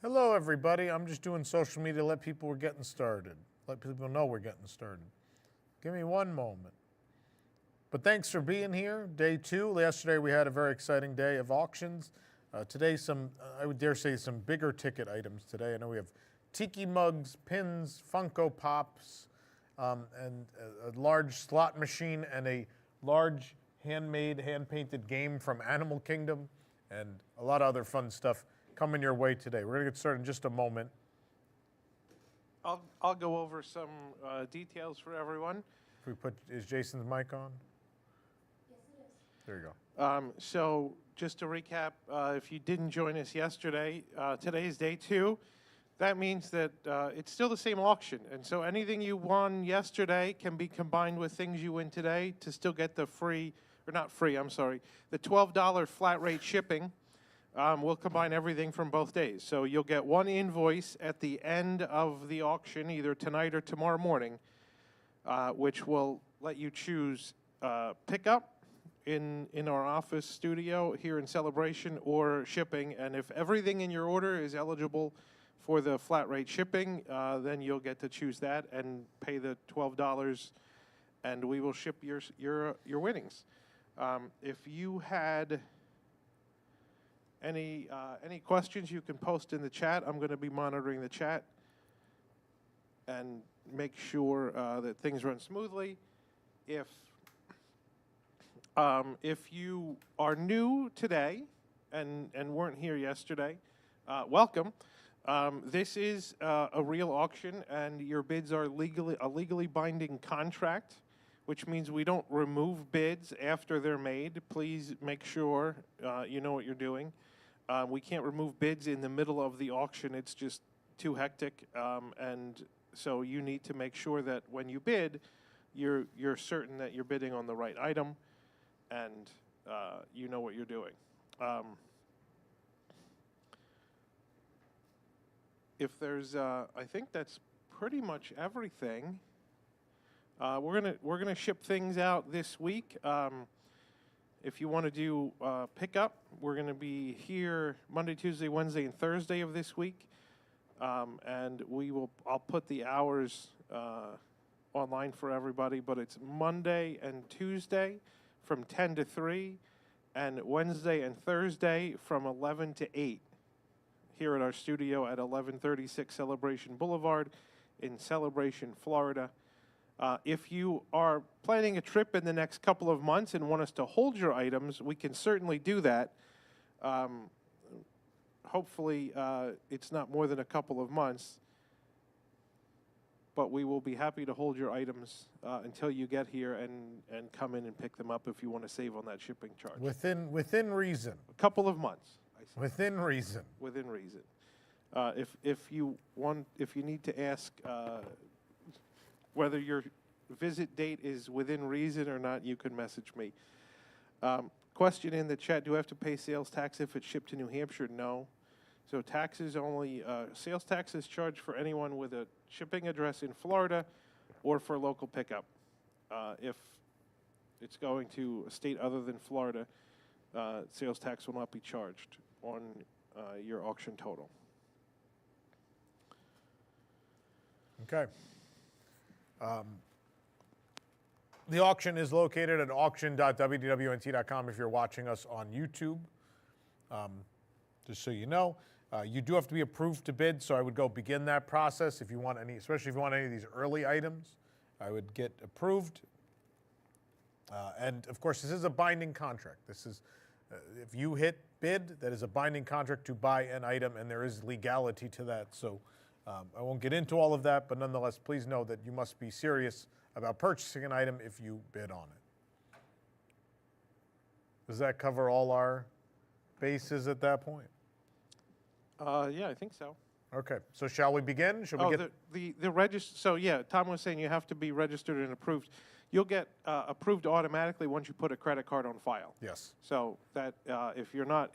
Hello, everybody. I'm just doing social media to let people we're getting started. Let people know we're getting started. Give me one moment. But thanks for being here. Day 2. Yesterday we had a very exciting day of auctions. Today I would dare say some bigger ticket items today. I know we have tiki mugs, pins, Funko Pops, and a large slot machine and a large handmade, hand-painted game from Animal Kingdom, and a lot of other fun stuff coming your way today. We're going to get started in just a moment. I'll go over some details for everyone. Is Jason's mic on? Yes, it is. There you go. So just to recap, if you didn't join us yesterday, today is day 2. That means that it's still the same auction. And so anything you won yesterday can be combined with things you win today to still get the free, or not free, I'm sorry, the $12 flat rate shipping. We'll combine everything from both days. So you'll get one invoice at the end of the auction, either tonight or tomorrow morning, which will let you choose pickup in our office studio here in Celebration or shipping. And if everything in your order is eligible for the flat rate shipping, then you'll get to choose that and pay the $12, and we will ship your winnings. If you had any questions, you can post in the chat. I'm going to be monitoring the chat and make sure that things run smoothly. If you are new today and weren't here yesterday, welcome. This is a real auction, and your bids are a legally binding contract, which means we don't remove bids after they're made. Please make sure you know what you're doing. We can't remove bids in the middle of the auction. It's just too hectic, and so you need to make sure that when you bid, you're certain that you're bidding on the right item, and you know what you're doing. If there's, I think that's pretty much everything. We're gonna ship things out this week. If you want to do pickup, we're going to be here Monday, Tuesday, Wednesday, and Thursday of this week, and I'll put the hours online for everybody. But it's Monday and Tuesday from 10 to 3, and Wednesday and Thursday from 11 to 8. Here at our studio at 1136 Celebration Boulevard in Celebration, Florida. If you are planning a trip in the next couple of months and want us to hold your items, we can certainly do that. Hopefully, it's not more than a couple of months, but we will be happy to hold your items until you get here and come in and pick them up if you want to save on that shipping charge. Within reason. A couple of months. Within reason. Within reason. If you need to ask whether your visit date is within reason or not, you can message me. Question in the chat: do I have to pay sales tax if it's shipped to New Hampshire? No. So taxes only. Sales tax is charged for anyone with a shipping address in Florida or for local pickup. If it's going to a state other than Florida, sales tax will not be charged on your auction total. Okay. The auction is located at auction.wdwnt.com if you're watching us on YouTube. Just so you know, you do have to be approved to bid, so I would go begin that process if you want any, especially if you want any of these early items. I would get approved. And of course, this is a binding contract. This is, if you hit bid, that is a binding contract to buy an item, and there is legality to that. So I won't get into all of that, but nonetheless, please know that you must be serious about purchasing an item if you bid on it. Does that cover all our bases at that point? Yeah, I think so. Okay, so shall we begin? Shall we get the register? So yeah, Tom was saying you have to be registered and approved. You'll get approved automatically once you put a credit card on file. Yes. So that if you're not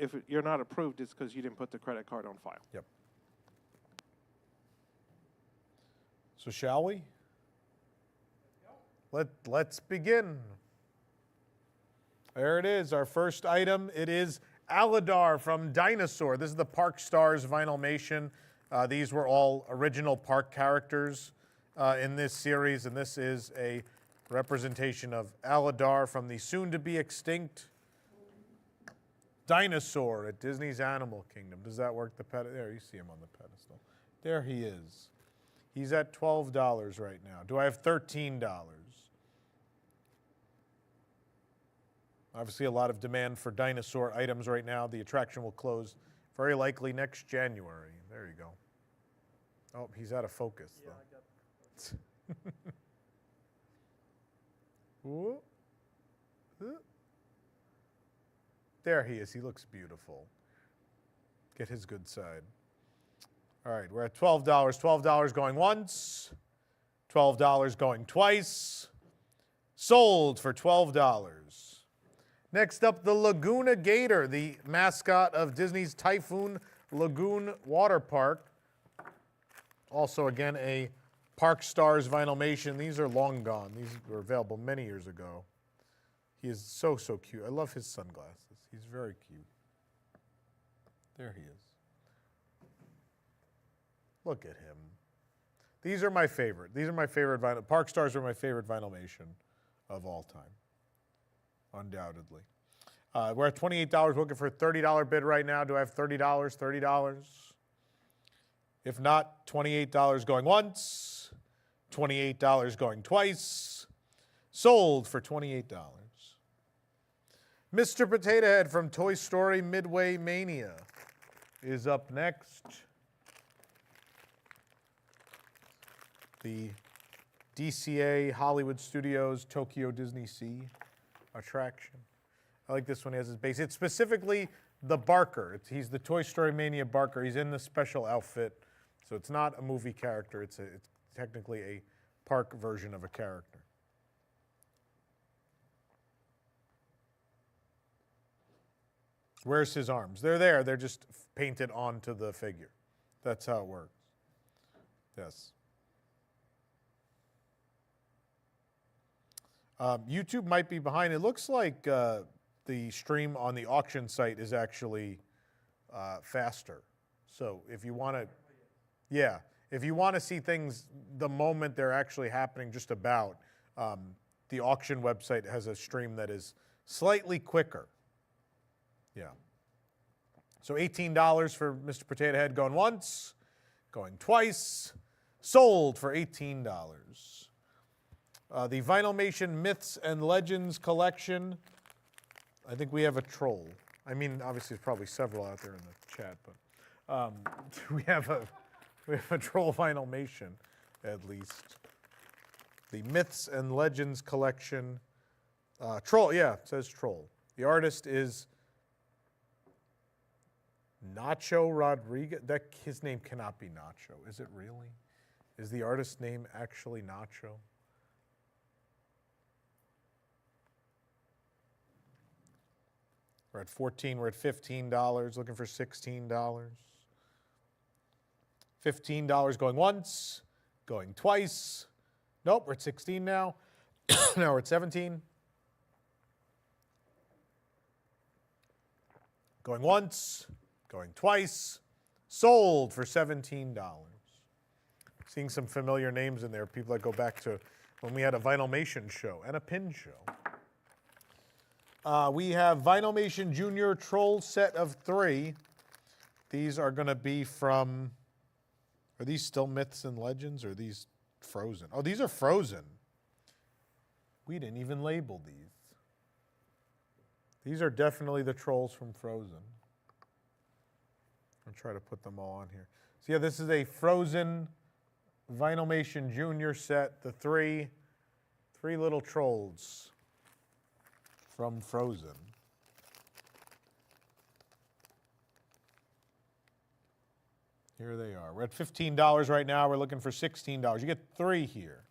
approved, it's because you didn't put the credit card on file. Yep. So shall we? Let's begin. There it is, our first item. It is Aladar from Dinosaur. This is the Park Stars Vinylmation. These were all original park characters in this series, and this is a representation of Aladar from the soon-to-be extinct dinosaur at Disney's Animal Kingdom. Does that work? There, you see him on the pedestal. There he is. He's at $12 right now. Do I have $13? Obviously, a lot of demand for dinosaur items right now. The attraction will close very likely next January. There you go. Oh, he's out of focus, though. Yeah, I got Whoop. Whoop. There he is. He looks beautiful. Get his good side. All right, we're at $12. $12 going once. $12 going twice. Sold for $12. Next up, the Laguna Gator, the mascot of Disney's Typhoon Lagoon Water Park. Also, again, a Park Stars Vinylmation. These are long gone. These were available many years ago. He is so, so cute. I love his sunglasses. He's very cute. There he is. Look at him. These are my favorite. These are my favorite vinyl. Park Stars are my favorite Vinylmation of all time. Undoubtedly. We're at $28, looking for a $30 bid right now. Do I have $30? $30. If not, $28 going once, $28 going twice. Sold for $28. Mr. Potato Head from Toy Story Midway Mania is up next. The DCA Hollywood Studios Tokyo Disney Sea attraction. I like this one. He has his base. It's specifically the Barker. He's the Toy Story Mania Barker. He's in the special outfit. So it's not a movie character. It's technically a park version of a character. Where's his arms? They're there. They're just painted onto the figure. That's how it works. Yes. YouTube might be behind. It looks like the stream on the auction site is actually faster. So if you want to, yeah, if you want to see things the moment they're actually happening, just about, the auction website has a stream that is slightly quicker. Yeah. So $18 for Mr. Potato Head going once, going twice, sold for $18. The Vinylmation Myths and Legends collection. I think we have a troll. I mean, obviously, there's probably several out there in the chat, but we have a troll Vinylmation, at least. The Myths and Legends collection. Troll, yeah, it says troll. The artist is Nacho Rodriguez. His name cannot be Nacho. Is it really? Is the artist's name actually Nacho? We're at $14, we're at $15, looking for $16. $15 going once, going twice. Nope, we're at 16 now. Now we're at 17. Going once, going twice. Sold for $17. Seeing some familiar names in there, people that go back to when we had a Vinylmation show and a pin show. We have Vinylmation Junior Troll set of 3. These are going to be from, are these still Myths and Legends or are these frozen? Oh, these are frozen. We didn't even label these. These are definitely the trolls from Frozen. I'll try to put them all on here. So yeah, this is a frozen Vinylmation Junior set, the three little trolls from Frozen. Here they are. We're at $15 right now. We're looking for $16. You get 3 here.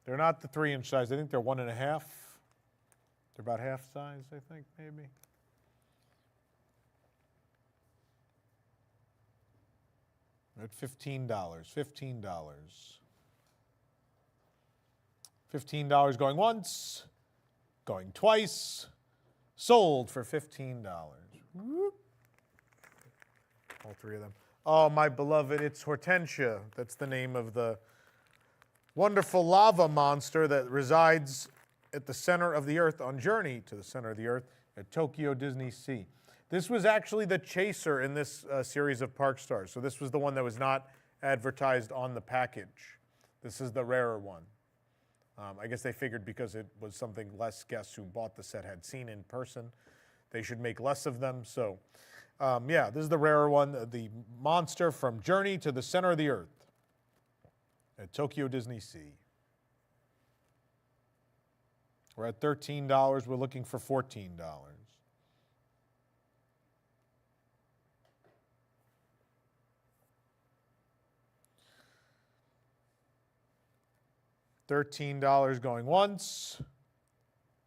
They're not the 3-inch size. I think they're 1.5. They're about half size, I think, maybe. We're at $15. $15. $15 going once, going twice, Sold for $15. Whoop. All three of them. Oh, my beloved, it's Hortensia. That's the name of the wonderful lava monster that resides at the center of the earth on Journey to the Center of the Earth at Tokyo Disney Sea. This was actually the chaser in this series of Park Stars. So this was the one that was not advertised on the package. This is the rarer one. I guess they figured because it was something less guests who bought the set had seen in person, they should make less of them. So yeah, this is the rarer one, the monster from Journey to the Center of the Earth at Tokyo Disney Sea. We're at $13. We're looking for $14. $13 going once,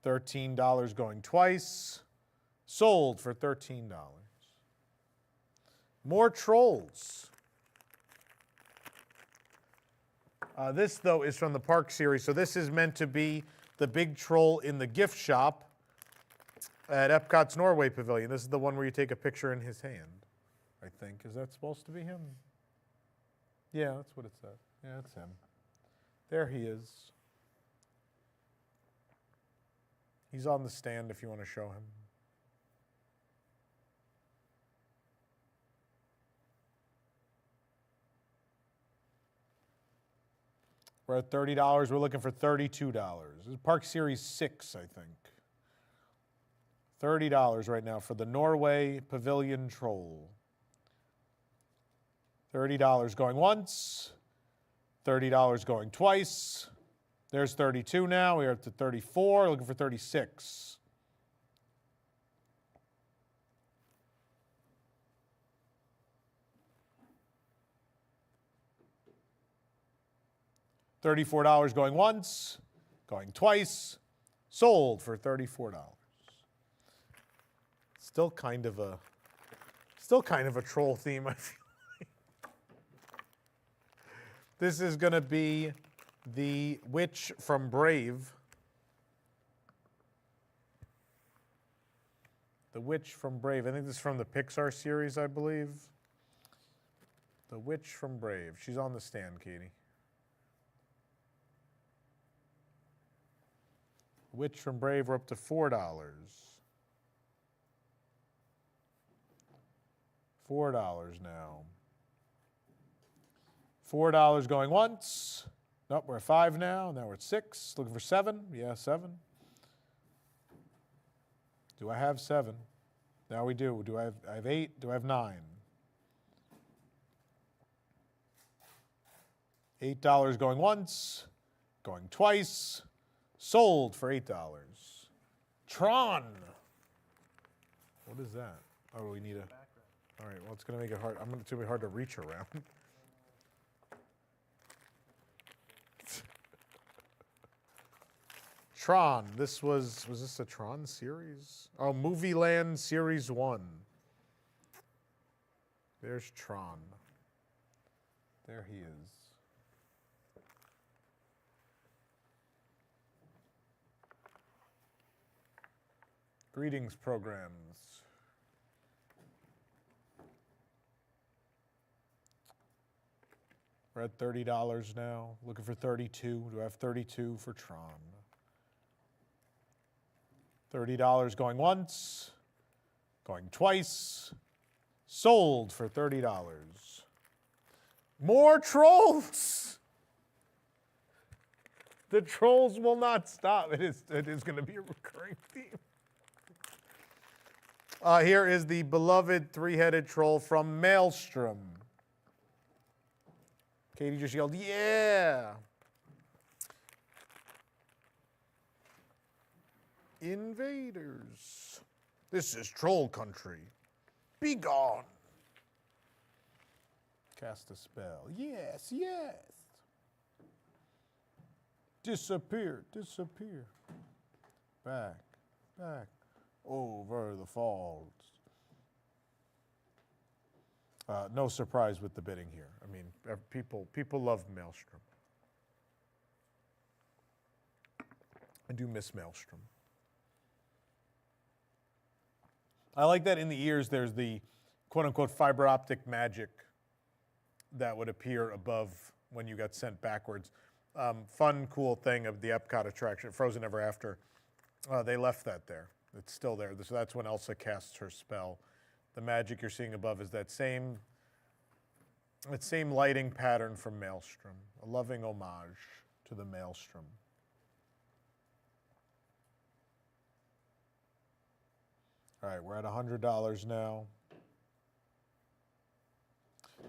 $13 going twice, sold for $13. More trolls. This, though, is from the Park series, so this is meant to be the big troll in the gift shop at Epcot's Norway Pavilion. This is the one where you take a picture in his hand, I think. Is that supposed to be him? Yeah, that's what it says. Yeah, that's him. There he is. He's on the stand if you want to show him. We're at $30. We're looking for $32. This is Park Series 6, I think. $30 right now for the Norway Pavilion Troll. $30 going once. $30 going twice. There's 32 now. We're up to 34, looking for 36. $34 going once, going twice, sold for $34. Still kind of a troll theme, I feel. This is going to be the witch from Brave. The witch from Brave. I think this is from the Pixar series, I believe. The witch from Brave. She's on the stand, Katie. Witch from Brave, we're up to $4. $4 now. $4 going once. Nope, we're at 5 now. Now we're at 6. Looking for 7. Yeah, 7. Do I have 7? Now we do. Do I have 8? Do I have 9? $8 going once. Going twice. Sold for $8. Tron. What is that? Oh, we need a. All right. Well, it's going to make it hard. It's going to be hard to reach around. Tron. Was this a Tron series? Oh, Movie Land Series 1. There's Tron. There he is. Greetings, programs. We're at $30 now. Looking for 32. Do I have 32 for Tron? $30 going once, going twice, sold for $30. More trolls! The trolls will not stop. It is going to be a recurring theme. Here is the beloved three-headed troll from Maelstrom. Katie just yelled, yeah! Invaders. This is troll country. Be gone. Cast a spell. Yes, yes. Disappear, disappear. Back, back, over the falls. No surprise with the bidding here. I mean, people love Maelstrom. I do miss Maelstrom. I like that in the ears there's the quote-unquote fiber optic magic that would appear above when you got sent backwards. Fun, cool thing of the Epcot attraction, Frozen Ever After. They left that there. It's still there. So that's when Elsa casts her spell. The magic you're seeing above is that same lighting pattern from Maelstrom. A loving homage to the Maelstrom. All right, we're at $100 now.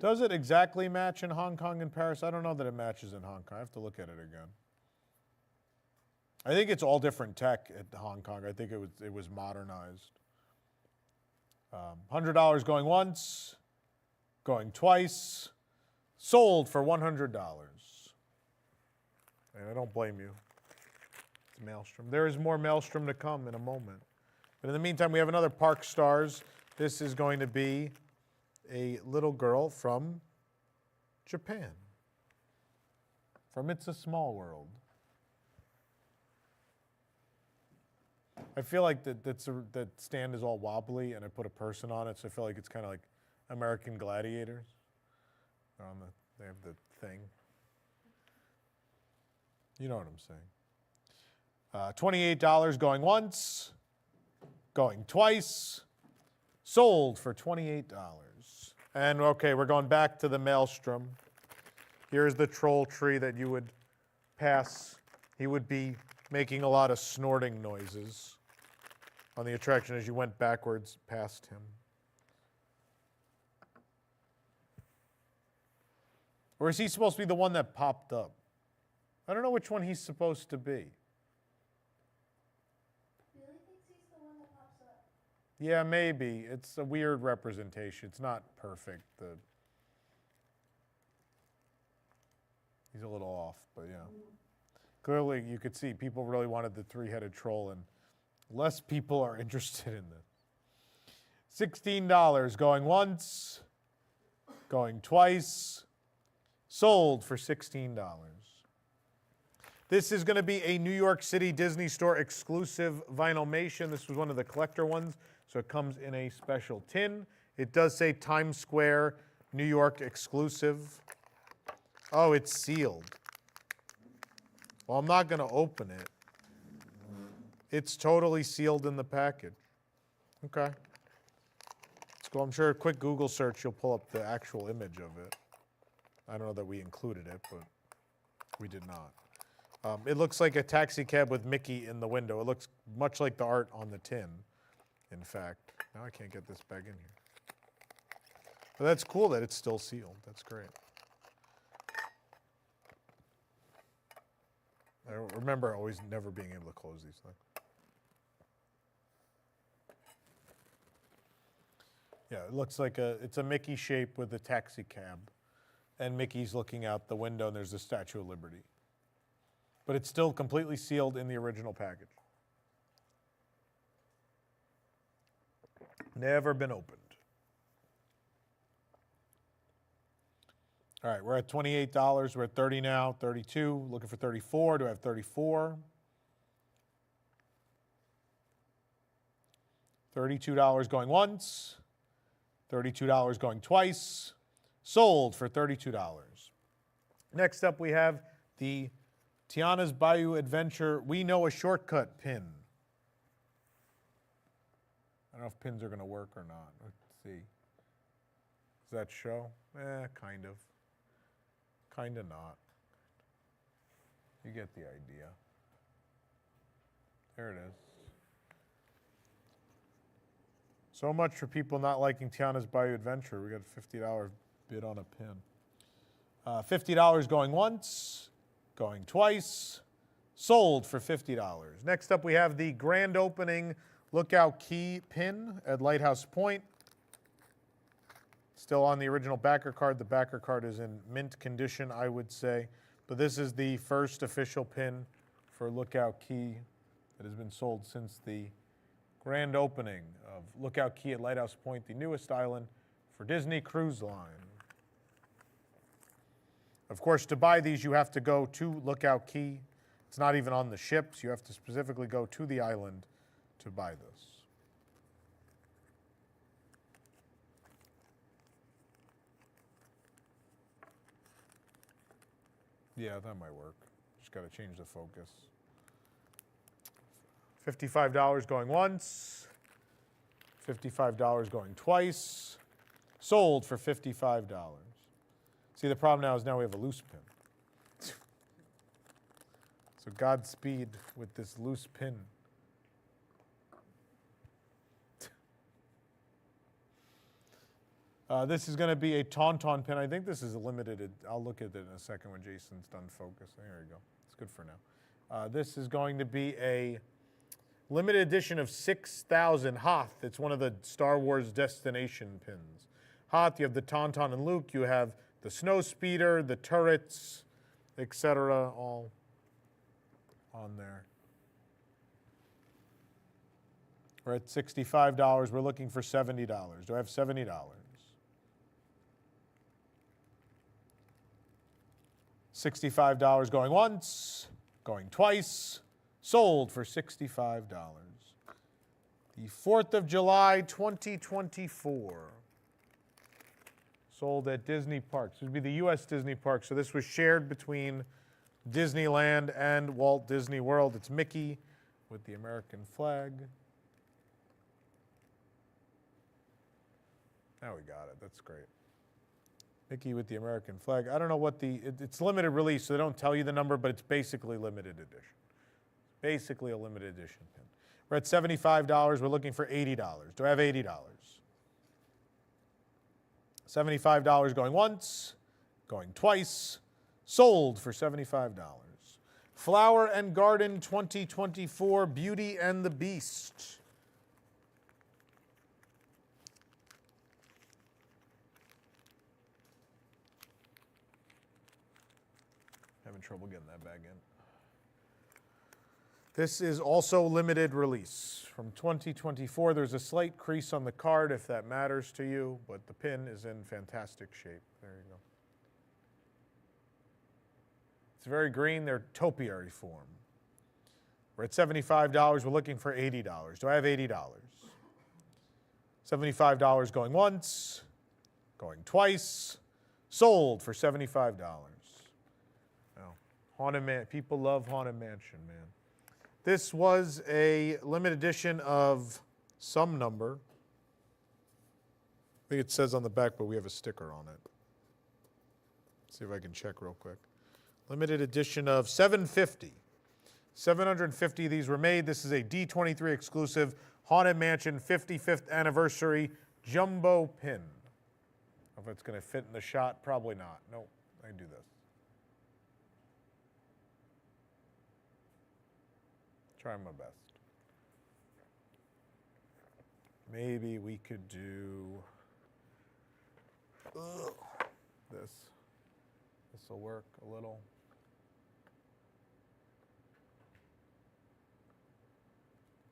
Does it exactly match in Hong Kong and Paris? I don't know that it matches in Hong Kong. I have to look at it again. I think it's all different tech at Hong Kong. I think it was modernized. $100 going once, going twice, sold for $100. And I don't blame you. It's Maelstrom. There is more Maelstrom to come in a moment. But in the meantime, we have another Park Stars. This is going to be a little girl from Japan. From It's a Small World. I feel like that stand is all wobbly, and I put a person on it, so I feel like it's kind of like American Gladiators. They have the thing. You know what I'm saying. $28 going once, going twice, sold for $28. And okay, we're going back to the Maelstrom. Here's the troll tree that you would pass. He would be making a lot of snorting noises on the attraction as you went backwards past him. Or is he supposed to be the one that popped up? I don't know which one he's supposed to be. Billy thinks he's the one that pops up. Yeah, maybe. It's a weird representation. It's not perfect. He's a little off, but yeah. Clearly, you could see people really wanted the three-headed troll, and less people are interested in this. $16 going once, going twice, sold for $16. This is going to be a New York City Disney Store exclusive Vinylmation. This was one of the collector ones, so it comes in a special tin. It does say Times Square, New York exclusive. Oh, it's sealed. Well, I'm not going to open it. It's totally sealed in the package. Okay. Let's go. I'm sure a quick Google search, you'll pull up the actual image of it. I don't know that we included it, but we did not. It looks like a taxi cab with Mickey in the window. It looks much like the art on the tin, in fact. Now I can't get this back in here. But that's cool that it's still sealed. That's great. I remember always never being able to close these things. Yeah, it looks like it's a Mickey shape with a taxi cab. And Mickey's looking out the window and there's the Statue of Liberty. But it's still completely sealed in the original package. Never been opened. All right, we're at $28. We're at $30 now, $32. Looking for $34. Do I have $34? $32 going once. $32 going twice. Sold for $32. Next up, we have the Tiana's Bayou Adventure We Know a Shortcut pin. I don't know if pins are going to work or not. Let's see. Does that show? Kind of. Kind of not. You get the idea. There it is. So much for people not liking Tiana's Bayou Adventure. We got a $50 bid on a pin. $50 going once, going twice, sold for $50. Next up, we have the grand opening Lookout Key pin at Lighthouse Point. Still on the original backer card. The backer card is in mint condition, I would say. But this is the first official pin for Lookout Key that has been sold since the grand opening of Lookout Key at Lighthouse Point, the newest island for Disney Cruise Line. Of course, to buy these, you have to go to Lookout Key. It's not even on the ships. You have to specifically go to the island to buy this. Yeah, that might work. Just got to change the focus. $55 going once. $55 going twice. Sold for $55. See, the problem now is now we have a loose pin. So Godspeed with this loose pin. This is going to be a Tauntaun pin. I think this is a limited. I'll look at it in a second when Jason's done focusing. There you go. It's good for now. This is going to be a limited edition of 6,000 Hoth. It's one of the Star Wars destination pins. Hoth, you have the Tauntaun and Luke. You have the Snow Speeder, the turrets, etc. all on there. We're at $65. We're looking for $70. Do I have $70? $65 going once, going twice, sold for $65. The 4th of July, 2024. Sold at Disney Parks. This would be the U.S. Disney Parks. So this was shared between Disneyland and Walt Disney World. It's Mickey with the American flag. Now we got it. That's great. Mickey with the American flag. I don't know what it's limited release, so they don't tell you the number, but it's basically limited edition. Basically a limited edition pin. We're at $75. We're looking for $80. Do I have $80? $75 going once, going twice, sold for $75. Flower and Garden 2024 Beauty and the Beast. Having trouble getting that bag in. This is also limited release. From 2024, there's a slight crease on the card if that matters to you, but the pin is in fantastic shape. There you go. It's very green. They're topiary form. We're at $75. We're looking for $80. Do I have $80? $75 going once, going twice, sold for $75. Haunted Man, people love Haunted Mansion, man. This was a limited edition of some number. I think it says on the back, but we have a sticker on it. Let's see if I can check real quick. Limited edition of 750. 750 of these were made. This is a D23 exclusive Haunted Mansion 55th anniversary jumbo pin. I don't know if it's going to fit in the shot. Probably not. Nope, I can do this. Try my best. Maybe we could do this. This will work a little.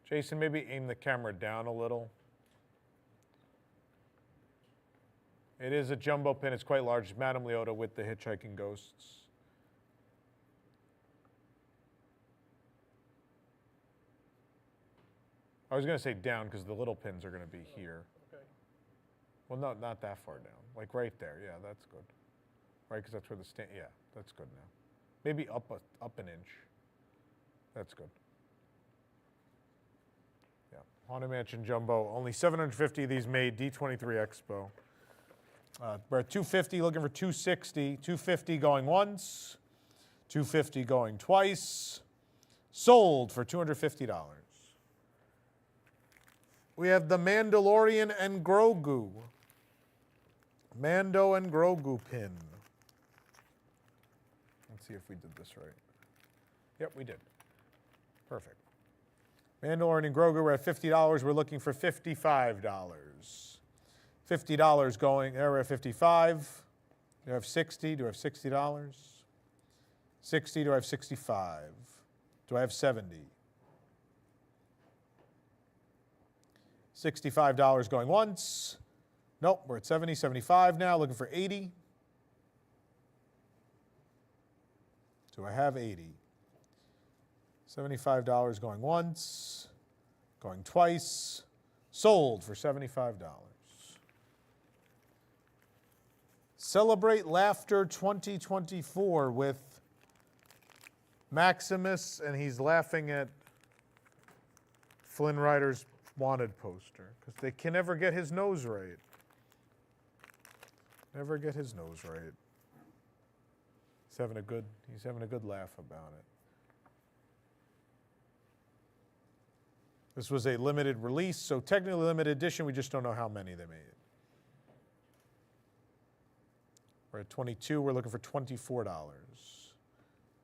Jason, maybe aim the camera down a little. It is a jumbo pin. It's quite large. It's Madame Leota with the Hitchhiking Ghosts. I was going to say down because the little pins are going to be here. Okay. Well, no, not that far down. Like right there. Yeah, that's good. Right, because that's where the stand. Yeah, that's good now. Maybe up an inch. That's good. Yeah, Haunted Mansion Jumbo. Only 750 of these made. D23 Expo. We're at 250, looking for 260. 250 going once. 250 going twice. Sold for $250. We have the Mandalorian and Grogu. Mando and Grogu pin. Let's see if we did this right. Yep, we did. Perfect. Mandalorian and Grogu, we're at $50. We're looking for $55. $50 going, there we're at 55. Do I have 60? Do I have $60? 60, do I have 65? Do I have 70? $65 going once. Nope, we're at 70, 75 now, looking for 80. Do I have 80? $75 going once, going twice, sold for $75. Celebrate Laughter 2024 with Maximus, and he's laughing at Flynn Rider's wanted poster because they can never get his nose right. Never get his nose right. He's having a good laugh about it. This was a limited release, so technically limited edition, we just don't know how many they made. We're at 22, we're looking for $24. Do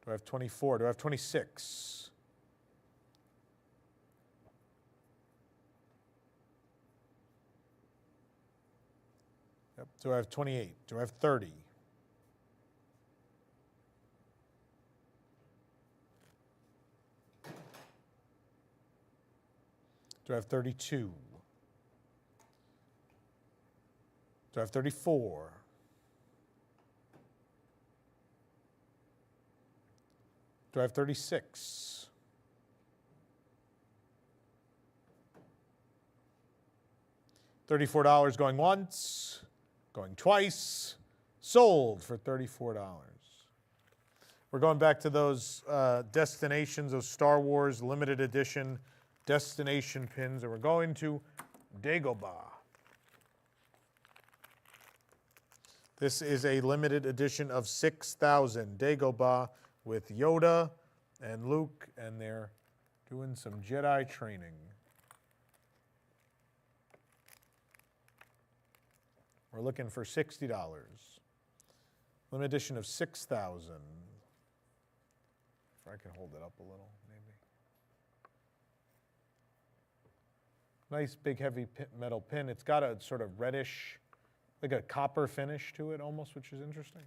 I have 24? Do I have 26? Yep. Do I have 28? Do I have 30? Do I have 32? Do I have 34? Do I have 36? $34 going once, going twice, sold for $34. We're going back to those destinations, those Star Wars limited edition destination pins, and we're going to Dagobah. This is a limited edition of 6,000 Dagobah with Yoda and Luke, and they're doing some Jedi training. We're looking for $60. Limited edition of 6,000. If I can hold it up a little, maybe. Nice big heavy metal pin. It's got a sort of reddish, like a copper finish to it almost, which is interesting.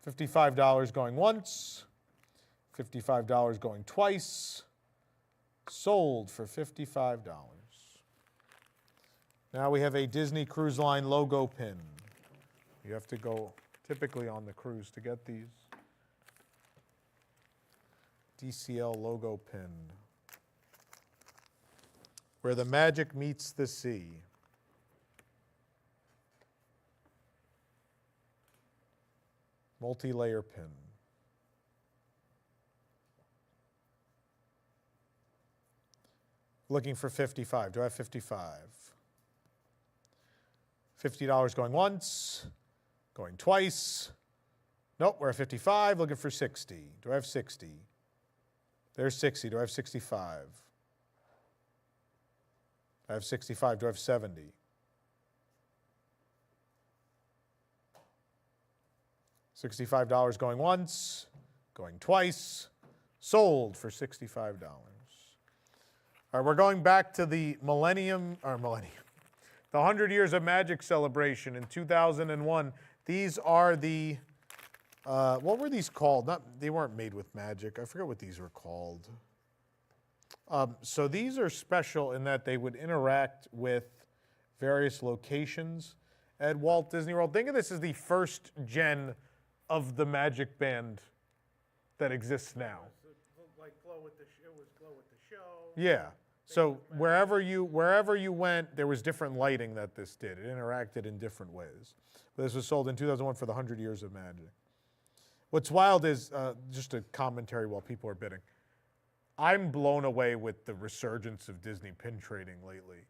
$55 going once, $55 going twice, sold for $55. Now we have a Disney Cruise Line logo pin. You have to go typically on the cruise to get these. DCL logo pin. Where the magic meets the sea. Multi-layer pin. Looking for 55. Do I have 55? $50 going once, going twice. Nope, we're at 55, looking for 60. Do I have 60? There's 60. Do I have 65? I have 65. Do I have 70? $65 going once, going twice, sold for $65. All right, we're going back to the the 100 Years of Magic celebration in 2001. These are the, what were these called? They weren't made with magic. I forget what these were called. So these are special in that they would interact with various locations at Walt Disney World. Think of this as the first gen of the Magic Band that exists now. Like Glow with the Show. Yeah. So wherever you went, there was different lighting that this did. It interacted in different ways. But this was sold in 2001 for the 100 Years of Magic. What's wild is, just a commentary while people are bidding, I'm blown away with the resurgence of Disney pin trading lately.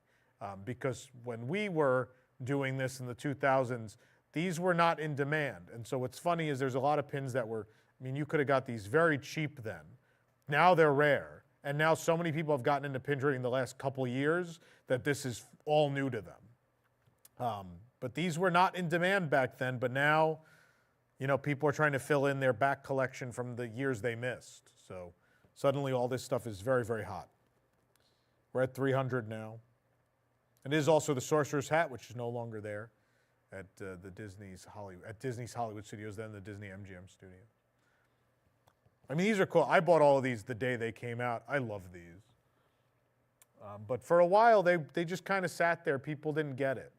Because when we were doing this in the 2000s, these were not in demand. And so what's funny is there's a lot of pins that were, I mean, you could have got these very cheap then. Now they're rare. And now so many people have gotten into pin trading the last couple years that this is all new to them. But these were not in demand back then, but now, you know, people are trying to fill in their back collection from the years they missed. So suddenly all this stuff is very, very hot. We're at 300 now. It is also the Sorcerer's Hat, which is no longer there at Disney's Hollywood Studios, then the Disney MGM studio. I mean, these are cool. I bought all of these the day they came out. I love these. But for a while, they just kind of sat there. People didn't get it.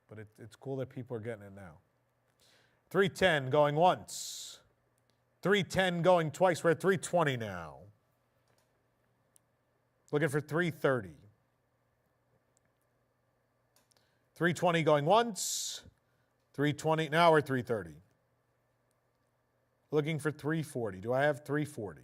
But it's cool that people are getting it now. 310 going once. 310 going twice. We're at 320 now. Looking for 330. 320 going once. 320. Now we're at 330. Looking for 340. Do I have 340?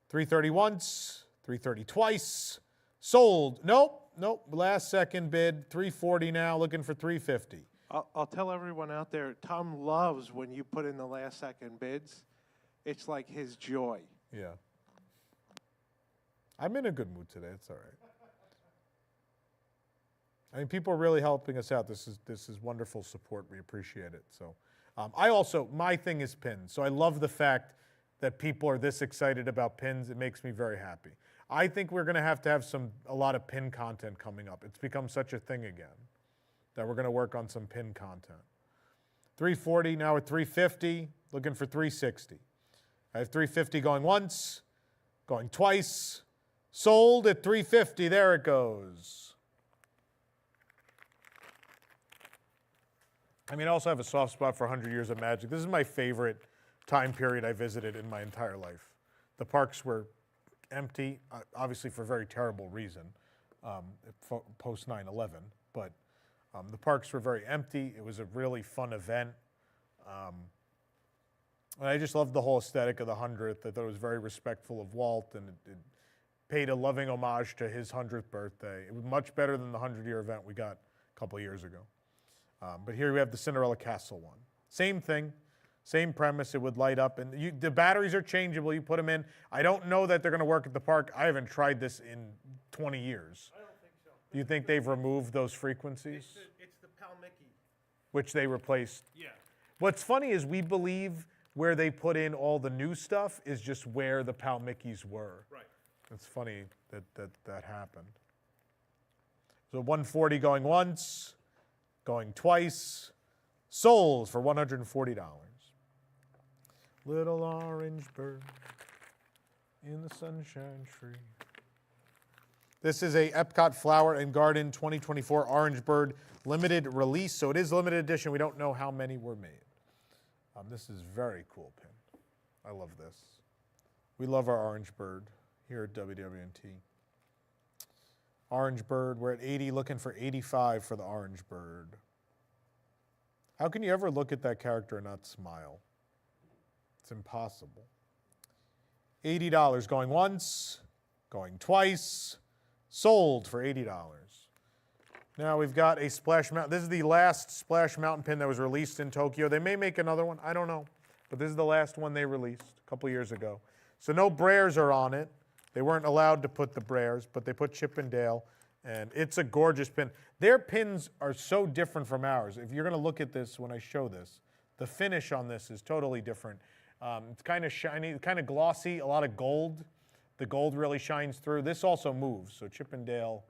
330 once, 330 twice. Sold. Nope, nope. Last second bid. 340 now. Looking for 350. I'll tell everyone out there, Tom loves when you put in the last second bids. It's like his joy. Yeah. I'm in a good mood today. It's all right. I mean, people are really helping us out. This is wonderful support. We appreciate it. So, my thing is pins. So I love the fact that people are this excited about pins. It makes me very happy. I think we're going to have a lot of pin content coming up. It's become such a thing again that we're going to work on some pin content. 340, now at 350, looking for 360. I have 350 going once, going twice, sold at 350, there it goes. I mean, I also have a soft spot for 100 Years of Magic. This is my favorite time period I visited in my entire life. The parks were empty, obviously for a very terrible reason, post 9/11, but the parks were very empty. It was a really fun event. And I just loved the whole aesthetic of the 100th. I thought it was very respectful of Walt, and it paid a loving homage to his 100th birthday. It was much better than the 100-year event we got a couple of years ago. But here we have the Cinderella Castle one. Same thing, same premise. It would light up, and the batteries are changeable. You put them in. I don't know that they're going to work at the park. I haven't tried this in 20 years. I don't think so. Do you think they've removed those frequencies? It's the Pal Mickey. Which they replaced? Yeah. What's funny is we believe where they put in all the new stuff is just where the Pal Mickeys were. Right. It's funny that happened. So 140 going once, going twice, sold for $140. Little orange bird in the sunshine tree. This is a Epcot Flower and Garden 2024 Orange Bird limited release. So it is limited edition. We don't know how many were made. This is very cool pin. I love this. We love our Orange Bird here at WDWNT. Orange Bird, we're at 80, looking for 85 for the Orange Bird. How can you ever look at that character and not smile? It's impossible. $80 going once, going twice, sold for $80. Now we've got a Splash Mountain. This is the last Splash Mountain pin that was released in Tokyo. They may make another one, I don't know. But this is the last one they released a couple years ago. So no Brares are on it. They weren't allowed to put the Brares, but they put Chip and Dale. And it's a gorgeous pin. Their pins are so different from ours. If you're going to look at this when I show this, the finish on this is totally different. It's kind of shiny, kind of glossy, a lot of gold. The gold really shines through. This also moves, so Chip and Dale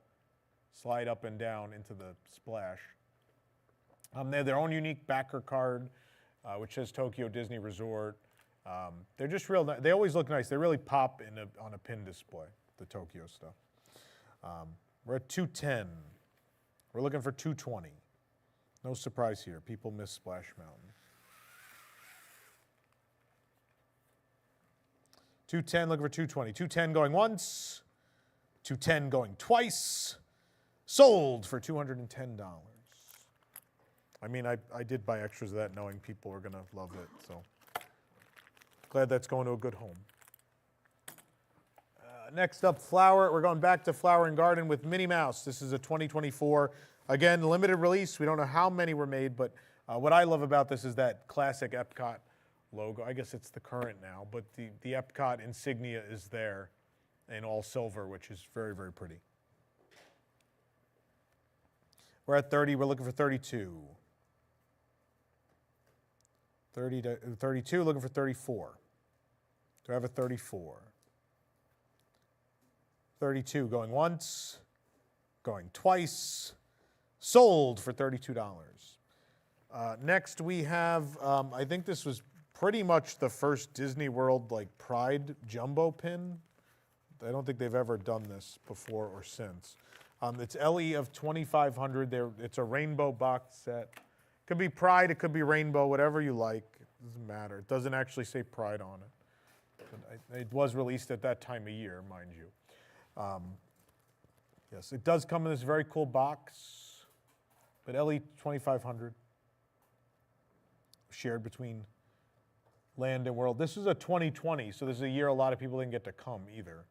slide up and down into the splash. They have their own unique backer card, which says Tokyo Disney Resort. They're just real nice. They always look nice. They really pop on a pin display, the Tokyo stuff. We're at 210. We're looking for 220. No surprise here. People miss Splash Mountain. 210, looking for 220. 210 going once, 210 going twice, sold for $210. I mean, I did buy extras of that knowing people were going to love it, so glad that's going to a good home. Next up, Flower. We're going back to Flower and Garden with Minnie Mouse. This is a 2024, again, limited release. We don't know how many were made, but what I love about this is that classic Epcot logo. I guess it's the current now, but the Epcot insignia is there in all silver, which is very, very pretty. We're at 30. We're looking for 32. 32, looking for 34. Do I have a 34? 32 going once, going twice, sold for $32. Next we have, I think this was pretty much the first Disney World like Pride jumbo pin. I don't think they've ever done this before or since. It's LE of 2,500. It's a rainbow box set. Could be Pride, it could be rainbow, whatever you like. It doesn't matter. It doesn't actually say Pride on it. But it was released at that time of year, mind you. Yes, it does come in this very cool box, but LE 2,500. shared between land and world. This is a 2020, so this is a year a lot of people didn't get to come either.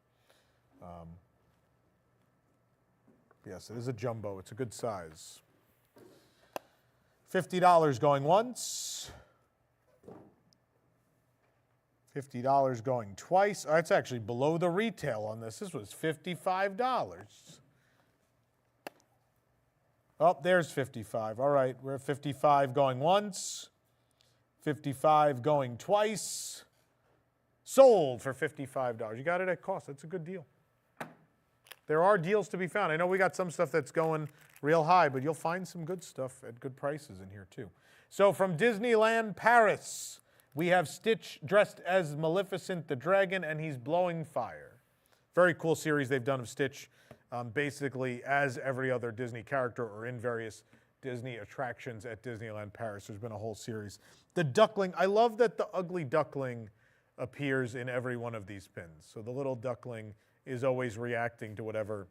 Yes, it is a jumbo. It's a good size. $50 going once. $50 going twice. Oh, that's actually below the retail on this. This was $55. Oh, there's 55. All right, we're at 55 going once. 55 going twice. Sold for $55. You got it at cost. That's a good deal. There are deals to be found. I know we got some stuff that's going real high, but you'll find some good stuff at good prices in here too. So from Disneyland Paris, we have Stitch dressed as Maleficent the Dragon, and he's blowing fire. Very cool series they've done of Stitch, basically as every other Disney character or in various Disney attractions at Disneyland Paris. There's been a whole series. The duckling, I love that the ugly duckling appears in every one of these pins. So the little duckling is always reacting to whatever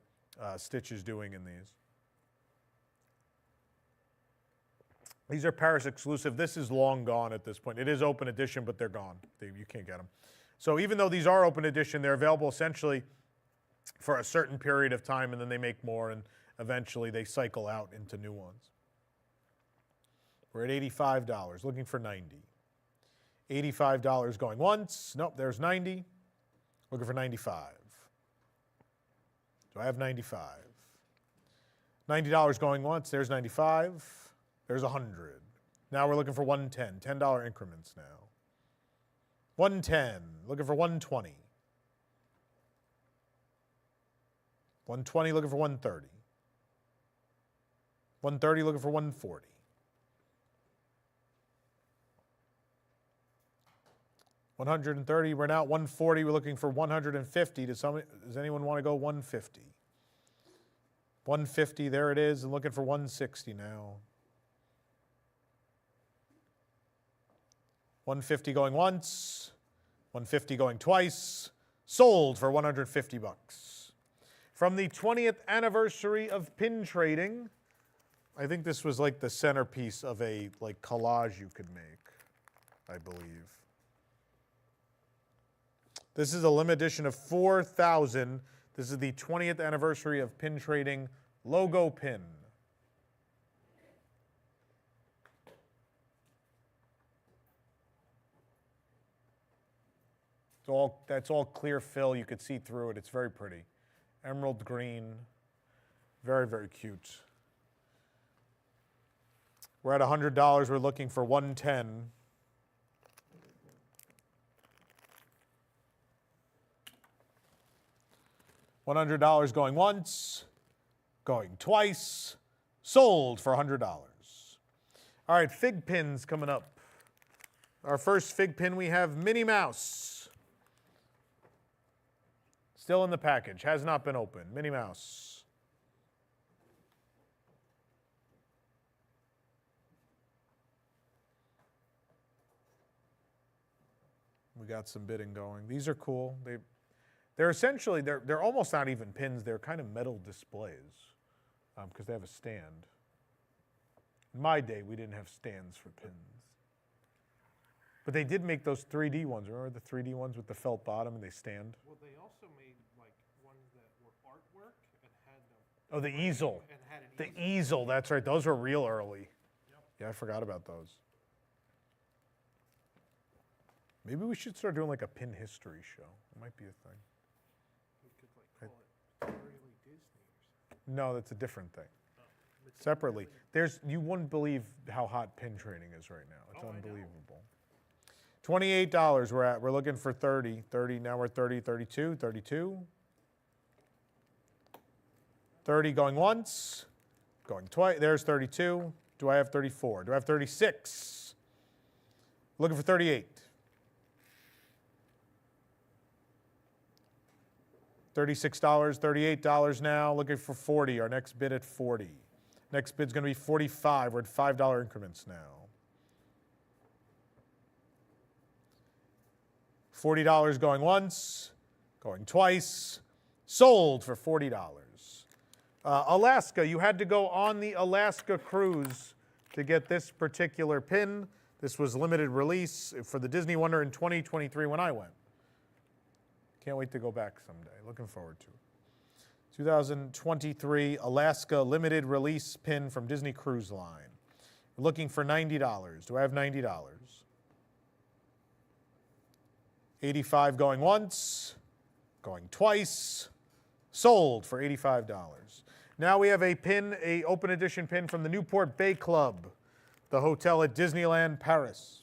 Stitch is doing in these. These are Paris exclusive. This is long gone at this point. It is open edition, but they're gone. You can't get them. So even though these are open edition, they're available essentially for a certain period of time, and then they make more, and eventually they cycle out into new ones. We're at $85, looking for 90. $85 going once. Nope, there's 90. Looking for 95. Do I have 95? $90 going once. There's 95. There's 100. Now we're looking for 110. $10 increments now. 110. Looking for 120. 120 looking for 130. 130 looking for 140. 130, we're now at 140, we're looking for 150. Does anyone want to go 150? 150, there it is, and looking for 160 now. 150 going once, 150 going twice, sold for 150 bucks. From the 20th anniversary of pin trading, I think this was like the centerpiece of a collage you could make, I believe. This is a limited edition of 4,000. This is the 20th anniversary of pin trading logo pin. That's all clear fill. You could see through it. It's very pretty. Emerald green. Very, very cute. We're at $100. We're looking for 110. $100 going once, going twice, sold for $100. All right, Figpins coming up. Our first Figpin, we have Minnie Mouse. Still in the package, has not been opened. Minnie Mouse. We got some bidding going. These are cool. They're essentially, they're almost not even pins. They're kind of metal displays because they have a stand. In my day, we didn't have stands for pins. But they did make those 3D ones. Remember the 3D ones with the felt bottom and they stand? Well, they also made ones that were artwork and had Oh, the easel. and had an The easel, that's right. Those were real early. Yep. Yeah, I forgot about those. Maybe we should start doing like a pin history show. It might be a thing. We could call it Really Disney or something. No, that's a different thing. Separately. You wouldn't believe how hot pin trading is right now. It's unbelievable. $28 we're looking for 30. 30, now we're 30, 32, 32. 30 going once, going twice. There's 32. Do I have 34? Do I have 36? Looking for 38. $36, $38 now, looking for 40. Our next bid at 40. Next bid's going to be 45. We're at $5 increments now. $40 going once, going twice, sold for $40. Alaska, you had to go on the Alaska cruise to get this particular pin. This was limited release for the Disney Wonder in 2023 when I went. Can't wait to go back someday. Looking forward to it. 2023 Alaska limited release pin from Disney Cruise Line. We're looking for $90. Do I have $90? 85 going once, going twice, sold for $85. Now we have a pin, a open edition pin from the Newport Bay Club, the hotel at Disneyland Paris.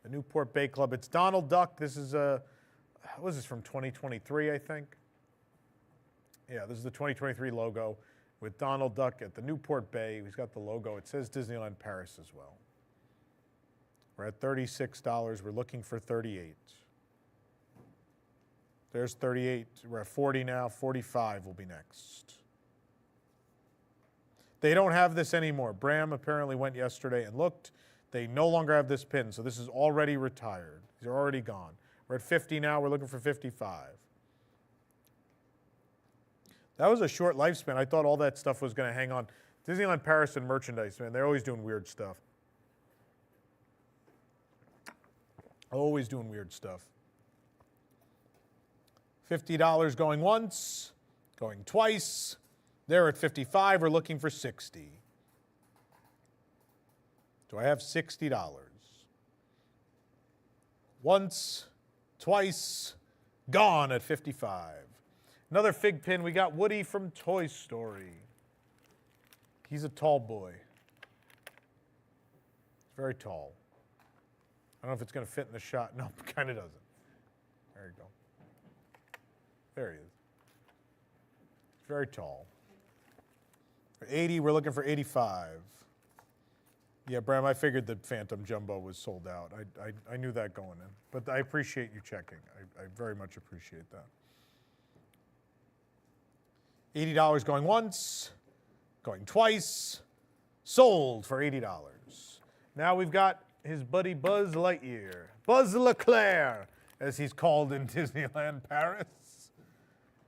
The Newport Bay Club. It's Donald Duck. This is what is this, from 2023, I think? Yeah, this is the 2023 logo with Donald Duck at the Newport Bay. He's got the logo. It says Disneyland Paris as well. We're at $36. We're looking for $38. There's 38. We're at 40 now. 45 will be next. They don't have this anymore. Bram apparently went yesterday and looked. They no longer have this pin, so this is already retired. These are already gone. We're at 50 now. We're looking for 55. That was a short lifespan. I thought all that stuff was going to hang on. Disneyland Paris and merchandise, man, they're always doing weird stuff. Always doing weird stuff. $50 going once, going twice. They're at 55. We're looking for 60. Do I have $60? Once, twice, gone at 55. Another fig pin. We got Woody from Toy Story. He's a tall boy. He's very tall. I don't know if it's going to fit in the shot. No, it kind of doesn't. There you go. There he is. He's very tall. For 80, we're looking for 85. Yeah, Bram, I figured the Phantom Jumbo was sold out. I knew that going in. But I appreciate you checking. I very much appreciate that. $80 going once, going twice, sold for $80. Now we've got his buddy Buzz Lightyear. Buzz Leclerc, as he's called in Disneyland Paris.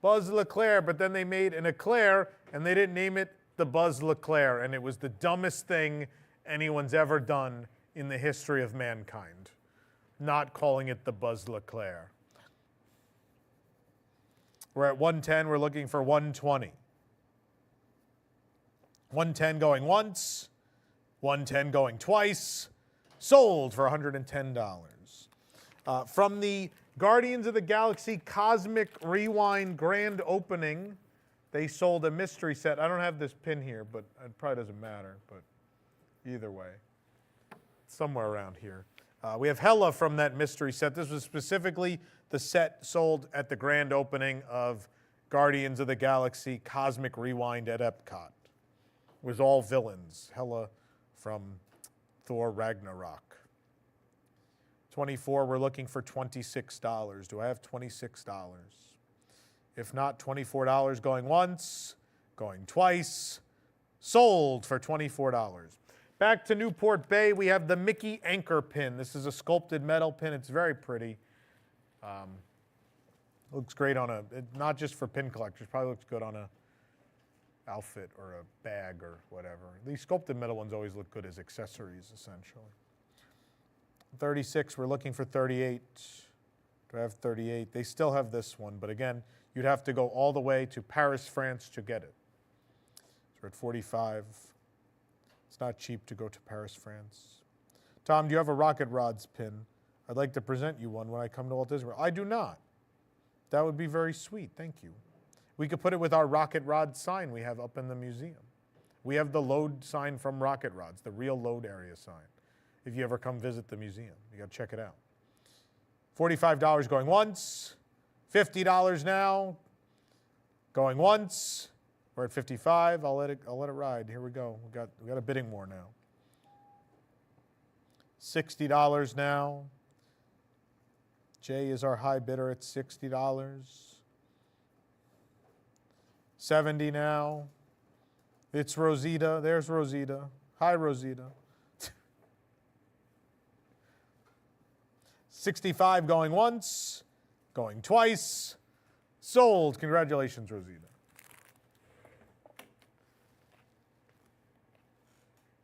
Buzz Leclerc, but then they made an eclair, and they didn't name it the Buzz Leclerc, and it was the dumbest thing anyone's ever done in the history of mankind, not calling it the Buzz Leclerc. We're at 110. We're looking for 120. 110 going once, 110 going twice, sold for $110. From the Guardians of the Galaxy Cosmic Rewind Grand Opening, they sold a mystery set. I don't have this pin here, but it probably doesn't matter, but either way, somewhere around here. We have Hella from that mystery set. This was specifically the set sold at the grand opening of Guardians of the Galaxy Cosmic Rewind at Epcot. It was all villains. Hella from Thor Ragnarok. 24, we're looking for $26. Do I have $26? If not, $24 going once, going twice, sold for $24. Back to Newport Bay, we have the Mickey Anchor Pin. This is a sculpted metal pin. It's very pretty. Looks great on not just for pin collectors, probably looks good on a outfit or a bag or whatever. These sculpted metal ones always look good as accessories, essentially. 36, we're looking for 38. Do I have 38? They still have this one, but again, you'd have to go all the way to Paris, France to get it. So we're at 45. It's not cheap to go to Paris, France. Tom, do you have a Rocket Rods pin? I'd like to present you one when I come to Walt Disney World. I do not. That would be very sweet. Thank you. We could put it with our Rocket Rod sign we have up in the museum. We have the load sign from Rocket Rods, the real load area sign. If you ever come visit the museum, you got to check it out. $45 going once, $50 now, going once. We're at 55. I'll let it ride. Here we go. We got a bidding war now. $60 now. Jay is our high bidder at $60. 70 now. It's Rosita. There's Rosita. Hi, Rosita. 65 going once, going twice, sold. Congratulations, Rosita.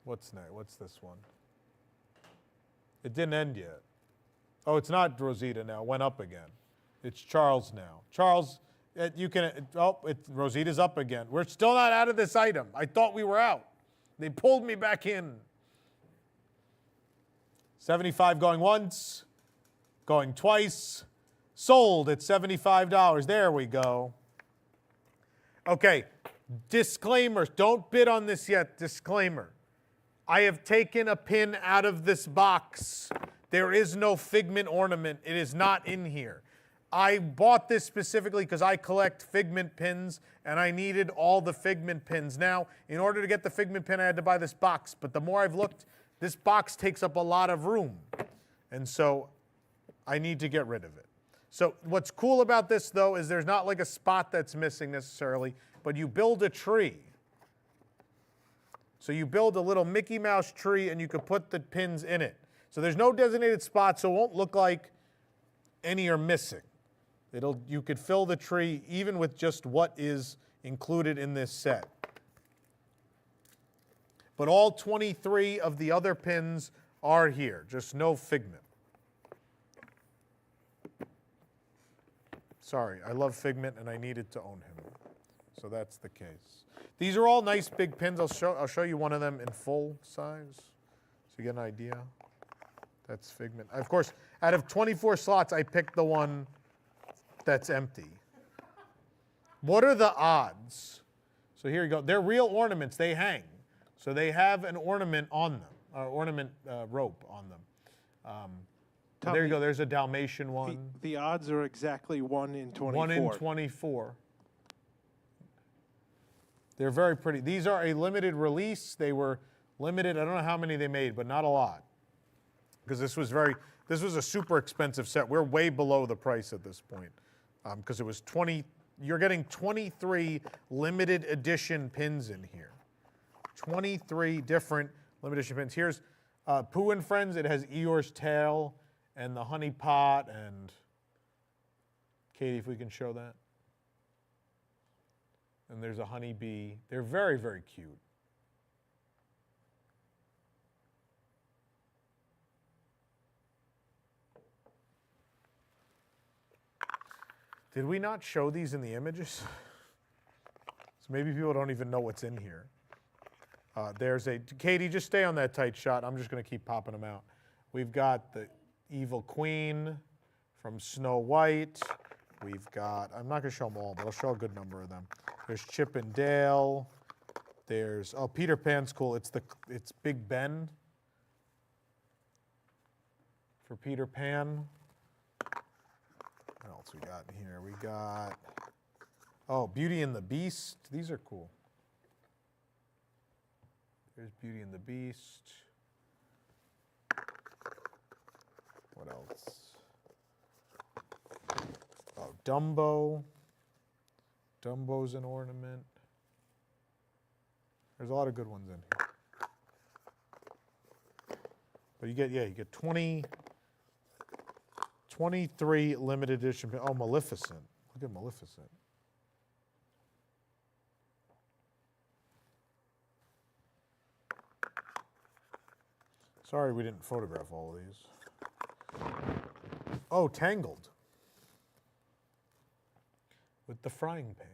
What's next? What's this one? It didn't end yet. Oh, it's not Rosita now. It went up again. It's Charles now. Charles, you can, Rosita's up again. We're still not out of this item. I thought we were out. They pulled me back in. 75 going once, going twice. Sold at $75. There we go. Okay, disclaimers. Don't bid on this yet. Disclaimer. I have taken a pin out of this box. There is no Figment ornament. It is not in here. I bought this specifically because I collect Figment pins, and I needed all the Figment pins. Now, in order to get the Figment pin, I had to buy this box. But the more I've looked, this box takes up a lot of room. And so I need to get rid of it. So what's cool about this, though, is there's not like a spot that's missing necessarily, but you build a tree. So you build a little Mickey Mouse tree, and you can put the pins in it. So there's no designated spot, so it won't look like any are missing. You could fill the tree even with just what is included in this set. But all 23 of the other pins are here, just no Figment. Sorry, I love Figment and I needed to own him. So that's the case. These are all nice big pins. I'll show you one of them in full size so you get an idea. That's Figment. Of course, out of 24 slots, I picked the one that's empty. What are the odds? So here you go. They're real ornaments. They hang. So they have an ornament on them, or ornament rope on them. There you go. There's a Dalmatian one. The odds are exactly 1 in 24. 1 in 24. They're very pretty. These are a limited release. They were limited. I don't know how many they made, but not a lot. Because this was a super expensive set. We're way below the price at this point. Because it was 20, you're getting 23 limited edition pins in here. 23 different limited edition pins. Here's Pooh and Friends. It has Eeyore's tail and the honey pot. And Katie, if we can show that. And there's a honeybee. They're very, very cute. Did we not show these in the images? So maybe people don't even know what's in here. Katie, just stay on that tight shot. I'm just going to keep popping them out. We've got the Evil Queen from Snow White. We've got, I'm not going to show them all, but I'll show a good number of them. There's Chip and Dale. There's, Peter Pan's cool. It's Big Ben for Peter Pan. What else we got in here? We got, Beauty and the Beast. These are cool. There's Beauty and the Beast. What else? Dumbo. Dumbo's an ornament. There's a lot of good ones in here. But you get 23 limited edition. Oh, Maleficent. Look at Maleficent. Sorry we didn't photograph all of these. Oh, Tangled. With the frying pan.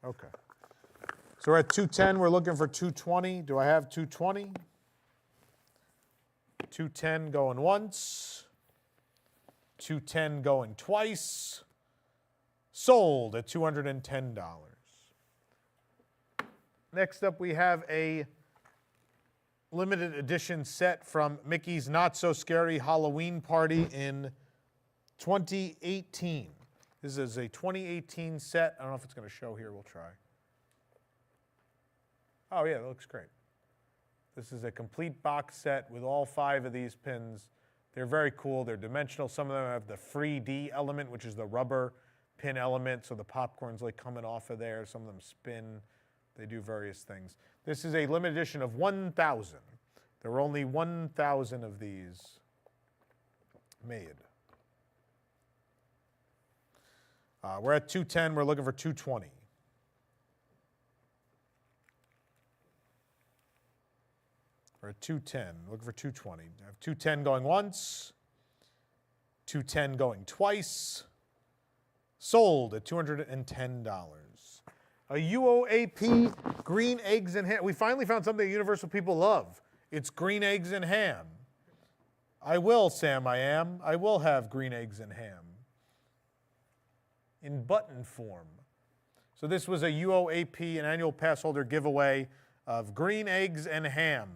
Okay. So we're at 210. We're looking for 220. Do I have 220? 210 going once. 210 going twice. Sold at $210. Next up, we have a limited edition set from Mickey's Not So Scary Halloween Party in 2018. This is a 2018 set. I don't know if it's going to show here. We'll try. Oh, yeah, that looks great. This is a complete box set with all 5 of these pins. They're very cool. They're dimensional. Some of them have the 3D element, which is the rubber pin element, so the popcorn's like coming off of there. Some of them spin. They do various things. This is a limited edition of 1,000. There were only 1,000 of these made. We're at 210. We're looking for 220. We're at 210. Looking for 220. I have 210 going once. 210 going twice. Sold at $210. A UOAP green eggs and ham. We finally found something that Universal people love. It's green eggs and ham. I will, Sam, I am. I will have green eggs and ham. In button form. So this was a UOAP, an annual pass holder giveaway of green eggs and ham.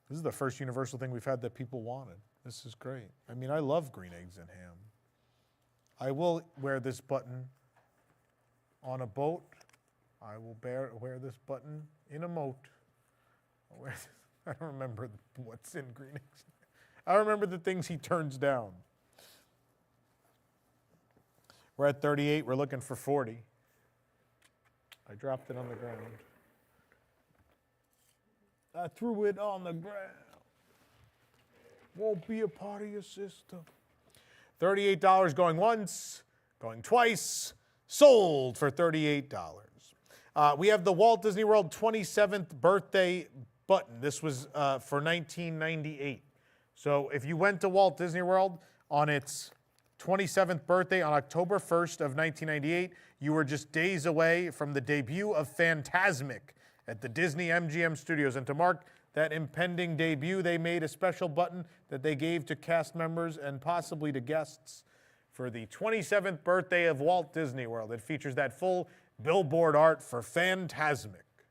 This is the first Universal thing we've had that people wanted. This is great. I mean, I love green eggs and ham. I will wear this button on a boat. I will wear this button in a moat. I don't remember what's in green eggs. I remember the things he turns down. We're at 38. We're looking for 40. I dropped it on the ground. I threw it on the ground. Won't be a part of your system. $38 going once, going twice, sold for $38. We have the Walt Disney World 27th birthday button. This was for 1998. So if you went to Walt Disney World on its 27th birthday on October 1st of 1998, you were just days away from the debut of Fantasmic at the Disney MGM Studios. And to mark that impending debut, they made a special button that they gave to cast members and possibly to guests for the 27th birthday of Walt Disney World. It features that full billboard art for Fantasmic.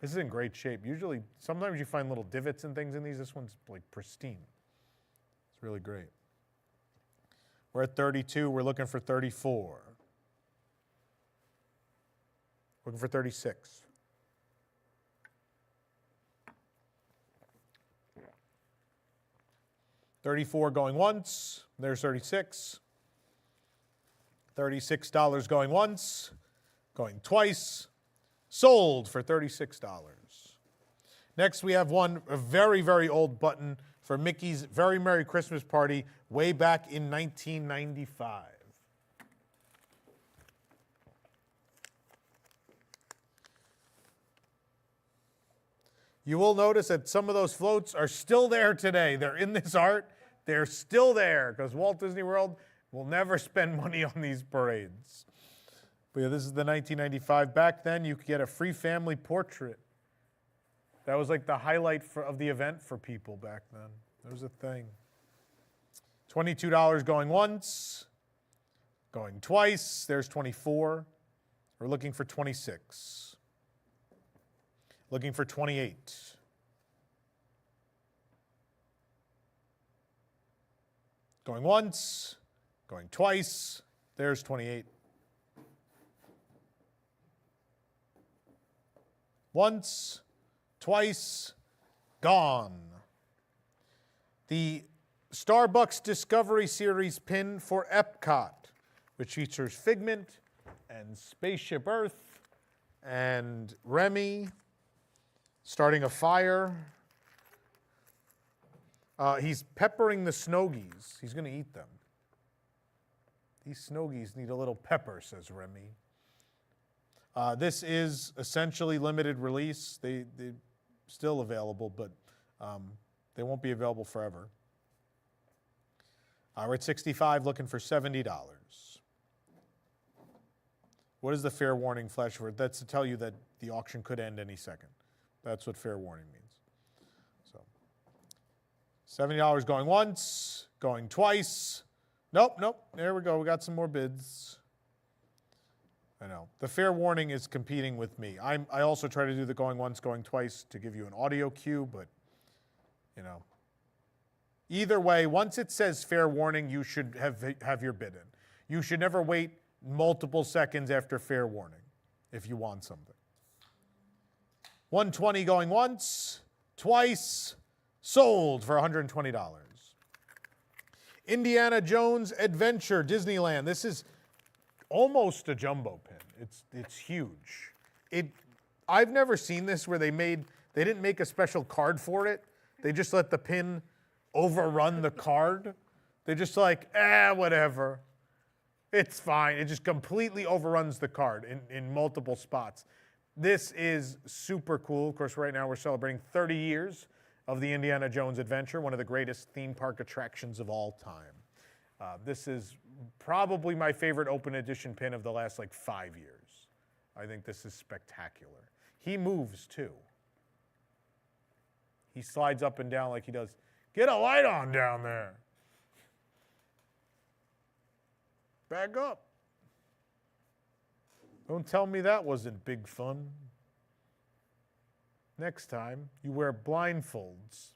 This is in great shape. Usually, sometimes you find little divots and things in these. This one's like pristine. It's really great. We're at 32. We're looking for 34. Looking for 36. $34 going once. There's 36. $36 going once. Going twice. Sold for $36. Next, we have a very, very old button for Mickey's Very Merry Christmas Party way back in 1995. You will notice that some of those floats are still there today. They're in this art. They're still there because Walt Disney World will never spend money on these parades. But yeah, this is the 1995. Back then, you could get a free family portrait. That was like the highlight of the event for people back then. That was a thing. $22 going once, going twice. There's 24. We're looking for 26. Looking for 28. Going once, going twice. There's 28. Once, twice, gone. The Starbucks Discovery Series pin for Epcot, which features Figment and Spaceship Earth and Remy starting a fire. He's peppering the Snogies. He's going to eat them. These Snogies need a little pepper, says Remy. This is essentially limited release. They're still available, but they won't be available forever. We're at 65, looking for $70. What is the fair warning flash for? That's to tell you that the auction could end any second. That's what fair warning means. So, $70 going once, going twice. Nope. There we go. We got some more bids. I know. The fair warning is competing with me. I also try to do the going once, going twice to give you an audio cue, but, you know. Either way, once it says fair warning, you should have your bid in. You should never wait multiple seconds after fair warning if you want something. 120 going once, twice, sold for $120. Indiana Jones Adventure Disneyland. This is almost a jumbo pin. It's huge. I've never seen this where they didn't make a special card for it. They just let the pin overrun the card. They're just like, whatever. It's fine. It just completely overruns the card in multiple spots. This is super cool. Of course, right now we're celebrating 30 years of the Indiana Jones Adventure, one of the greatest theme park attractions of all time. This is probably my favorite open edition pin of the last like 5 years. I think this is spectacular. He moves too. He slides up and down like he does. Get a light on down there. Back up. Don't tell me that wasn't big fun. Next time, you wear blindfolds.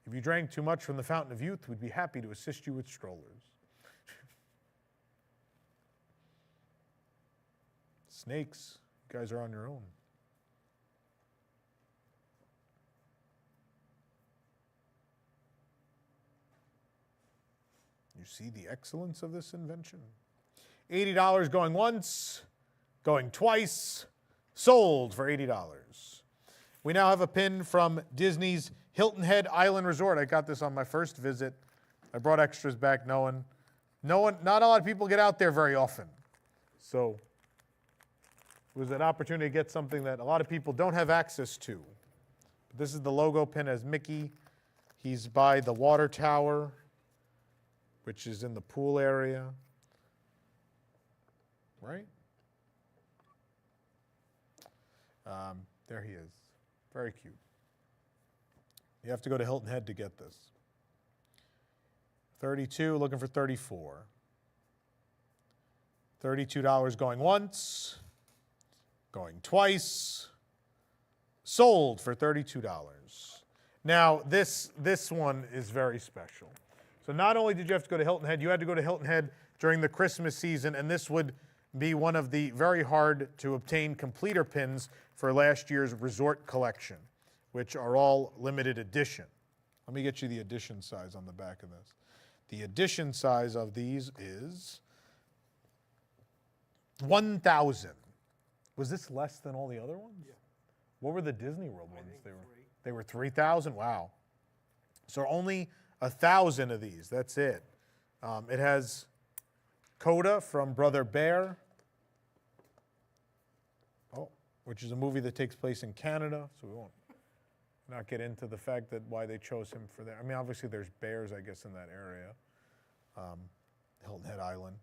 If you drank too much from the Fountain of Youth, we'd be happy to assist you with strollers. Snakes, you guys are on your own. You see the excellence of this invention? $80 going once, going twice, sold for $80. We now have a pin from Disney's Hilton Head Island Resort. I got this on my first visit. I brought extras back knowing not a lot of people get out there very often. So it was an opportunity to get something that a lot of people don't have access to. This is the logo pin as Mickey. He's by the water tower, which is in the pool area. Right? There he is. Very cute. You have to go to Hilton Head to get this. 32, looking for 34. $32 going once, going twice, sold for $32. Now, this one is very special. So not only did you have to go to Hilton Head, you had to go to Hilton Head during the Christmas season, and this would be one of the very hard to obtain completer pins for last year's resort collection, which are all limited edition. Let me get you the edition size on the back of this. The edition size of these is 1,000. Was this less than all the other ones? Yeah. What were the Disney World ones? They were 3,000? Wow. So only 1,000 of these. That's it. It has Coda from Brother Bear, which is a movie that takes place in Canada, so we won't not get into the fact that why they chose him for that. I mean, obviously there's bears, I guess, in that area, Hilton Head Island.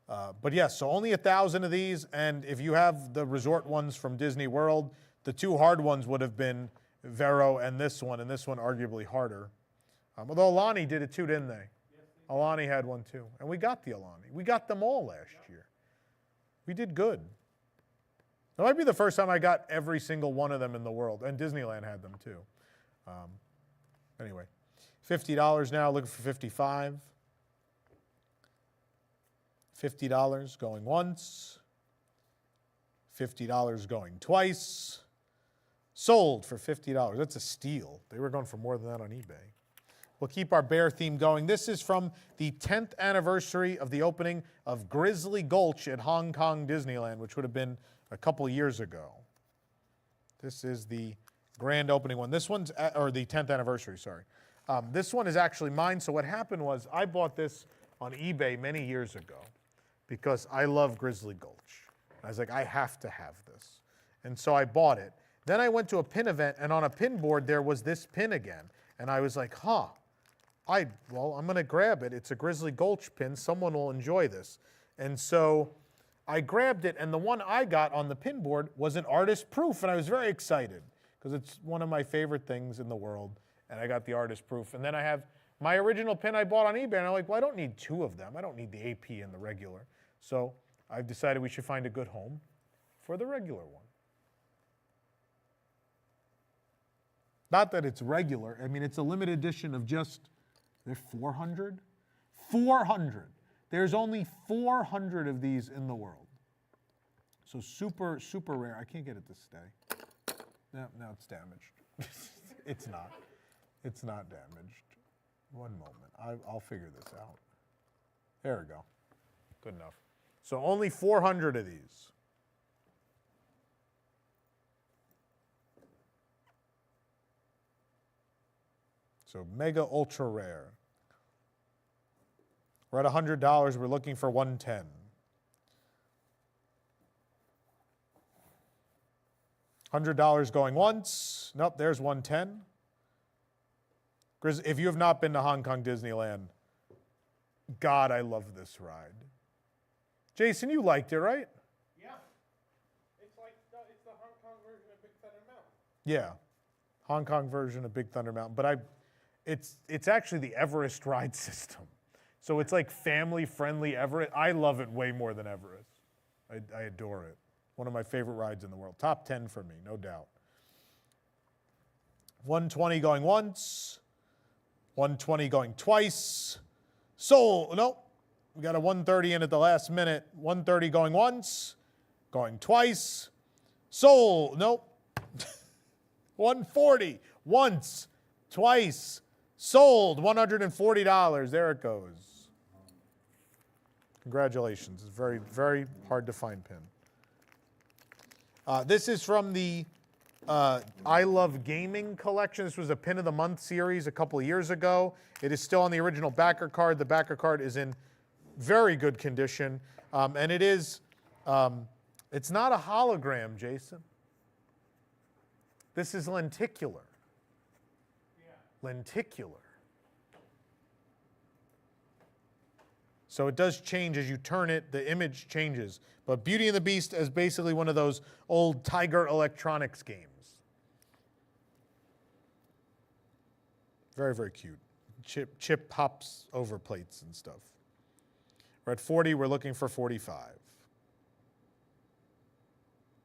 But yes, so only 1,000 of these, and if you have the resort ones from Disney World, the two hard ones would have been Vero and this one arguably harder. Although Alani did it too, didn't they? Alani had one too. And we got the Alani. We got them all last year. We did good. That might be the first time I got every single one of them in the world. And Disneyland had them too. Anyway, $50 now, looking for $55. $50 going once. $50 going twice. Sold for $50. That's a steal. They were going for more than that on eBay. We'll keep our bear theme going. This is from the 10th anniversary of the opening of Grizzly Gulch at Hong Kong Disneyland, which would have been a couple years ago. This is the grand opening one. This one's, or the 10th anniversary, sorry. This one is actually mine. So what happened was I bought this on eBay many years ago because I love Grizzly Gulch. I was like, I have to have this. And so I bought it. Then I went to a pin event, and on a pin board there was this pin again. And I was like, I'm going to grab it. It's a Grizzly Gulch pin. Someone will enjoy this. And so I grabbed it, and the one I got on the pin board was an artist proof, and I was very excited because it's one of my favorite things in the world, and I got the artist proof. And then I have my original pin I bought on eBay, and I'm like, well, I don't need two of them. I don't need the AP and the regular. So I've decided we should find a good home for the regular one. Not that it's regular. I mean, it's a limited edition of just, there's 400? 400. There's only 400 of these in the world. So super, super rare. I can't get it to stay. No, it's damaged. It's not. It's not damaged. One moment. I'll figure this out. There we go. Good enough. So only 400 of these. So mega ultra rare. We're at $100. We're looking for 110. $100 going once. Nope, there's 110. Grizz, if you have not been to Hong Kong Disneyland, God, I love this ride. Jason, you liked it, right? Yeah. It's like it's the Hong Kong version of Big Thunder Mountain. Yeah, Hong Kong version of Big Thunder Mountain. But it's actually the Everest ride system. So it's like family-friendly Everest. I love it way more than Everest. I adore it. One of my favorite rides in the world. Top 10 for me, no doubt. 120 going once. 120 going twice. Sold. Nope. We got a 130 in at the last minute. 130 going once. Going twice. Sold. Nope. 140. Once. Twice. Sold. $140. There it goes. Congratulations. It's very, very hard to find pin. This is from the I Love Gaming collection. This was a Pin of the Month series a couple of years ago. It is still on the original backer card. The backer card is in very good condition. And it is, it's not a hologram, Jason. This is lenticular. Yeah. Lenticular. So it does change as you turn it, the image changes. But Beauty and the Beast is basically one of those old Tiger Electronics games. Very, very cute. Chip pops over plates and stuff. We're at 40, we're looking for 45.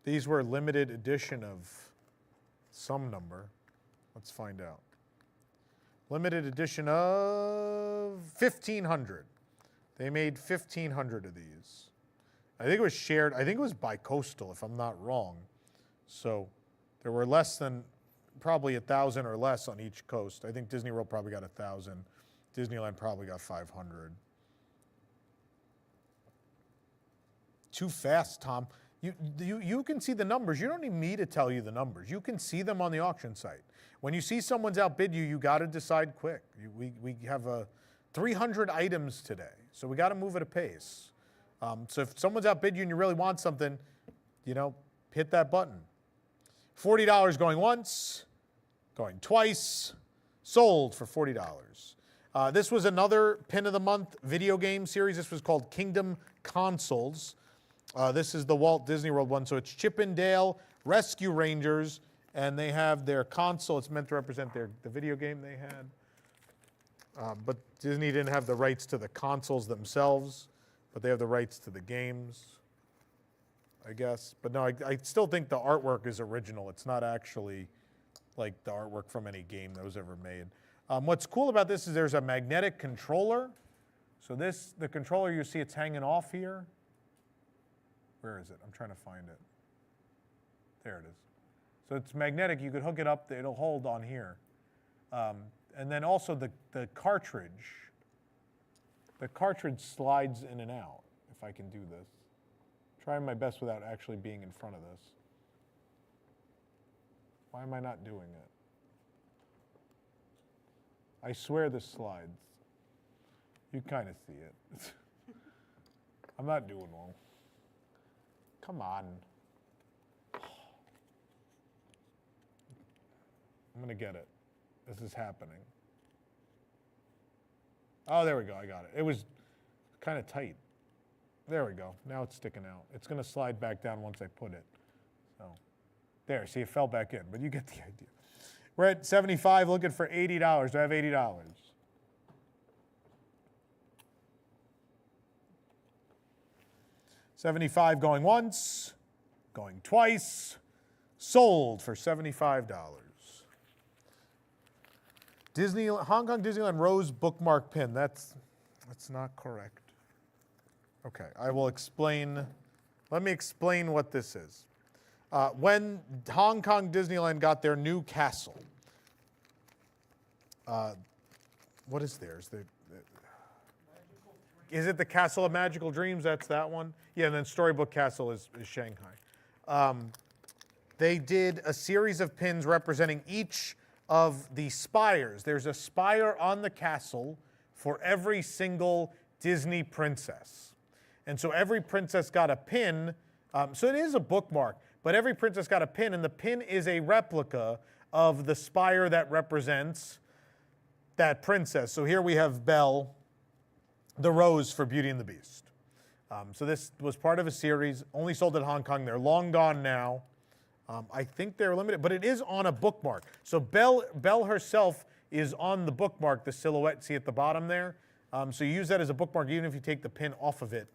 These were limited edition of some number. Let's find out. Limited edition of 1,500. They made 1,500 of these. I think it was shared, I think it was bi-coastal, if I'm not wrong. So there were less than, probably 1,000 or less on each coast. I think Disney World probably got 1,000. Disneyland probably got 500. Too fast, Tom. You can see the numbers. You don't need me to tell you the numbers. You can see them on the auction site. When you see someone's outbid you, you got to decide quick. We have 300 items today, so we got to move at a pace. So if someone's outbid you and you really want something, you know, hit that button. $40 going once, going twice, sold for $40. This was another Pin of the Month video game series. This was called Kingdom Consoles. This is the Walt Disney World one. So it's Chip and Dale Rescue Rangers, and they have their console. It's meant to represent the video game they had. But Disney didn't have the rights to the consoles themselves, but they have the rights to the games, I guess. But no, I still think the artwork is original. It's not actually like the artwork from any game that was ever made. What's cool about this is there's a magnetic controller. So the controller, you see it's hanging off here. Where is it? I'm trying to find it. There it is. So it's magnetic. You could hook it up. It'll hold on here. And then also the cartridge. The cartridge slides in and out, if I can do this. Trying my best without actually being in front of this. Why am I not doing it? I swear this slides. You kind of see it. I'm not doing well. Come on. I'm going to get it. This is happening. Oh, there we go. I got it. It was kind of tight. There we go. Now it's sticking out. It's going to slide back down once I put it. So there. See, it fell back in, but you get the idea. We're at 75, looking for $80. Do I have $80? $75 going once, going twice, sold for $75. Hong Kong Disneyland Rose bookmark pin. That's not correct. Okay, I will explain. Let me explain what this is. When Hong Kong Disneyland got their new castle, what is theirs? Is it the Castle of Magical Dreams? That's that one? Yeah, and then Storybook Castle is Shanghai. They did a series of pins representing each of the spires. There's a spire on the castle for every single Disney princess. And so every princess got a pin. So it is a bookmark, but every princess got a pin, and the pin is a replica of the spire that represents that princess. So here we have Belle, the rose for Beauty and the Beast. So this was part of a series, only sold at Hong Kong. They're long gone now. I think they're limited, but it is on a bookmark. So Belle herself is on the bookmark, the silhouette, see at the bottom there? So you use that as a bookmark even if you take the pin off of it.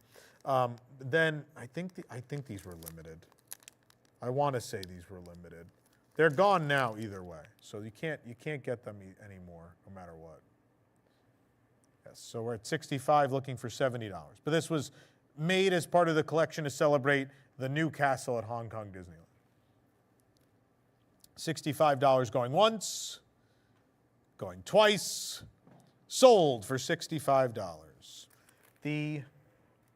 Then I think these were limited. I want to say these were limited. They're gone now either way, so you can't get them anymore, no matter what. Yes, so we're at 65, looking for $70. But this was made as part of the collection to celebrate the new castle at Hong Kong Disneyland. $65 going once, going twice, sold for $65. The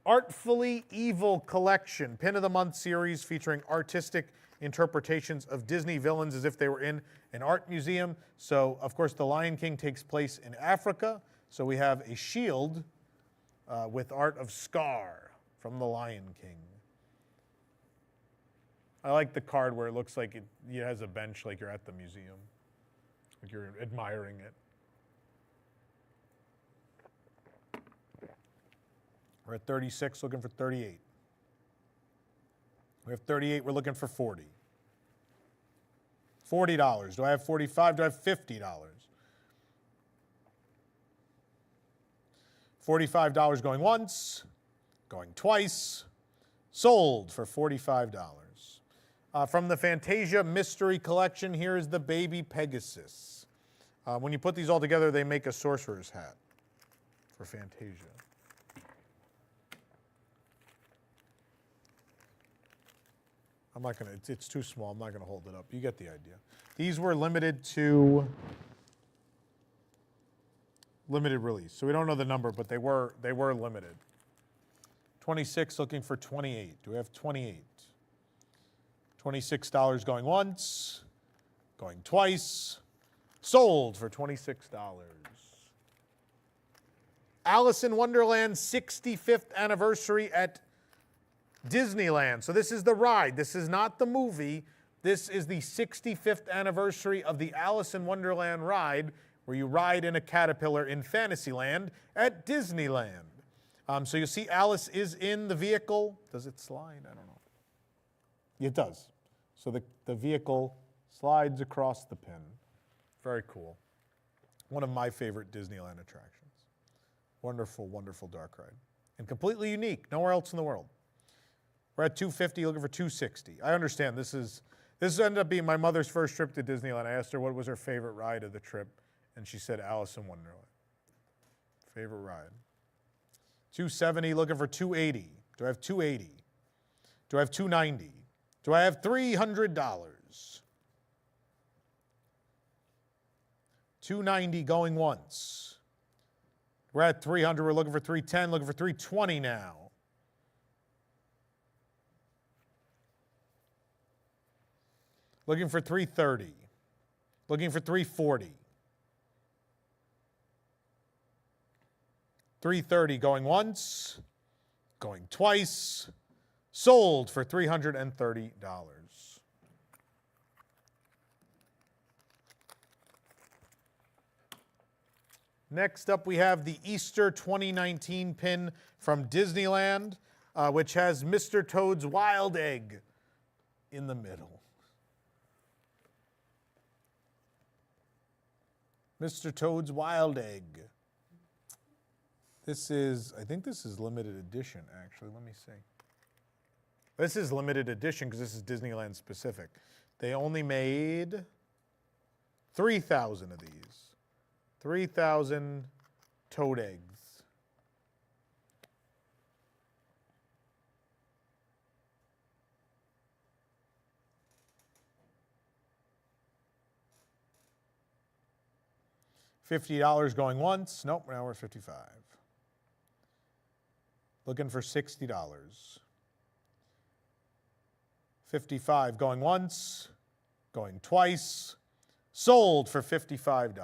Artfully Evil Collection, Pin of the Month series featuring artistic interpretations of Disney villains as if they were in an art museum. So, of course, The Lion King takes place in Africa. So we have a shield with art of Scar from The Lion King. I like the card where it looks like it has a bench like you're at the museum, like you're admiring it. We're at 36, looking for 38. We have 38, we're looking for 40. $40. Do I have 45? Do I have $50? $45 going once, going twice, sold for $45. From the Fantasia Mystery Collection, here is the Baby Pegasus. When you put these all together, they make a sorcerer's hat for Fantasia. I'm not going to, it's too small. I'm not going to hold it up. You get the idea. These were limited to limited release. So we don't know the number, but they were limited. 26, looking for 28. Do we have 28? $26 going once, going twice, sold for $26. Alice in Wonderland 65th anniversary at Disneyland. So this is the ride. This is not the movie. This is the 65th anniversary of the Alice in Wonderland ride, where you ride in a caterpillar in Fantasyland at Disneyland. So you see Alice is in the vehicle. Does it slide? I don't know. It does. So the vehicle slides across the pin. Very cool. One of my favorite Disneyland attractions. Wonderful, wonderful dark ride. And completely unique. Nowhere else in the world. We're at 250, looking for 260. I understand this ended up being my mother's first trip to Disneyland. I asked her what was her favorite ride of the trip, and she said Alice in Wonderland. Favorite ride. 270, looking for 280. Do I have 280? Do I have 290? Do I have $300? 290 going once. We're at 300. We're looking for 310, looking for 320 now. Looking for 330. Looking for 340. 330 going once, going twice, sold for $330. Next up, we have the Easter 2019 pin from Disneyland, which has Mr. Toad's Wild Egg in the middle. Mr. Toad's Wild Egg. I think this is limited edition, actually. Let me see. This is limited edition because this is Disneyland specific. They only made 3,000 of these. 3,000 Toad eggs. $50 going once. Nope, now we're at 55. Looking for $60. 55 going once, going twice, sold for $55.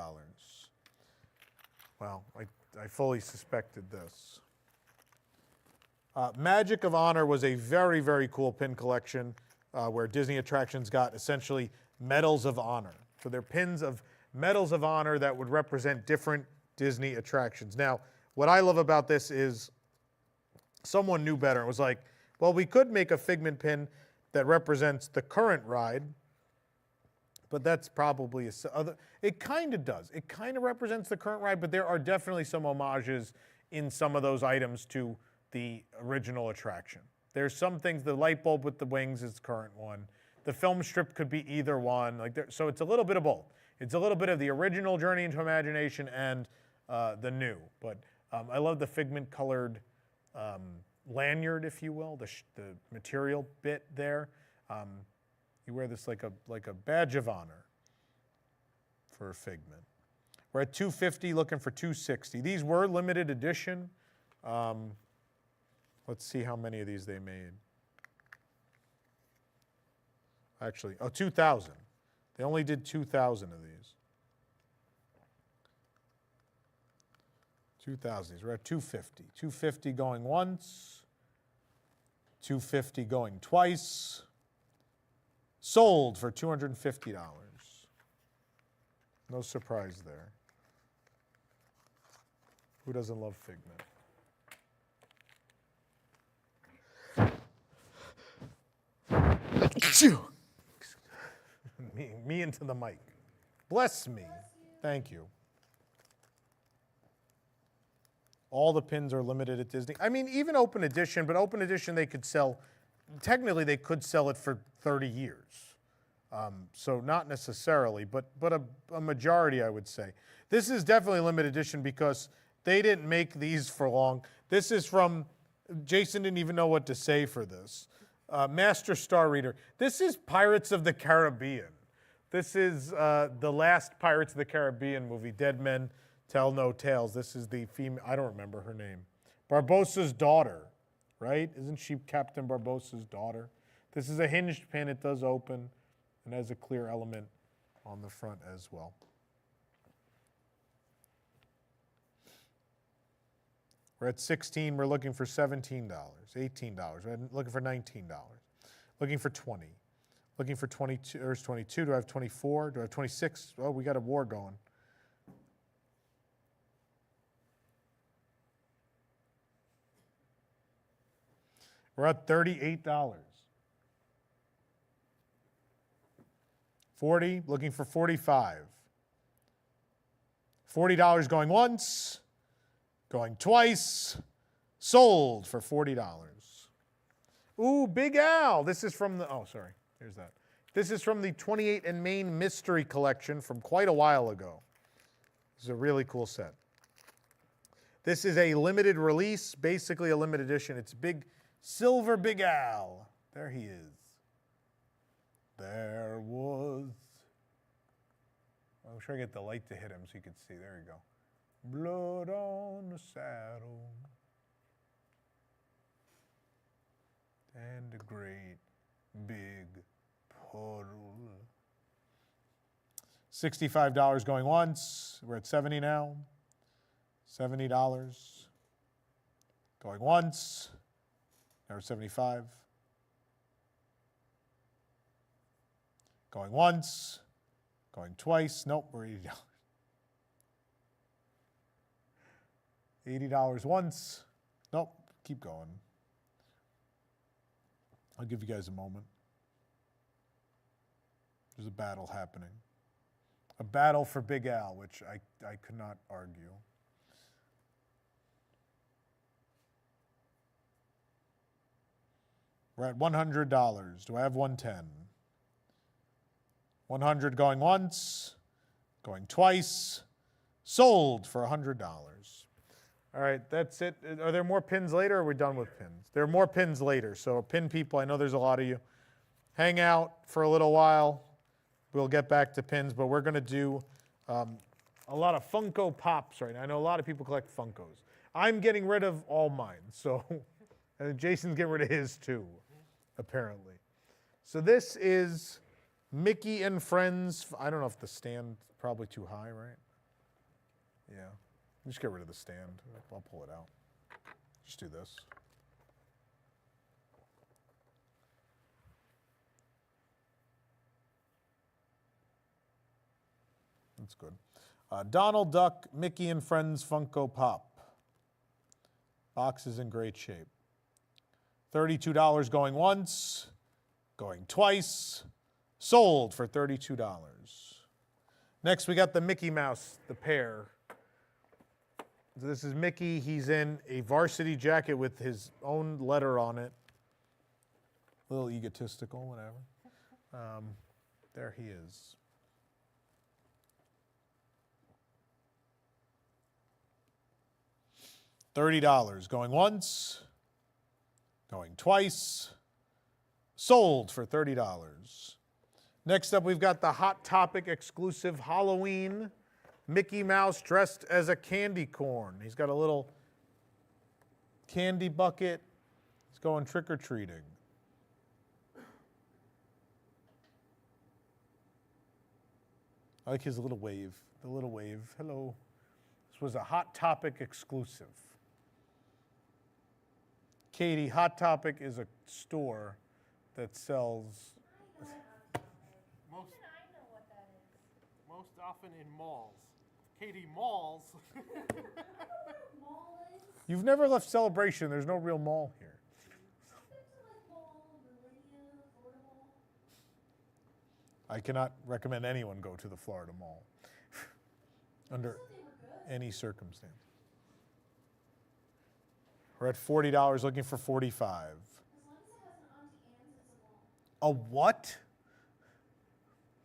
Well, I fully suspected this. Magic of Honor was a very, very cool pin collection. where Disney attractions got essentially medals of honor. So they're pins of medals of honor that would represent different Disney attractions. Now, what I love about this is someone knew better. It was like, well, we could make a Figment pin that represents the current ride, but that's probably it kind of does. It kind of represents the current ride, but there are definitely some homages in some of those items to the original attraction. There's some things, the light bulb with the wings is the current one. The film strip could be either one. So it's a little bit of both. It's a little bit of the original Journey into Imagination and the new. But I love the Figment colored lanyard, if you will, the material bit there. You wear this like a badge of honor for a Figment. We're at $250, looking for $260. These were limited edition. Let's see how many of these they made. Actually, 2,000. They only did 2,000 of these. 2,000. We're at 250. 250 going once. 250 going twice. Sold for $250. No surprise there. Who doesn't love Figment? me into the mic. Bless me. Thank you. All the pins are limited at Disney. I mean, even Open Edition, but Open Edition they could sell, technically they could sell it for 30 years. So not necessarily, but a majority, I would say. This is definitely limited edition because they didn't make these for long. This is from, Jason didn't even know what to say for this. Master Star Reader. This is Pirates of the Caribbean. This is the last Pirates of the Caribbean movie, Dead Men Tell No Tales. This is the female, I don't remember her name. Barbossa's daughter, right? Isn't she Captain Barbossa's daughter? This is a hinged pin. It does open and has a clear element on the front as well. We're at 16. We're looking for $17, $18. We're looking for $19. Looking for 20. Looking for 22. There's 22. Do I have 24? Do I have 26? Oh, we got a war going. We're at $38. 40. Looking for 45. $40 going once. Going twice. Sold for $40. Ooh, Big Al. This is from the, oh, sorry. Here's that. This is from the 28 and Main Mystery Collection from quite a while ago. This is a really cool set. This is a limited release, basically a limited edition. It's big, silver Big Al. There he is. There was, I'm sure I get the light to hit him so you can see. There you go. Blood on the saddle and a great big puddle. $65 going once. We're at 70 now. $70 going once. Now we're at 75. Going once. Going twice. Nope, we're $80. $80 once. Nope, keep going. I'll give you guys a moment. There's a battle happening. A battle for Big Al, which I could not argue. We're at $100. Do I have 110? 100 going once, going twice, sold for $100. All right, that's it. Are there more pins later, or are we done with pins? There are more pins later, so pin people, I know there's a lot of you. Hang out for a little while. We'll get back to pins, but we're going to do a lot of Funko Pops right now. I know a lot of people collect Funkos. I'm getting rid of all mine, so and Jason's getting rid of his too, apparently. So this is Mickey and Friends. I don't know if the stand probably too high, right? Yeah. Just get rid of the stand. I'll pull it out. Just do this. That's good. Donald Duck, Mickey and Friends Funko Pop. Box is in great shape. $32 going once, going twice, sold for $32. Next, we got the Mickey Mouse, the pair. So this is Mickey. He's in a varsity jacket with his own letter on it. A little egotistical, whatever. There he is. $30 going once, going twice, sold for $30. Next up, we've got the Hot Topic exclusive Halloween Mickey Mouse dressed as a candy corn. He's got a little candy bucket. He's going trick-or-treating. I like his little wave, the little wave. Hello. This was a Hot Topic exclusive. Katie, Hot Topic is a store that sells. Most, Even I know what that is. most often in malls. Katie, malls. Mall is? You've never left Celebration. There's no real mall here. I've been to like Mall, Millennium, Florida Mall. I cannot recommend anyone go to the Florida Mall under I thought they were good. any circumstance. We're at $40, looking for $45. As long as it has an Auntie Anne's, it's a mall. A what?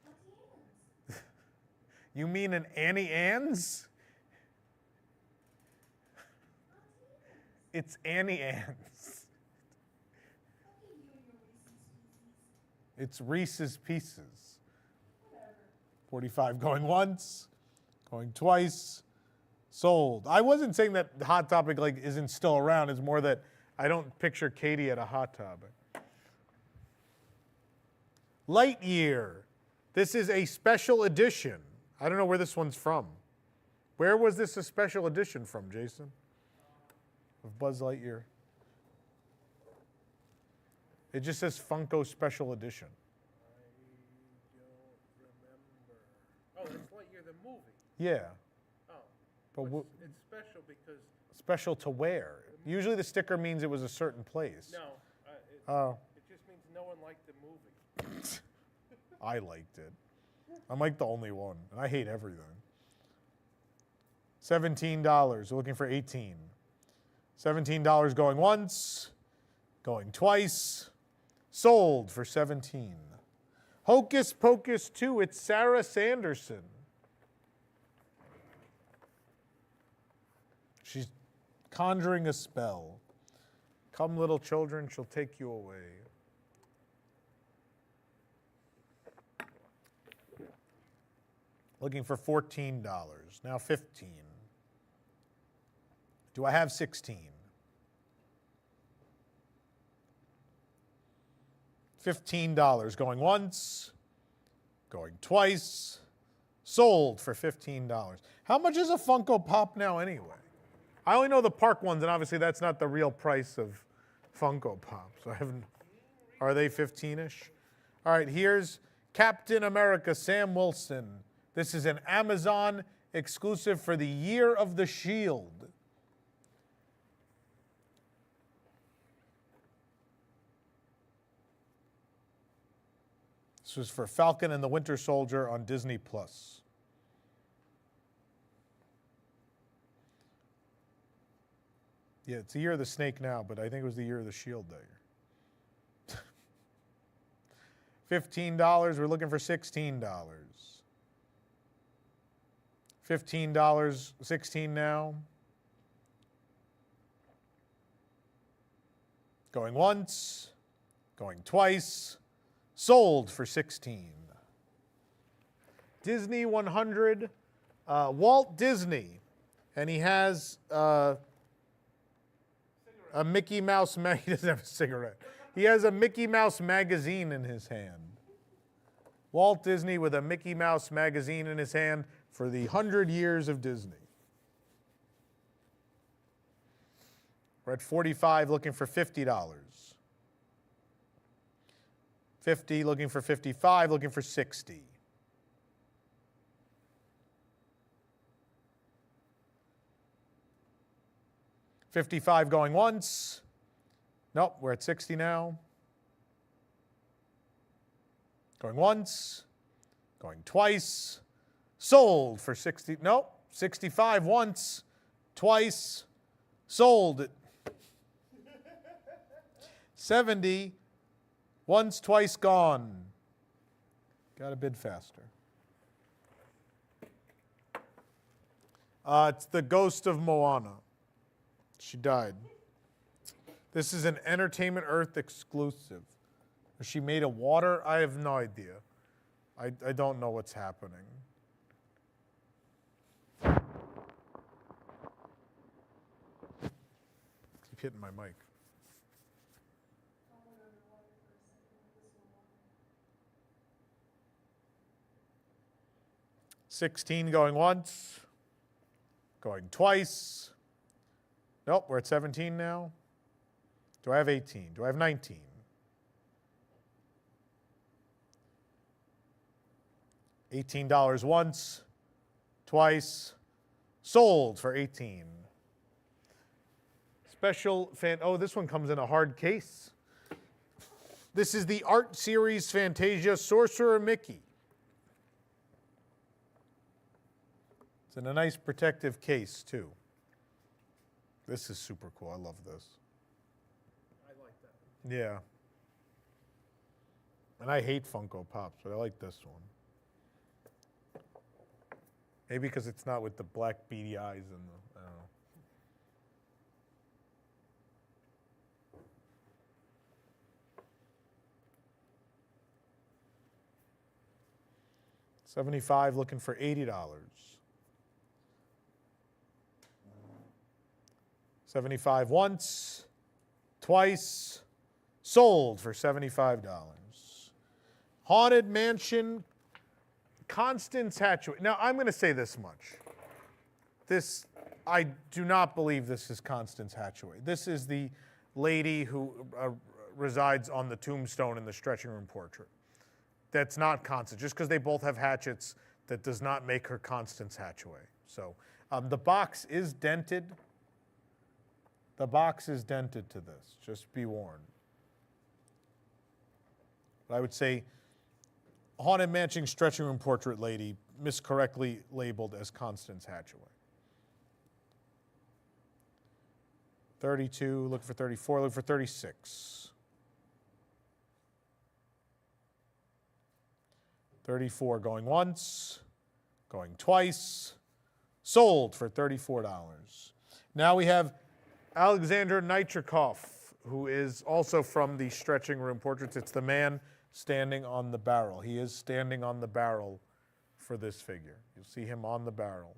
Auntie Anne's. You mean an Annie Ann's? It's Annie Ann's. Look at you and your Reese's Pieces. It's Reese's Pieces. Whatever. 45 going once, going twice, sold. I wasn't saying that Hot Topic like isn't still around. It's more that I don't picture Katie at a Hot Topic. Lightyear. This is a special edition. I don't know where this one's from. Where was this a special edition from, Jason? Of Buzz Lightyear. It just says Funko Special Edition. I don't remember. Oh, it's Lightyear the movie. Yeah, Oh. but Well, it's special because, special to where? Usually the sticker means it was a certain place. no, Oh, it just means no one liked the movie. I liked it. I'm like the only one. And I hate everything. $17. We're looking for 18. $17 going once, going twice, sold for 17. Hocus Pocus 2, it's Sarah Sanderson. She's conjuring a spell. Come, little children, she'll take you away. Looking for $14. Now 15. Do I have 16? $15 going once, going twice, sold for $15. How much is a Funko Pop now anyway? I only know the park ones, and obviously that's not the real price of Funko Pops. I haven't. Are they 15-ish? All right, here's Captain America Sam Wilson. This is an Amazon exclusive for the Year of the Shield. This was for Falcon and the Winter Soldier on Disney+. Yeah, it's the Year of the Snake now, but I think it was the Year of the Shield that year. $15, we're looking for $16. $15, 16 now. Going once, going twice, sold for 16. Disney 100, Walt Disney, and he has a Mickey Mouse, he doesn't have a cigarette. He has a Mickey Mouse magazine in his hand. Walt Disney with a Mickey Mouse magazine in his hand for the 100 years of Disney. We're at 45, looking for $50. 50, looking for 55, looking for 60. 55 going once. Nope, we're at 60 now. Going once. Going twice. Sold for 60. Nope, 65 once. Twice. Sold at 70. Once, twice, gone. Got to bid faster. It's the ghost of Moana. She died. This is an Entertainment Earth exclusive. Is she made of water? I have no idea. I don't know what's happening. Keep hitting my mic. $16 going once. Going twice. Nope, we're at 17 now. Do I have 18? Do I have 19? $18 once, twice, sold for 18. Special fan, oh, this one comes in a hard case. This is the Art Series Fantasia Sorcerer Mickey. It's in a nice protective case, too. This is super cool. I love this. I like that. Yeah. And I hate Funko Pops, but I like this one. Maybe because it's not with the black beady eyes and the, I don't know. $75, looking for $80. $75 once, twice, sold for $75. Haunted Mansion, Constance Hatchaway. Now, I'm going to say this much. I do not believe this is Constance Hatchaway. This is the lady who resides on the tombstone in the stretching room portrait. That's not Constance. Just because they both have hatchets, that does not make her Constance Hatchaway. So the box is dented. The box is dented to this. Just be warned. But I would say Haunted Mansion stretching room portrait lady, miscorrectly labeled as Constance Hatchaway. 32, look for 34, look for 36. 34 going once, going twice, sold for $34. Now we have Alexander Nitrikov, who is also from the stretching room portraits. It's the man standing on the barrel. He is standing on the barrel for this figure. You'll see him on the barrel.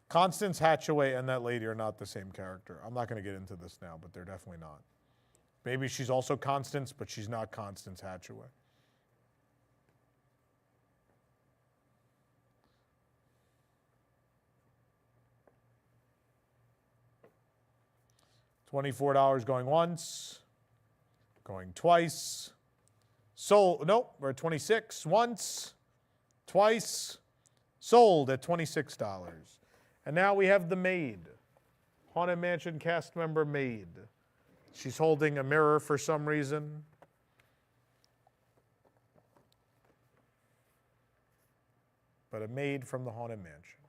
Constance Hatchaway and that lady are not the same character. I'm not going to get into this now, but they're definitely not. Maybe she's also Constance, but she's not Constance Hatchaway. $24 going once, going twice. Sold, nope, we're at 26 once, twice, sold at $26. And now we have the maid, Haunted Mansion cast member maid. She's holding a mirror for some reason. But a maid from the Haunted Mansion.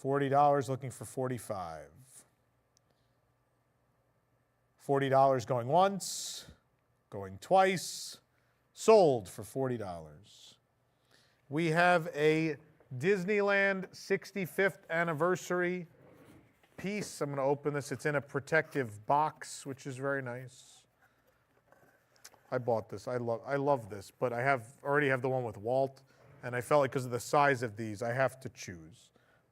$40, looking for 45. $40 going once, going twice, sold for $40. We have a Disneyland 65th anniversary piece. I'm going to open this. It's in a protective box, which is very nice. I bought this. I love this, but I already have the one with Walt, and I felt like because of the size of these, I have to choose.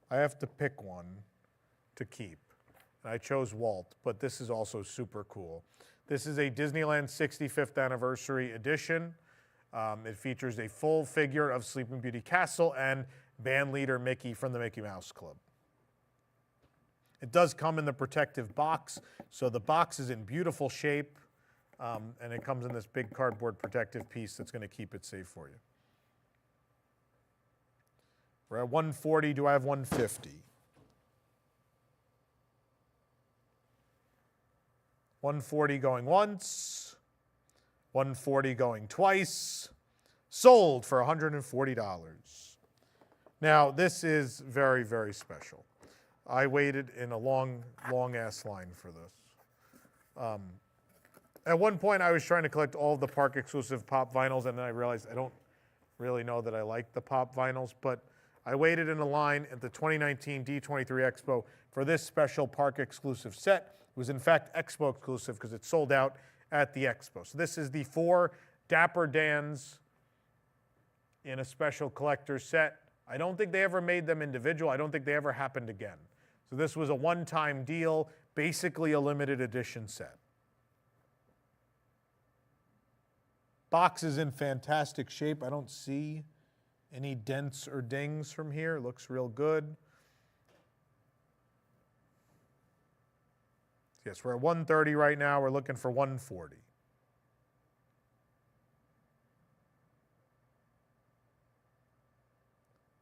I have to pick one to keep. And I chose Walt, but this is also super cool. This is a Disneyland 65th anniversary edition. It features a full figure of Sleeping Beauty Castle and band leader Mickey from the Mickey Mouse Club. It does come in the protective box, so the box is in beautiful shape, and it comes in this big cardboard protective piece that's going to keep it safe for you. We're at 140. Do I have 150? 140 going once. 140 going twice. Sold for $140. Now, this is very, very special. I waited in a long, long-ass line for this. At one point, I was trying to collect all of the park-exclusive Pop vinyls, and then I realized I don't really know that I like the Pop vinyls, but I waited in a line at the 2019 D23 Expo for this special park-exclusive set. It was, in fact, Expo exclusive because it sold out at the Expo. So this is the 4 Dapper Dans in a special collector's set. I don't think they ever made them individual. I don't think they ever happened again. So this was a one-time deal, basically a limited edition set. Box is in fantastic shape. I don't see any dents or dings from here. It looks real good. Yes, we're at 130 right now. We're looking for 140.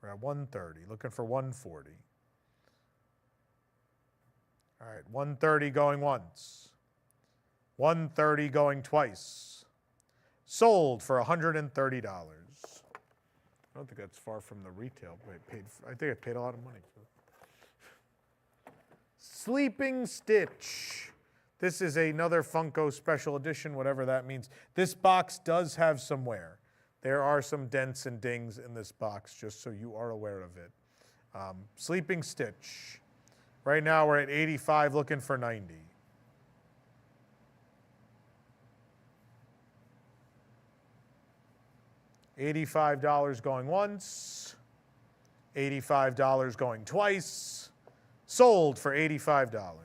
We're at 130, looking for 140. All right, 130 going once. 130 going twice. Sold for $130. I don't think that's far from the retail. I think I paid a lot of money for it. Sleeping Stitch. This is another Funko special edition, whatever that means. This box does have some wear. There are some dents and dings in this box, just so you are aware of it. Sleeping Stitch. Right now we're at 85, looking for 90. $85 going once. $85 going twice. Sold for $85.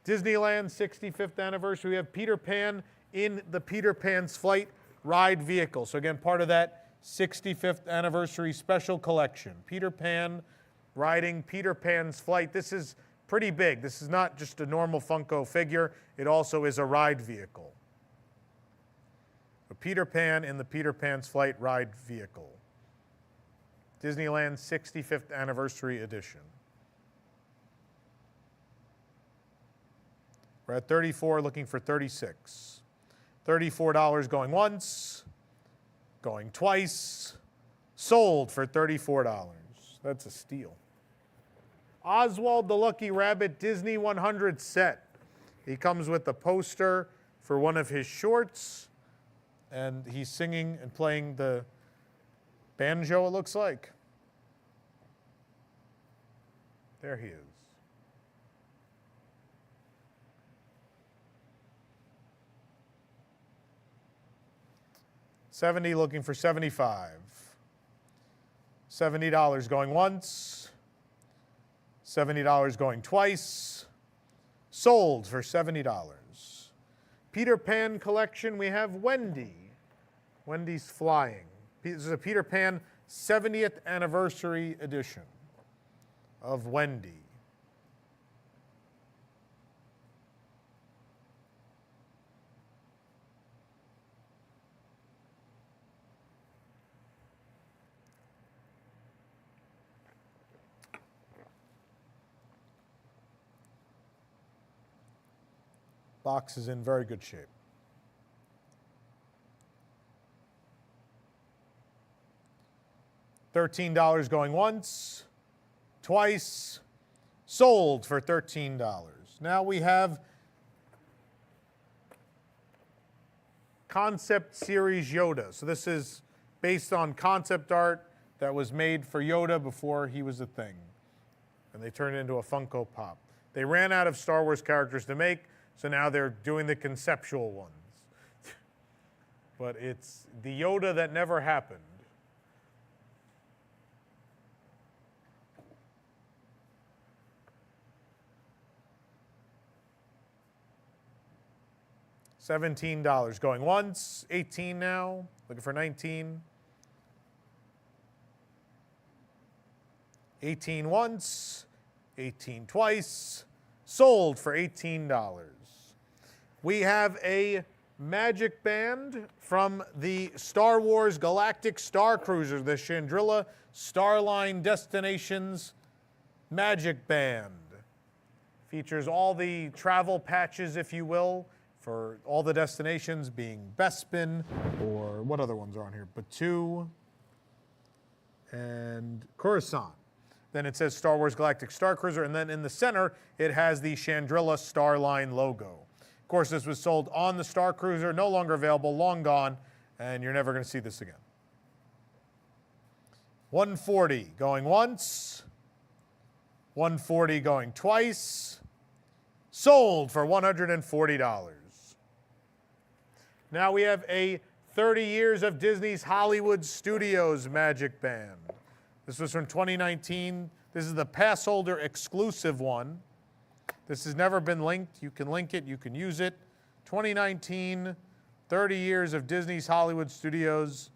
Disneyland 65th anniversary. We have Peter Pan in the Peter Pan's Flight ride vehicle. So again, part of that 65th anniversary special collection. Peter Pan riding Peter Pan's Flight. This is pretty big. This is not just a normal Funko figure. It also is a ride vehicle. A Peter Pan in the Peter Pan's Flight ride vehicle. Disneyland 65th anniversary edition. We're at 34, looking for 36. $34 going once, going twice, sold for $34. That's a steal. Oswald the Lucky Rabbit Disney 100 set. He comes with the poster for one of his shorts, and he's singing and playing the banjo, it looks like. There he is. $70, looking for $75. $70 going once. $70 going twice. Sold for $70. Peter Pan collection, we have Wendy. Wendy's Flying. This is a Peter Pan 70th anniversary edition of Wendy. Box is in very good shape. $13 going once, twice, sold for $13. Now we have Concept Series Yoda. So this is based on concept art that was made for Yoda before he was a thing. And they turned it into a Funko Pop. They ran out of Star Wars characters to make, so now they're doing the conceptual ones. But it's the Yoda that never happened. $17. Going once, 18 now. Looking for 19. 18 once, 18 twice. Sold for $18. We have a Magic Band from the Star Wars Galactic Star Cruiser, the Chandrilla Starline Destinations Magic Band. Features all the travel patches, if you will, for all the destinations, being Bespin, or what other ones are on here? Batuu and Coruscant. Then it says Star Wars Galactic Star Cruiser, and then in the center, it has the Chandrilla Starline logo. Of course, this was sold on the Star Cruiser, no longer available, long gone, and you're never going to see this again. $140 going once, $140 going twice, sold for $140. Now we have a 30 Years of Disney's Hollywood Studios Magic Band. This was from 2019. This is the pass holder exclusive one. This has never been linked. You can link it, you can use it. 2019, 30 Years of Disney's Hollywood Studios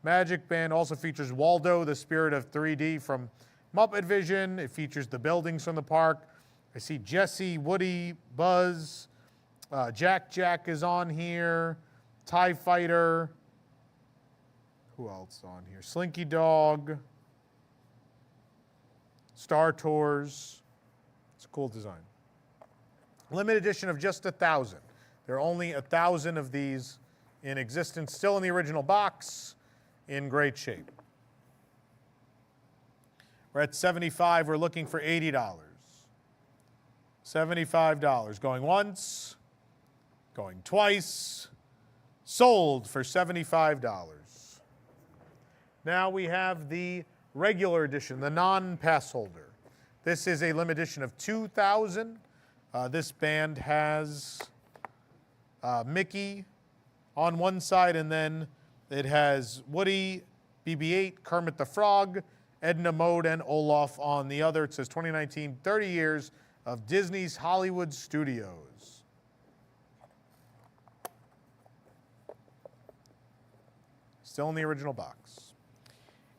Magic Band. Also features Waldo, the Spirit of 3D from Muppet Vision. It features the buildings from the park. I see Jesse, Woody, Buzz, Jack is on here, TIE Fighter. Who else on here? Slinky Dog. Star Tours. It's a cool design. Limited edition of just 1,000. There are only 1,000 of these in existence, still in the original box, in great shape. We're at $75. We're looking for $80. $75. Going once, going twice, sold for $75. Now we have the regular edition, the non-pass holder. This is a limited edition of 2,000. This band has Mickey on one side, and then it has Woody, BB-8, Kermit the Frog, Edna Mode, and Olaf on the other. It says 2019, 30 Years of Disney's Hollywood Studios. Still in the original box.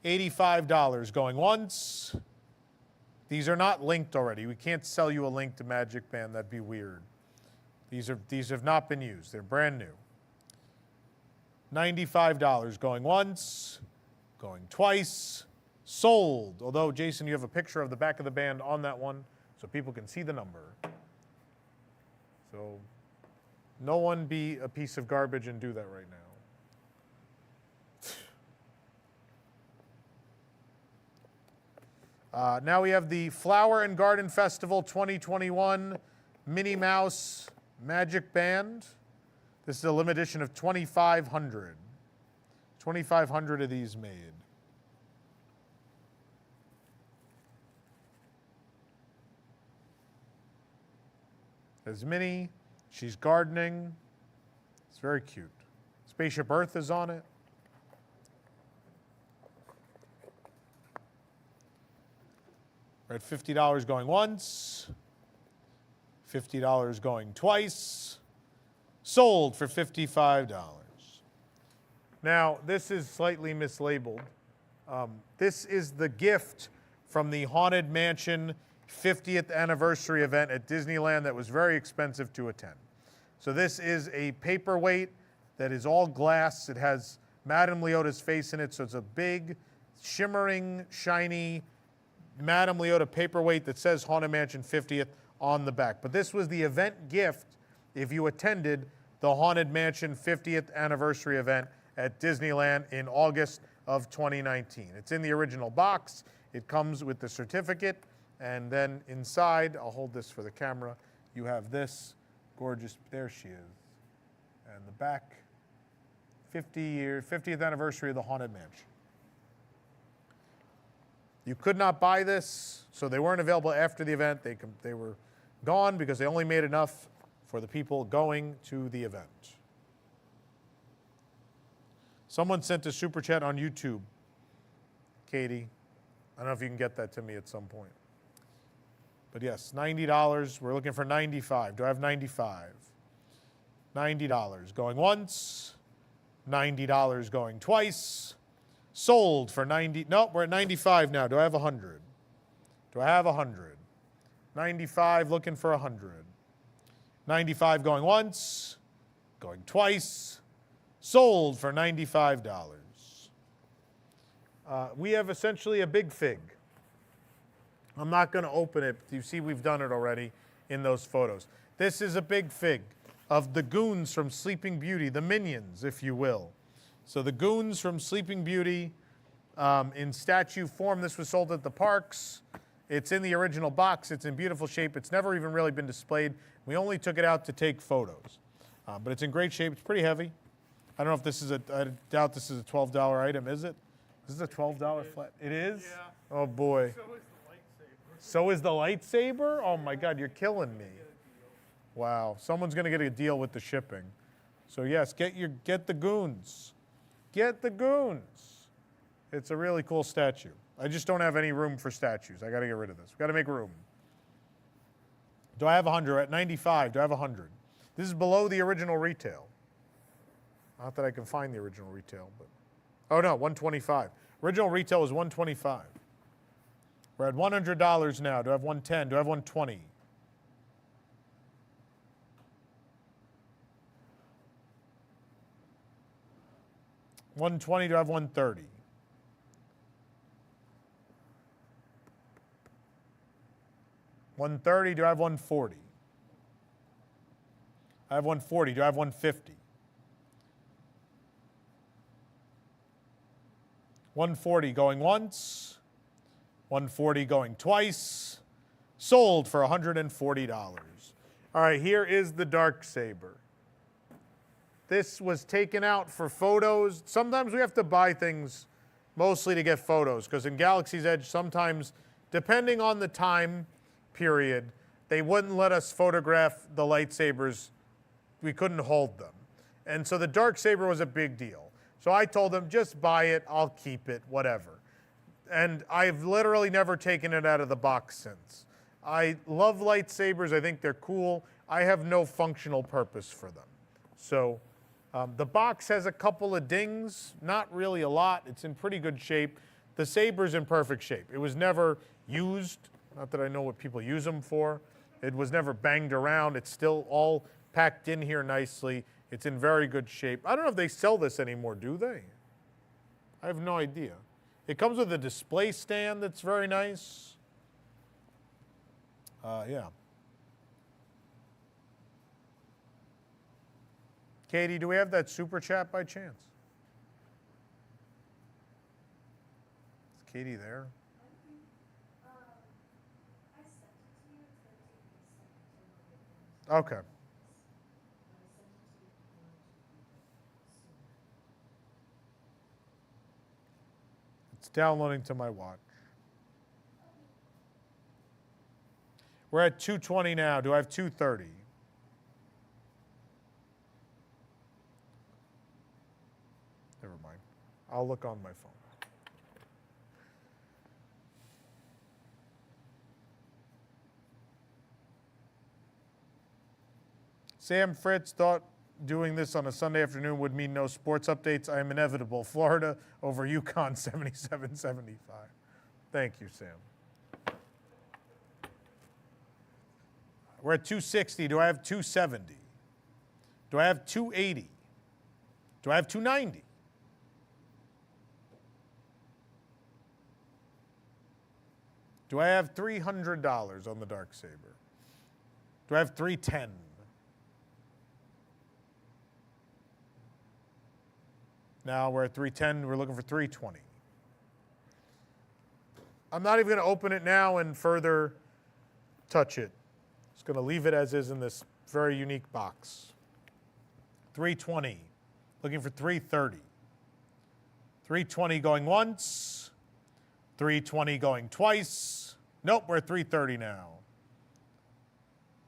$85 going once. These are not linked already. We can't sell you a linked Magic Band. That'd be weird. These have not been used. They're brand new. $95 going once, going twice, sold. Although, Jason, you have a picture of the back of the band on that one so people can see the number. So no one be a piece of garbage and do that right now. Now we have the Flower and Garden Festival 2021 Minnie Mouse Magic Band. This is a limited edition of 2,500. 2,500 of these made. There's Minnie. She's gardening. It's very cute. Spaceship Earth is on it. We're at $50 going once, $50 going twice, sold for $55. Now, this is slightly mislabeled. This is the gift from the Haunted Mansion 50th anniversary event at Disneyland that was very expensive to attend. So this is a paperweight that is all glass. It has Madame Leota's face in it, so it's a big, shimmering, shiny Madame Leota paperweight that says Haunted Mansion 50th on the back. But this was the event gift if you attended the Haunted Mansion 50th anniversary event at Disneyland in August of 2019. It's in the original box. It comes with the certificate. And then inside, I'll hold this for the camera, you have this gorgeous, there she is. And the back, 50th anniversary of the Haunted Mansion. You could not buy this, so they weren't available after the event. They were gone because they only made enough for the people going to the event. Someone sent a super chat on YouTube. Katie, I don't know if you can get that to me at some point. But yes, $90. We're looking for $95. Do I have $95? $90 going once, $90 going twice, sold for 90. Nope, we're at 95 now. Do I have 100? Do I have 100? 95, looking for 100. 95 going once, going twice, sold for $95. We have essentially a big fig. I'm not going to open it. You see we've done it already in those photos. This is a big fig of the goons from Sleeping Beauty, the minions, if you will. So the goons from Sleeping Beauty in statue form. This was sold at the parks. It's in the original box. It's in beautiful shape. It's never even really been displayed. We only took it out to take photos. But it's in great shape. It's pretty heavy. I don't know if this is I doubt this is a $12 item, is it? This is a $12 flat. It is? Yeah. Oh, boy. So is the lightsaber? Oh, my God, you're killing me. Wow. Someone's going to get a deal with the shipping. So, yes, get the goons. Get the goons. It's a really cool statue. I just don't have any room for statues. I got to get rid of this. We've got to make room. Do I have 100? At 95, do I have 100? This is below the original retail. Not that I can find the original retail, but... Oh, no, 125. Original retail was 125. We're at $100 now. Do I have 110? Do I have 120? $120, do I have 130? $130, do I have 140? I have 140, do I have 150? 140 going once, 140 going twice, sold for $140. All right, here is the dark saber. This was taken out for photos. Sometimes we have to buy things mostly to get photos, because in Galaxy's Edge, sometimes, depending on the time period, they wouldn't let us photograph the lightsabers. We couldn't hold them. And so the dark saber was a big deal. So I told them, just buy it, I'll keep it, whatever. And I've literally never taken it out of the box since. I love lightsabers, I think they're cool. I have no functional purpose for them. So the box has a couple of dings, not really a lot. It's in pretty good shape. The saber's in perfect shape. It was never used, not that I know what people use them for. It was never banged around. It's still all packed in here nicely. It's in very good shape. I don't know if they sell this anymore, do they? I have no idea. It comes with a display stand that's very nice. Yeah. Katie, do we have that super chat by chance? Is Katie there? I sent it to you. It's going to take me a second to look at it. Okay. It's downloading to my watch. We're at 220 now. Do I have 230? Never mind. I'll look on my phone. Sam Fritz thought doing this on a Sunday afternoon would mean no sports updates. I am inevitable. Florida over UConn 77-75. Thank you, Sam. We're at 260. Do I have 270? Do I have 280? Do I have 290? Do I have $300 on the dark saber? Do I have 310? Now we're at 310, we're looking for 320. I'm not even going to open it now and further touch it. Just going to leave it as is in this very unique box. 320, looking for 330. 320 going once, 320 going twice. Nope, we're at 330 now.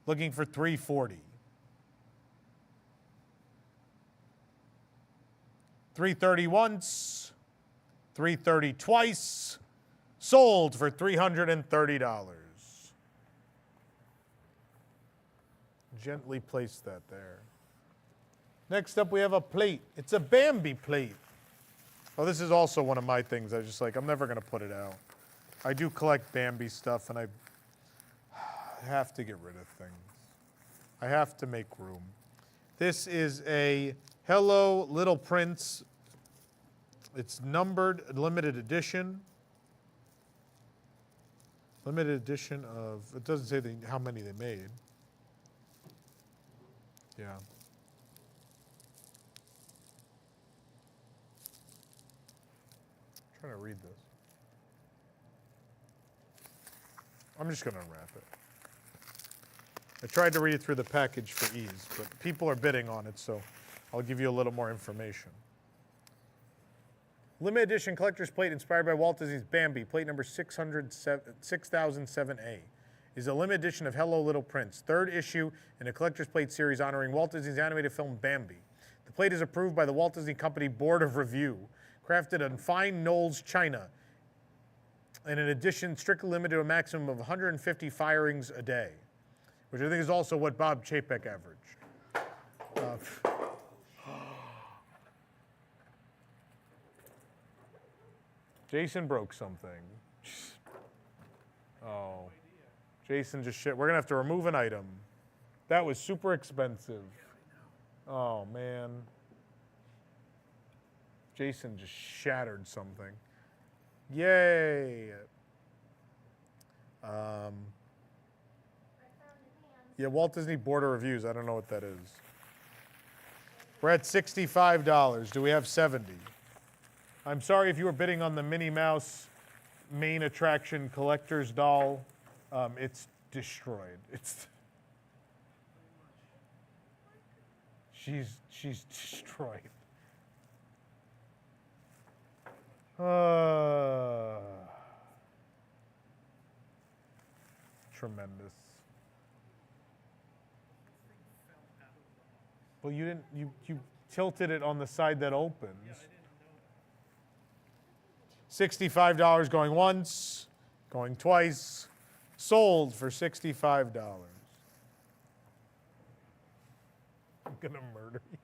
Looking for 340. 330 once, 330 twice, sold for $330. Gently place that there. Next up, we have a plate. It's a Bambi plate. Oh, this is also one of my things. I was just like, I'm never going to put it out. I do collect Bambi stuff, and I have to get rid of things. I have to make room. This is a Hello Little Prince. It's numbered, limited edition. Limited edition of, it doesn't say how many they made. Yeah. I'm trying to read this. I'm just going to unwrap it. I tried to read it through the package for ease, but people are bidding on it, so I'll give you a little more information. Limited edition collector's plate inspired by Walt Disney's Bambi, plate number 6007A, is a limited edition of Hello Little Prince, third issue in a collector's plate series honoring Walt Disney's animated film Bambi. The plate is approved by the Walt Disney Company Board of Review, crafted in fine Knowles china, and in addition strictly limited to a maximum of 150 firings a day, which I think is also what Bob Chapek averaged. Jason broke something. Oh. Jason just shit. We're going to have to remove an item. That was super expensive. Oh, man. Jason just shattered something. Yay. Yeah, Walt Disney Board of Reviews. I don't know what that is. We're at $65. Do we have 70? I'm sorry if you were bidding on the Minnie Mouse main attraction collector's doll. It's destroyed. She's destroyed. Tremendous. Well, you didn't. You tilted it on the side that opens. Yeah, I didn't know. $65 going once, going twice. Sold for $65. I'm gonna murder you.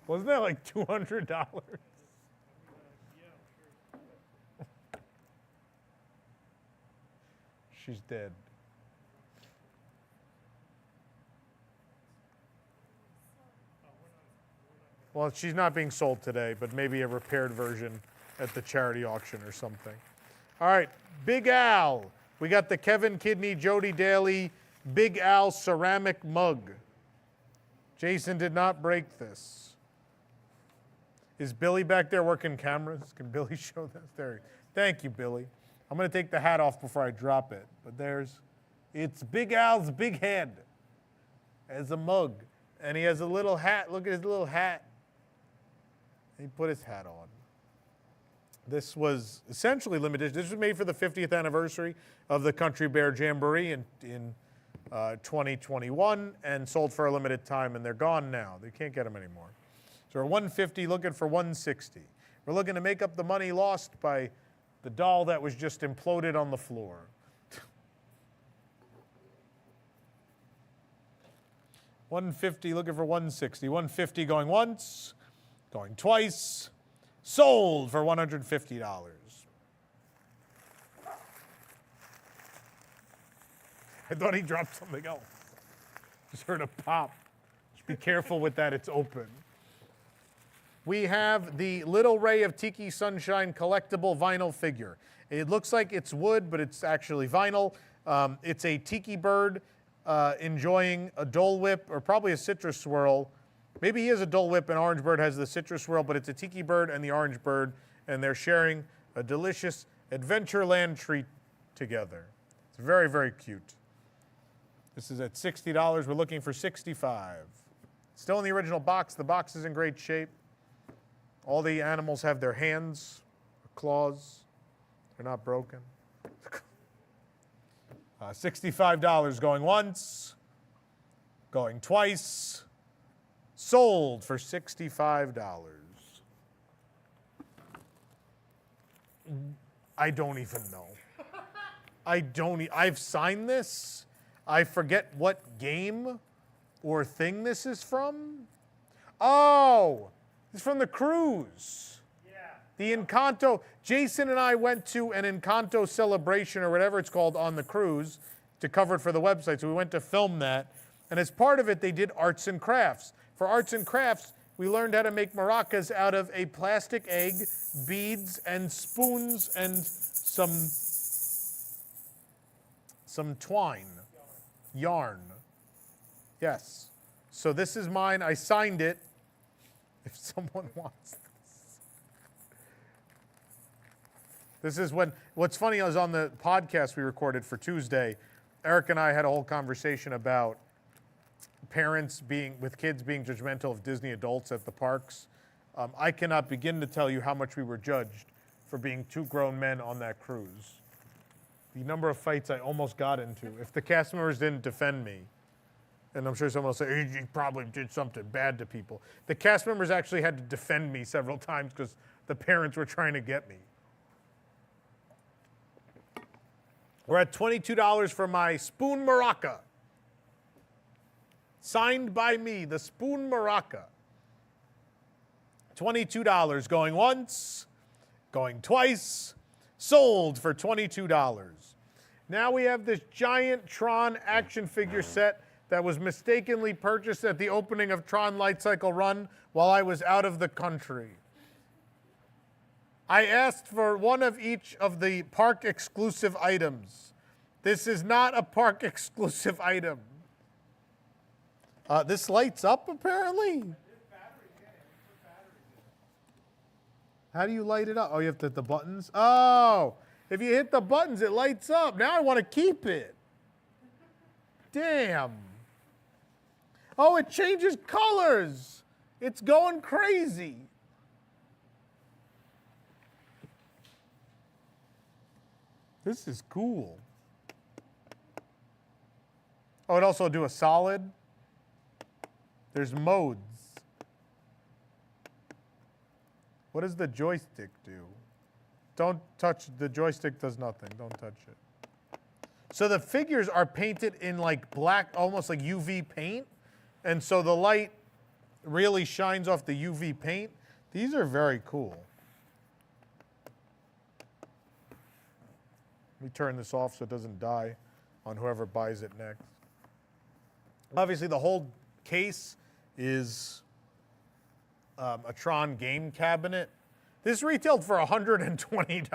Wasn't that like $200? Yeah, sure. She's dead. Well, she's not being sold today, but maybe a repaired version at the charity auction or something. All right, Big Al. We got the Kevin Kidney, Jody Daly, Big Al ceramic mug. Jason did not break this. Is Billy back there working cameras? Can Billy show this? There. Thank you, Billy. I'm going to take the hat off before I drop it. But it's Big Al's big head as a mug. And he has a little hat. Look at his little hat. He put his hat on. This was essentially limited. This was made for the 50th anniversary of the Country Bear Jamboree in 2021 and sold for a limited time, and they're gone now. They can't get them anymore. So we're 150 looking for 160. We're looking to make up the money lost by the doll that was just imploded on the floor. $150 looking for $160. $150 going once, going twice. Sold for $150. I thought he dropped something else. Just heard a pop. Just be careful with that, it's open. We have the Little Ray of Tiki Sunshine collectible vinyl figure. It looks like it's wood, but it's actually vinyl. It's a tiki bird enjoying a Dole Whip or probably a citrus swirl. Maybe he has a Dole Whip and Orange Bird has the citrus swirl, but it's a tiki bird and the orange bird, and they're sharing a delicious Adventureland treat together. It's very, very cute. This is at $60. We're looking for $65. Still in the original box. The box is in great shape. All the animals have their hands, claws. They're not broken. $65 going once, going twice. Sold for $65. I don't even know. I've signed this. I forget what game. or thing this is from. Oh, it's from the cruise. The Encanto. Jason and I went to an Encanto celebration or whatever it's called on the cruise to cover it for the website. So we went to film that. And as part of it, they did arts and crafts. For arts and crafts, we learned how to make maracas out of a plastic egg, beads, and spoons, and some twine, yarn. Yes. So this is mine. I signed it. If someone wants this. This is when, what's funny is on the podcast we recorded for Tuesday, Eric and I had a whole conversation about parents with kids being judgmental of Disney adults at the parks. I cannot begin to tell you how much we were judged for being two grown men on that cruise. The number of fights I almost got into. If the cast members didn't defend me, and I'm sure someone will say, he probably did something bad to people. The cast members actually had to defend me several times because the parents were trying to get me. We're at $22 for my spoon maraca. Signed by me, the spoon maraca. $22 going once, going twice, sold for $22. Now we have this giant Tron action figure set that was mistakenly purchased at the opening of Tron Light Cycle Run while I was out of the country. I asked for one of each of the park exclusive items. This is not a park exclusive item. This lights up apparently. How do you light it up? Oh, you have to hit the buttons? Oh, if you hit the buttons, it lights up. Now I want to keep it. Damn. Oh, it changes colors. It's going crazy. This is cool. Oh, it also do a solid. There's modes. What does the joystick do? Don't touch, the joystick does nothing. Don't touch it. So the figures are painted in like black, almost like UV paint. And so the light really shines off the UV paint. These are very cool. Let me turn this off so it doesn't die on whoever buys it next. Obviously, the whole case is a Tron game cabinet. This retailed for $120,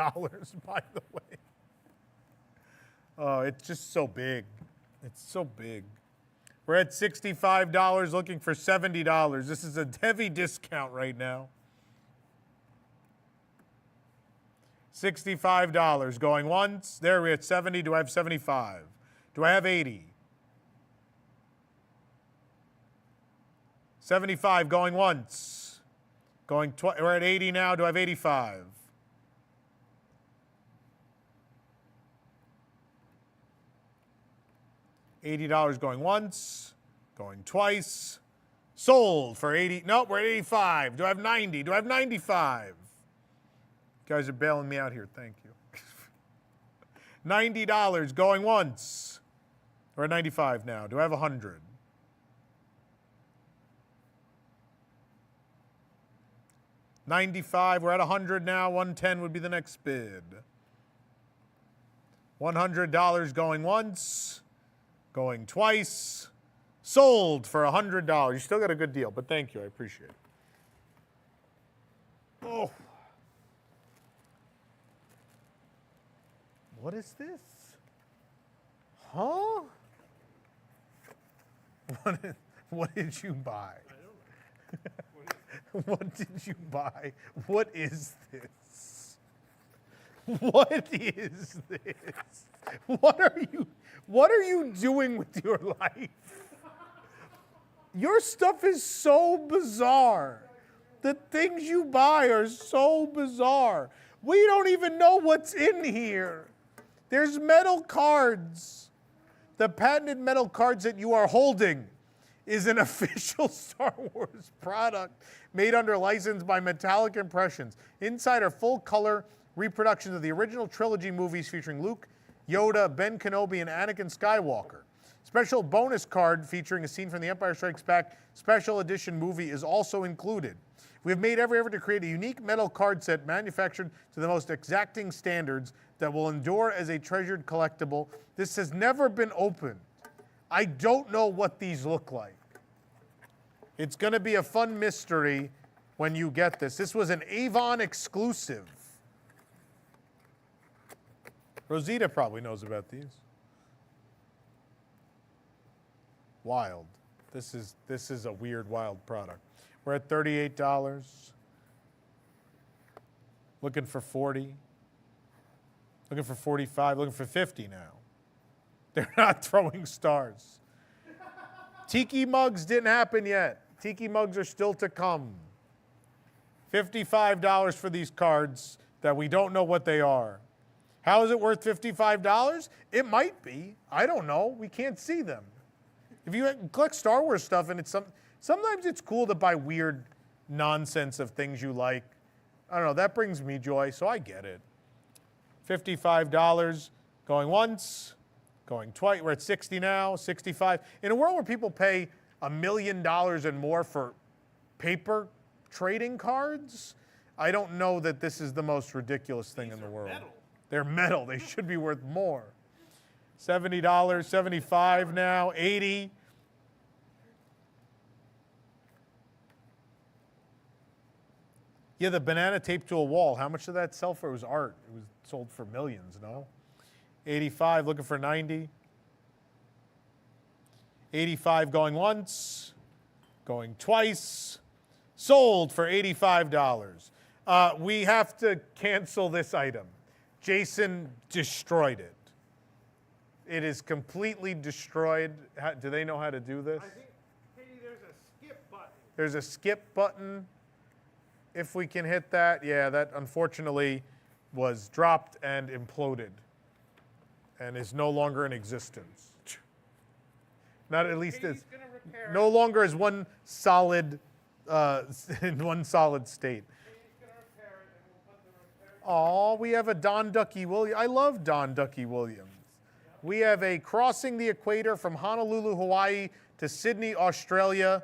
by the way. Oh, it's just so big. It's so big. We're at $65, looking for $70. This is a heavy discount right now. $65 going once. There we're at 70. Do I have 75? Do I have 80? 75 going once. Going we're at 80 now. Do I have 85? $80 going once, going twice. Sold for 80. Nope, we're at 85. Do I have 90? Do I have 95? You guys are bailing me out here. Thank you. $90 going once. We're at 95 now. Do I have 100? $95. We're at 100 now. 110 would be the next bid. $100 going once. Going twice. Sold for $100. You still got a good deal, but thank you. I appreciate it. Oh. What is this? Huh? What did you buy? I don't know. What did you buy? What is this? What is this? What are you doing with your life? Your stuff is so bizarre. The things you buy are so bizarre. We don't even know what's in here. There's metal cards. The patented metal cards that you are holding is an official Star Wars product made under license by Metallic Impressions. Inside are full-color reproductions of the original trilogy movies featuring Luke, Yoda, Ben Kenobi, and Anakin Skywalker. Special bonus card featuring a scene from The Empire Strikes Back special edition movie is also included. We have made every effort to create a unique metal card set manufactured to the most exacting standards that will endure as a treasured collectible. This has never been opened. I don't know what these look like. It's going to be a fun mystery when you get this. This was an Avon exclusive. Rosita probably knows about these. Wild. This is a weird, wild product. We're at $38. Looking for 40. Looking for 45. Looking for 50 now. They're not throwing stars. Tiki mugs didn't happen yet. Tiki mugs are still to come. $55 for these cards that we don't know what they are. How is it worth $55? It might be. I don't know. We can't see them. If you collect Star Wars stuff and it's sometimes it's cool to buy weird nonsense of things you like. I don't know. That brings me joy, so I get it. $55 going once, going twice. We're at 60 now, 65. In a world where people pay $1 million and more for paper trading cards, I don't know that this is the most ridiculous thing in the world. Metal. They're metal. They should be worth more. $70, 75 now, 80. Yeah, the banana taped to a wall. How much did that sell for? It was art. It was sold for millions, no? 85, looking for 90. 85 going once, going twice. Sold for $85. We have to cancel this item. Jason destroyed it. It is completely destroyed. Do they know how to do this? I think, Katie, there's a skip button. There's a skip button. If we can hit that, yeah, that unfortunately was dropped and imploded and is no longer in existence. Not at least as Katie's gonna repair no it. longer as one solid in one solid state. Katie's gonna repair it, and we'll put the repair. Oh, we have a Don Ducky Williams. I love Don Ducky Williams. We have a crossing the equator from Honolulu, Hawaii to Sydney, Australia.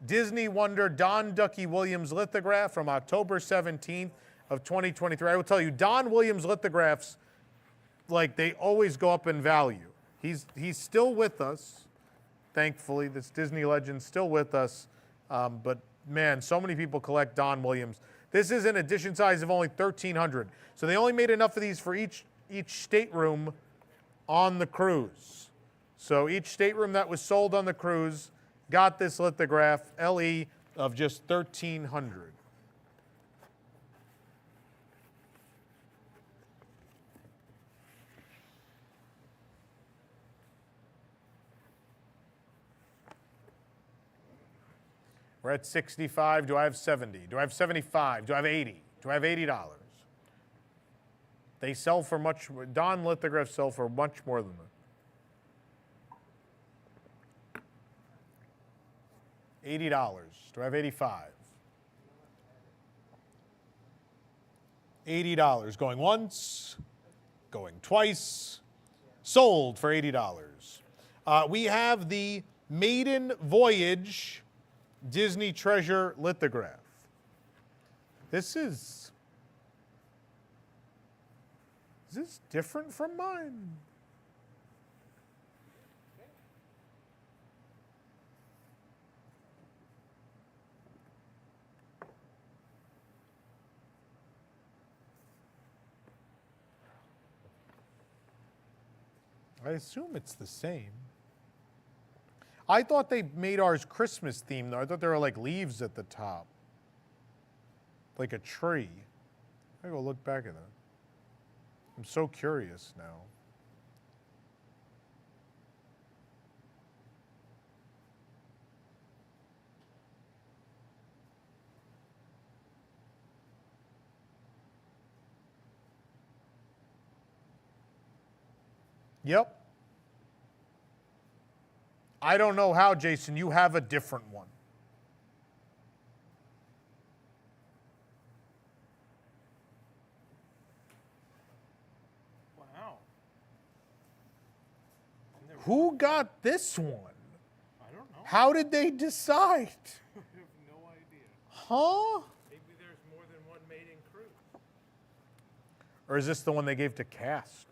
Disney Wonder Don Ducky Williams lithograph from October 17th of 2023. I will tell you, Don Williams lithographs, like they always go up in value. He's still with us, thankfully. This Disney legend's still with us. But man, so many people collect Don Williams. This is an edition size of only 1,300. So they only made enough of these for each stateroom on the cruise. So each stateroom that was sold on the cruise got this lithograph, LE, of just 1,300. We're at 65. Do I have 70? Do I have 75? Do I have 80? Do I have $80? They sell for much. Don lithographs sell for much more than that. $80. Do I have 85? $80. Going once, going twice. Sold for $80. We have the Maiden Voyage Disney Treasure lithograph. This is this different from mine? I assume it's the same. I thought they made ours Christmas themed, though. I thought there were like leaves at the top, like a tree. I gotta go look back at that. I'm so curious now. Yep. I don't know how, Jason. You have a different one. Wow. And they're Who got this one? I don't know. How did they decide? I have no idea. Huh? Maybe there's more than one maiden cruise. Or is this the one they gave to Cast?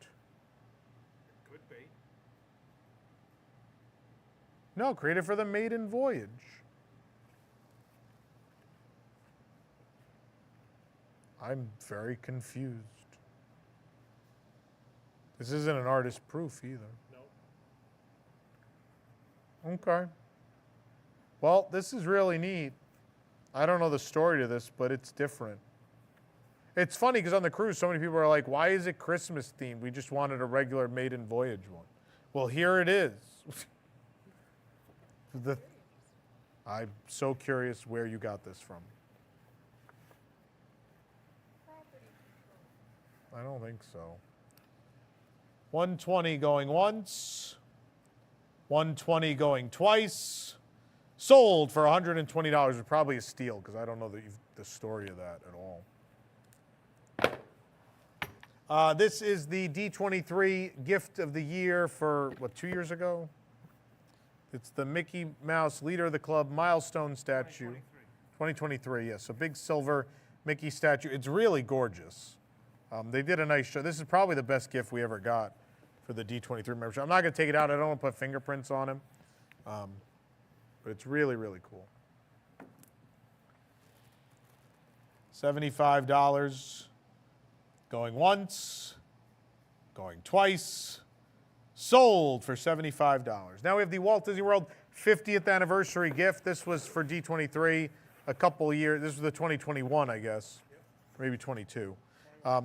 It could be. No, created for the maiden voyage. I'm very confused. This isn't an artist proof either. No. Okay. Well, this is really neat. I don't know the story to this, but it's different. It's funny because on the cruise, so many people are like, why is it Christmas themed? We just wanted a regular maiden voyage one. Well, here it is. I'm so curious where you got this from. I don't think so. 120 going once. 120 going twice. Sold for $120. It's probably a steal because I don't know the story of that at all. This is the D23 gift of the year for, what, 2 years ago? It's the Mickey Mouse Leader of the Club milestone statue. 2023, yes. So big silver Mickey statue. It's really gorgeous. They did a nice show. This is probably the best gift we ever got for the D23 membership. I'm not going to take it out. I don't want to put fingerprints on him. But it's really, really cool. $75. Going once. Going twice. Sold for $75. Now we have the Walt Disney World 50th anniversary gift. This was for D23 a couple of years. This was the 2021, I guess. Maybe 22.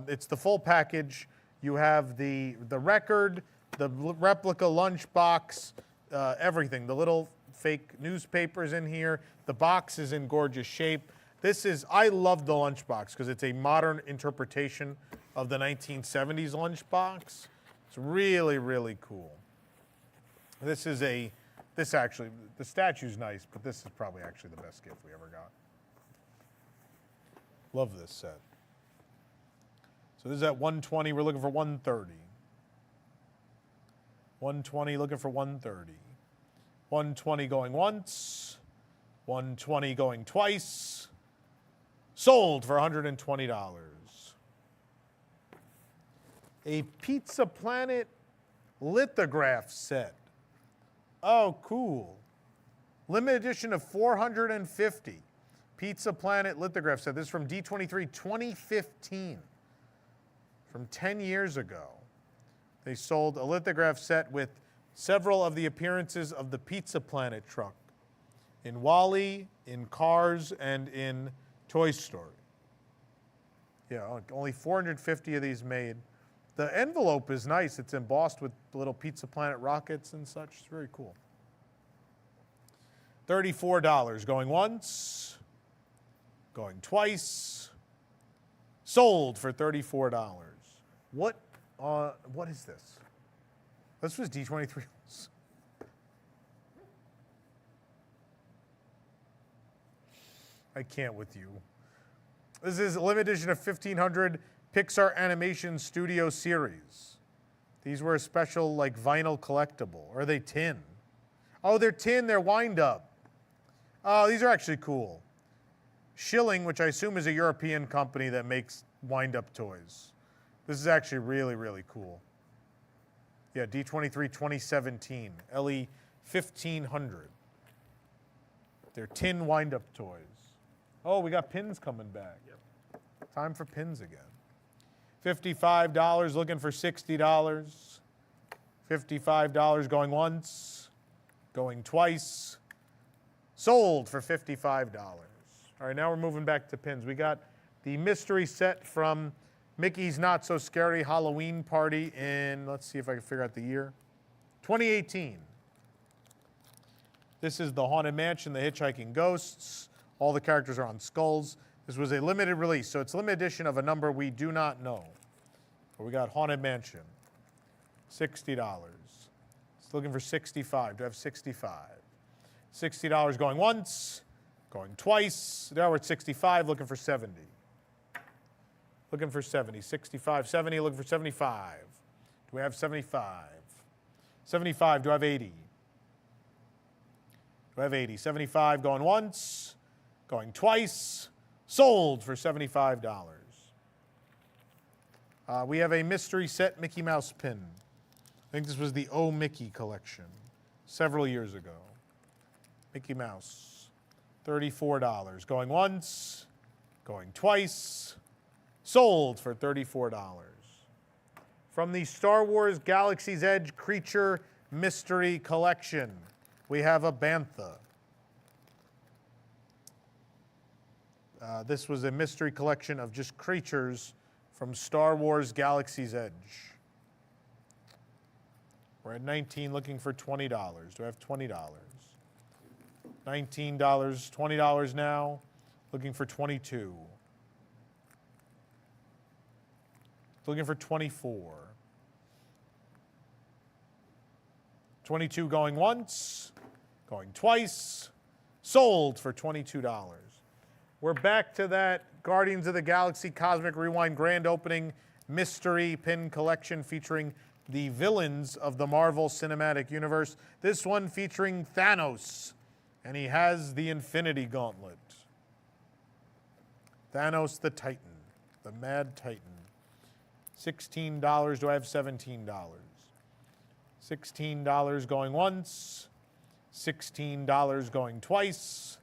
It's the full package. You have the record, the replica lunchbox, everything. The little fake newspapers in here. The box is in gorgeous shape. I love the lunchbox because it's a modern interpretation of the 1970s lunchbox. It's really, really cool. The statue's nice, but this is probably actually the best gift we ever got. Love this set. So this is at 120, we're looking for 130. 120, looking for 130. 120 going once. 120 going twice. Sold for $120. A Pizza Planet lithograph set. Oh, cool. Limited edition of 450. Pizza Planet lithograph set. This is from D23 2015. From 10 years ago. They sold a lithograph set with several of the appearances of the Pizza Planet truck in WALL-E, in Cars, and in Toy Story. Yeah, only 450 of these made. The envelope is nice. It's embossed with little Pizza Planet rockets and such. It's very cool. $34 going once, going twice. Sold for $34. What is this? This was D23. I can't with you. This is a limited edition of 1,500 Pixar Animation Studio series. These were a special like vinyl collectible. Or are they tin? Oh, they're tin, they're wind up. Oh, these are actually cool. Schilling, which I assume is a European company that makes wind up toys. This is actually really, really cool. Yeah, D23 2017, LE 1500. They're tin wind up toys. Oh, we got pins coming back. Yep. Time for pins again. $55, looking for $60. $55 going once, going twice. Sold for $55. All right, now we're moving back to pins. We got the mystery set from Mickey's Not So Scary Halloween Party in, let's see if I can figure out the year, 2018. This is the Haunted Mansion, the Hitchhiking Ghosts. All the characters are on skulls. This was a limited release, so it's a limited edition of a number we do not know. But we got Haunted Mansion, $60. It's looking for 65. Do I have 65? $60 going once, going twice. Now we're at 65, looking for 70. Looking for 70, 65, 70, looking for 75. Do we have 75? 75, do I have 80? Do I have 80? 75 going once, going twice, sold for $75. We have a mystery set Mickey Mouse pin. I think this was the O Mickey collection several years ago. Mickey Mouse, $34. Going once, going twice, sold for $34. From the Star Wars Galaxy's Edge Creature Mystery Collection, we have a Bantha. This was a mystery collection of just creatures from Star Wars Galaxy's Edge. We're at 19, looking for $20. Do I have $20? $19, $20 now, looking for 22. Looking for 24. 22 going once, going twice, sold for $22. We're back to that Guardians of the Galaxy Cosmic Rewind grand opening mystery pin collection featuring the villains of the Marvel Cinematic Universe. This one featuring Thanos, and he has the Infinity Gauntlet. Thanos the Titan, the Mad Titan. $16, do I have $17? $16 going once, $16 going twice,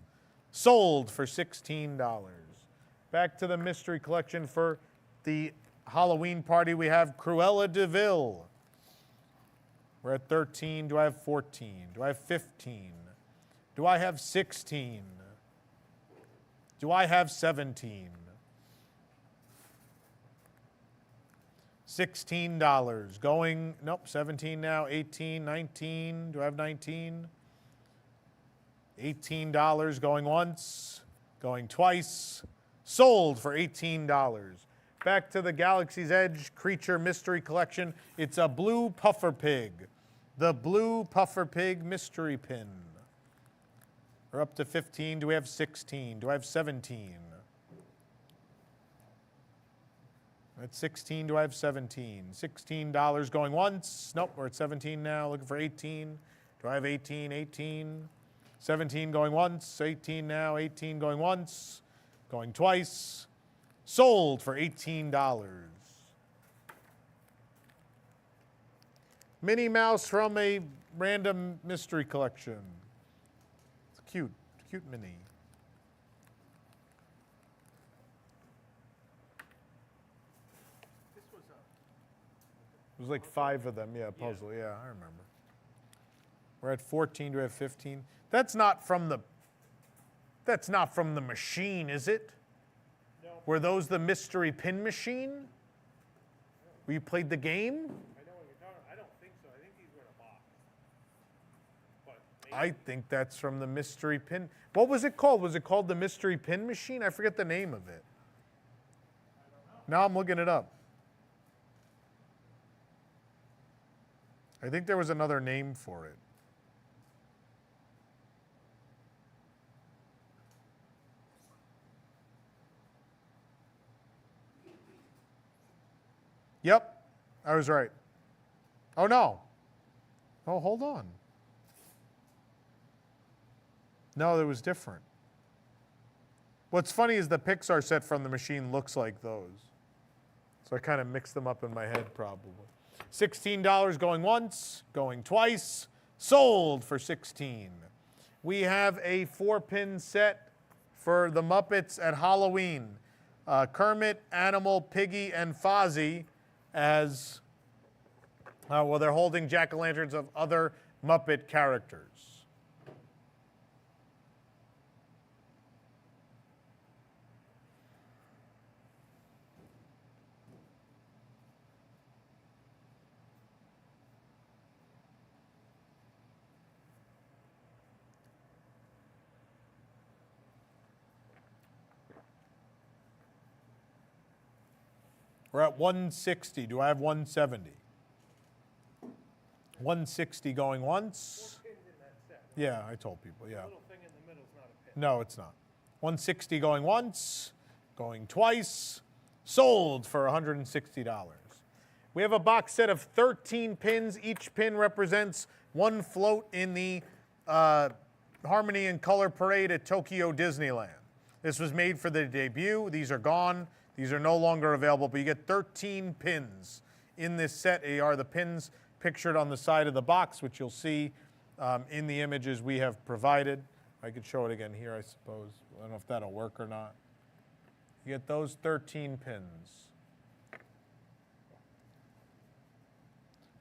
sold for $16. Back to the mystery collection for the Halloween party. We have Cruella de Vil. We're at 13. Do I have 14? Do I have 15? Do I have 16? Do I have 17? $16 going, nope, 17 now, 18, 19, do I have 19? $18 going once, going twice, sold for $18. Back to the Galaxy's Edge Creature Mystery Collection. It's a blue puffer pig, the blue puffer pig mystery pin. We're up to 15, do we have 16? Do I have 17? At 16, do I have 17? $16 going once. Nope, we're at 17 now, looking for 18. Do I have 18? 18. 17 going once, 18 now, 18 going once, going twice. Sold for $18. Minnie Mouse from a random mystery collection. It's cute, cute Minnie. It was like 5 of them, yeah, puzzle, yeah, I remember. We're at 14, do we have 15? That's not from the machine, is it? No. Were those the mystery pin machine? Where you played the game? I know what you're talking about. I don't think so. I think these were in a box. But maybe. I think that's from the mystery pin. What was it called? Was it called the mystery pin machine? I forget the name of it. Now I'm looking it up. I think there was another name for it. Yep, I was right. Oh, no. Oh, hold on. No, it was different. What's funny is the Pixar set from the machine looks like those. So I kind of mixed them up in my head probably. $16 going once, going twice, sold for $16. We have a 4-pin set for the Muppets at Halloween. Kermit, Animal, Piggy, and Fozzie as, well, they're holding jack-o'-lanterns of other Muppet characters. We're at 160. Do I have 170? 160 going once. 4 pins in that set. Yeah, I told people, yeah. The little thing in the middle is not a pin. No, it's not. 160 going once, going twice, sold for $160. We have a box set of 13 pins. Each pin represents one float in the Harmony and Color Parade at Tokyo Disneyland. This was made for the debut. These are gone. These are no longer available, but you get 13 pins in this set. They are the pins pictured on the side of the box, which you'll see in the images we have provided. I could show it again here, I suppose. I don't know if that'll work or not. You get those 13 pins.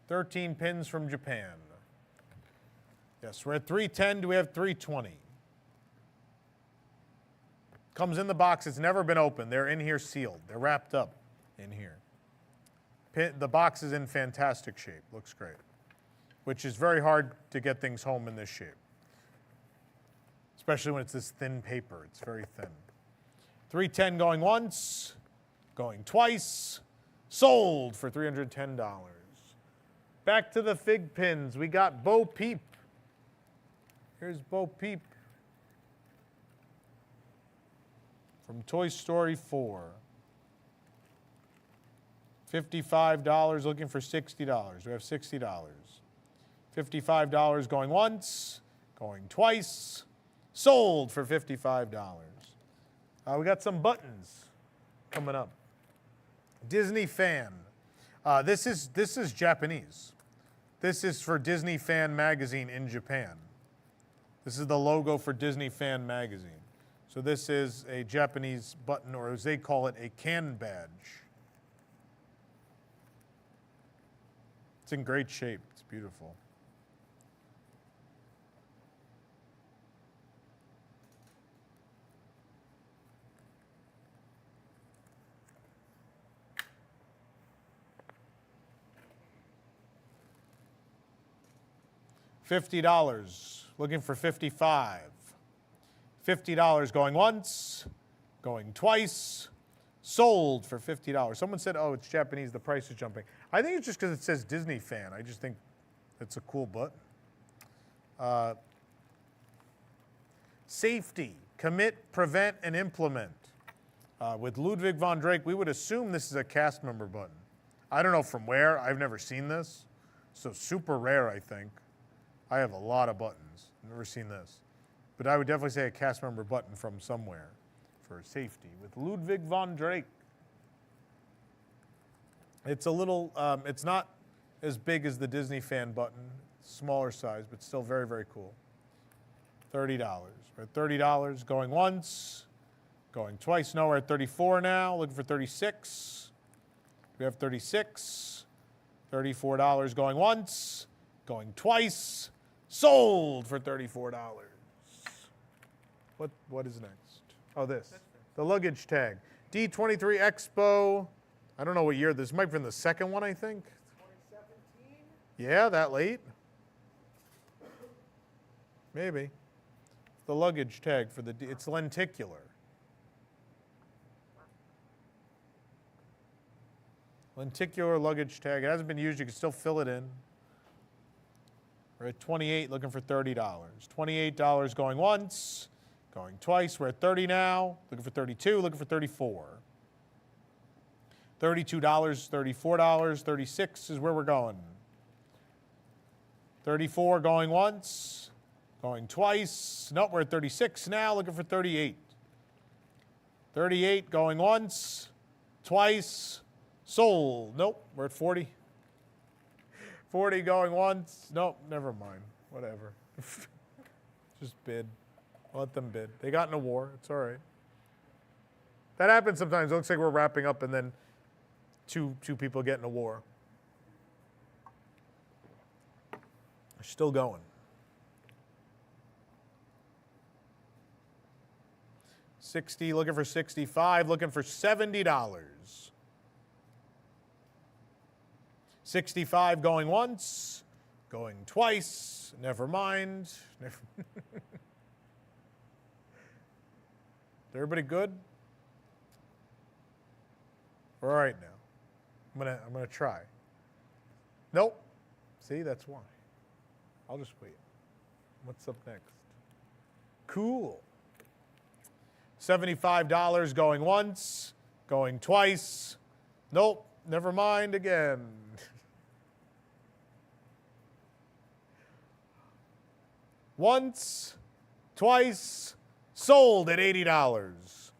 13 pins from Japan. Yes, we're at 310. Do we have 320? Comes in the box. It's never been opened. They're in here sealed. They're wrapped up in here. The box is in fantastic shape. Looks great. Which is very hard to get things home in this shape. Especially when it's this thin paper. It's very thin. 310 going once, going twice, sold for $310. Back to the Figpins. We got Bo Peep. Here's Bo Peep from Toy Story 4. $55, looking for $60. We have $60. $55 going once, going twice, sold for $55. We got some buttons coming up. Disney Fan. This is Japanese. This is for Disney Fan Magazine in Japan. This is the logo for Disney Fan Magazine. So this is a Japanese button, or as they call it, a can badge. It's in great shape. It's beautiful. $50, looking for $55. $50 going once, going twice, sold for $50. Someone said, oh, it's Japanese, the price is jumping. I think it's just because it says Disney Fan. I just think it's a cool button. Safety, commit, prevent, and implement. With Ludwig von Drake, we would assume this is a cast member button. I don't know from where. I've never seen this. So super rare, I think. I have a lot of buttons. Never seen this. But I would definitely say a cast member button from somewhere for safety with Ludwig von Drake. It's a little, it's not as big as the Disney Fan button. Smaller size, but still very, very cool. $30. We're at $30 going once, going twice. No, we're at $34 now. Looking for $36. We have $36. $34 going once, going twice. Sold for $34. What is next? Oh, this. The luggage tag. D23 Expo. I don't know what year. This might be from the second one, I think. 2017? Yeah, that late? Maybe. The luggage tag for the, it's lenticular. Lenticular luggage tag. It hasn't been used. You can still fill it in. We're at 28, looking for $30. $28 going once, going twice. We're at 30 now, looking for 32, looking for 34. $32, $34, 36 is where we're going. 34 going once, going twice. Nope, we're at 36 now, looking for 38. 38 going once, twice, sold. Nope, we're at 40. 40 going once. Nope, never mind. Whatever. Just bid. Let them bid. They got in a war. It's all right. That happens sometimes. It looks like we're wrapping up and then two people get in a war. They're still going. 60, looking for 65, looking for $70. 65 going once, going twice, never mind. Everybody good? We're all right now. I'm gonna try. Nope. See, that's why. I'll just wait. What's up next? Cool. $75 going once, going twice. Nope. never mind again. Once, twice, sold at $80.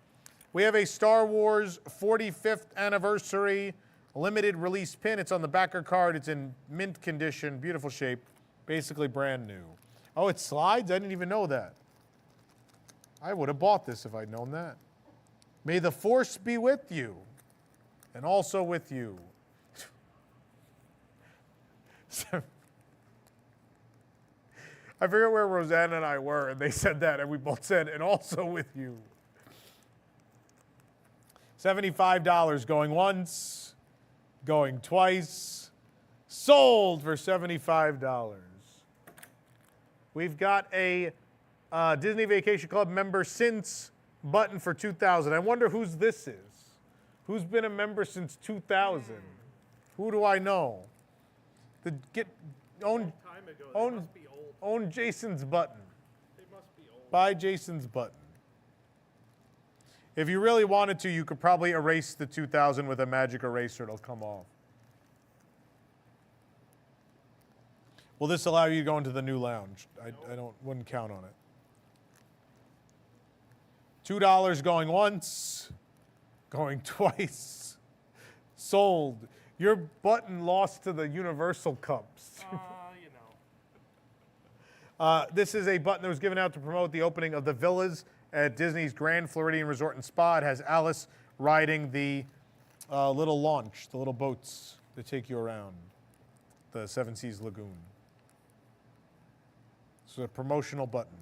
We have a Star Wars 45th anniversary limited release pin. It's on the backer card. It's in mint condition, beautiful shape, basically brand new. Oh, it slides? I didn't even know that. I would have bought this if I'd known that. May the force be with you, and also with you. I forget where Rosanna and I were, and they said that, and we both said, and also with you. $75 going once, going twice, sold for $75. We've got a Disney Vacation Club member since button for 2000. I wonder whose this is. Who's been a member since 2000? Who do I know? Own Time ago, they must be old. own Jason's button. They must be old. Buy Jason's button. If you really wanted to, you could probably erase the 2000 with a magic eraser. It'll come off. Will this allow you to go into the new lounge? I wouldn't count on it. $2 going once, going twice, sold. Your button lost to the Universal Cups. You know. This is a button that was given out to promote the opening of the villas at Disney's Grand Floridian Resort and Spa. It has Alice riding the little launch, the little boats that take you around the Seven Seas Lagoon. It's a promotional button.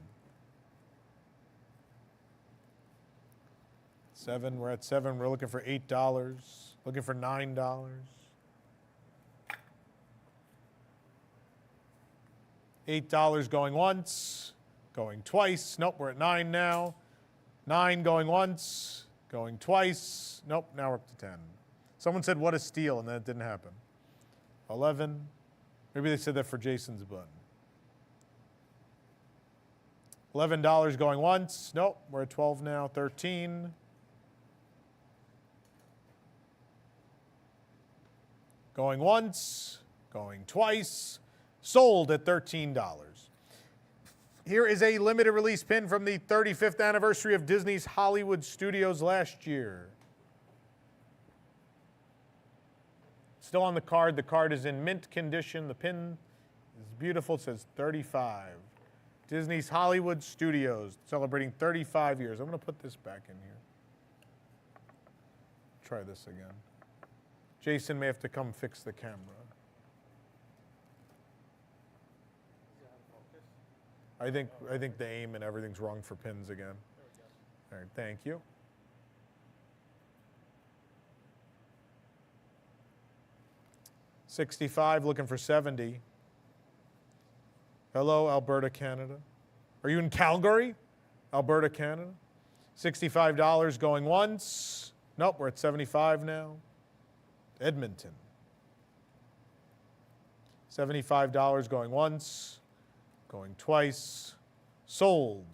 We're at 7. We're looking for $8. Looking for $9. $8 going once, going twice. Nope, we're at 9 now. 9 going once, going twice. Nope, now we're up to 10. Someone said, what a steal, and that didn't happen. 11. Maybe they said that for Jason's button. $11 going once. Nope, we're at 12 now. 13. Going once, going twice, sold at $13. Here is a limited release pin from the 35th anniversary of Disney's Hollywood Studios last year. Still on the card. The card is in mint condition. The pin is beautiful. It says 35. Disney's Hollywood Studios, celebrating 35 years. I'm going to put this back in here. Try this again. Jason may have to come fix the camera. I think the aim and everything's wrong for pins again. All right, thank you. $65, looking for $70. Hello, Alberta, Canada. Are you in Calgary? Alberta, Canada. $65 going once. Nope, we're at 75 now. Edmonton. $75 going once, going twice, sold.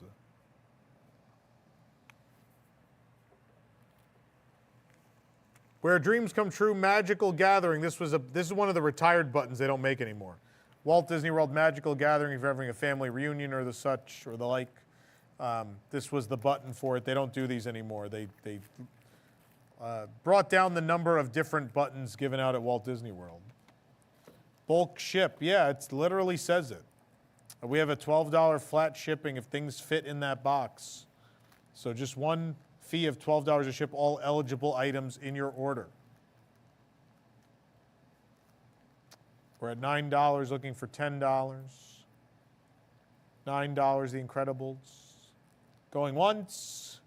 Where Dreams Come True, Magical Gathering. This is one of the retired buttons they don't make anymore. Walt Disney World Magical Gathering, if you're having a family reunion or the such or the like. This was the button for it. They don't do these anymore. They brought down the number of different buttons given out at Walt Disney World. Bulk ship, yeah, it literally says it. We have a $12 flat shipping if things fit in that box. So just one fee of $12 to ship all eligible items in your order. We're at $9, looking for $10. $9, The Incredibles. Going once.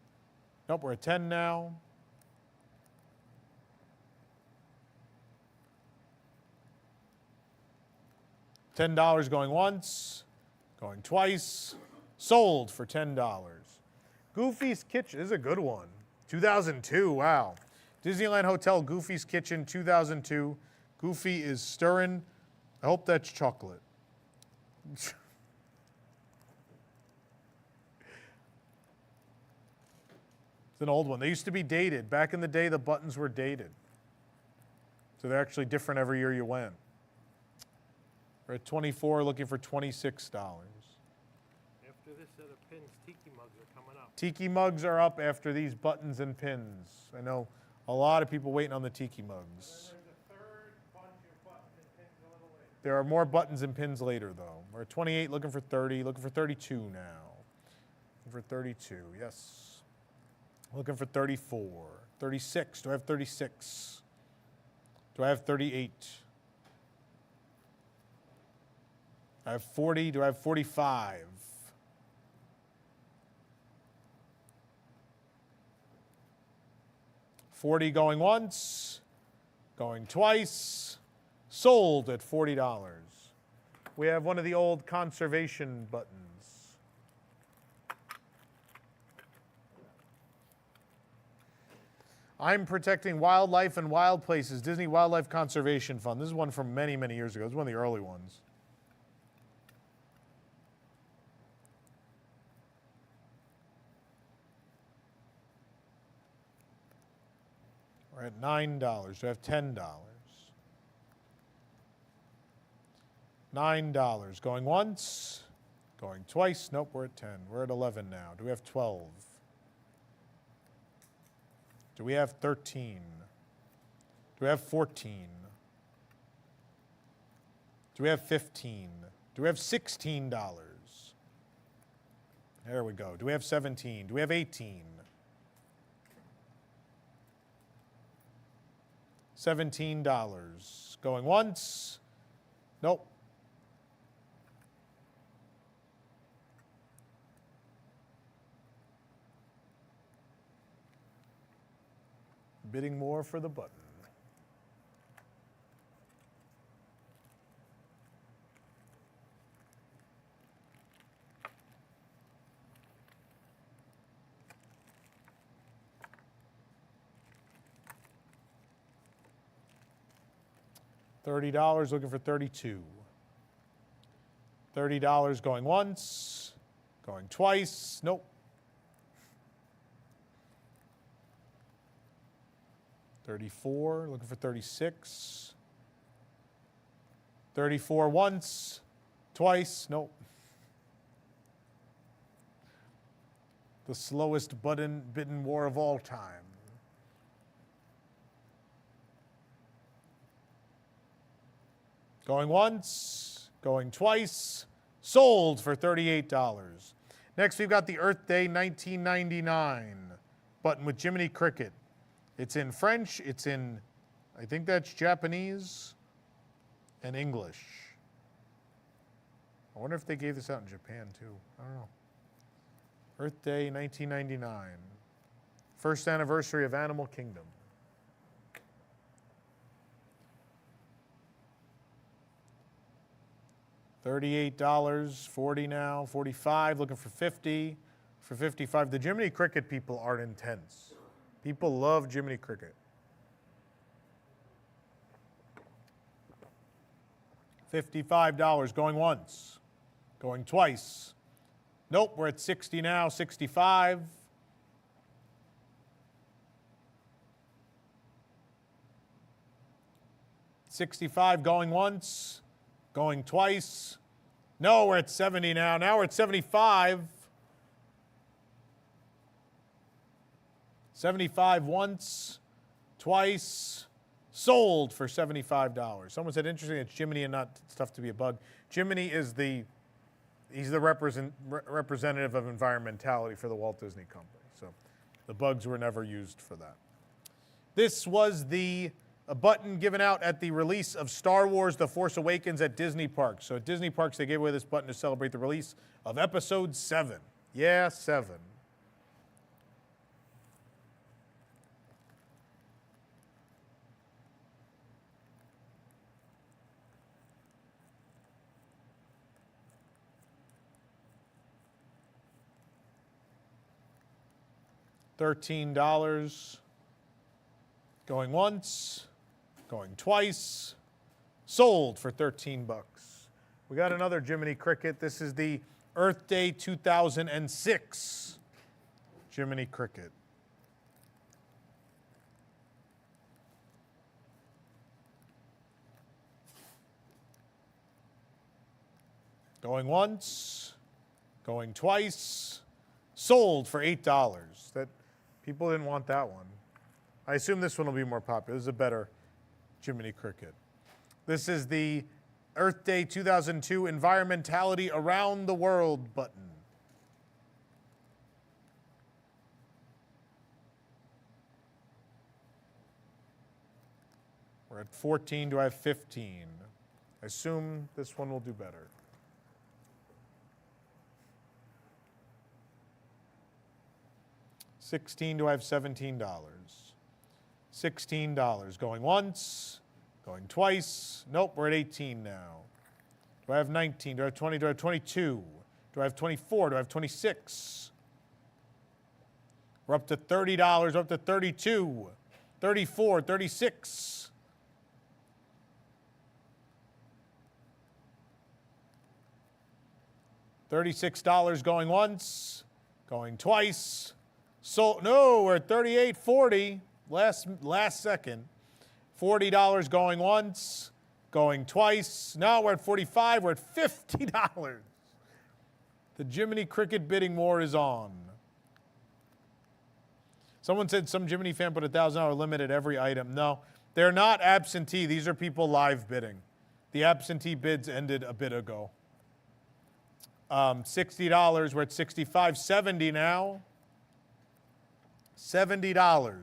Nope, we're at 10 now. $10 going once, going twice, sold for $10. Goofy's Kitchen, this is a good one. 2002, wow. Disneyland Hotel, Goofy's Kitchen, 2002. Goofy is stirring. I hope that's chocolate. It's an old one. They used to be dated. Back in the day, the buttons were dated. So they're actually different every year you win. We're at 24, looking for $26. After this set of pins, tiki mugs are coming up. Tiki mugs are up after these buttons and pins. I know a lot of people waiting on the tiki mugs. There's a third bunch of buttons and pins a little later. There are more buttons and pins later, though. We're at 28, looking for 30, looking for 32 now. Looking for 32, yes. Looking for 34, 36. Do I have 36? Do I have 38? I have 40. Do I have 45? $40 going once, going twice, sold at $40. We have one of the old conservation buttons. I'm protecting wildlife and wild places, Disney Wildlife Conservation Fund. This is one from many, many years ago. This is one of the early ones. We're at $9. Do I have $10? $9. Going once, going twice. Nope, we're at 10. We're at 11 now. Do we have 12? Do we have 13? Do we have 14? Do we have 15? Do we have $16? There we go. Do we have 17? Do we have 18? $17. Going once. Nope. Bidding more for the button. $30, looking for 32. $30 going once, going twice. Nope. $34, looking for 36. 34 once, twice. Nope. The slowest bidden war of all time. Going once, going twice, sold for $38. Next, we've got the Earth Day 1999 button with Jiminy Cricket. It's in French, it's in, I think that's Japanese and English. I wonder if they gave this out in Japan too. I don't know. Earth Day 1999. First anniversary of Animal Kingdom. $38, 40 now, 45, looking for 50. For 55, the Jiminy Cricket people are intense. People love Jiminy Cricket. $55, going once, going twice. Nope, we're at 60 now, 65. $65 going once, going twice. No, we're at 70 now. Now we're at 75. 75 once, twice, sold for $75. Someone said, interesting, it's Jiminy and not stuff to be a bug. Jiminy is he's the representative of environmentality for the Walt Disney Company. So the bugs were never used for that. This was a button given out at the release of Star Wars The Force Awakens at Disney Parks. So at Disney Parks, they gave away this button to celebrate the release of Episode 7. Yeah, 7. $13, going once, going twice, sold for 13 bucks. We got another Jiminy Cricket. This is the Earth Day 2006 Jiminy Cricket. Going once, going twice, sold for $8. That people didn't want that one. I assume this one will be more popular. This is a better Jiminy Cricket. This is the Earth Day 2002 Environmentality Around the World button. We're at 14. Do I have 15? I assume this one will do better. $16. Do I have $17? $16. Going once, going twice. Nope, we're at 18 now. Do I have 19? Do I have 20? Do I have 22? Do I have 24? Do I have 26? We're up to $30. We're up to 32, 34, 36. $36 going once, going twice. So no, we're at 38, 40. Last second. $40 going once, going twice. Now we're at 45. We're at $50. The Jiminy Cricket bidding war is on. Someone said some Jiminy fan put a $1,000 limit at every item. No, they're not absentee. These are people live bidding. The absentee bids ended a bit ago. $60. We're at 65. 70 now. $70.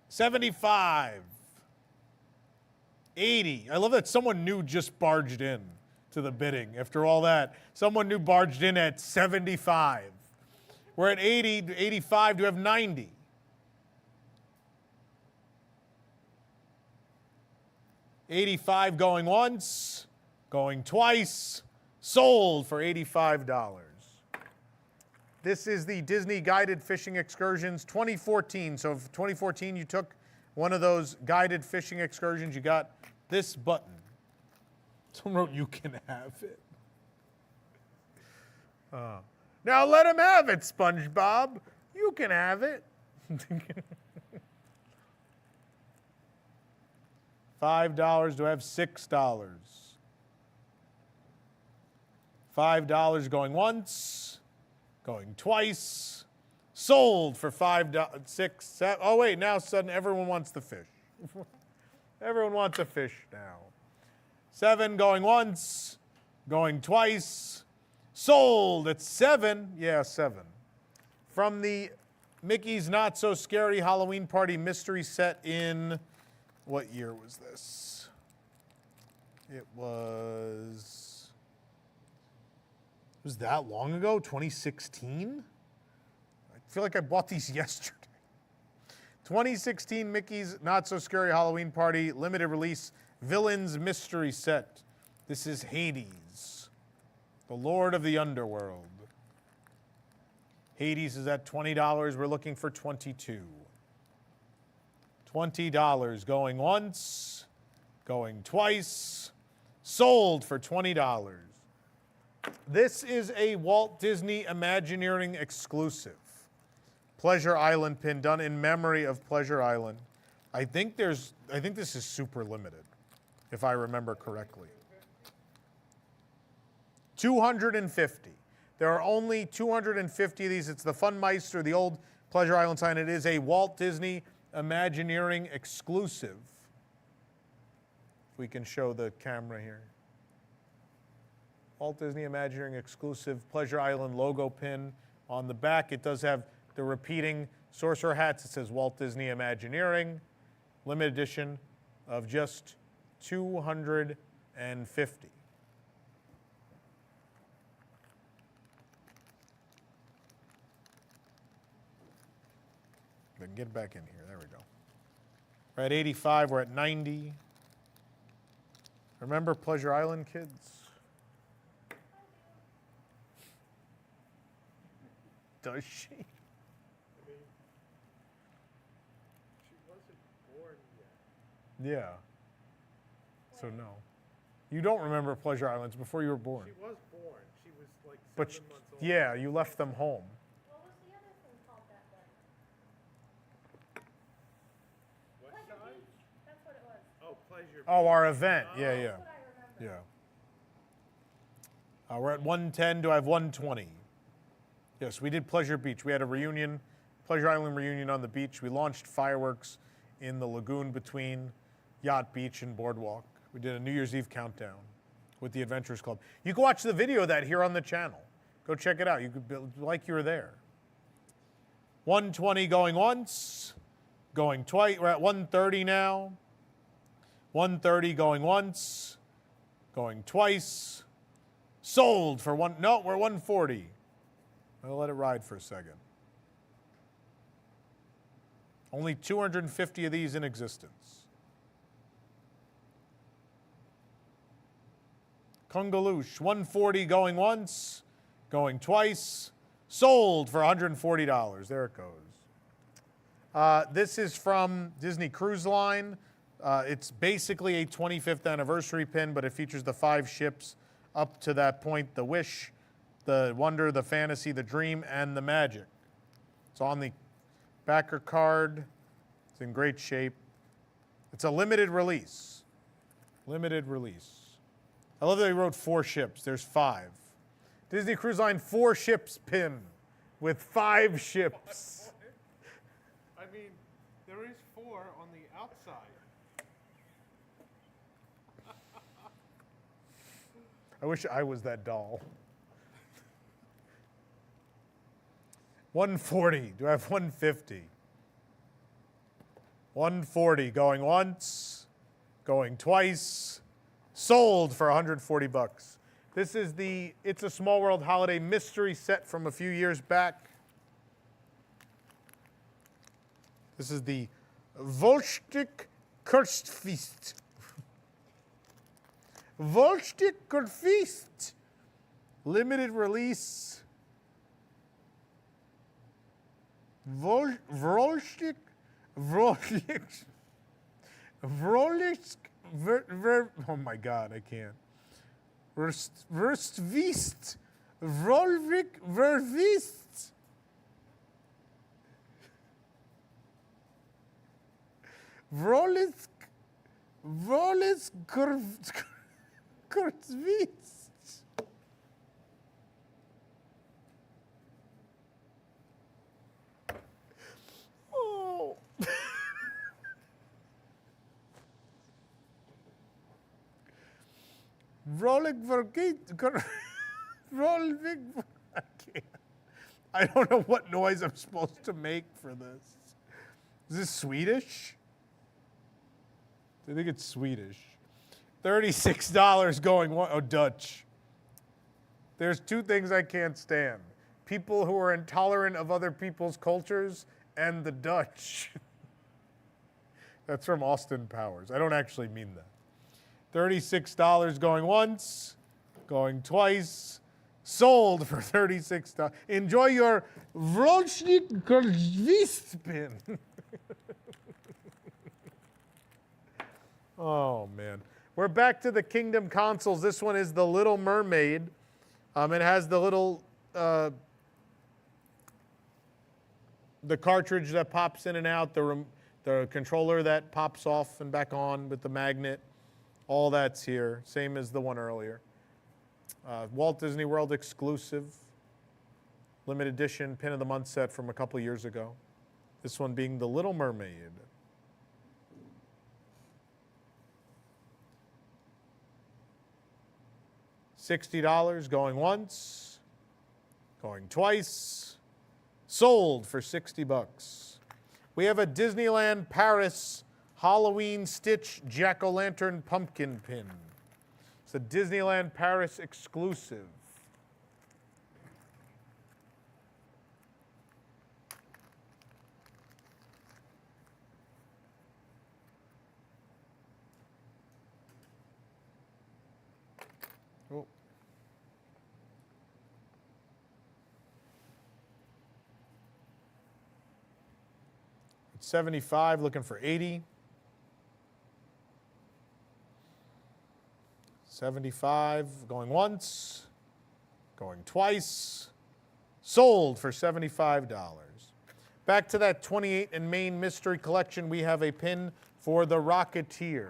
75. 80. I love that someone new just barged in to the bidding. After all that, someone new barged in at 75. We're at 80, 85. Do we have 90? $85 going once, going twice, sold for $85. This is the Disney Guided Fishing Excursions 2014. So if 2014 you took one of those guided fishing excursions, you got this button. Someone wrote, "You can have it." Now let him have it, SpongeBob. You can have it. $5. Do I have $6? $5 going once, going twice, sold for $5, 6, 7. Oh wait, now suddenly everyone wants the fish. Everyone wants a fish now. 7 going once, going twice, sold at 7. Yeah, 7. From the Mickey's Not So Scary Halloween Party mystery set in, what year was this? It was that long ago? 2016? I feel like I bought these yesterday. 2016 Mickey's Not So Scary Halloween Party limited release Villains Mystery Set. This is Hades, the Lord of the Underworld. Hades is at $20. We're looking for 22. $20 going once, going twice, sold for $20. This is a Walt Disney Imagineering exclusive. Pleasure Island pin done in memory of Pleasure Island. I think this is super limited, if I remember correctly. 250. There are only 250 of these. It's the Funmeister, the old Pleasure Island sign. It is a Walt Disney Imagineering exclusive. If we can show the camera here. Walt Disney Imagineering exclusive Pleasure Island logo pin. On the back, it does have the repeating sorcerer hats. It says Walt Disney Imagineering. Limited edition of just 250. We can get back in here. There we go. We're at 85. We're at 90. Remember Pleasure Island, kids? Does she? I mean, she wasn't born yet. Yeah. So no. You don't remember Pleasure Islands before you were born. She was born. She was like But 7 months old. yeah, you left them home. What was the other thing called back then? What Pleasure side? Beach. That's what it was. Oh, Pleasure. Oh, our event. Yeah, yeah. That's what I remember. We're at 110. Do I have 120? Yes, we did Pleasure Beach. We had a reunion, Pleasure Island reunion on the beach. We launched fireworks in the lagoon between Yacht Beach and Boardwalk. We did a New Year's Eve countdown with the Adventurers Club. You can watch the video of that here on the channel. Go check it out. You could be like you were there. 120 going once, going twice. We're at 130 now. 130 going once, going twice. Sold for one. No, we're 140. I'll let it ride for a second. Only 250 of these in existence. Kungaloosh, 140 going once, going twice. Sold for $140. There it goes. This is from Disney Cruise Line. It's basically a 25th anniversary pin, but it features the 5 ships up to that point: the Wish, the Wonder, the Fantasy, the Dream, and the Magic. It's on the backer card. It's in great shape. It's a limited release. Limited release. I love that he wrote 4 ships. There's 5. Disney Cruise Line 4 ships pin with 5 ships. I mean, there is 4 on the outside. I wish I was that doll. 140. Do I have 150? 140 going once, going twice. Sold for $140. This is the It's a Small World holiday mystery set from a few years back. This is the Volstück Kunstfest. Volstück Kunstfest. Limited release. Volstück. Oh my God, I can't. Verstwist. Volvik Verwist. Vrolis Kurzwist. Oh. Rolling for Rolling. I can't. I don't know what noise I'm supposed to make for this. Is this Swedish? I think it's Swedish. $36 going one. Oh, Dutch. There's 2 things I can't stand: people who are intolerant of other people's cultures and the Dutch. That's from Austin Powers. I don't actually mean that. $36 going once, going twice. Sold for $36. Enjoy your Vroschnik pin. Oh, man. We're back to the Kingdom consoles. This one is the Little Mermaid. It has the little, the cartridge that pops in and out, the controller that pops off and back on with the magnet. All that's here, same as the one earlier. Walt Disney World exclusive, limited edition pin of the month set from a couple years ago. This one being the Little Mermaid. $60 going once, going twice. Sold for $60. We have a Disneyland Paris Halloween Stitch Jack-o'-lantern pumpkin pin. It's a Disneyland Paris exclusive. Oh. It's 75, looking for 80. 75, going once, going twice. Sold for $75. Back to that 28 and Main Mystery Collection, we have a pin for the Rocketeer.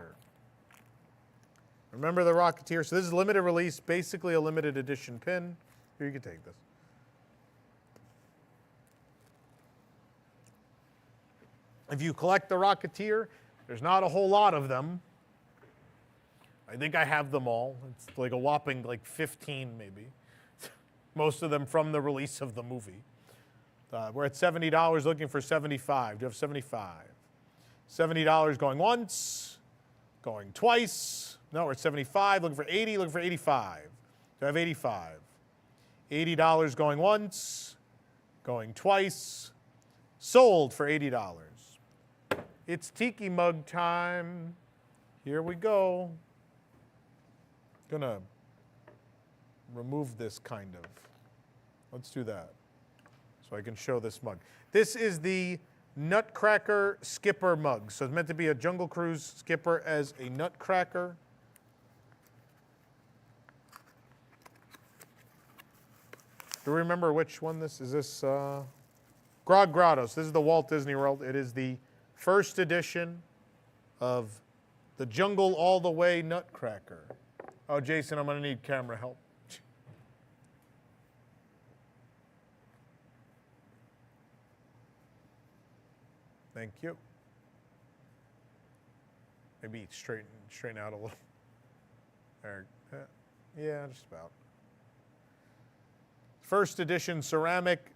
Remember the Rocketeer? So this is limited release, basically a limited edition pin. Here, you can take this. If you collect the Rocketeer, there's not a whole lot of them. I think I have them all. It's like a whopping like 15 maybe. Most of them from the release of the movie. We're at $70, looking for 75. Do you have 75? $70 going once, going twice. No, we're at 75, looking for 80, looking for 85. Do I have 85? $80 going once, going twice. Sold for $80. It's Tiki Mug time. Here we go. Gonna remove this kind of. Let's do that so I can show this mug. This is the Nutcracker Skipper mug. So it's meant to be a Jungle Cruise skipper as a Nutcracker. Do you remember which one this is? This Grog Grottos. This is the Walt Disney World. It is the first edition of the Jungle All the Way Nutcracker. Oh, Jason, I'm going to need camera help. Thank you. Maybe straighten out a little. There. Yeah, just about. First edition ceramic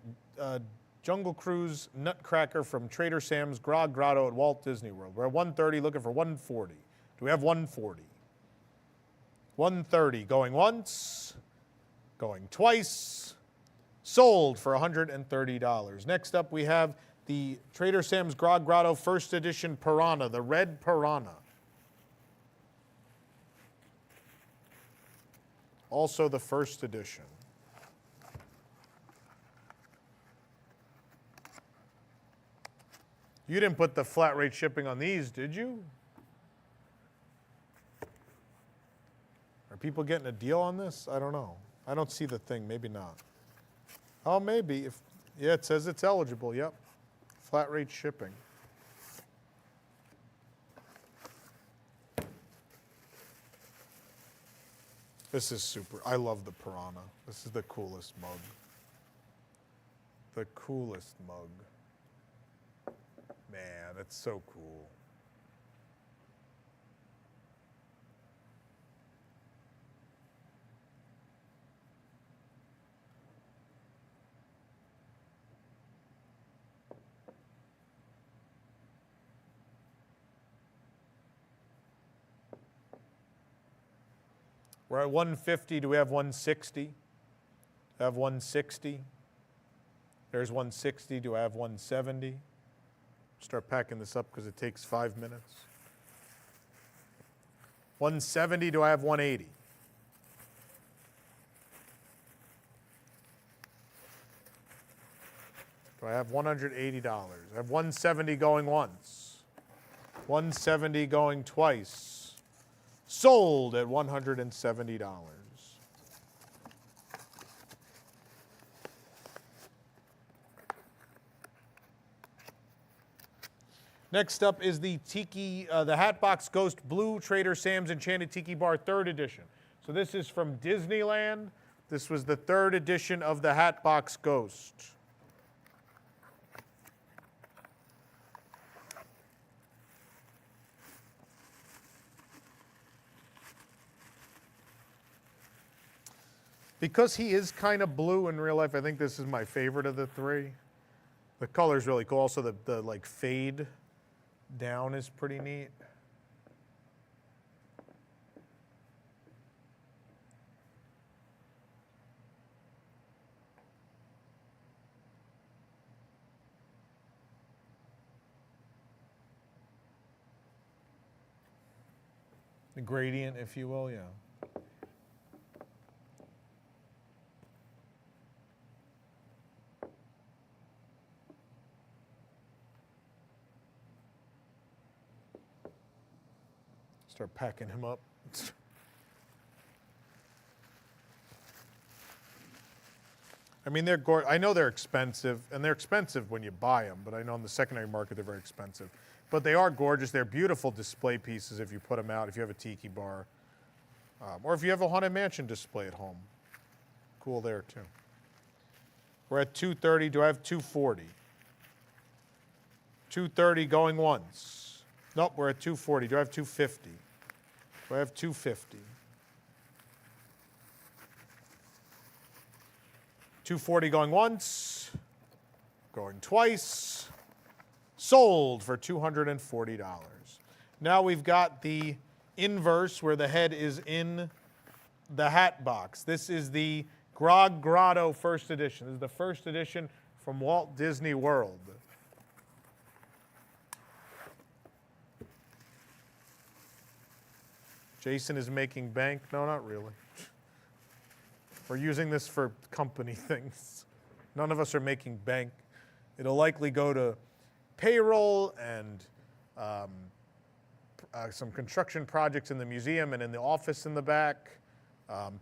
Jungle Cruise Nutcracker from Trader Sam's Grog Grotto at Walt Disney World. We're at 130, looking for 140. Do we have 140? 130, going once, going twice, sold for $130. Next up, we have the Trader Sam's Grog Grotto First Edition Piranha, the red Piranha. Also the first edition. You didn't put the flat rate shipping on these, did you? Are people getting a deal on this? I don't know. I don't see the thing. Maybe not. Oh, maybe. Yeah, it says it's eligible. Yep. Flat rate shipping. This is super. I love the Piranha. This is the coolest mug. The coolest mug. Man, it's so cool. We're at 150. Do we have 160? I have 160. There's 160. Do I have 170? Start packing this up because it takes 5 minutes. 170. Do I have 180? Do I have $180? I have 170 going once. 170 going twice. Sold at $170. Next up is the Tiki, the Hatbox Ghost Blue Trader Sam's Enchanted Tiki Bar 3rd edition. So this is from Disneyland. This was the 3rd edition of the Hatbox Ghost. Because he is kind of blue in real life, I think this is my favorite of the three. The color's really cool. Also, the like fade down is pretty neat. The gradient, if you will, yeah. Start packing him up. I mean, they're I know they're expensive, and they're expensive when you buy them, but I know on the secondary market they're very expensive. But they are gorgeous. They're beautiful display pieces if you put them out, if you have a tiki bar. Or if you have a Haunted Mansion display at home, cool there too. We're at 230. Do I have 240? 230 going once. Nope, we're at 240. Do I have 250? Do I have 250? 240 going once, going twice, sold for $240. Now we've got the inverse where the head is in the hat box. This is the Grog Grotto first edition. This is the first edition from Walt Disney World. Jason is making bank. No, not really. We're using this for company things. None of us are making bank. It'll likely go to payroll and some construction projects in the museum and in the office in the back,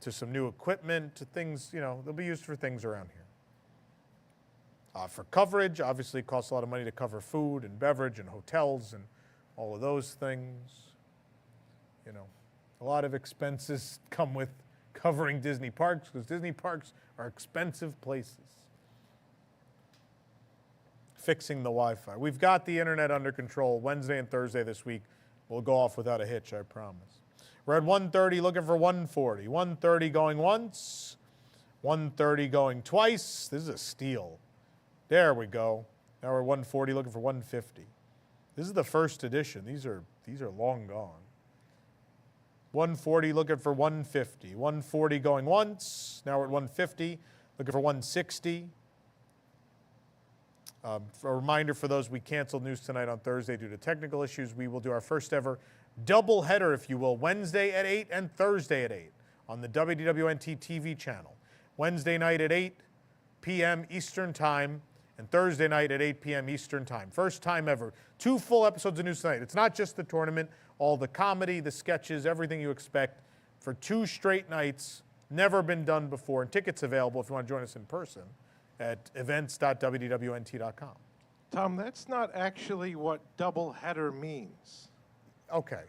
to some new equipment, to things, you know, they'll be used for things around here. For coverage, obviously it costs a lot of money to cover food and beverage and hotels and all of those things. You know, a lot of expenses come with covering Disney parks because Disney parks are expensive places. Fixing the Wi-Fi. We've got the internet under control. Wednesday and Thursday this week will go off without a hitch, I promise. We're at 130 looking for 140. 130 going once. 130 going twice. This is a steal. There we go. Now we're 140 looking for 150. This is the first edition. These are long gone. 140 looking for 150. 140 going once. Now we're at 150 looking for 160. A reminder for those, we canceled news tonight on Thursday due to technical issues. We will do our first ever double header, if you will, Wednesday at 8 and Thursday at 8 on the WDWNT TV channel. Wednesday night at 8 p.m. Eastern Time and Thursday night at 8 p.m. Eastern Time. First time ever. 2 full episodes of news tonight. It's not just the tournament, all the comedy, the sketches, everything you expect for 2 straight nights. Never been done before. And tickets available if you want to join us in person at events.wdwnt.com. Tom, that's not actually what double header means. Okay.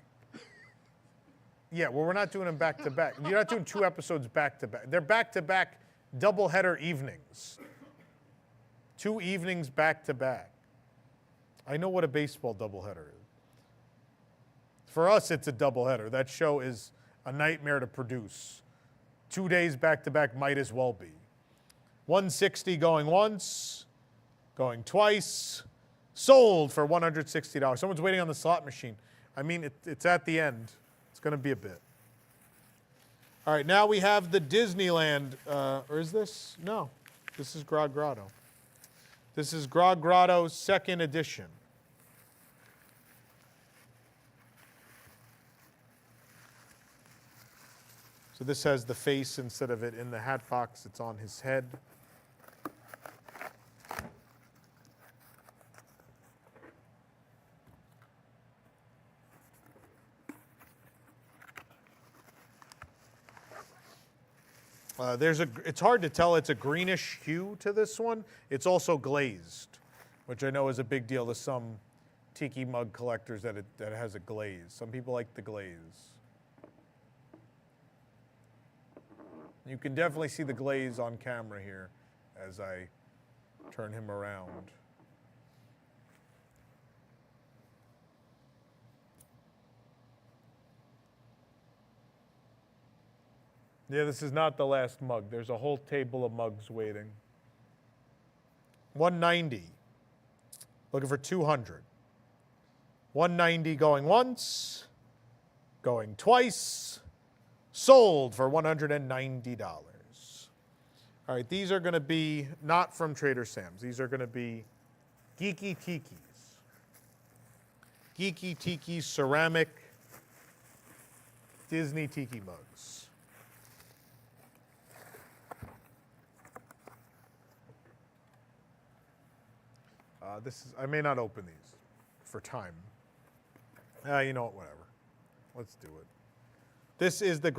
Yeah, well, we're not doing them back to back. You're not doing 2 episodes back to back. They're back to back doubleheader evenings. 2 evenings back to back. I know what a baseball doubleheader is. For us, it's a doubleheader. That show is a nightmare to produce. 2 days back to back might as well be. 160 going once, going twice, sold for $160. Someone's waiting on the slot machine. I mean, it's at the end. It's going to be a bit. All right, now we have the Disneyland, or is this? No, this is Grog Grotto. This is Grog Grotto's 2nd edition. So this has the face instead of it in the hat box. It's on his head. It's hard to tell. It's a greenish hue to this one. It's also glazed, which I know is a big deal to some tiki mug collectors that it has a glaze. Some people like the glaze. You can definitely see the glaze on camera here as I turn him around. Yeah, this is not the last mug. There's a whole table of mugs waiting. 190. Looking for 200. 190 going once, going twice, sold for $190. All right, these are going to be not from Trader Sam's. These are going to be Geeky Tikis. Geeky Tiki ceramic Disney Tiki mugs. I may not open these for time. You know what, whatever. Let's do it. This is the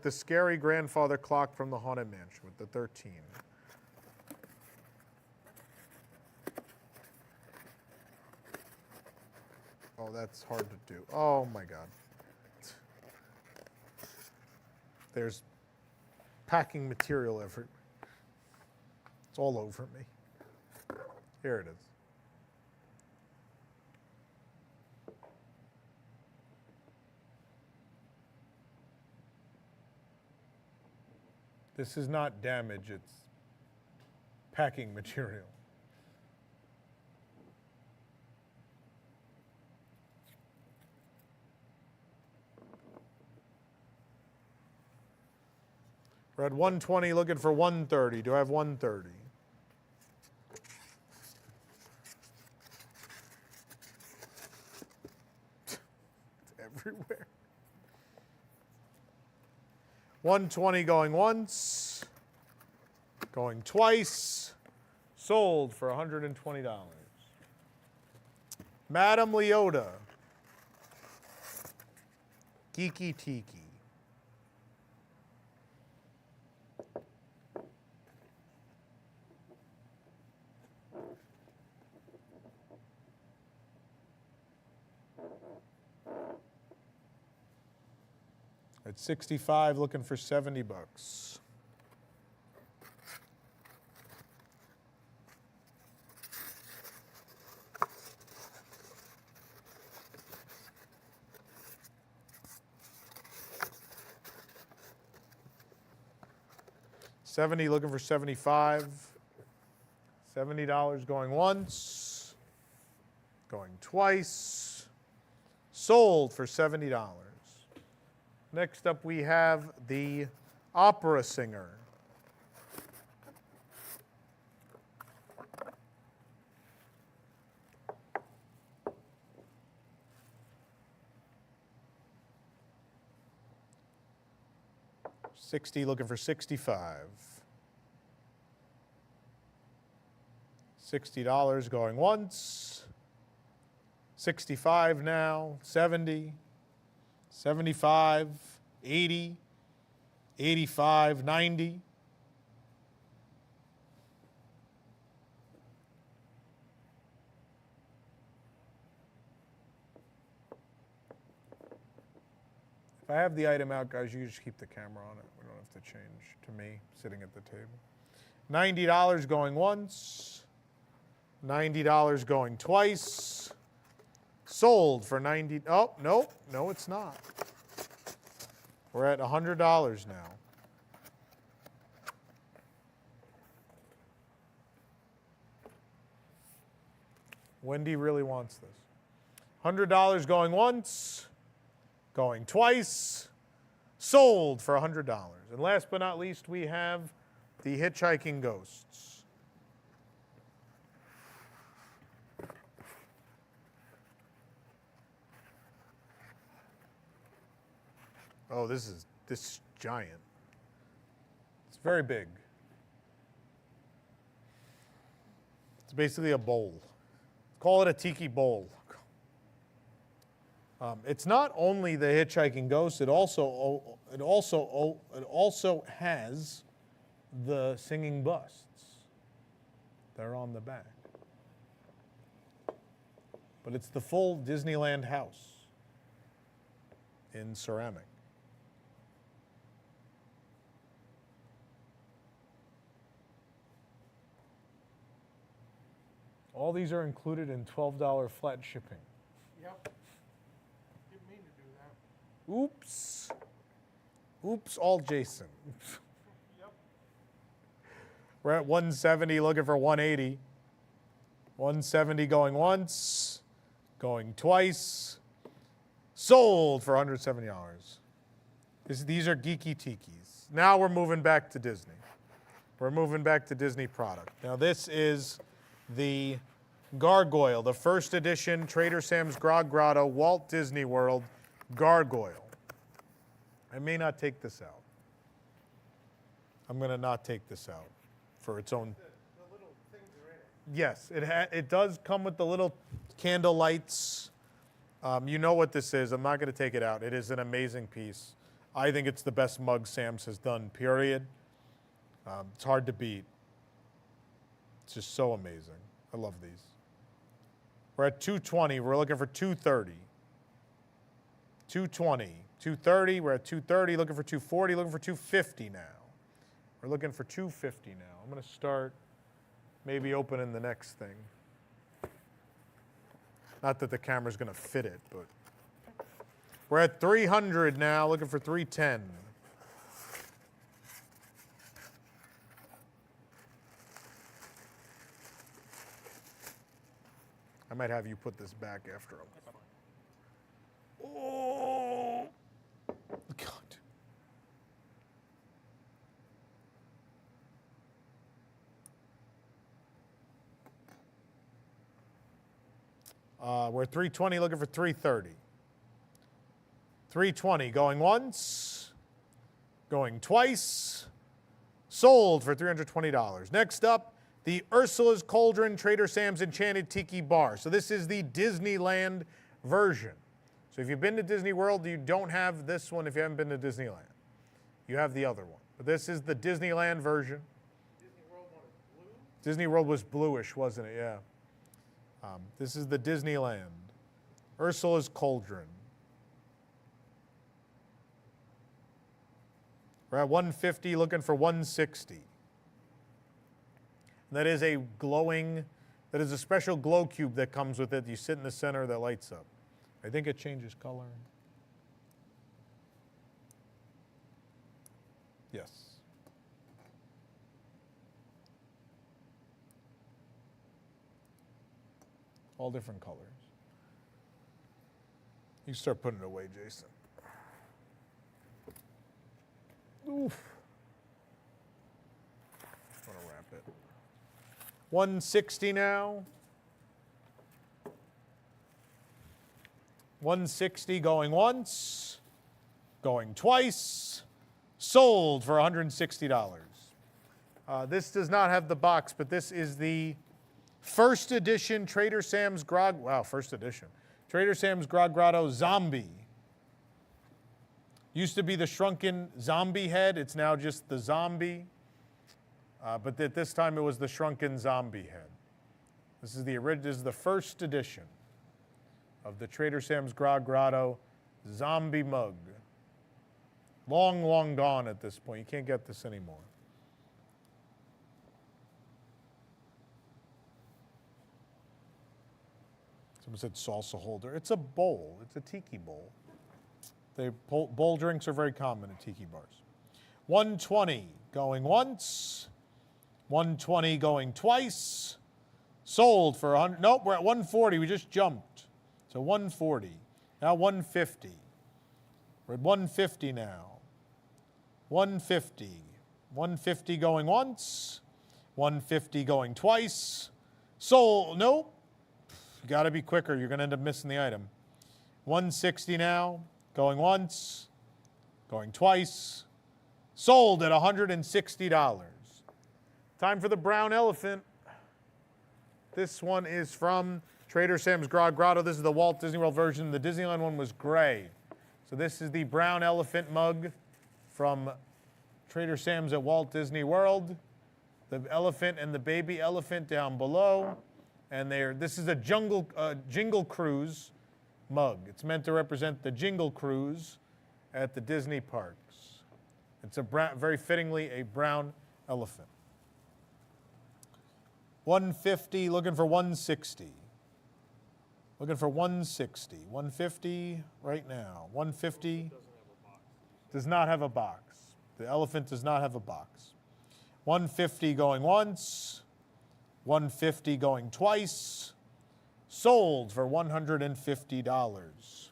scary grandfather clock from the Haunted Mansion with the 13. Oh, that's hard to do. Oh my God. There's packing material everywhere. It's all over me. Here it is. This is not damage, it's packing material. We're at 120 looking for 130. Do I have 130? It's everywhere. 120 going once, going twice, sold for $120. Madame Leota, Geeky Tiki. At 65, looking for 70 bucks. $70, looking for 75. $70 going once, going twice, sold for $70. Next up, we have the opera singer. $60, looking for 65. $60 going once. 65 now, 70. 75, 80, 85, 90. If I have the item out, guys, you just keep the camera on it. We don't have to change to me sitting at the table. $90 going once. $90 going twice. Sold for 90. Oh, no, it's not. We're at $100 now. Wendy really wants this. $100 going once, going twice, sold for $100. And last but not least, we have the Hitchhiking Ghosts. Oh, this is giant. It's very big. It's basically a bowl. Call it a tiki bowl. It's not only the Hitchhiking Ghost. It also has the singing busts. They're on the back. But it's the full Disneyland house in ceramic. All these are included in $12 flat shipping. Yep. Didn't mean to do that. Oops. Oops, all Jason. Yep. We're at 170, looking for 180. 170 going once, going twice. Sold for $170. These are Geeky Tikis. Now we're moving back to Disney. We're moving back to Disney product. Now this is the Gargoyle, the first edition Trader Sam's Grog Grotto Walt Disney World Gargoyle. I may not take this out. I'm going to not take this out for its own. The little things are in it. Yes, it does come with the little candle lights. You know what this is. I'm not going to take it out. It is an amazing piece. I think it's the best mug Sam's has done, period. It's hard to beat. It's just so amazing. I love these. We're at 220. We're looking for 230. 220. 230. We're at 230. Looking for 240. Looking for 250 now. We're looking for 250 now. I'm going to start maybe opening the next thing. Not that the camera's going to fit it, but we're at 300 now. Looking for 310. I might have you put this back after him. Oh, God. We're 320, looking for 330. 320, going once, going twice, sold for $320. Next up, the Ursula's Cauldron Trader Sam's Enchanted Tiki Bar. So this is the Disneyland version. So if you've been to Disney World, you don't have this one if you haven't been to Disneyland. You have the other one. But this is the Disneyland version. Disney World one is blue. Disney World was bluish, wasn't it? Yeah. This is the Disneyland. Ursula's Cauldron. We're at 150, looking for 160. And that is a glowing, that is a special glow cube that comes with it. You sit in the center that lights up. I think it changes color. Yes. All different colors. You start putting it away, Jason. Oof. I want to wrap it. 160 now. 160 going once, going twice, sold for $160. This does not have the box, but this is the first edition Trader Sam's Grog, wow, first edition. Trader Sam's Grog Grotto Zombie. Used to be the shrunken zombie head. It's now just the zombie. But at this time it was the shrunken zombie head. This is the first edition of the Trader Sam's Grog Grotto zombie mug. Long, long gone at this point. You can't get this anymore. Someone said salsa holder. It's a bowl. It's a tiki bowl. Bowl drinks are very common at tiki bars. 120 going once. 120 going twice. Sold for 100. Nope, we're at 140. We just jumped. So 140. Now 150. We're at 150 now. 150. 150 going once. 150 going twice. Sold. Nope. You got to be quicker. You're going to end up missing the item. 160 now. Going once. Going twice. Sold at $160. Time for the brown elephant. This one is from Trader Sam's Grog Grotto. This is the Walt Disney World version. The Disneyland one was gray. So this is the brown elephant mug from Trader Sam's at Walt Disney World. The elephant and the baby elephant down below. And this is a Jingle Cruise mug. It's meant to represent the Jingle Cruise at the Disney parks. It's very fittingly a brown elephant. 150, looking for 160. Looking for 160. 150 right now. 150 does not have a box. The elephant does not have a box. 150 going once. 150 going twice. Sold for $150.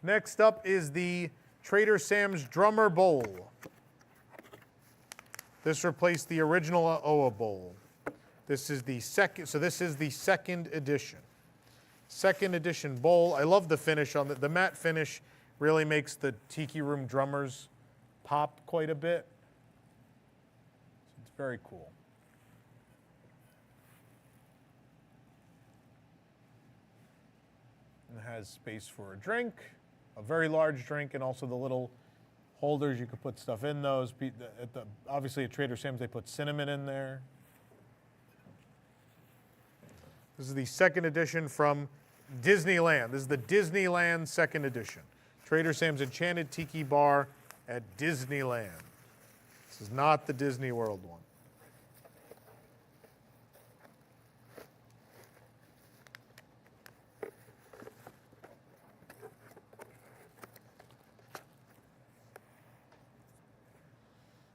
Next up is the Trader Sam's Drummer Bowl. This replaced the original Oa Bowl. This is the second, so this is the second edition. Second edition bowl. I love the finish on the matte finish. Really makes the Tiki Room drummers pop quite a bit. It's very cool. And it has space for a drink, a very large drink, and also the little holders. You could put stuff in those. Obviously at Trader Sam's they put cinnamon in there. This is the second edition from Disneyland. This is the Disneyland second edition. Trader Sam's Enchanted Tiki Bar at Disneyland. This is not the Disney World one.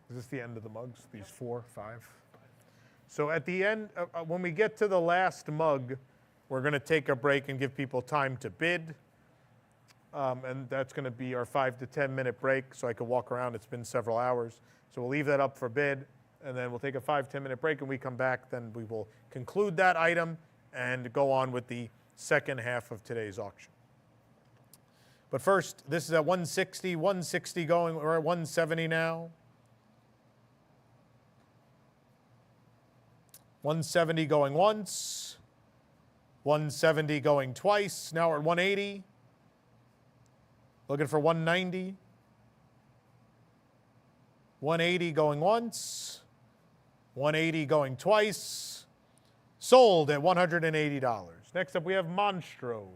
Is this the end of the mugs? These 4, 5? So at the end, when we get to the last mug, we're going to take a break and give people time to bid. And that's going to be our 5 to 10 minute break so I can walk around. It's been several hours. So we'll leave that up for bid, and then we'll take a 5, 10 minute break, and we come back. Then we will conclude that item and go on with the second half of today's auction. But first, this is at 160, 160 going, we're at 170 now. 170 going once, 170 going twice. Now we're at 180. Looking for 190. 180 going once, 180 going twice. Sold at $180. Next up we have Monstro.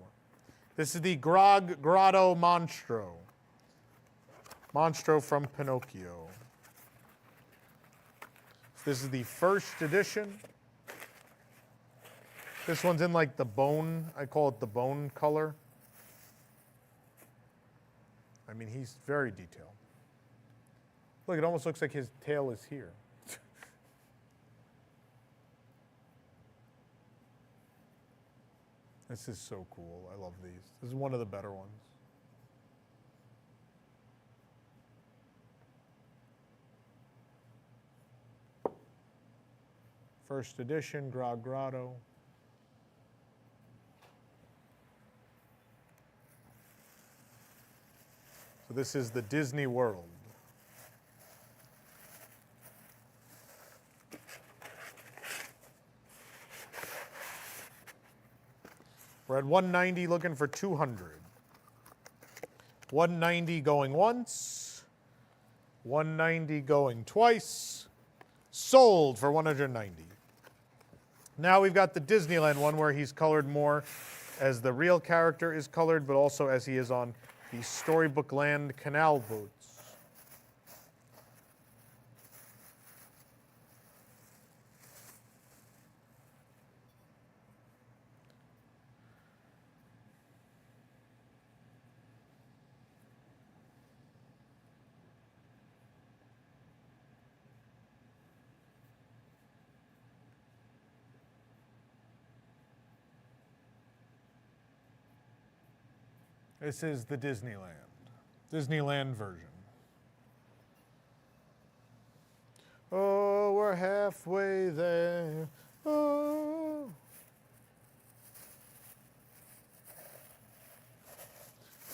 This is the Grog Grotto Monstro. Monstro from Pinocchio. This is the first edition. This one's in like the bone, I call it the bone color. I mean, he's very detailed. Look, it almost looks like his tail is here. This is so cool. I love these. This is one of the better ones. First edition, Grog Grotto. So this is the Disney World. We're at 190 looking for 200. 190 going once. 190 going twice. Sold for 190. Now we've got the Disneyland one where he's colored more as the real character is colored, but also as he is on the Storybook Land canal boats. This is the Disneyland version. Oh, we're halfway there. Oh.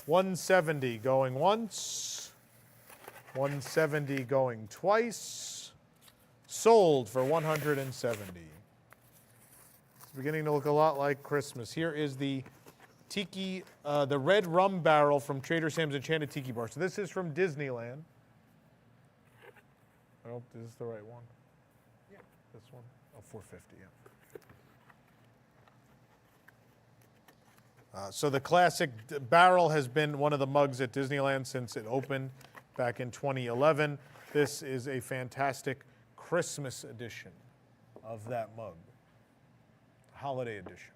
$170 going once. 170 going twice. Sold for 170. It's beginning to look a lot like Christmas. Here is the Tiki, the red rum barrel from Trader Sam's Enchanted Tiki Bar. So this is from Disneyland. I hope this is the right one. Yeah. This one? Oh, 450, yeah. So the classic barrel has been one of the mugs at Disneyland since it opened back in 2011. This is a fantastic Christmas edition of that mug. Holiday edition.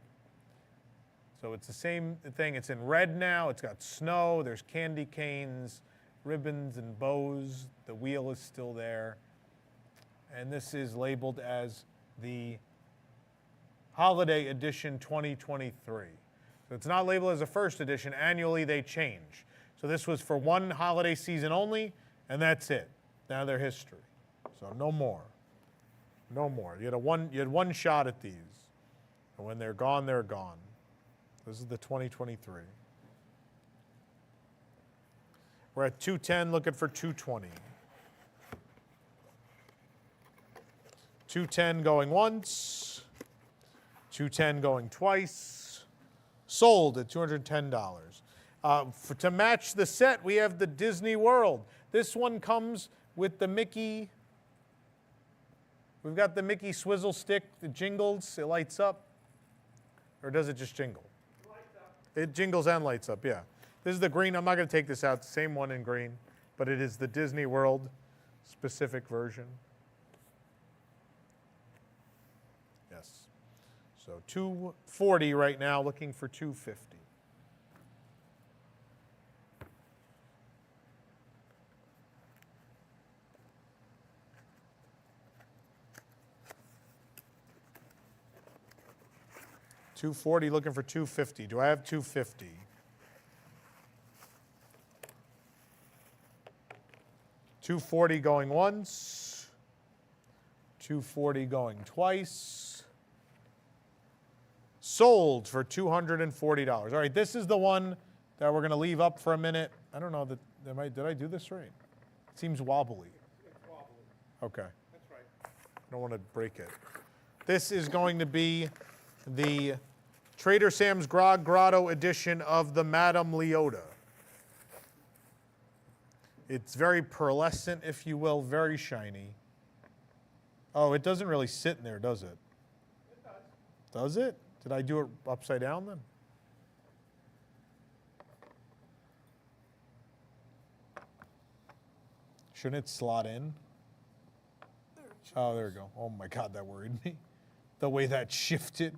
So it's the same thing. It's in red now. It's got snow. There's candy canes, ribbons, and bows. The wheel is still there. And this is labeled as the Holiday Edition 2023. So it's not labeled as a first edition. Annually, they change. So this was for one holiday season only, and that's it. Now they're history. So no more. No more. You had one shot at these. And when they're gone, they're gone. This is the 2023. We're at 210, looking for 220. 210 going once. 210 going twice. Sold at $210. To match the set, we have the Disney World. This one comes with the Mickey. We've got the Mickey swizzle stick that jingles. It lights up. Or does it just jingle? Lights up. It jingles and lights up, yeah. This is the green. I'm not going to take this out. Same one in green, but it is the Disney World specific version. Yes. So $240 right now, looking for $250. $240, looking for $250. Do I have $250? $240 going once. $240 going twice. Sold for $240. All right, this is the one that we're going to leave up for a minute. I don't know that did I do this right? It seems wobbly. It's wobbly. Okay. That's right. I don't want to break it. This is going to be the Trader Sam's Grog Grotto edition of the Madame Leota. It's very pearlescent, if you will, very shiny. Oh, it doesn't really sit in there, does it? It does. Does it? Did I do it upside down then? Shouldn't it slot in? Oh, there we go. Oh my God, that worried me. The way that shifted.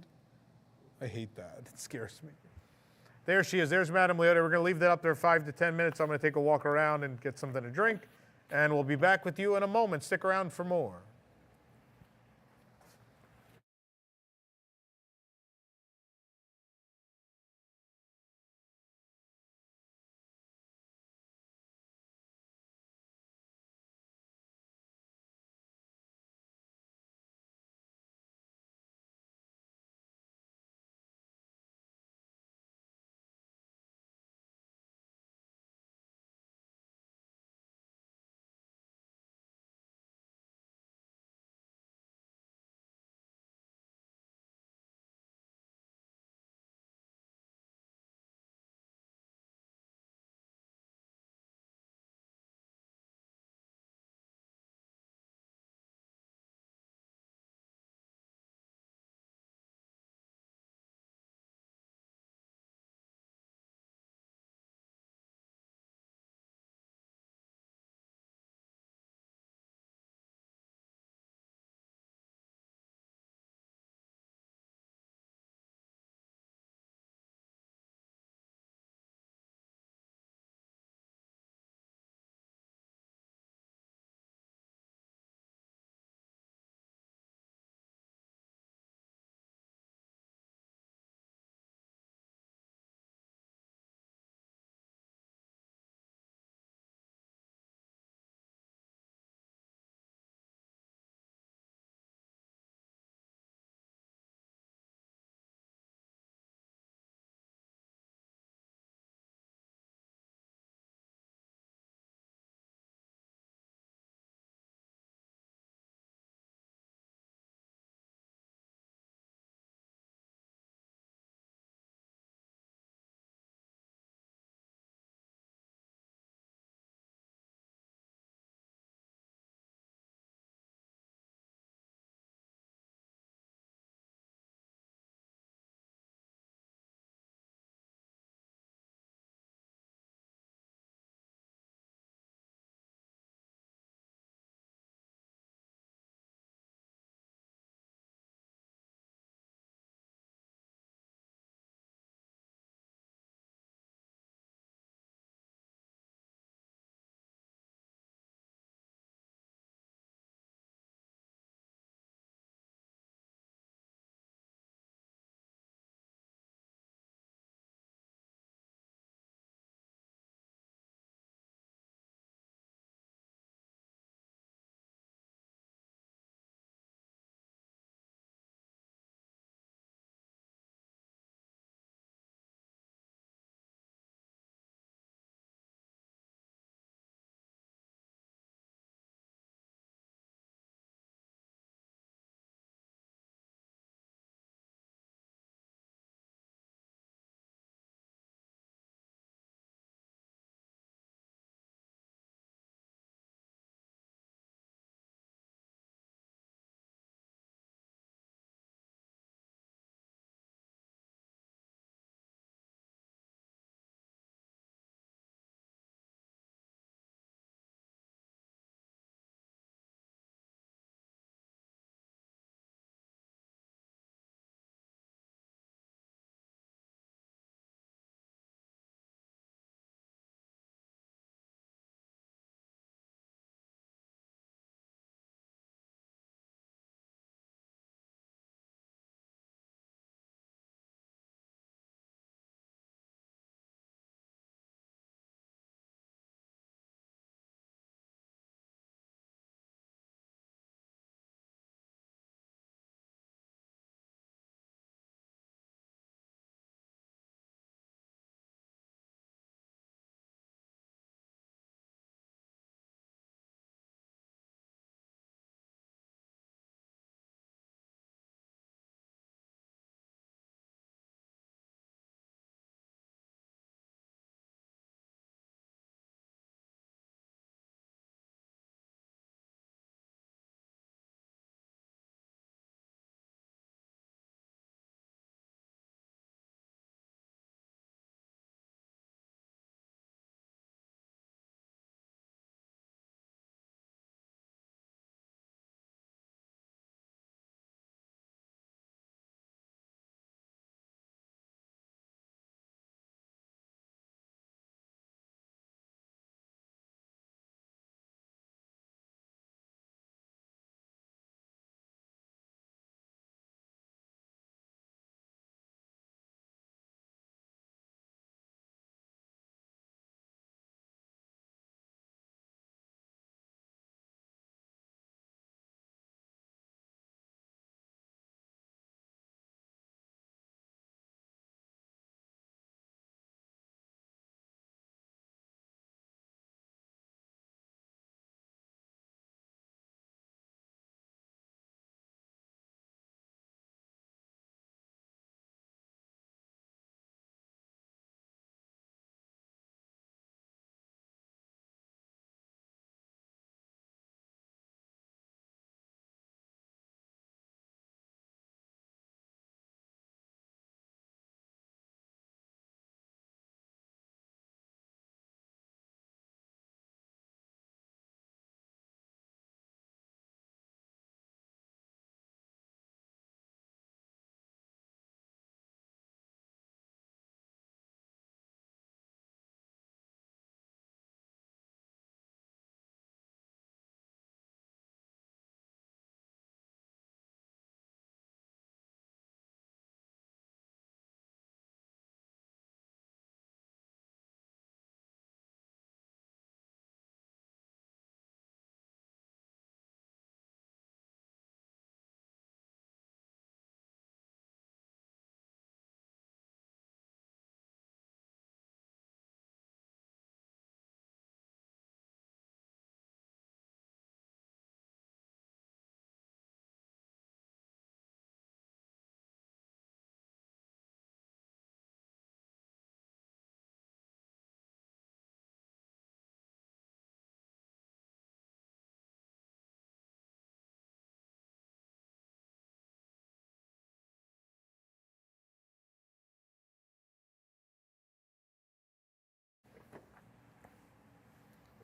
I hate that. It scares me. There she is. There's Madame Leota. We're going to leave that up there 5 to 10 minutes. I'm going to take a walk around and get something to drink. And we'll be back with you in a moment. Stick around for more.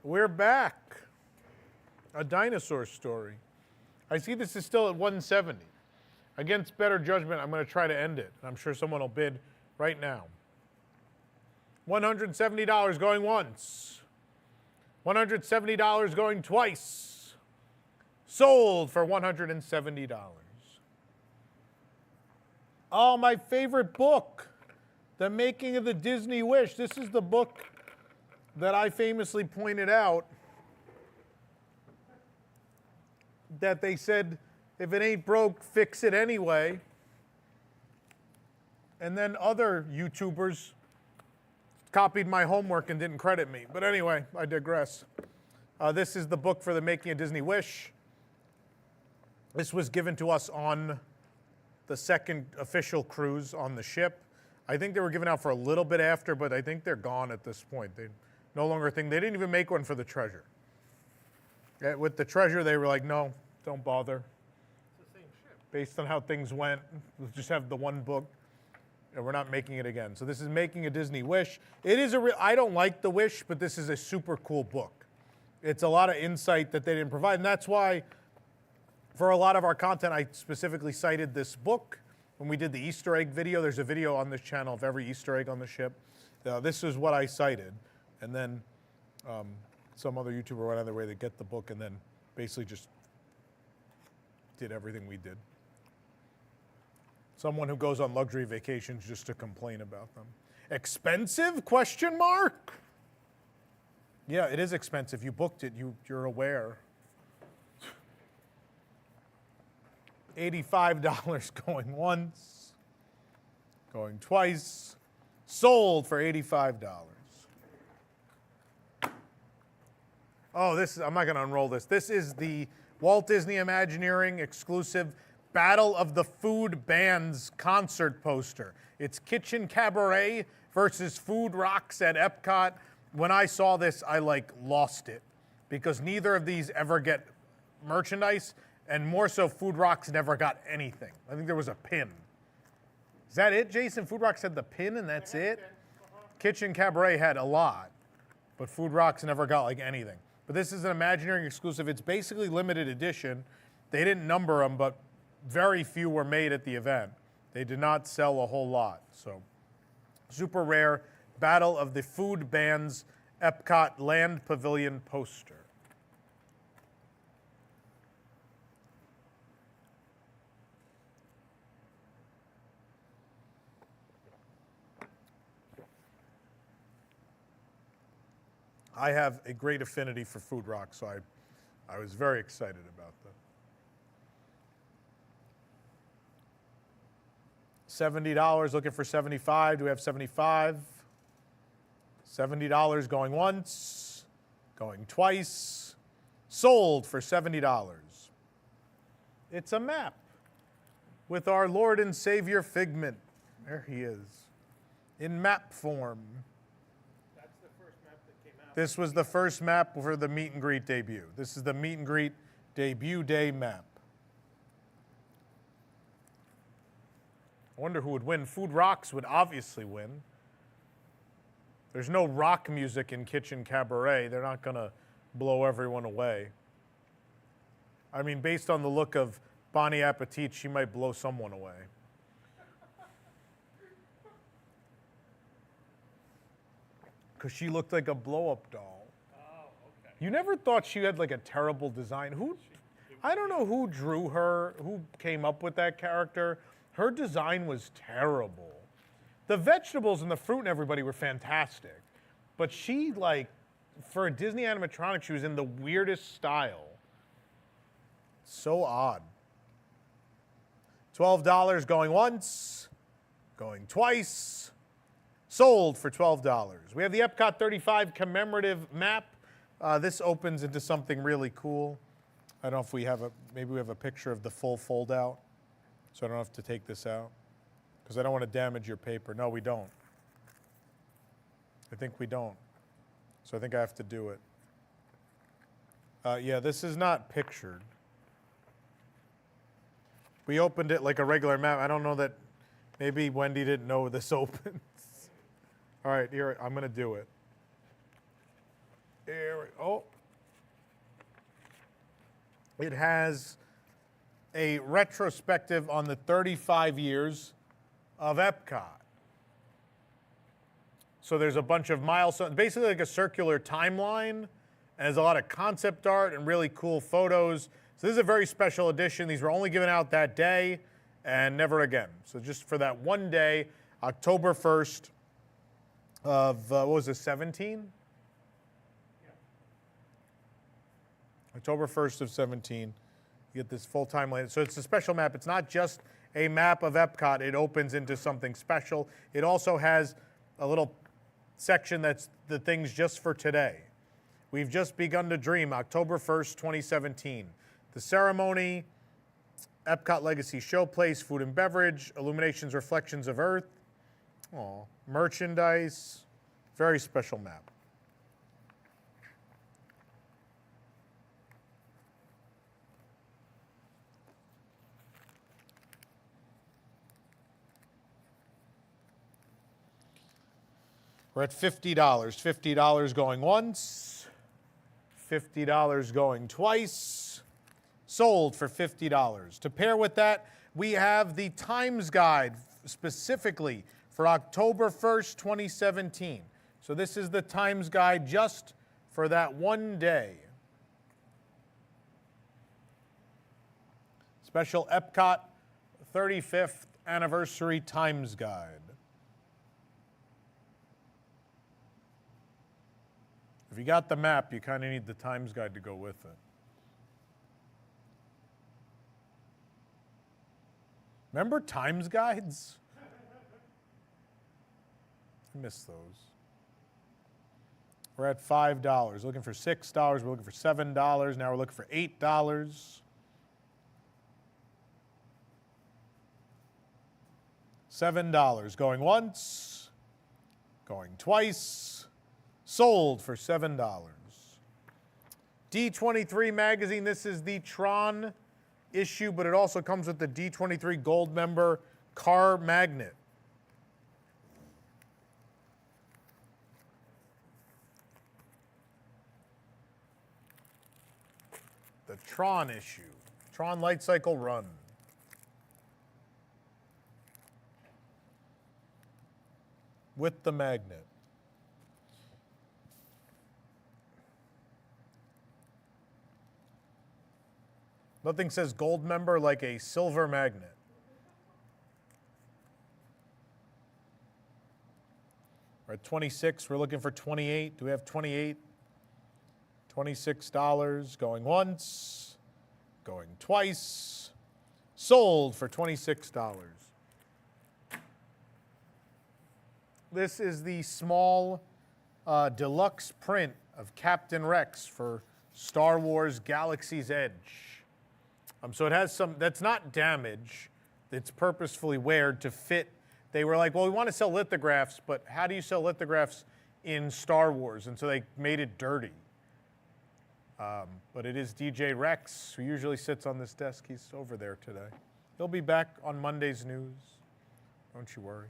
We're back. A dinosaur story. I see this is still at 170. Against better judgment, I'm going to try to end it. I'm sure someone will bid right now. $170 going once. $170 going twice. Sold for $170. Oh, my favorite book, The Making of the Disney Wish. This is the book that I famously pointed out that they said, if it ain't broke, fix it anyway. And then other YouTubers copied my homework and didn't credit me. But anyway, I digress. This is the book for The Making of Disney Wish. This was given to us on the second official cruise on the ship. I think they were given out for a little bit after, but I think they're gone at this point. They no longer think, they didn't even make one for the treasure. With the treasure, they were like, no, don't bother. It's the same ship. Based on how things went, we'll just have the one book, and we're not making it again. So this is Making a Disney Wish. It is I don't like the Wish, but this is a super cool book. It's a lot of insight that they didn't provide, and that's why for a lot of our content, I specifically cited this book. When we did the Easter egg video, there's a video on this channel of every Easter egg on the ship. This is what I cited. And then some other YouTuber went out of their way to get the book and then basically just did everything we did. Someone who goes on luxury vacations just to complain about them. Expensive? Question mark? Yeah, it is expensive. You booked it. You're aware. $85 going once, going twice, sold for $85. Oh, I'm not going to unroll this. This is the Walt Disney Imagineering exclusive Battle of the Food Bands concert poster. It's Kitchen Cabaret versus Food Rocks at Epcot. When I saw this, I lost it because neither of these ever get merchandise, and more so, Food Rocks never got anything. I think there was a pin. Is that it, Jason? Food Rocks had the pin and that's it? Kitchen Cabaret had a lot, but Food Rocks never got anything. But this is an Imagineering exclusive. It's basically limited edition. They didn't number them, but very few were made at the event. They did not sell a whole lot. So super rare Battle of the Food Bands Epcot Land Pavilion poster. I have a great affinity for Food Rock, so I was very excited about that. $70, looking for 75. Do we have 75? $70 going once, going twice, sold for $70. It's a map with our Lord and Savior Figment. There he is, in map form. This was the first map for the meet and greet debut. This is the meet and greet debut day map. I wonder who would win. Food Rocks would obviously win. There's no rock music in Kitchen Cabaret. They're not going to blow everyone away. I mean, based on the look of Bonnie Appetit, she might blow someone away. Because she looked like a blow-up doll. Oh, okay. You never thought she had a terrible design? I don't know who drew her, who came up with that character. Her design was terrible. The vegetables and the fruit and everybody were fantastic. But she, for a Disney animatronic, she was in the weirdest style. So odd. $12 going once, going twice. Sold for $12. We have the Epcot 35 commemorative map. This opens into something really cool. I don't know if we have maybe we have a picture of the full fold out, so I don't have to take this out, because I don't want to damage your paper. No, we don't. I think we don't. So I think I have to do it. Yeah, this is not pictured. We opened it like a regular map. I don't know that, maybe Wendy didn't know this opens. All right, here, I'm going to do it. Oh. It has a retrospective on the 35 years of Epcot. So there's a bunch of milestones, basically like a circular timeline, and there's a lot of concept art and really cool photos. So this is a very special edition. These were only given out that day and never again. So just for that one day, October 1st of, what was this, 17? October 1st of 17. You get this full timeline. So it's a special map. It's not just a map of Epcot. It opens into something special. It also has a little section that's the things just for today. We've just begun to dream, October 1st, 2017. The ceremony, Epcot Legacy Showplace, food and beverage, illuminations, reflections of Earth, merchandise, very special map. We're at $50. $50 going once, $50 going twice, sold for $50. To pair with that, we have the Times Guide specifically for October 1st, 2017. So this is the Times Guide just for that one day. Special Epcot 35th Anniversary Times Guide. If you got the map, you kind of need the Times Guide to go with it. Remember Times Guides? I miss those. We're at $5. Looking for $6. We're looking for $7. Now we're looking for $8. $7. Going once. Going twice. Sold for $7. D23 magazine. This is the Tron issue, but it also comes with the D23 Gold member car magnet. The Tron issue. Tron Light Cycle Run. With the magnet. Nothing says gold member like a silver magnet. We're at 26. We're looking for 28. Do we have 28? $26. Going once. Going twice. Sold for $26. This is the small deluxe print of Captain Rex for Star Wars Galaxy's Edge. So it has some, that's not damage, it's purposefully weared to fit. They were like, well, we want to sell lithographs, but how do you sell lithographs in Star Wars? And so they made it dirty. But it is DJ Rex, who usually sits on this desk. He's over there today. He'll be back on Monday's news. Don't you worry.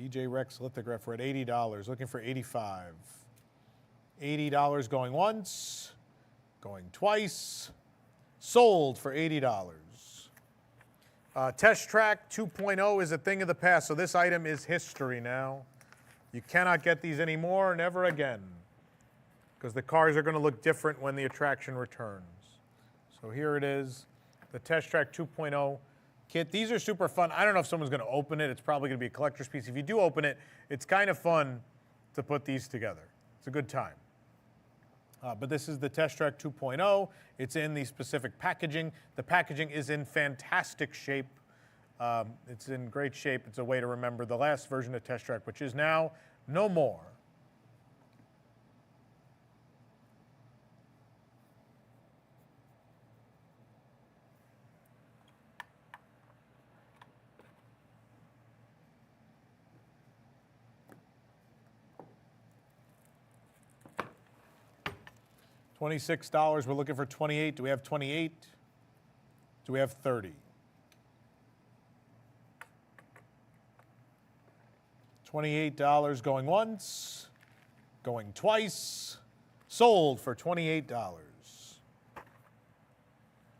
DJ Rex lithograph, we're at $80, looking for $85. $80 going once, going twice, sold for $80. Test Track 2.0 is a thing of the past, so this item is history now. You cannot get these anymore, never again, because the cars are going to look different when the attraction returns. So here it is, the Test Track 2.0 kit. These are super fun. I don't know if someone's going to open it. It's probably going to be a collector's piece. If you do open it, it's kind of fun to put these together. It's a good time. But this is the Test Track 2.0. It's in the specific packaging. The packaging is in fantastic shape. It's in great shape. It's a way to remember the last version of Test Track, which is now no more. $26, we're looking for 28. Do we have 28? Do we have 30? $28 going once, going twice, sold for $28.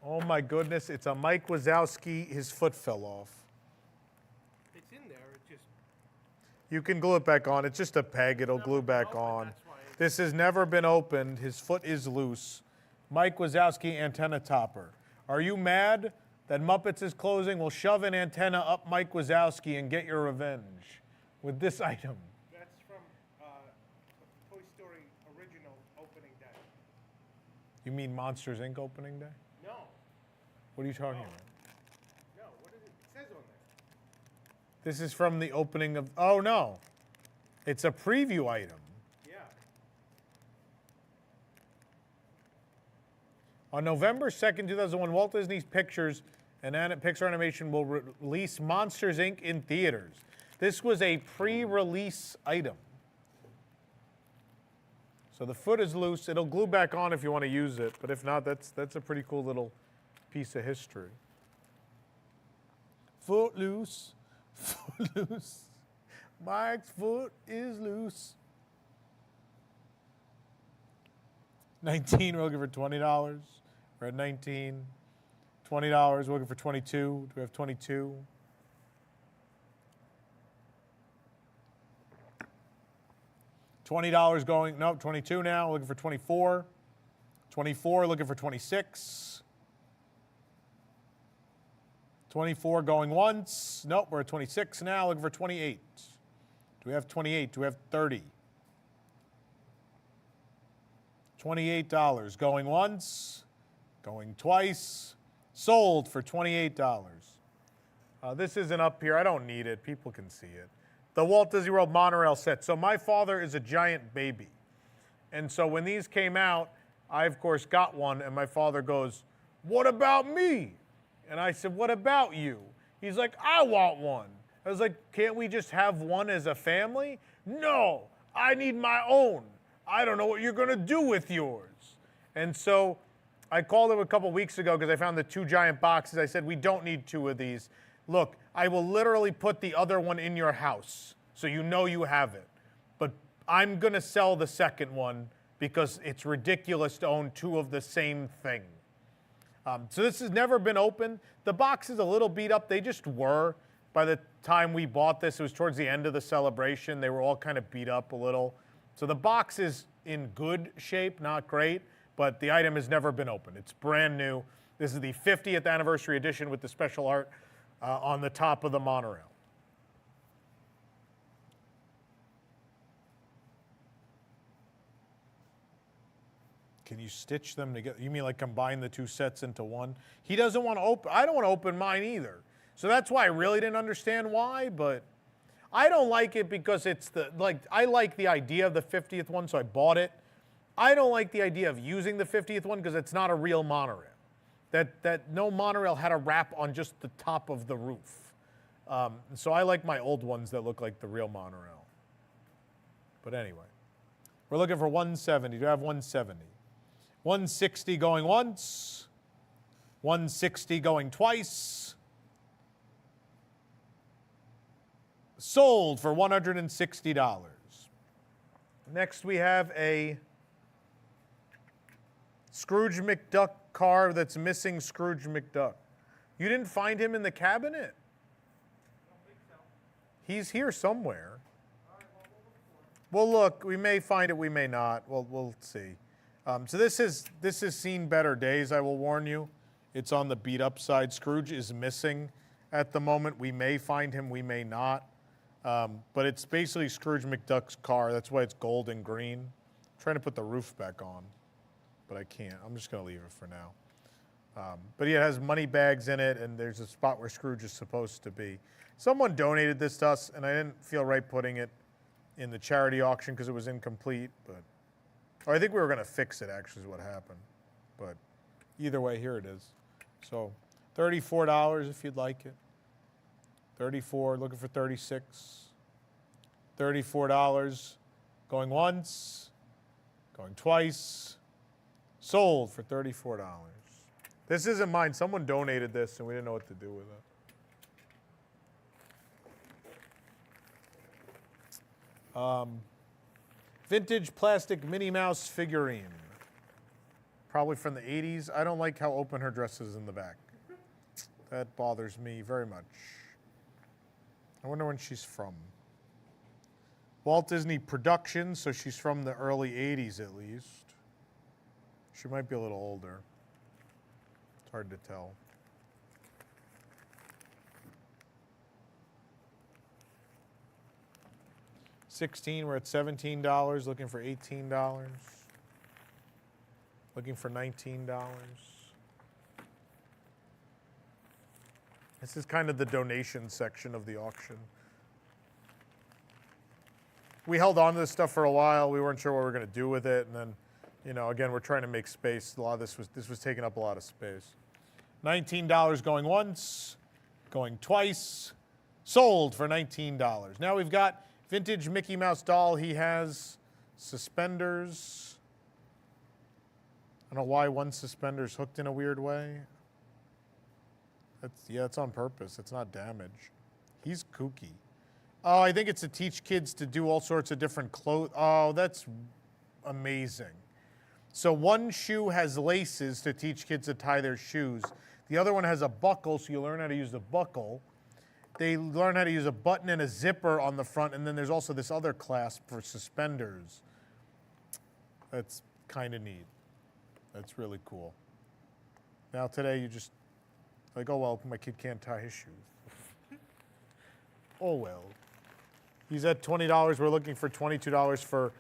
Oh my goodness, it's a Mike Wazowski, his foot fell off. It's in there. It just You can glue it back on. It's just a peg, it'll glue back open, on. that's why it- This has never been opened. His foot is loose. Mike Wazowski antenna topper. Are you mad that Muppets is closing? We'll shove an antenna up Mike Wazowski and get your revenge with this item. That's from Toy Story original opening day. You mean Monsters, Inc. opening day? No, What are you talking about? no, what is it? It says on there. This is from the opening of, oh no. It's a preview item. Yeah. On November 2nd, 2001, Walt Disney Pictures and Pixar Animation will release Monsters, Inc. in theaters. This was a pre-release item. So the foot is loose. It'll glue back on if you want to use it, but if not, that's a pretty cool little piece of history. Foot loose, foot loose. Mike's foot is loose. 19, we're looking for $20. We're at 19. $20, we're looking for 22. Do we have 22? $20 going, nope, 22 now, looking for 24. 24, looking for 26. 24 going once. Nope, we're at 26 now, looking for 28. Do we have 28? Do we have 30? $28 going once, going twice, sold for $28. This isn't up here. I don't need it. People can see it. The Walt Disney World monorail set. So my father is a giant baby. And so when these came out, I, of course, got one. And my father goes, "What about me?" And I said, "What about you?" He's like, "I want one." I was like, "Can't we just have one as a family?" "No, I need my own. I don't know what you're going to do with yours." And so I called him a couple weeks ago because I found the 2 giant boxes. I said, "We don't need 2 of these. Look, I will literally put the other one in your house so you know you have it. But I'm going to sell the second one because it's ridiculous to own 2 of the same thing." So this has never been opened. The box is a little beat up. They just were. By the time we bought this, it was towards the end of the celebration. They were all kind of beat up a little. So the box is in good shape, not great, but the item has never been opened. It's brand new. This is the 50th anniversary edition with the special art on the top of the monorail. Can you stitch them together? You mean like combine the 2 sets into one? He doesn't want to open. I don't want to open mine either. So that's why I really didn't understand why, but I don't like it because it's I like the idea of the 50th one, so I bought it. I don't like the idea of using the 50th one because it's not a real monorail. That no monorail had a wrap on just the top of the roof. So I like my old ones that look like the real monorail. But anyway, we're looking for 170. Do I have 170? 160 going once, 160 going twice. Sold for $160. Next we have a Scrooge McDuck car that's missing Scrooge McDuck. You didn't find him in the cabinet? He's here somewhere. Well, look, we may find it, we may not. We'll see. So this has seen better days, I will warn you. It's on the beat up side. Scrooge is missing at the moment. We may find him, we may not. But it's basically Scrooge McDuck's car. That's why it's gold and green. I'm trying to put the roof back on, but I can't. I'm just going to leave it for now. But yeah, it has money bags in it, and there's a spot where Scrooge is supposed to be. Someone donated this to us, and I didn't feel right putting it in the charity auction because it was incomplete. Or I think we were going to fix it, actually, is what happened. But either way, here it is. So $34 if you'd like it. 34, looking for 36. $34, going once, going twice. Sold for $34. This isn't mine. Someone donated this, and we didn't know what to do with it. Vintage plastic Minnie Mouse figurine. Probably from the 80s. I don't like how open her dress is in the back. That bothers me very much. I wonder when she's from. Walt Disney Productions, so she's from the early 80s at least. She might be a little older. It's hard to tell. $16, we're at $17, looking for $18. Looking for $19. This is kind of the donation section of the auction. We held on to this stuff for a while. We weren't sure what we were going to do with it, and then, you know, again, we're trying to make space. A lot of this was taking up a lot of space. $19 going once, going twice, sold for $19. Now we've got vintage Mickey Mouse doll. He has suspenders. I don't know why one suspender's hooked in a weird way. It's on purpose. It's not damage. He's kooky. Oh, I think it's to teach kids to do all sorts of different clothes. Oh, that's amazing. So one shoe has laces to teach kids to tie their shoes. The other one has a buckle, so you learn how to use the buckle. They learn how to use a button and a zipper on the front, and then there's also this other clasp for suspenders. That's kind of neat. That's really cool. Now today you just, like, oh well, my kid can't tie his shoes. Oh well. He's at $20. We're looking for $22 for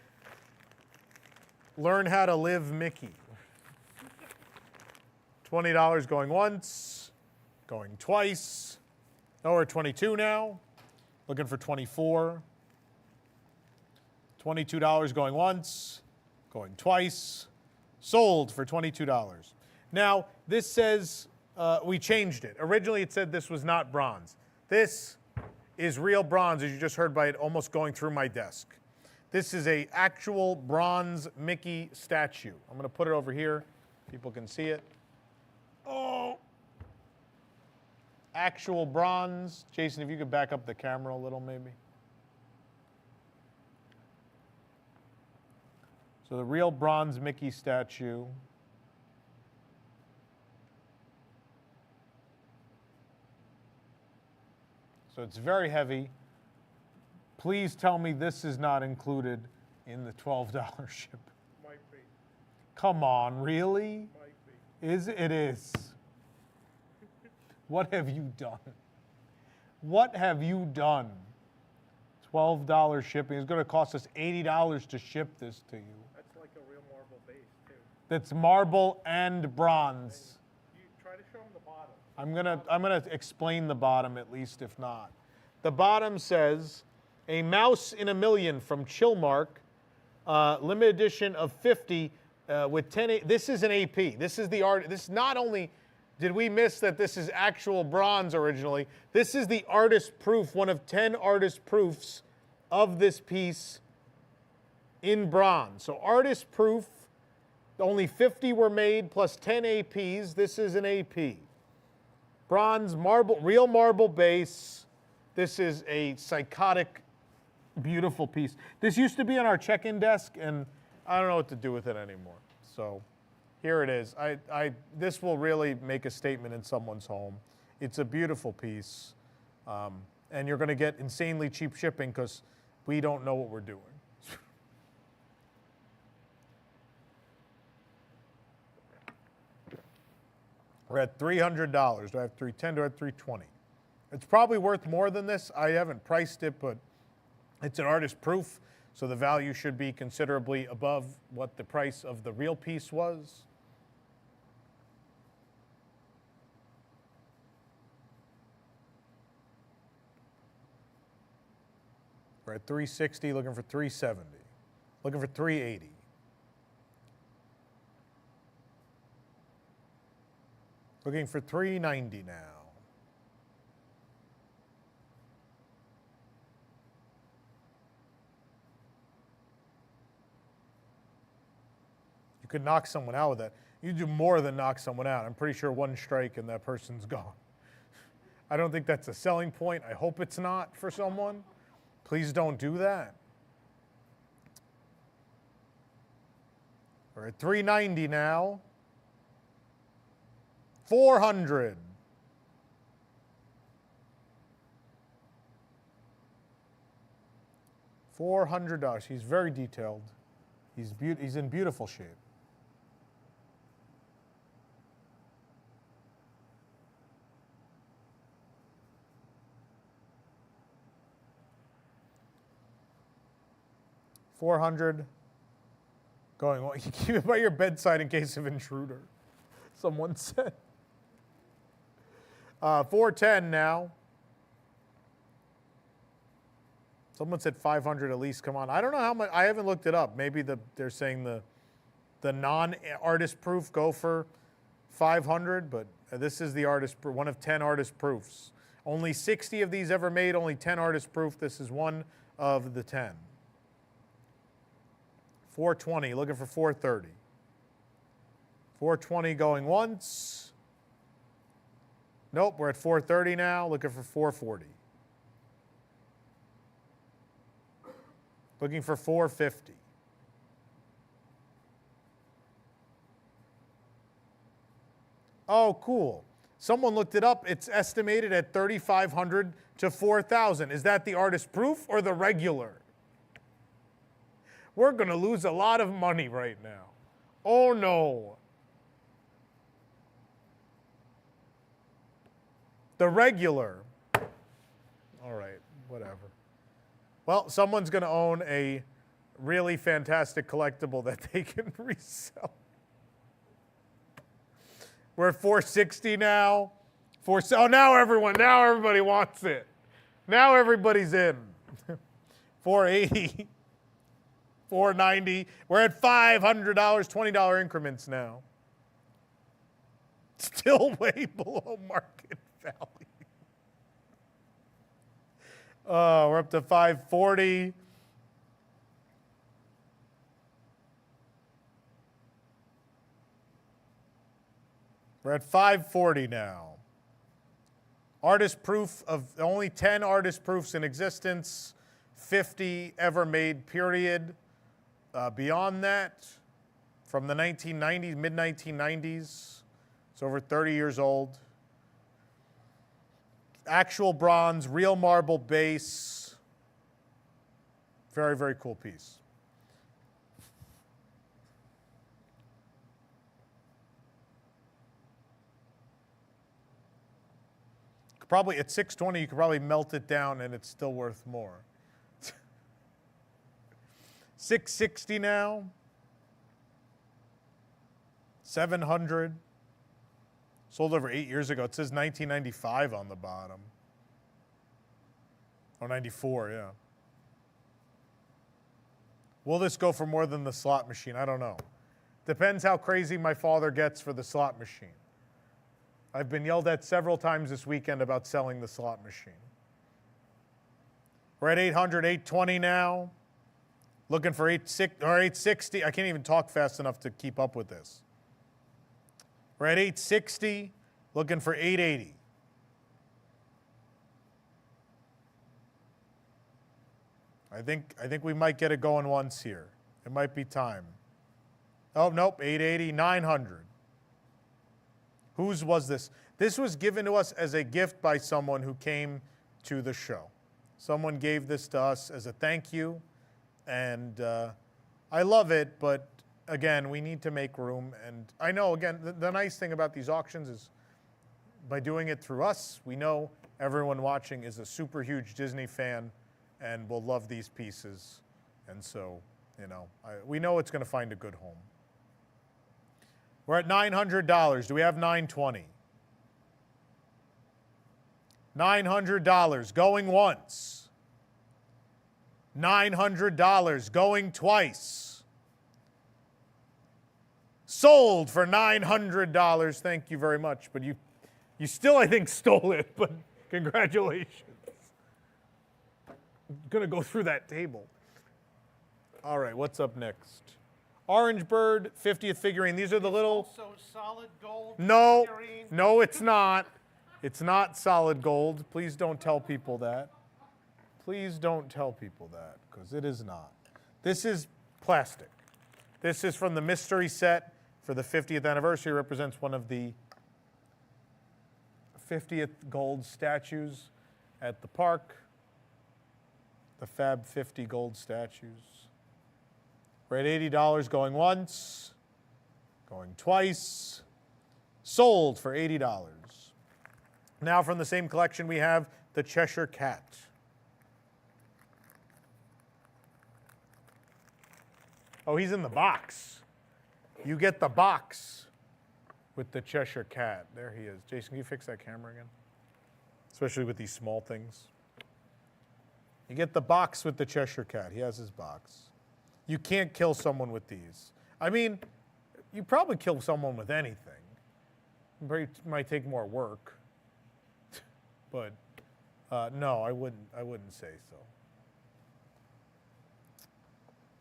Learn How to Live Mickey. $20 going once, going twice. Oh, we're at 22 now. Looking for 24. $22 going once, going twice. Sold for $22. Now, this says, we changed it. Originally, it said this was not bronze. This is real bronze, as you just heard by it almost going through my desk. This is a actual bronze Mickey statue. I'm going to put it over here. People can see it. Oh! Actual bronze. Jason, if you could back up the camera a little, maybe. So the real bronze Mickey statue. So it's very heavy. Please tell me this is not included in the $12 ship. Might be, Come on, really? might be. It is. What have you done? What have you done? $12 shipping. It's going to cost us $80 to ship this to you. That's like a real marble base too. That's marble and bronze. You try to show them the bottom. I'm gonna explain the bottom at least, if not. The bottom says, "A Mouse in a Million" from Chillmark, limited edition of 50 with 10. This is an AP. This is the art. This not only did we miss that this is actual bronze originally. This is the artist proof, one of 10 artist proofs of this piece in bronze. So artist proof. Only 50 were made plus 10 APs. This is an AP. Bronze, marble, real marble base. This is a psychotic, beautiful piece. This used to be on our check-in desk, and I don't know what to do with it anymore. So here it is. This will really make a statement in someone's home. It's a beautiful piece, and you're going to get insanely cheap shipping because we don't know what we're doing. We're at $300. Do I have 310? Do I have 320? It's probably worth more than this. I haven't priced it, but it's an artist proof, so the value should be considerably above what the price of the real piece was. We're at 360, looking for 370, looking for 380. Looking for 390 now. You could knock someone out with that. You do more than knock someone out. I'm pretty sure one strike and that person's gone. I don't think that's a selling point. I hope it's not for someone. Please don't do that. We're at 390 now. 400. $400. He's very detailed. He's in beautiful shape. $400. Going, well, you keep it by your bedside in case of intruder, someone said. 410 now. Someone said 500 at least. Come on. I don't know how much. I haven't looked it up. Maybe they're saying the non-artist proof go for 500, but this is the artist one of 10 artist proofs. Only 60 of these ever made. Only 10 artist proof. This is one of the 10. 420. Looking for 430. 420 going once. Nope. We're at 430 now. Looking for 440. Looking for 450. Oh, cool. Someone looked it up. It's estimated at $3,500 to $4,000. Is that the artist proof or the regular? We're going to lose a lot of money right now. Oh, no. The regular. All right, whatever. Well, someone's going to own a really fantastic collectible that they can resell. We're at 460 now. Oh, now everybody wants it. Now everybody's in. 480. 490. We're at $500, $20 increments now. Still way below market value. We're up to 540. We're at 540 now. Artist proof of only 10 artist proofs in existence, 50 ever made, period. Beyond that, from the 1990s, mid-1990s, it's over 30 years old. Actual bronze, real marble base. Very, very cool piece. Probably at 620, you could probably melt it down and it's still worth more. 660 now. 700. Sold over 8 years ago. It says 1995 on the bottom. Or 94, yeah. Will this go for more than the slot machine? I don't know. Depends how crazy my father gets for the slot machine. I've been yelled at several times this weekend about selling the slot machine. We're at 800, 820 now. Looking for 860. I can't even talk fast enough to keep up with this. We're at 860, looking for 880. I think we might get it going once here. It might be time. Oh, nope, 880, 900. Whose was this? This was given to us as a gift by someone who came to the show. Someone gave this to us as a thank you, and I love it, but again, we need to make room. And I know, again, the nice thing about these auctions is by doing it through us, we know everyone watching is a super huge Disney fan and will love these pieces. And so, you know, we know it's going to find a good home. We're at $900. Do we have 920? $900 going once. $900 going twice. Sold for $900. Thank you very much. But you still, I think, stole it. But congratulations. I'm going to go through that table. All right, what's up next? Orange Bird, 50th figurine. These are the little... Also solid gold No, figurine. no, it's not. It's not solid gold. Please don't tell people that. Please don't tell people that, because it is not. This is plastic. This is from the mystery set for the 50th anniversary. It represents one of the 50th gold statues at the park. The Fab 50 gold statues. We're at $80 going once, going twice, sold for $80. Now from the same collection we have the Cheshire Cat. Oh, he's in the box. You get the box with the Cheshire Cat. There he is. Jason, can you fix that camera again? Especially with these small things. You get the box with the Cheshire Cat. He has his box. You can't kill someone with these. I mean, you probably kill someone with anything. It might take more work. But no, I wouldn't say so.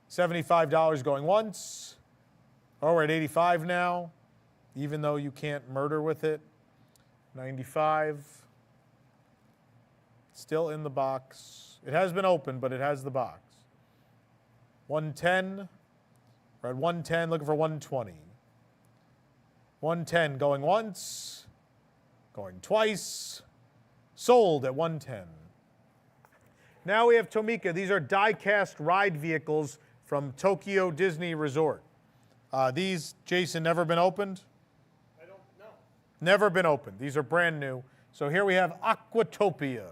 $75 going once. Oh, we're at 85 now, even though you can't murder with it. 95. Still in the box. It has been opened, but it has the box. 110. We're at 110, looking for 120. 110 going once, going twice, sold at 110. Now we have Tomika. These are die-cast ride vehicles from Tokyo Disney Resort. These, Jason, never been opened? I don't know. Never been opened. These are brand new. So here we have Aquatopia.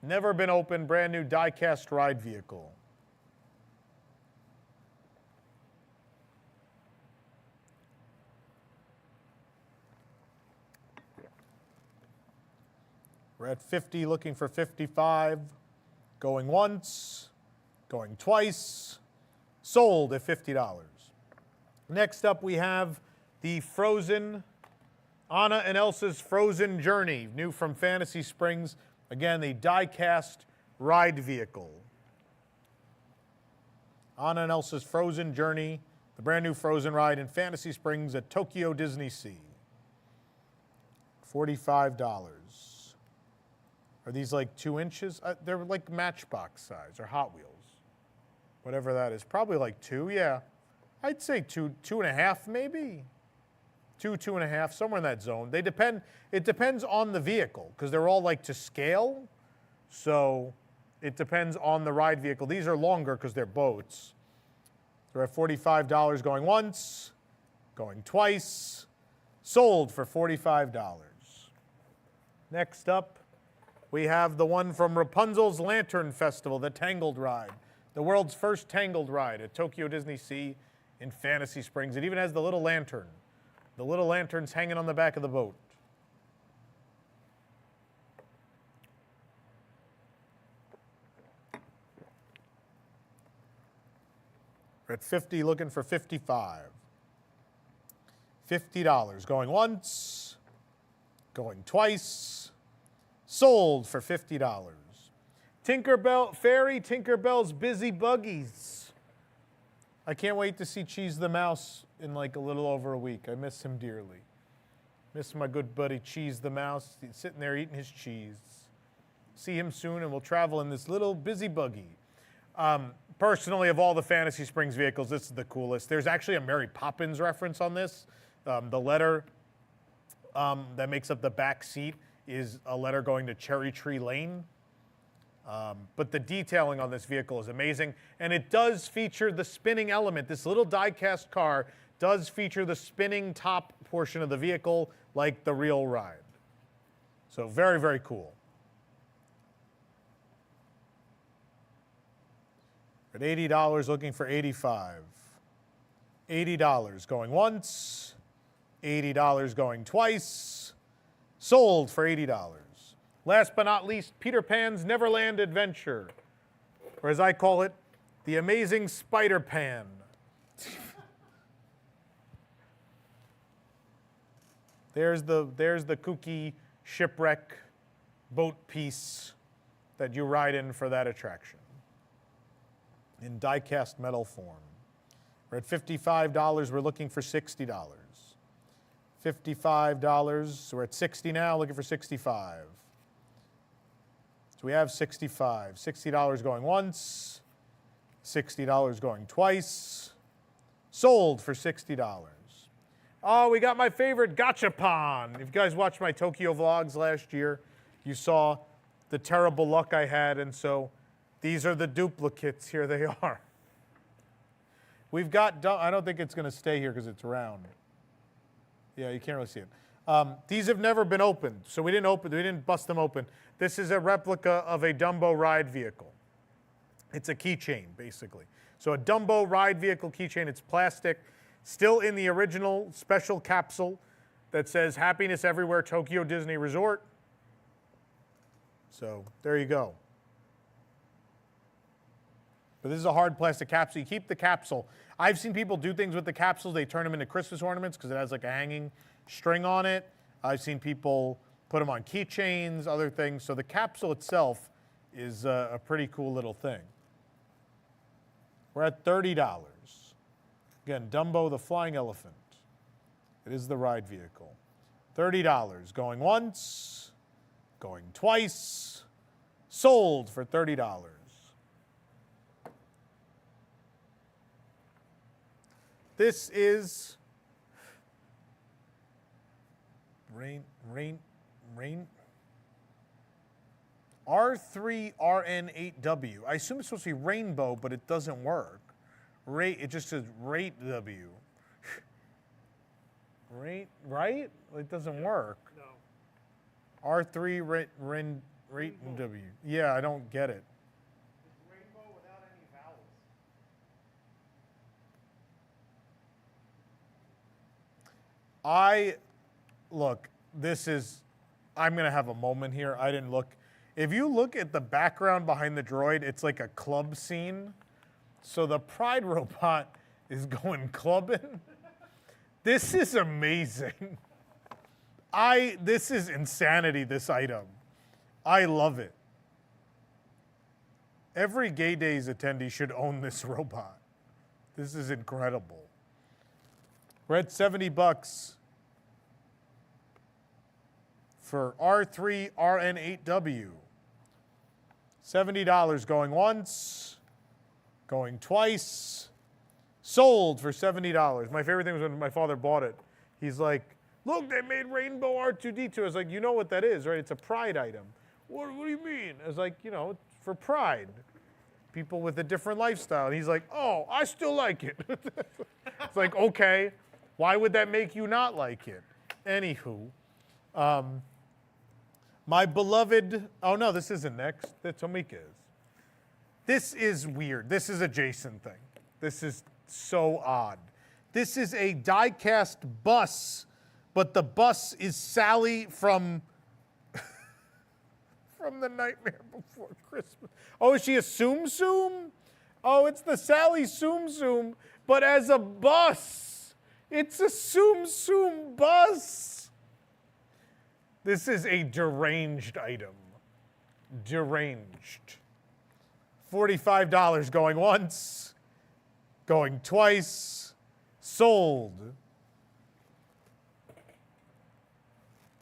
Never been opened, brand new die-cast ride vehicle. We're at 50, looking for 55. Going once, going twice, sold at $50. Next up we have the Frozen, Anna and Elsa's Frozen Journey, new from Fantasy Springs. Again, the die-cast ride vehicle. Anna and Elsa's Frozen Journey, the brand new Frozen ride in Fantasy Springs at Tokyo Disney Sea. $45. Are these like 2 inches? They're like Matchbox size or Hot Wheels. Whatever that is. Probably like 2, yeah. I'd say 2.5 maybe. 2.5, somewhere in that zone. They depend, it depends on the vehicle because they're all like to scale. So it depends on the ride vehicle. These are longer because they're boats. They're at $45 going once, going twice, sold for $45. Next up, we have the one from Rapunzel's Lantern Festival, the Tangled Ride. The world's first Tangled Ride at Tokyo Disney Sea in Fantasy Springs. It even has the little lantern. The little lantern's hanging on the back of the boat. We're at 50, looking for 55. $50, going once, going twice, sold for $50. Tinkerbell's Busy Buggies. I can't wait to see Cheese the Mouse in like a little over a week. I miss him dearly. Miss my good buddy Cheese the Mouse. He's sitting there eating his cheese. See him soon and we'll travel in this little busy buggy. Personally, of all the Fantasy Springs vehicles, this is the coolest. There's actually a Mary Poppins reference on this. The letter that makes up the back seat is a letter going to Cherry Tree Lane. But the detailing on this vehicle is amazing. And it does feature the spinning element. This little die-cast car does feature the spinning top portion of the vehicle like the real ride. So very, very cool. At $80, looking for 85. $80 going once, $80 going twice, sold for $80. Last but not least, Peter Pan's Neverland Adventure, or as I call it, the Amazing Spider-Pan. There's the kooky shipwreck boat piece that you ride in for that attraction in die-cast metal form. We're at $55, we're looking for $60. $55, so we're at 60 now, looking for 65. So we have 65. $60 going once, $60 going twice. Sold for $60. Oh, we got my favorite gachapon. If you guys watched my Tokyo vlogs last year, you saw the terrible luck I had, and so these are the duplicates. Here they are. We've got, I don't think it's going to stay here because it's round. Yeah, you can't really see it. These have never been opened, so we didn't bust them open. This is a replica of a Dumbo ride vehicle. It's a keychain, basically. So a Dumbo ride vehicle keychain, it's plastic, still in the original special capsule that says Happiness Everywhere Tokyo Disney Resort. So there you go. But this is a hard plastic capsule. You keep the capsule. I've seen people do things with the capsules. They turn them into Christmas ornaments because it has like a hanging string on it. I've seen people put them on keychains, other things. So the capsule itself is a pretty cool little thing. We're at $30. Again, Dumbo the Flying Elephant. It is the ride vehicle. $30. Going once, going twice. Sold for $30. This is R3RN8W. I assume it's supposed to be rainbow, but it doesn't work. It just says rate W. Right? It doesn't work. No. R3 rate W. Yeah, I don't get it. It's rainbow without any vowels. I'm going to have a moment here. I didn't look. If you look at the background behind the droid, it's like a club scene. So the Pride robot is going clubbing. This is amazing. This is insanity, this item. I love it. Every Gay Days attendee should own this robot. This is incredible. We're at $70 for R3RN8W. $70 going once, going twice. Sold for $70. My favorite thing was when my father bought it. He's like, look, they made rainbow R2D2. I was like, you know what that is, right? It's a Pride item. What do you mean? I was like, it's for Pride. People with a different lifestyle. And he's like, oh, I still like it. It's like, okay, why would that make you not like it? Anywho, my beloved, oh no, this isn't next. That's Tomika is. This is weird. This is a Jason thing. This is so odd. This is a die-cast bus, but the bus is Sally from The Nightmare Before Christmas. Oh, is she a Tsum Tsum? Oh, it's the Sally Tsum Tsum, but as a bus. It's a Tsum Tsum bus. This is a deranged item. Deranged. $45 going once, going twice, sold.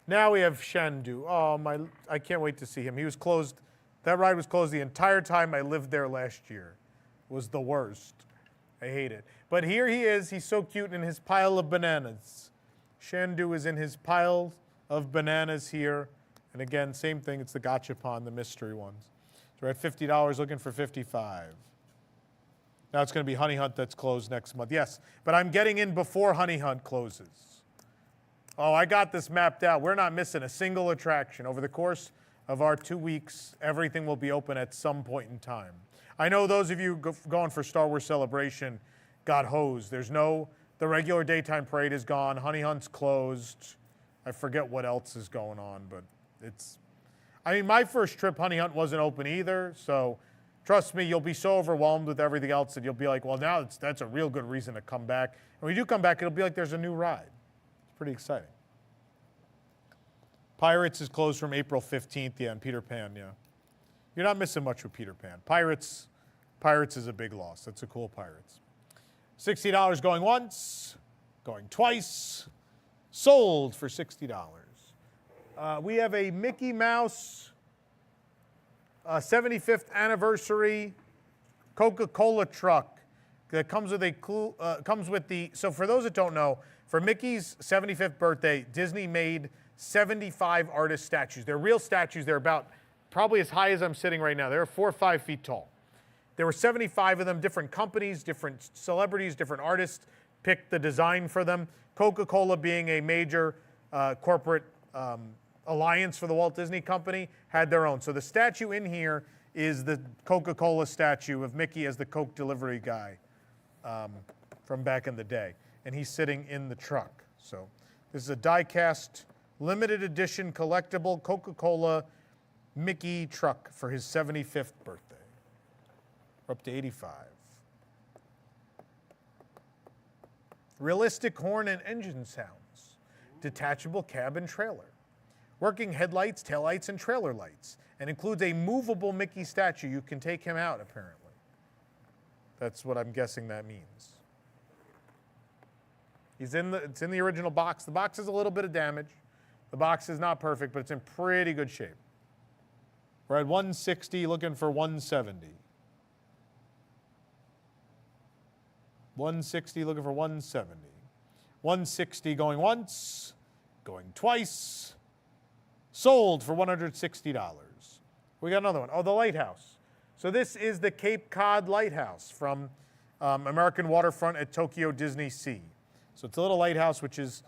Now we have Shandu. Oh, I can't wait to see him. He was closed. That ride was closed the entire time I lived there last year. It was the worst. I hate it. But here he is. He's so cute in his pile of bananas. Shandu is in his pile of bananas here. And again, same thing. It's the gachapon, the mystery ones. So we're at $50, looking for $55. Now it's going to be Honey Hunt that's closed next month. Yes, but I'm getting in before Honey Hunt closes. Oh, I got this mapped out. We're not missing a single attraction. Over the course of our 2 weeks, everything will be open at some point in time. I know those of you going for Star Wars Celebration got hosed. The regular daytime parade is gone. Honey Hunt's closed. I forget what else is going on, but my first trip, Honey Hunt wasn't open either, so trust me, you'll be so overwhelmed with everything else that you'll be like, well, now that's a real good reason to come back. And when you do come back, it'll be like there's a new ride. It's pretty exciting. Pirates is closed from April 15th, yeah, and Peter Pan, yeah. You're not missing much with Peter Pan. Pirates is a big loss. That's a cool Pirates. $60 going once, going twice, sold for $60. We have a Mickey Mouse 75th anniversary Coca-Cola truck that comes with so for those that don't know, for Mickey's 75th birthday, Disney made 75 artist statues. They're real statues. They're about probably as high as I'm sitting right now. They're 4 or 5 feet tall. There were 75 of them, different companies, different celebrities, different artists picked the design for them. Coca-Cola being a major corporate alliance for the Walt Disney Company had their own. So the statue in here is the Coca-Cola statue of Mickey as the Coke delivery guy from back in the day. And he's sitting in the truck. So this is a die-cast, limited edition, collectible Coca-Cola Mickey truck for his 75th birthday. We're up to 85. Realistic horn and engine sounds. Detachable cab and trailer. Working headlights, taillights, and trailer lights. And includes a movable Mickey statue. You can take him out, apparently. That's what I'm guessing that means. It's in the original box. The box has a little bit of damage. The box is not perfect, but it's in pretty good shape. We're at 160, looking for 170. 160, looking for 170. 160 going once, going twice. Sold for $160. We got another one. Oh, the lighthouse. So this is the Cape Cod Lighthouse from American Waterfront at Tokyo Disney Sea. So it's a little lighthouse, which is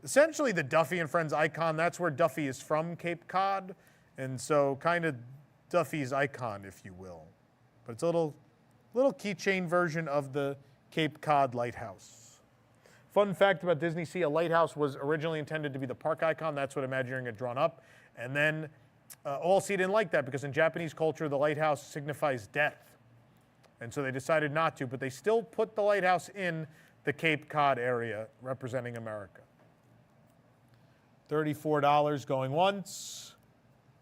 essentially the Duffy and Friends icon. That's where Duffy is from, Cape Cod. And so kind of Duffy's icon, if you will. But it's a little keychain version of the Cape Cod Lighthouse. Fun fact about Disney Sea, a lighthouse was originally intended to be the park icon. That's what Imagineering had drawn up. And then Allsea didn't like that because in Japanese culture, the lighthouse signifies death. And so they decided not to, but they still put the lighthouse in the Cape Cod area representing America. $34 going once,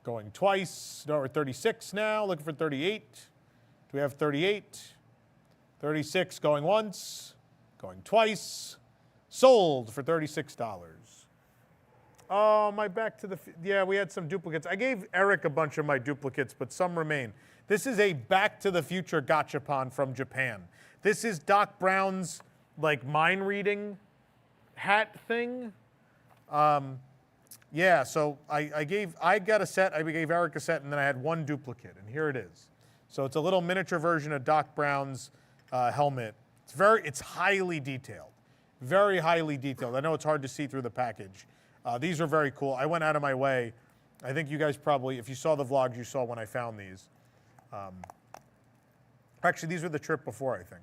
going twice. No, we're 36 now, looking for 38. Do we have 38? 36 going once, going twice. Sold for $36. Oh, my yeah, we had some duplicates. I gave Eric a bunch of my duplicates, but some remain. This is a Back to the Future gachapon from Japan. This is Doc Brown's like mind reading hat thing. Yeah, so I got a set, I gave Eric a set, and then I had one duplicate, and here it is. So it's a little miniature version of Doc Brown's helmet. It's highly detailed, very highly detailed. I know it's hard to see through the package. These are very cool. I went out of my way. I think you guys probably, if you saw the vlogs, you saw when I found these. Actually, these were the trip before, I think.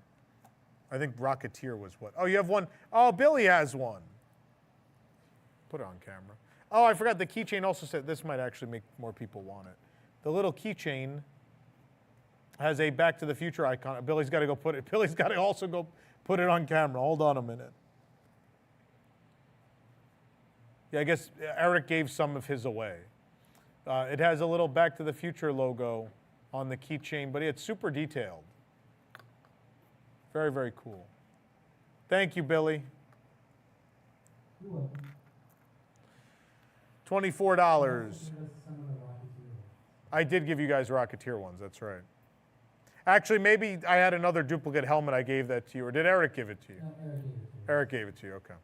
I think Rocketeer was what? Oh, you have one. Oh, Billy has one. Put it on camera. Oh, I forgot the keychain also said, this might actually make more people want it. The little keychain has a Back to the Future icon. Billy's got to go put it. Billy's got to also go put it on camera. Hold on a minute. Yeah, I guess Eric gave some of his away. It has a little Back to the Future logo on the keychain, but it's super detailed. Very, very cool. Thank you, Billy. You're welcome. $24. I did give you guys Rocketeer ones, that's right. Actually, maybe I had another duplicate helmet. I gave that to you, or did Eric give it to you? No, Eric gave it to you, okay.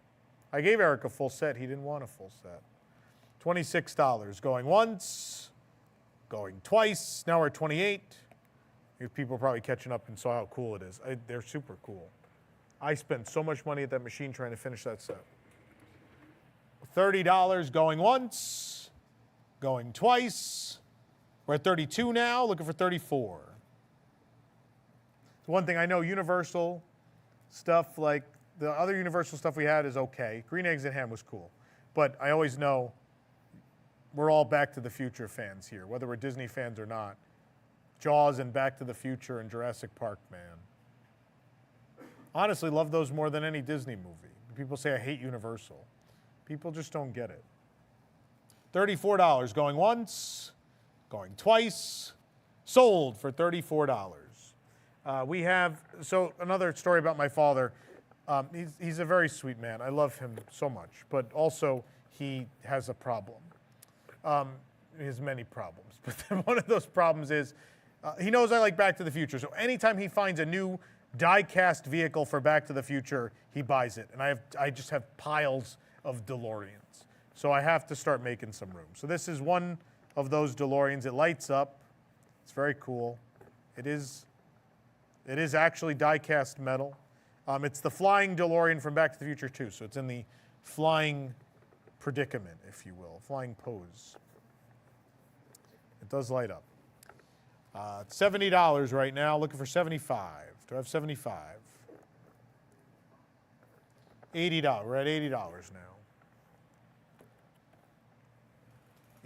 I gave Eric a full set. He didn't want a full set. $26. Going once, going twice. Now we're at 28. People are probably catching up and saw how cool it is. They're super cool. I spent so much money at that machine trying to finish that set. $30 going once, going twice. We're at 32 now, looking for 34. The one thing I know, Universal stuff, like the other Universal stuff we had is okay. Green Eggs and Ham was cool. But I always know we're all Back to the Future fans here, whether we're Disney fans or not. Jaws and Back to the Future and Jurassic Park, man. Honestly, love those more than any Disney movie. People say I hate Universal. People just don't get it. $34 going once, going twice, sold for $34. We have, so another story about my father. He's a very sweet man. I love him so much, but also he has a problem. He has many problems, but one of those problems is He knows I like Back to the Future, so anytime he finds a new die-cast vehicle for Back to the Future, he buys it. And I just have piles of DeLoreans. So I have to start making some room. So this is one of those DeLoreans. It lights up. It's very cool. It is actually die-cast metal. It's the flying DeLorean from Back to the Future 2, so it's in the flying predicament, if you will, flying pose. It does light up. It's $70 right now, looking for $75. Do I have $75? $80. We're at $80 now.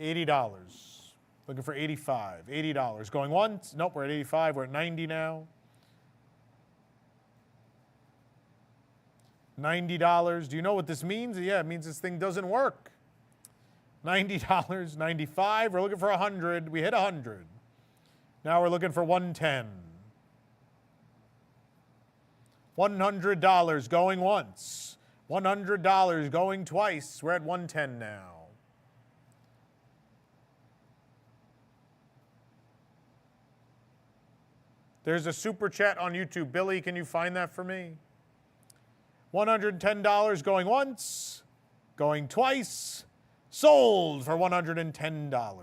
$80. Looking for $85. $80. Going once? Nope, we're at 85. We're at 90 now. $90. Do you know what this means? Yeah, it means this thing doesn't work. $90. 95. We're looking for 100. We hit 100. Now we're looking for 110. $100 going once. $100 going twice. We're at 110 now. There's a super chat on YouTube. Billy, can you find that for me? $110 going once, going twice, sold for $110.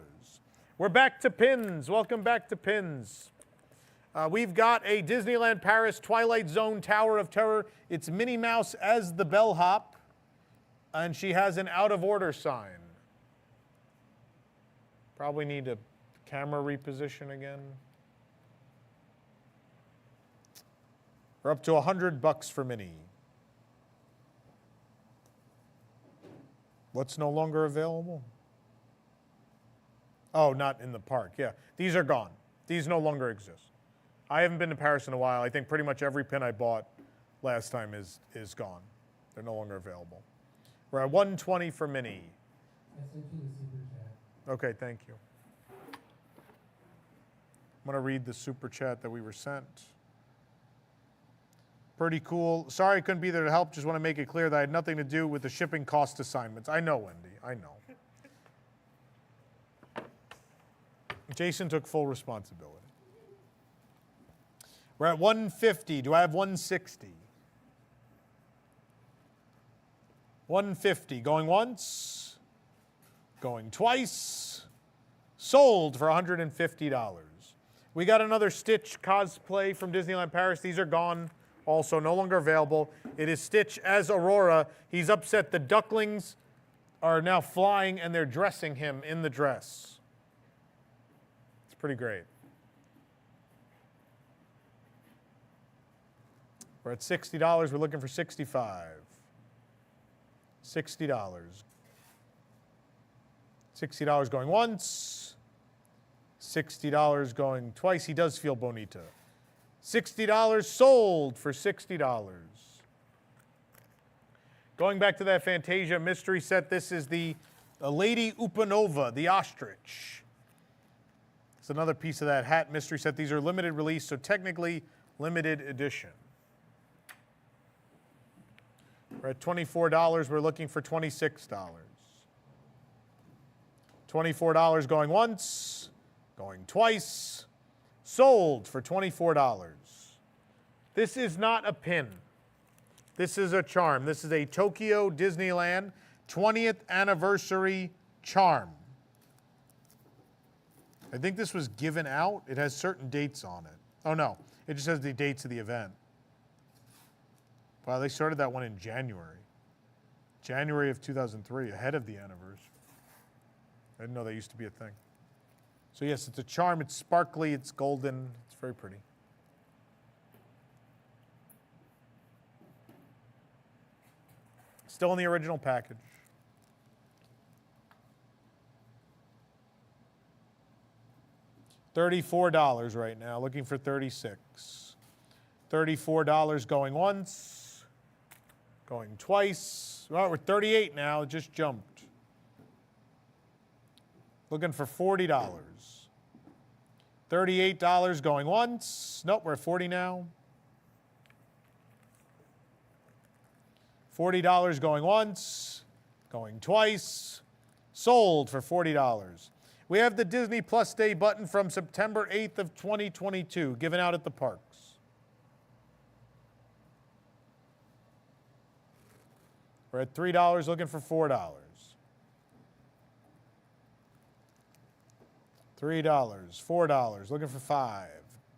We're back to pins. Welcome back to pins. We've got a Disneyland Paris Twilight Zone Tower of Terror. It's Minnie Mouse as the bellhop, and she has an out of order sign. Probably need a camera reposition again. We're up to $100 for Minnie. What's no longer available? Oh, not in the park. Yeah, these are gone. These no longer exist. I haven't been to Paris in a while. I think pretty much every pin I bought last time is gone. They're no longer available. We're at 120 for Minnie. I sent you the super chat. Okay, thank you. I'm going to read the super chat that we were sent. Pretty cool. Sorry I couldn't be there to help. Just want to make it clear that I had nothing to do with the shipping cost assignments. I know, Wendy. I know. Jason took full responsibility. We're at 150. Do I have 160? 150. Going once. Going twice. Sold for $150. We got another Stitch cosplay from Disneyland Paris. These are gone. Also no longer available. It is Stitch as Aurora. He's upset the ducklings are now flying and they're dressing him in the dress. It's pretty great. We're at $60. We're looking for $65. $60. $60 going once. $60 going twice. He does feel bonita. $60 sold for $60. Going back to that Fantasia mystery set, this is the Lady Upanova, the ostrich. It's another piece of that hat mystery set. These are limited release, so technically limited edition. We're at $24. We're looking for $26. $24 going once, going twice. Sold for $24. This is not a pin. This is a charm. This is a Tokyo Disneyland 20th anniversary charm. I think this was given out. It has certain dates on it. Oh no, it just has the dates of the event. Wow, they started that one in January. January of 2003, ahead of the anniversary. I didn't know that used to be a thing. So yes, it's a charm. It's sparkly. It's golden. It's very pretty. Still in the original package. $34 right now. Looking for $36. $34 going once. Going twice. Well, we're 38 now. It just jumped. Looking for $40. $38 going once. Nope, we're at 40 now. $40 going once, going twice. Sold for $40. We have the Disney Plus Day button from September 8th of 2022, given out at the parks. We're at $3, looking for $4. $3, $4, looking for $5.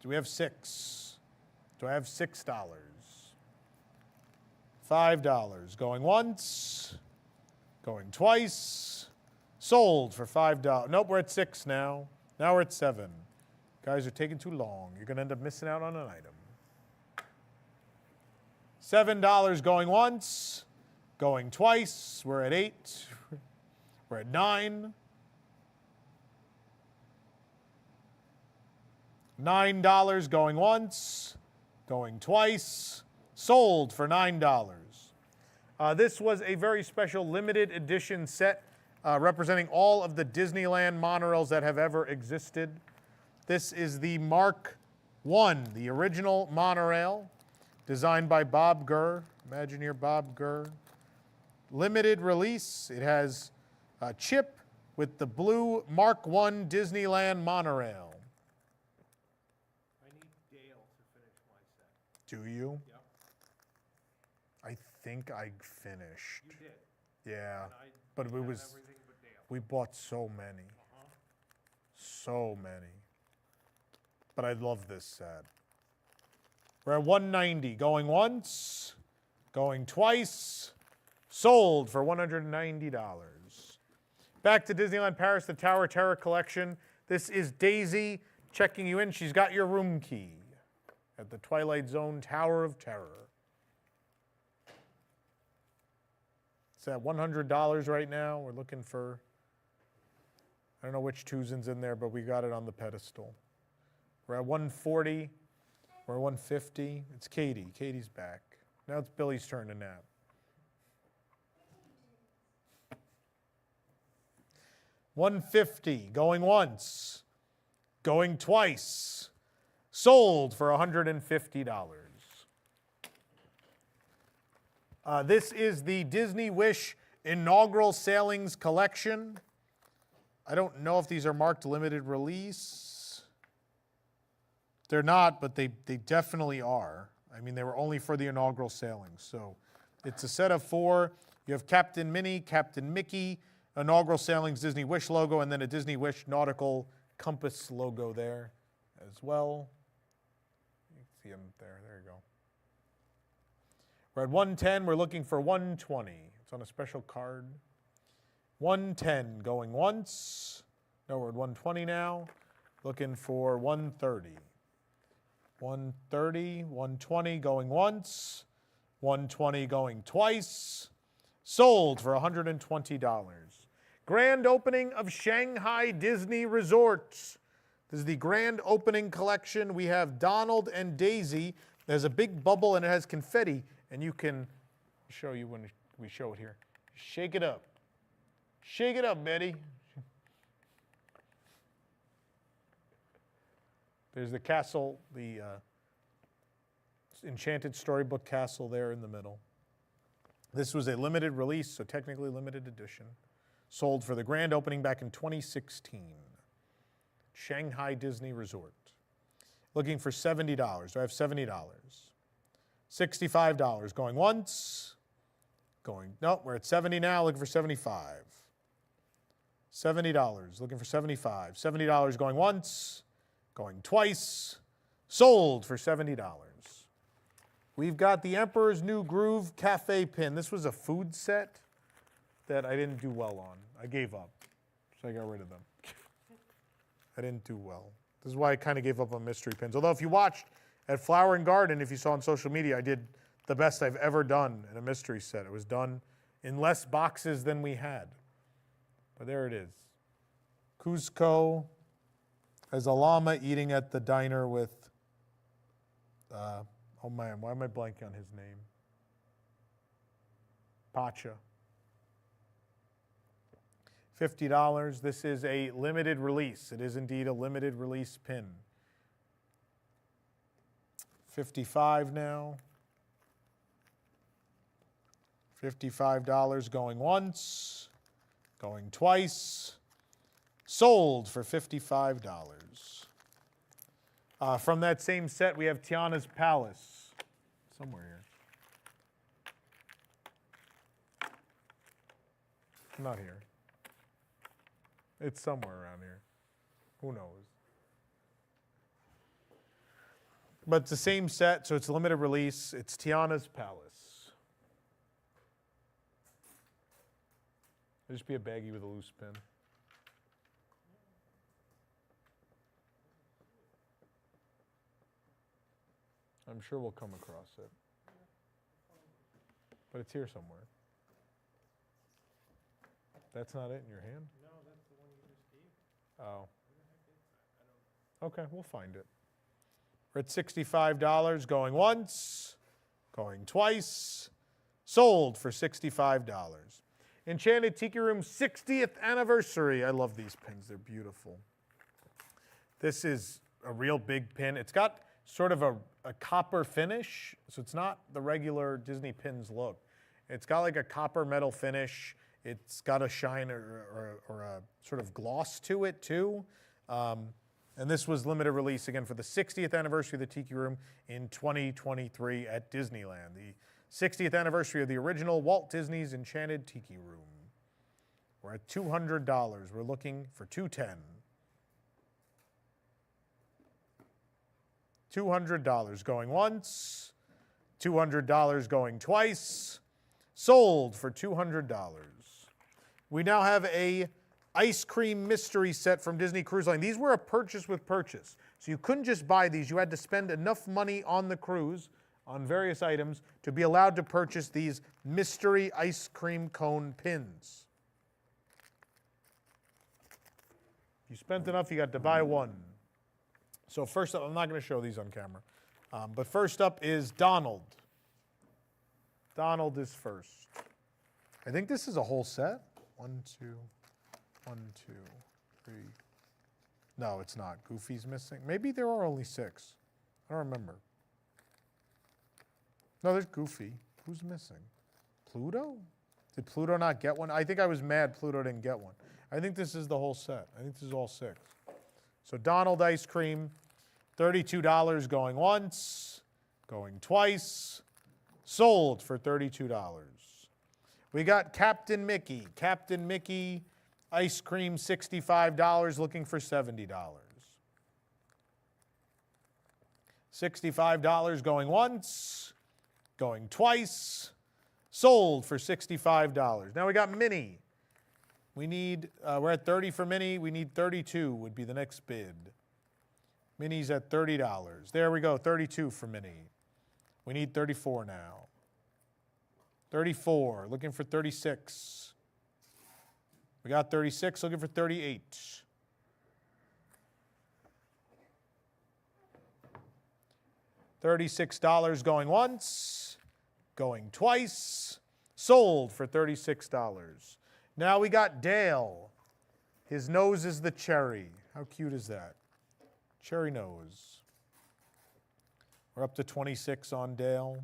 Do we have $6? Do I have $6? $5, going once, going twice, sold for $5. Nope, we're at $6 now. Now we're at $7. Guys are taking too long. You're going to end up missing out on an item. $7 going once, going twice. We're at $8. We're at $9. $9 going once, going twice, sold for $9. This was a very special limited edition set representing all of the Disneyland monorails that have ever existed. This is the Mark I, the original monorail, designed by Bob Gurr, Imagineer Bob Gurr. Limited release. It has a chip with the blue Mark I Disneyland monorail. I need Dale to finish my set. Do you? Yep. I think I finished. You did. Yeah, And I but it have was, everything but Dale. we bought so many. So many. But I love this set. We're at $190, going once, going twice, sold for $190. Back to Disneyland Paris, the Tower of Terror collection. This is Daisy checking you in. She's got your room key at the Twilight Zone Tower of Terror. It's at $100 right now. We're looking for, I don't know which Tuzin's in there, but we got it on the pedestal. We're at $140. We're at $150. It's Katie. Katie's back. Now it's Billy's turn to nap. $150, going once, going twice, sold for $150. This is the Disney Wish inaugural sailings collection. I don't know if these are marked limited release. They're not, but they definitely are. I mean, they were only for the inaugural sailings. So it's a set of 4. You have Captain Minnie, Captain Mickey, inaugural sailings Disney Wish logo, and then a Disney Wish nautical compass logo there as well. You can see them there. There you go. We're at 110. We're looking for 120. It's on a special card. 110 going once. No, we're at 120 now. Looking for 130. 130, 120 going once. 120 going twice. Sold for $120. Grand opening of Shanghai Disney Resorts. This is the grand opening collection. We have Donald and Daisy. There's a big bubble and it has confetti. And you can show you when we show it here. Shake it up. Shake it up, Betty. There's the castle, the Enchanted Storybook Castle there in the middle. This was a limited release, so technically limited edition. Sold for the grand opening back in 2016. Shanghai Disney Resort. Looking for $70. Do I have $70? $65 going once. Nope, we're at 70 now, looking for 75. $70, looking for 75. $70 going once, going twice. Sold for $70. We've got the Emperor's New Groove Cafe Pin. This was a food set that I didn't do well on. I gave up, so I got rid of them. I didn't do well. This is why I kind of gave up on mystery pins. Although if you watched at Flower and Garden, if you saw on social media, I did the best I've ever done in a mystery set. It was done in less boxes than we had. But there it is. Cusco as a llama eating at the diner with, oh man, why am I blanking on his name? Pacha. $50. This is a limited release. It is indeed a limited release pin. $55 now. $55 going once, going twice, sold for $55. From that same set, we have Tiana's Palace. Somewhere here. Not here. It's somewhere around here. Who knows? But it's the same set, so it's a limited release. It's Tiana's Palace. It'll just be a baggie with a loose pin. I'm sure we'll come across it. But it's here somewhere. That's not it in your hand? No, that's the one you just gave. Oh. Okay, we'll find it. We're at $65, going once, going twice, sold for $65. Enchanted Tiki Room 60th anniversary. I love these pins, they're beautiful. This is a real big pin. It's got sort of a copper finish, so it's not the regular Disney pins look. It's got like a copper metal finish. It's got a shine or a sort of gloss to it too. And this was limited release again for the 60th anniversary of the Tiki Room in 2023 at Disneyland. The 60th anniversary of the original Walt Disney's Enchanted Tiki Room. We're at $200. We're looking for $210. $200 going once, $200 going twice, sold for $200. We now have a ice cream mystery set from Disney Cruise Line. These were a purchase with purchase. So you couldn't just buy these. You had to spend enough money on the cruise, on various items, to be allowed to purchase these mystery ice cream cone pins. If you spent enough, you got to buy one. So first up, I'm not going to show these on camera. But first up is Donald. Donald is first. I think this is a whole set. 1, 2, 1, 2, 3. No, it's not. Goofy's missing. Maybe there are only 6. I don't remember. No, there's Goofy. Who's missing? Pluto? Did Pluto not get one? I think I was mad Pluto didn't get one. I think this is the whole set. I think this is all 6. So Donald ice cream, $32 going once, going twice, sold for $32. We got Captain Mickey. Captain Mickey ice cream, $65, looking for $70. $65 going once, going twice, sold for $65. Now we got Minnie. We need, we're at 30 for Minnie. We need 32 would be the next bid. Minnie's at $30. There we go, 32 for Minnie. We need 34 now. 34, looking for 36. We got 36, looking for 38. $36 going once, going twice, sold for $36. Now we got Dale. His nose is the cherry. How cute is that? Cherry nose. We're up to 26 on Dale.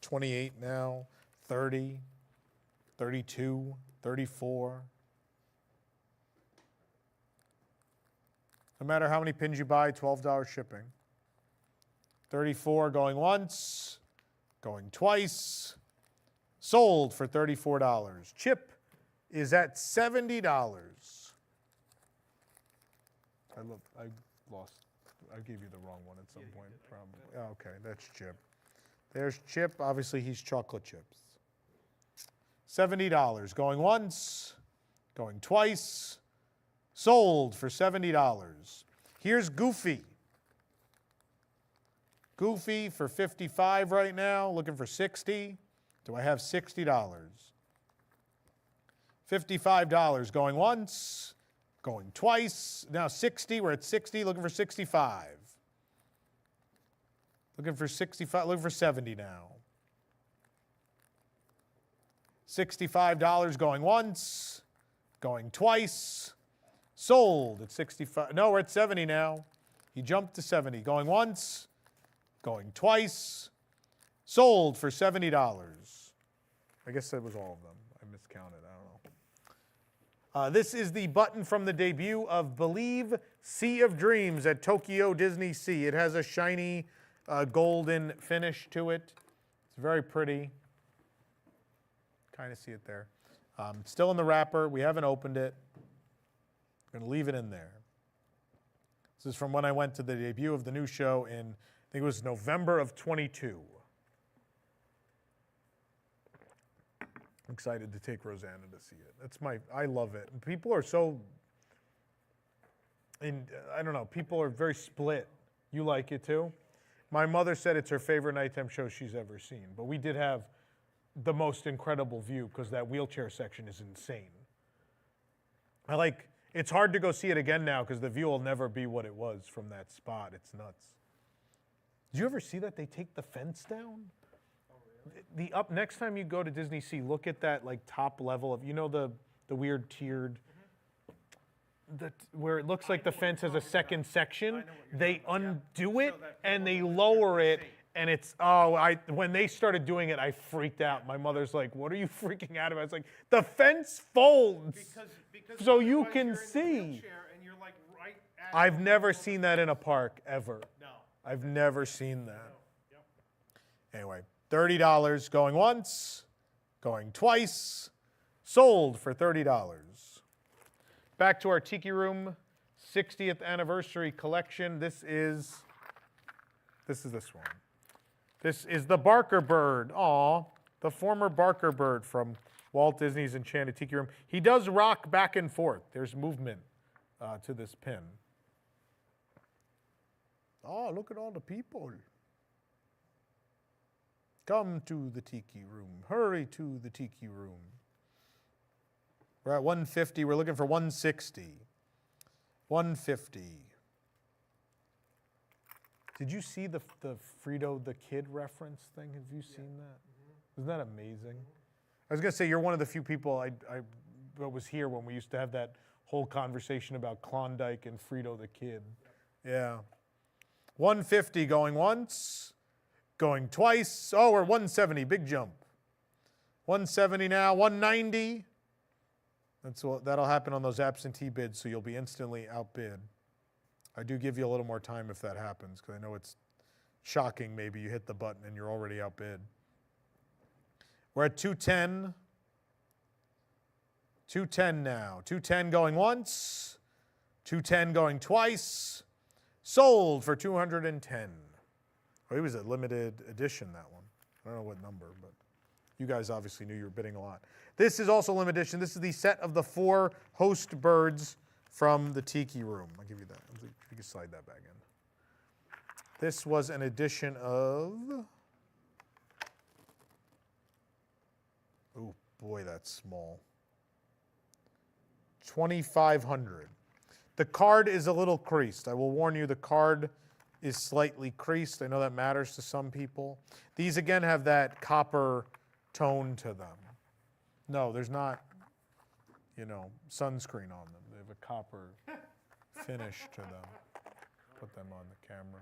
28 now, 30, 32, 34. No matter how many pins you buy, $12 shipping. 34 going once, going twice, sold for $34. Chip is at $70. I gave you the wrong one at some point, probably. Okay, that's Chip. There's Chip. Obviously, he's chocolate chips. $70. Going once, going twice, sold for $70. Here's Goofy. Goofy for $55 right now, looking for $60. Do I have $60? $55 going once, going twice. Now 60, we're at 60, looking for 65. Looking for 65, looking for 70 now. $65 going once, going twice, sold at 65. No, we're at 70 now. He jumped to 70. Going once, going twice, sold for $70. I guess that was all of them. I miscounted, I This is the button from the debut of Believe Sea of Dreams at Tokyo Disney Sea. It has a shiny golden finish to it. It's very pretty. Kind of see it there. It's still in the wrapper. We haven't opened it. I'm going to leave it in there. This is from when I went to the debut of the new show in, I think it was November of 22. I'm excited to take Rosanna to see it. I love it. And people are so, I don't know, people are very split. You like it too? My mother said it's her favorite nighttime show she's ever seen. But we did have the most incredible view because that wheelchair section is insane. It's hard to go see it again now because the view will never be what it was from that spot. It's nuts. Did you ever see that they take the fence down? Next time you go to Disney Sea, look at that top level of, the weird tiered, where it looks like the fence has a second section. They undo it and they lower it, and it's when they started doing it, I freaked out. My mother's like, "What are you freaking out about?" It's like the fence folds so you can see. And you're like right at I've never seen that in a park ever. No. I've never seen that. Anyway. $30 going once, going twice, sold for $30. Back to our Tiki Room 60th anniversary collection. This is this one. This is the Barker Bird. Aw, the former Barker Bird from Walt Disney's Enchanted Tiki Room. He does rock back and forth. There's movement to this pin. Oh, look at all the people. Come to the Tiki Room. Hurry to the Tiki Room. We're at 150. We're looking for 160. 150. Did you see the Frito the Kid reference thing? Have you seen that? Isn't that amazing? I was going to say, you're one of the few people I was here when we used to have that whole conversation about Klondike and Frito the Kid. Yeah. 150 going once. Going twice. Oh, we're 170. Big jump. 170 now. 190. That'll happen on those absentee bids, so you'll be instantly outbid. I do give you a little more time if that happens, because I know it's shocking. Maybe you hit the button and you're already outbid. We're at 210. 210 now. 210 going once. 210 going twice. Sold for 210. Oh, it was a limited edition, that one. I don't know what number, but you guys obviously knew you were bidding a lot. This is also limited edition. This is the set of the 4 host birds from the Tiki Room. I'll give you that. You can slide that back in. This was an edition of... Oh, boy, that's small. 2,500. The card is a little creased. I will warn you, the card is slightly creased. I know that matters to some people. These, again, have that copper tone to them. No, there's not, sunscreen on them. They have a copper finish to them. Put them on the camera.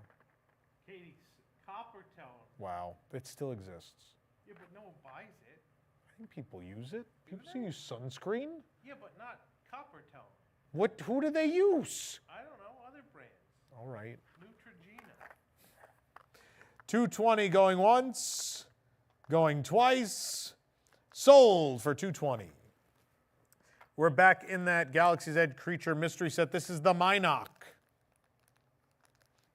Katie's copper tone. Wow, it still exists. Yeah, but no one buys it. I think people use it. People still use sunscreen? Yeah, but not copper tone. Who do they use? I don't know, other brands. All right. Neutrogena. 220 going once, going twice, sold for 220. We're back in that Galaxy's Edge creature mystery set. This is the Minok.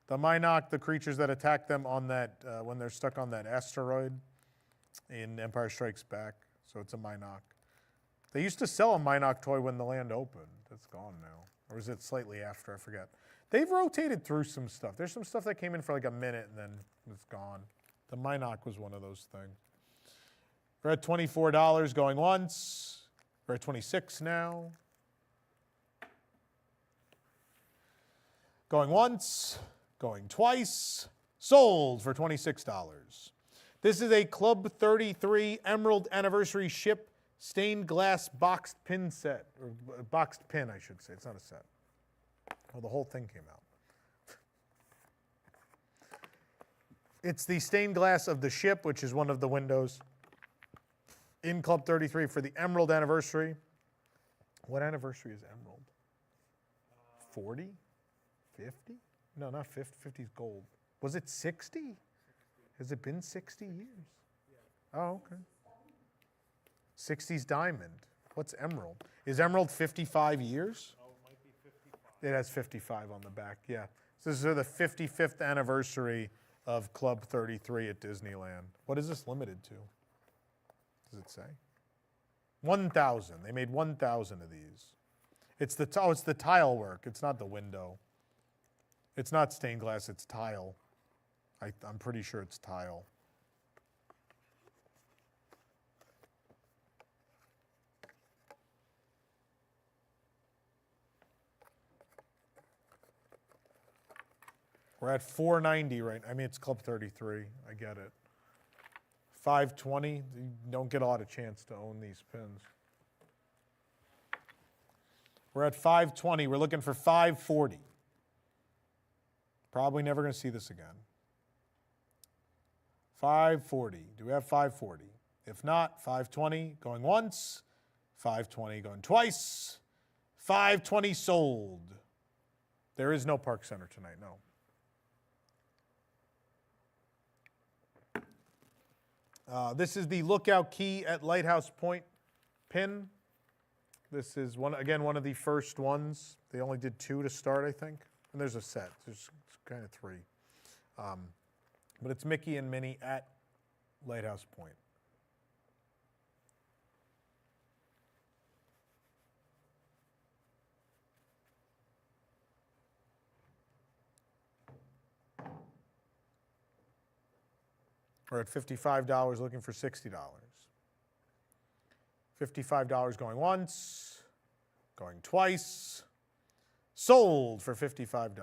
The Minok, the creatures that attack them on that when they're stuck on that asteroid in Empire Strikes Back. So it's a Minok. They used to sell a Minok toy when the land opened. That's gone now. Or was it slightly after? I forget. They've rotated through some stuff. There's some stuff that came in for like a minute and then it's gone. The Minok was one of those things. We're at $24 going once. We're at 26 now. Going once, going twice, sold for $26. This is a Club 33 Emerald Anniversary Ship stained glass boxed pin set, or boxed pin, I should say. It's not a set. Well, the whole thing came out. It's the stained glass of the ship, which is one of the windows in Club 33 for the Emerald Anniversary. What anniversary is Emerald? 40? 50? No, not 50. 50 is gold. Was it 60? Has it been 60 years? Oh, okay. 60's diamond. What's emerald? Is emerald 55 years? Oh, it might be 55. It has 55 on the back, yeah. So this is the 55th anniversary of Club 33 at Disneyland. What is this limited to? Does it say? 1,000. They made 1,000 of these. It's the it's the tile work. It's not the window. It's not stained glass. It's tile. I'm pretty sure it's tile. We're at 490 right. I mean, it's Club 33. I get it. 520. You don't get a lot of chance to own these pins. We're at 520. We're looking for 540. Probably never going to see this again. 540. Do we have 540? If not, 520 going once. 520 going twice. 520 sold. There is no Park Center tonight, no. This is the Lookout Key at Lighthouse Point pin. This is, one of the first ones. They only did 2 to start, I think. And there's a set. There's kind of 3. But it's Mickey and Minnie at Lighthouse Point. We're at $55, looking for $60. $55 going once, going twice. Sold for $55.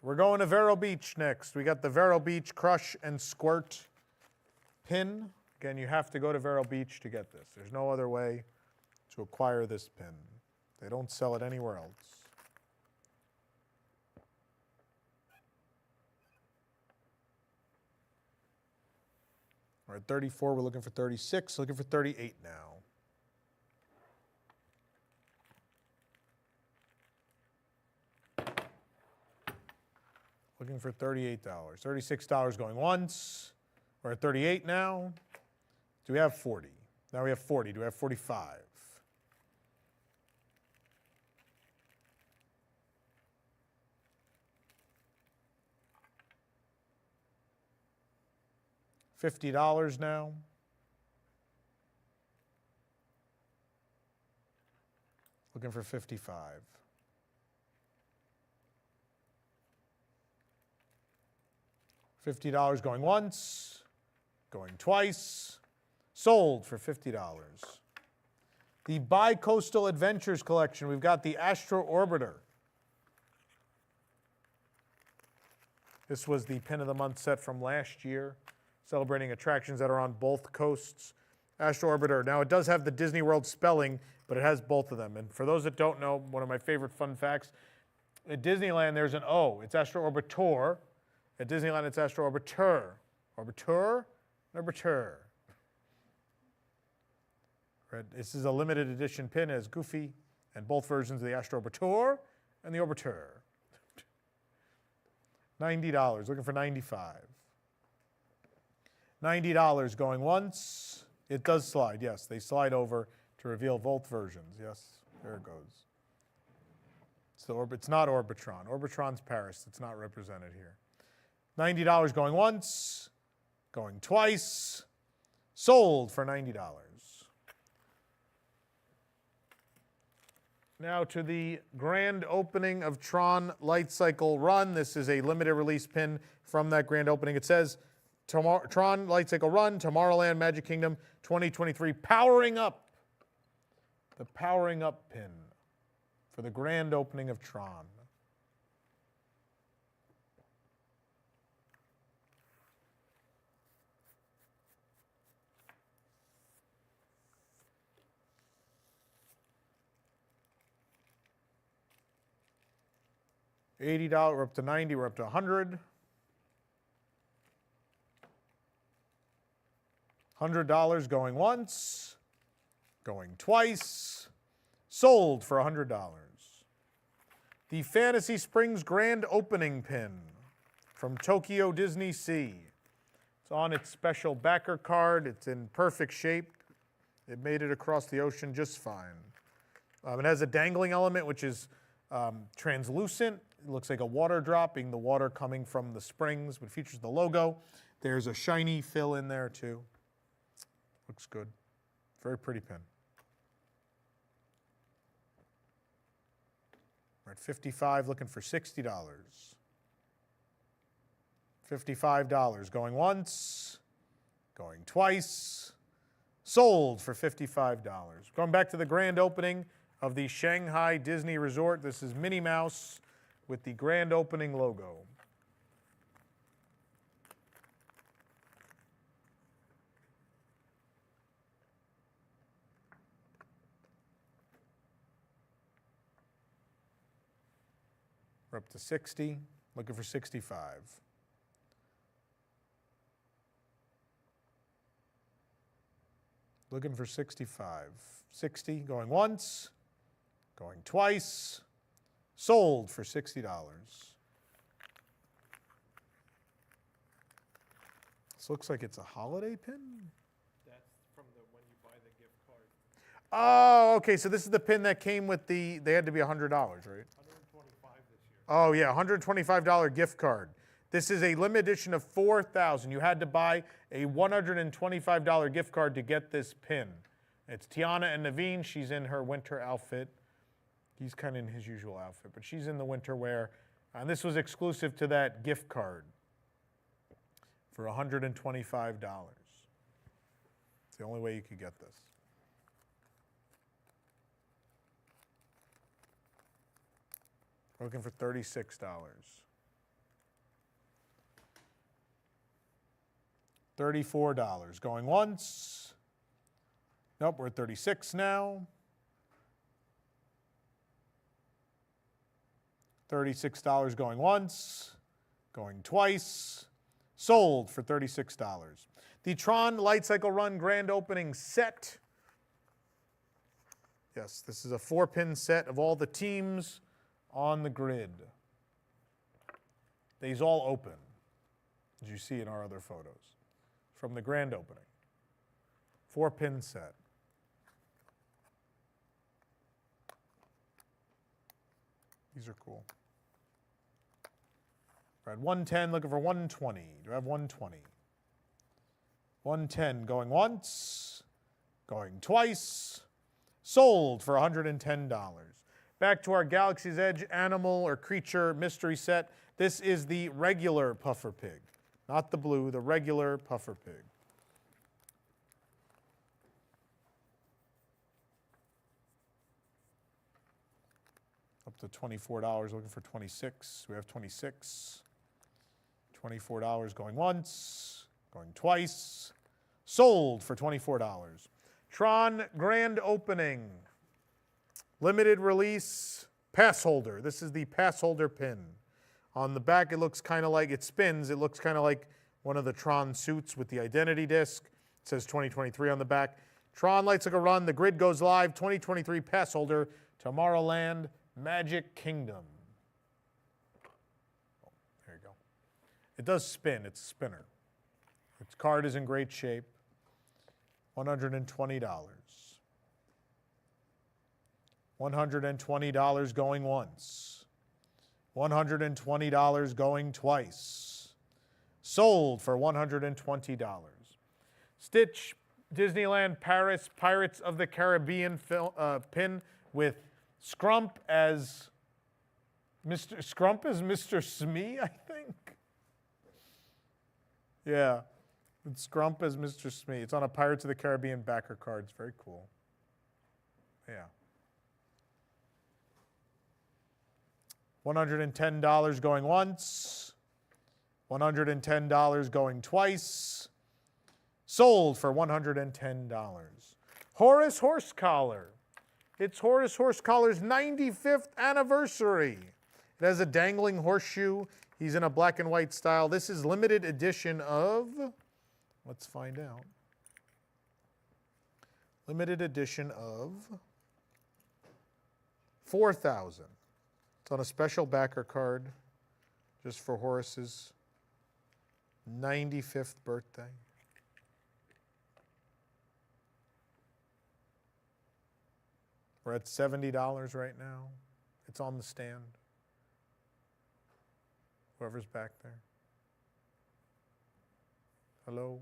We're going to Vero Beach next. We got the Vero Beach Crush and Squirt pin. Again, you have to go to Vero Beach to get this. There's no other way to acquire this pin. They don't sell it anywhere else. We're at 34, we're looking for 36, looking for 38 now. Looking for $38. $36 going once. We're at 38 now. Do we have 40? Now we have 40. Do we have 45? $50 now. Looking for 55. $50 going once, going twice, sold for $50. The Bi-Coastal Adventures collection, we've got the Astro Orbiter. This was the Pin of the Month set from last year, celebrating attractions that are on both coasts. Astro Orbiter. Now, it does have the Disney World spelling, but it has both of them. And for those that don't know, one of my favorite fun facts, at Disneyland, there's an O. It's Astro Orbitor. At Disneyland, it's Astro Orbiter. Orbitor, Orbiter. Right. This is a limited edition pin as Goofy and both versions of the Astro Orbitor and the Orbiter. $90, looking for 95. $90 going once. It does slide, yes. They slide over to reveal both versions. Yes, there it goes. It's not Orbitron. Orbitron's Paris. It's not represented here. $90 going once, going twice, sold for $90. Now to the grand opening of Tron Light Cycle Run. This is a limited release pin from that grand opening. It says Tron Light Cycle Run, Tomorrowland Magic Kingdom 2023, powering up. The powering up pin for the grand opening of Tron. $80, we're up to 90, we're up to 100. $100 going once, going twice, sold for $100. The Fantasy Springs Grand Opening Pin from Tokyo Disney Sea. It's on its special backer card. It's in perfect shape. It made it across the ocean just fine. It has a dangling element, which is translucent. It looks like a water drop, being the water coming from the springs, but features the logo. There's a shiny fill in there, too. Looks good. Very pretty pin. We're at 55, looking for $60. $55, going once, going twice, sold for $55. Going back to the grand opening of the Shanghai Disney Resort. This is Minnie Mouse with the grand opening logo. We're up to 60, looking for 65. Looking for 65. 60, going once, going twice, sold for $60. This looks like it's a holiday pin. That's from when you buy the gift card. Oh, okay, so this is the pin that came with they had to be $100, right? 125 this year. Oh yeah, $125 gift card. This is a limited edition of 4,000. You had to buy a $125 gift card to get this pin. It's Tiana and Naveen. She's in her winter outfit. He's kind of in his usual outfit, but she's in the winter wear. And this was exclusive to that gift card for $125. It's the only way you could get this. We're looking for $36. $34. Going once. Nope, we're at 36 now. $36 going once, going twice, sold for $36. The Tron Light Cycle Run grand opening set. Yes, this is a 4-pin set of all the teams on the grid. These all open, as you see in our other photos, from the grand opening. 4-pin set. These are cool. We're at 110, looking for 120. Do I have 120? 110 going once, going twice, sold for $110. Back to our Galaxy's Edge animal or creature mystery set. This is the regular puffer pig, not the blue, the regular puffer pig. Up to $24, looking for 26. We have 26. $24 going once, going twice, sold for $24. Tron grand opening, limited release pass holder. This is the pass holder pin. On the back, it looks kind of like, it spins, it looks kind of like one of the Tron suits with the identity disc. It says 2023 on the back. Tron Lights Like a Run, the grid goes live, 2023 pass holder, Tomorrowland, Magic Kingdom. Oh, there you go. It does spin, it's a spinner. Its card is in great shape. $120. $120 going once. $120 going twice. Sold for $120. Stitch Disneyland Paris Pirates of the Caribbean pin with Scrump as Mr. Smee, I think. Yeah, it's Scrump as Mr. Smee. It's on a Pirates of the Caribbean backer card. It's very cool. Yeah. $110 going once. $110 going twice. Sold for $110. Horace Horsecollar. It's Horace Horsecollar's 95th anniversary. It has a dangling horseshoe. He's in a black and white style. This is limited edition of, let's find out. Limited edition of $4,000. It's on a special backer card just for Horace's 95th birthday. We're at $70 right now. It's on the stand. Whoever's back there. Hello?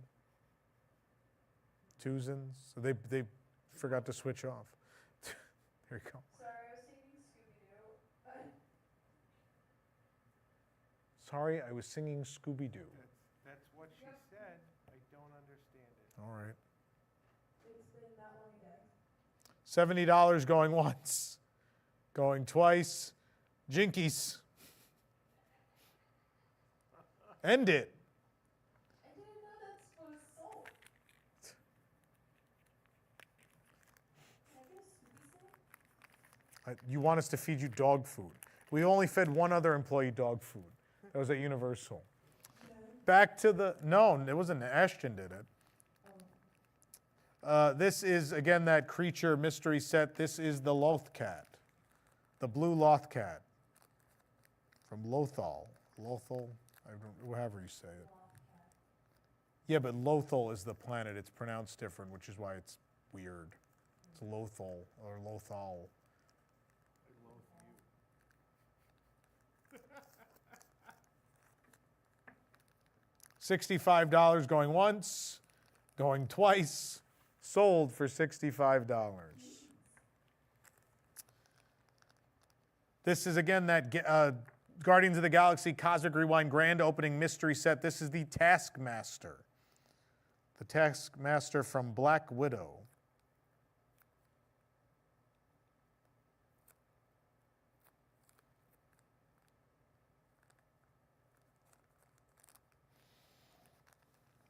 Twosins. So they forgot to switch off. There you go. Sorry, I was singing Scooby-Doo. Sorry, I was singing Scooby-Doo. That's what she said. I don't understand it. All right. It's been that long a day. $70 going once, going twice. Jinkies. End it. I didn't know that's what was sold. Can I get a Scooby snack? You want us to feed you dog food. We only fed one other employee dog food. That was at Universal. Back to the, no, it wasn't, Ashton did it. This is, again, that creature mystery set. This is the Loth Cat, the blue Loth Cat from Lothal. Lothal, however you say it. Yeah, but Lothal is the planet. It's pronounced different, which is why it's weird. It's Lothal or Lothal. $65 going once, going twice, sold for $65. This is again that Guardians of the Galaxy Cosmic Rewind Grand Opening Mystery Set. This is the Taskmaster. The Taskmaster from Black Widow.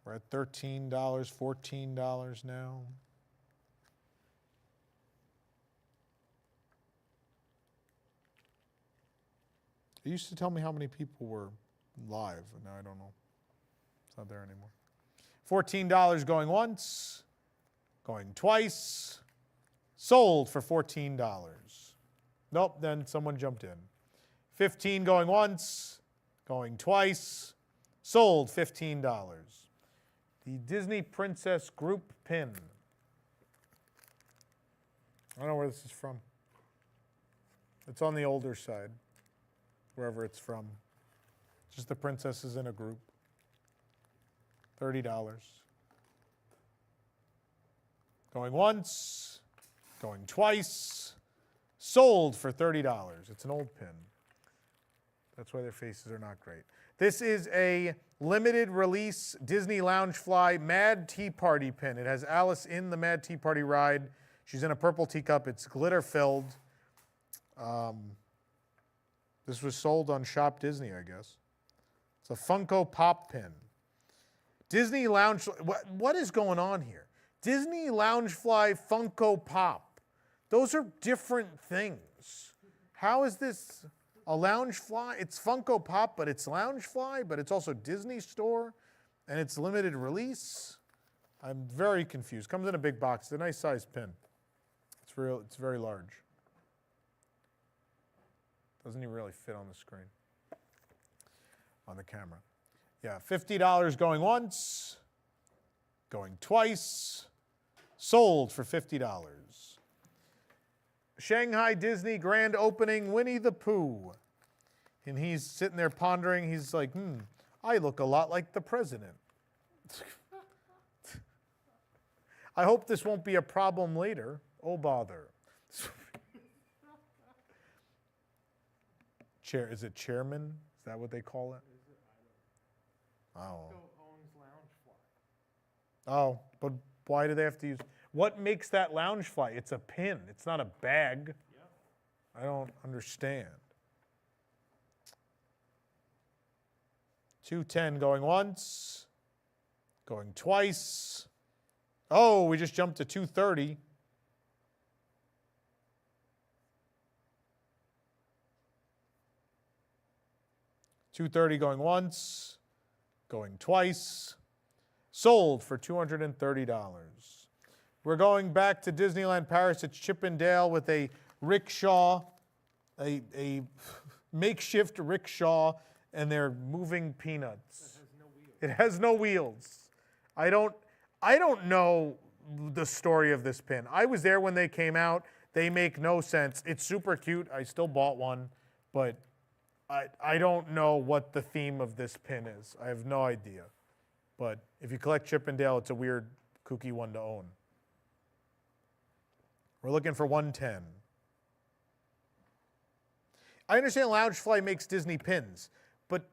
We're at $13, $14 now. It used to tell me how many people were live, and now I don't know. It's not there anymore. $14 going once, going twice, sold for $14. Nope, then someone jumped in. $15 going once, going twice, sold $15. The Disney Princess Group Pin. I don't know where this is from. It's on the older side, wherever it's from. Just the princesses in a group. $30. Going once, going twice, sold for $30. It's an old pin. That's why their faces are not great. This is a limited release Disney Loungefly Mad Tea Party pin. It has Alice in the Mad Tea Party ride. She's in a purple teacup. It's glitter filled. This was sold on Shop Disney, I guess. It's a Funko Pop pin. Disney Lounge, what is going on here? Disney Loungefly Funko Pop. Those are different things. How is this a Loungefly? It's Funko Pop, but it's Loungefly, but it's also Disney Store, and it's limited release. I'm very confused. Comes in a big box. It's a nice sized pin. It's very large. Doesn't even really fit on the screen, on the camera. Yeah, $50 going once, going twice, sold for $50. Shanghai Disney Grand Opening Winnie the Pooh. And he's sitting there pondering. He's like, I look a lot like the president. I hope this won't be a problem later. Oh, bother. Is it chairman? Is that what they call it? Oh. Owns Loungefly. Oh, but why do they have to use? What makes that Loungefly? It's a pin. It's not a bag. Yep. I don't understand. $210 going once, going twice. Oh, we just jumped to $230. $230 going once, going twice. Sold for $230. We're going back to Disneyland Paris. It's Chip and Dale with a rickshaw a makeshift rickshaw, and they're moving peanuts. It has no wheels. I don't know the story of this pin. I was there when they came out. They make no sense. It's super cute. I still bought one, but I don't know what the theme of this pin is. I have no idea. But if you collect Chip and Dale, it's a weird, kooky one to own. We're looking for 110. I understand Loungefly makes Disney pins, but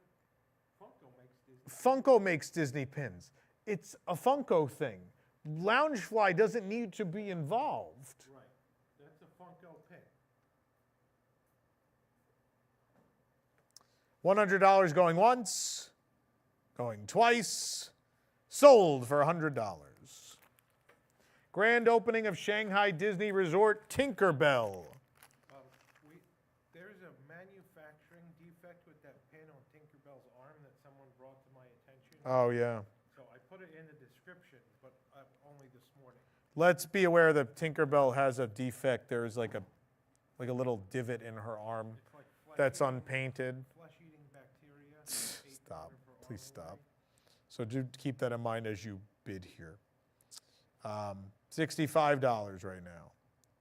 Funko makes Disney pins. It's a Funko thing. Loungefly doesn't need to be involved. Right. That's a Funko pin. $100 going once, going twice, sold for $100. Grand opening of Shanghai Disney Resort Tinkerbell. There's a manufacturing defect with that pin on Tinkerbell's arm that someone brought to my attention. Oh, yeah. So I put it in the description, but only this morning. Let's be aware that Tinkerbell has a defect. There's like a little divot in her arm It's like that's unpainted. flesh-eating bacteria. Stop. Please stop. So do keep that in mind as you bid here. $65 right now.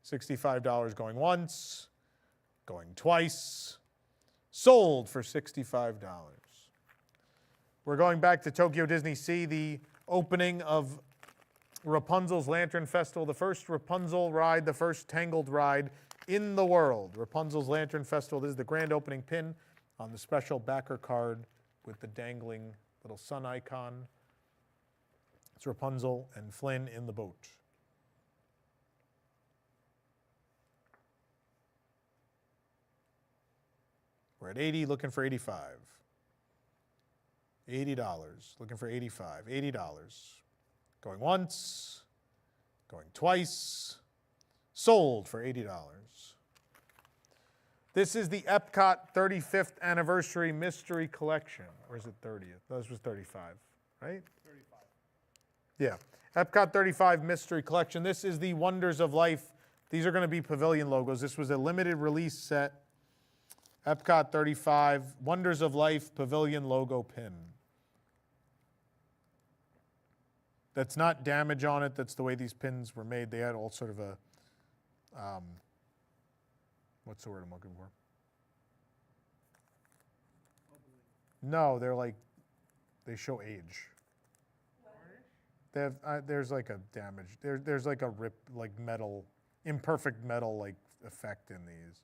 $65 going once, going twice, sold for $65. We're going back to Tokyo Disney Sea, the opening of Rapunzel's Lantern Festival, the first Rapunzel ride, the first Tangled ride in the world. Rapunzel's Lantern Festival. This is the grand opening pin on the special backer card with the dangling little sun icon. It's Rapunzel and Flynn in the boat. We're at 80, looking for 85. $80, looking for 85. $80. Going once, going twice, sold for $80. This is the Epcot 35th Anniversary Mystery Collection. Or is it 30th? This was 35, right? 35. Yeah. Epcot 35 Mystery Collection. This is the Wonders of Life. These are going to be pavilion logos. This was a limited release set. Epcot 35 Wonders of Life Pavilion logo pin. That's not damage on it. That's the way these pins were made. They had all sort of a, what's the word I'm looking for? No, they're like, they show age. They have, there's like a damage. There's like a rip, like metal, imperfect metal like effect in these.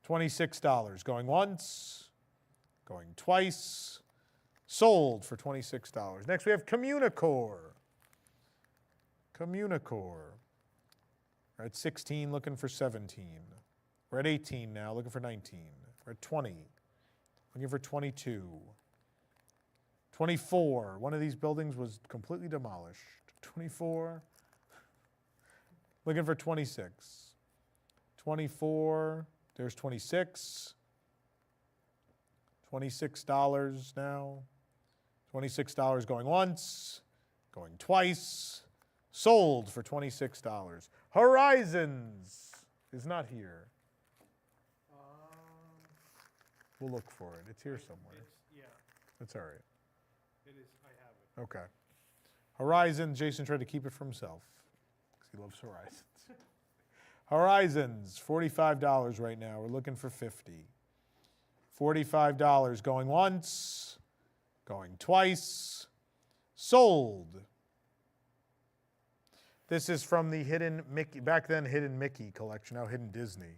$26 going once, going twice, sold for $26. Next we have Communicore. Communicore. We're at 16, looking for 17. We're at 18 now, looking for 19. We're at 20, looking for 22. 24, one of these buildings was completely demolished. 24, looking for 26. 24, there's 26. $26 now. $26 going once, going twice, sold for $26. Horizons is not here. We'll look for it. It's here somewhere. Yeah, It's all right. it is. I have it. Okay. Horizons, Jason tried to keep it for himself because he loves Horizons. Horizons, $45 right now. We're looking for 50. $45 going once, going twice, sold. This is from the Hidden Mickey, back then Hidden Mickey collection, now Hidden Disney.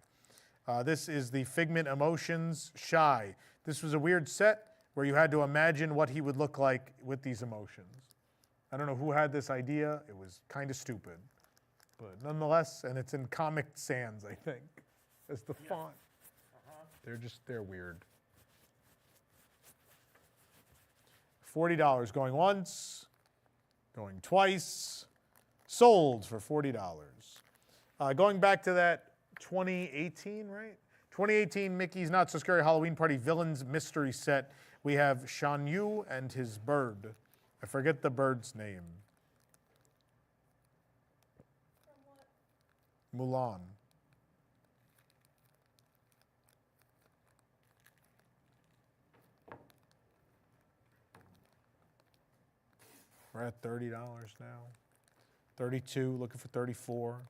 This is the Figment Emotions Shy. This was a weird set where you had to imagine what he would look like with these emotions. I don't know who had this idea. It was kind of stupid. But nonetheless, and it's in Comic Sans, I think, as the font. They're weird. $40 going once, going twice, sold for $40. Going back to that 2018, right? 2018 Mickey's Not So Scary Halloween Party Villains Mystery Set. We have Shan Yu and his bird. I forget the bird's name. Mulan. We're at $30 now. 32, looking for 34.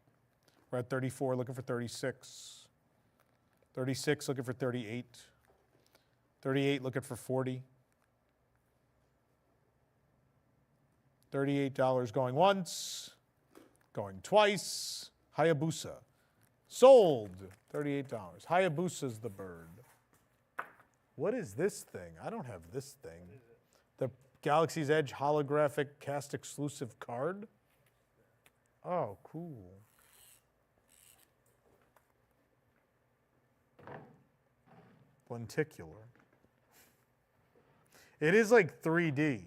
We're at 34, looking for 36. 36, looking for 38. 38, looking for 40. $38 going once, going twice. Hayabusa. Sold. $38. Hayabusa's the bird. What is this thing? I don't have this thing. The Galaxy's Edge holographic cast exclusive card? Oh, cool. Lenticular. It is like 3D.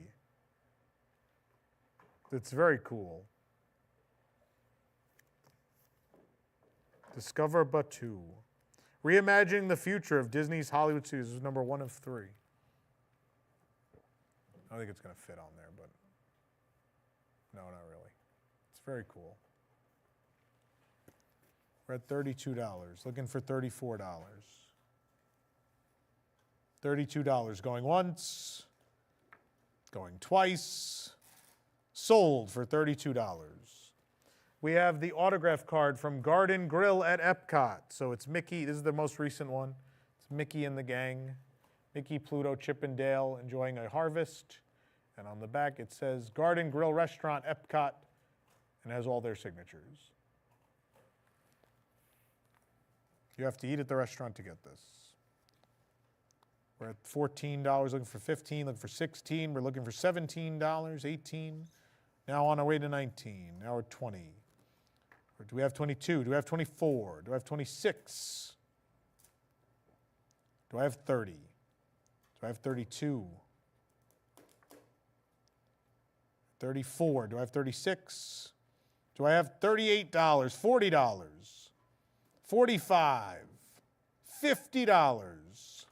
It's very cool. Discover Batu. Reimagining the future of Disney's Hollywood studios is number 1 of 3. I don't think it's going to fit on there, but no, not really. It's very cool. We're at $32, looking for $34. $32 going once, going twice, sold for $32. We have the autograph card from Garden Grill at Epcot. So it's Mickey, this is the most recent one. It's Mickey and the gang. Mickey, Pluto, Chip and Dale enjoying a harvest. And on the back it says Garden Grill Restaurant, Epcot, and has all their signatures. You have to eat at the restaurant to get this. We're at $14, looking for $15, looking for $16. We're looking for $17, $18. Now on our way to $19. Now we're $20. Or do we have $22? Do we have $24? Do I have $26? Do I have $30? Do I have $32? $34. Do I have $36? Do I have $38? $40? $45? $50?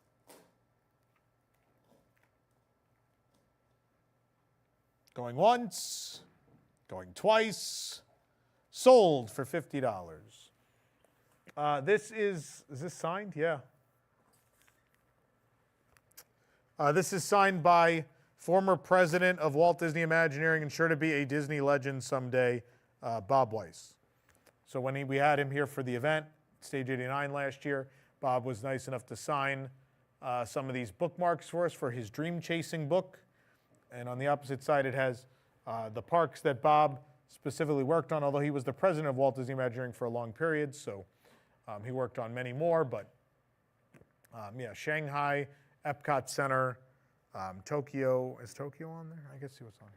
Going once, going twice, sold for $50. Is this signed? Yeah. This is signed by former president of Walt Disney Imagineering and sure to be a Disney legend someday, Bob Weiss. So when we had him here for the event, Stage 89 last year, Bob was nice enough to sign some of these bookmarks for us for his Dream Chasing book. And on the opposite side, it has the parks that Bob specifically worked on, although he was the president of Walt Disney Imagineering for a long period, so he worked on many more. But yeah, Shanghai, Epcot Center, Tokyo. Is Tokyo on there? I guess he was on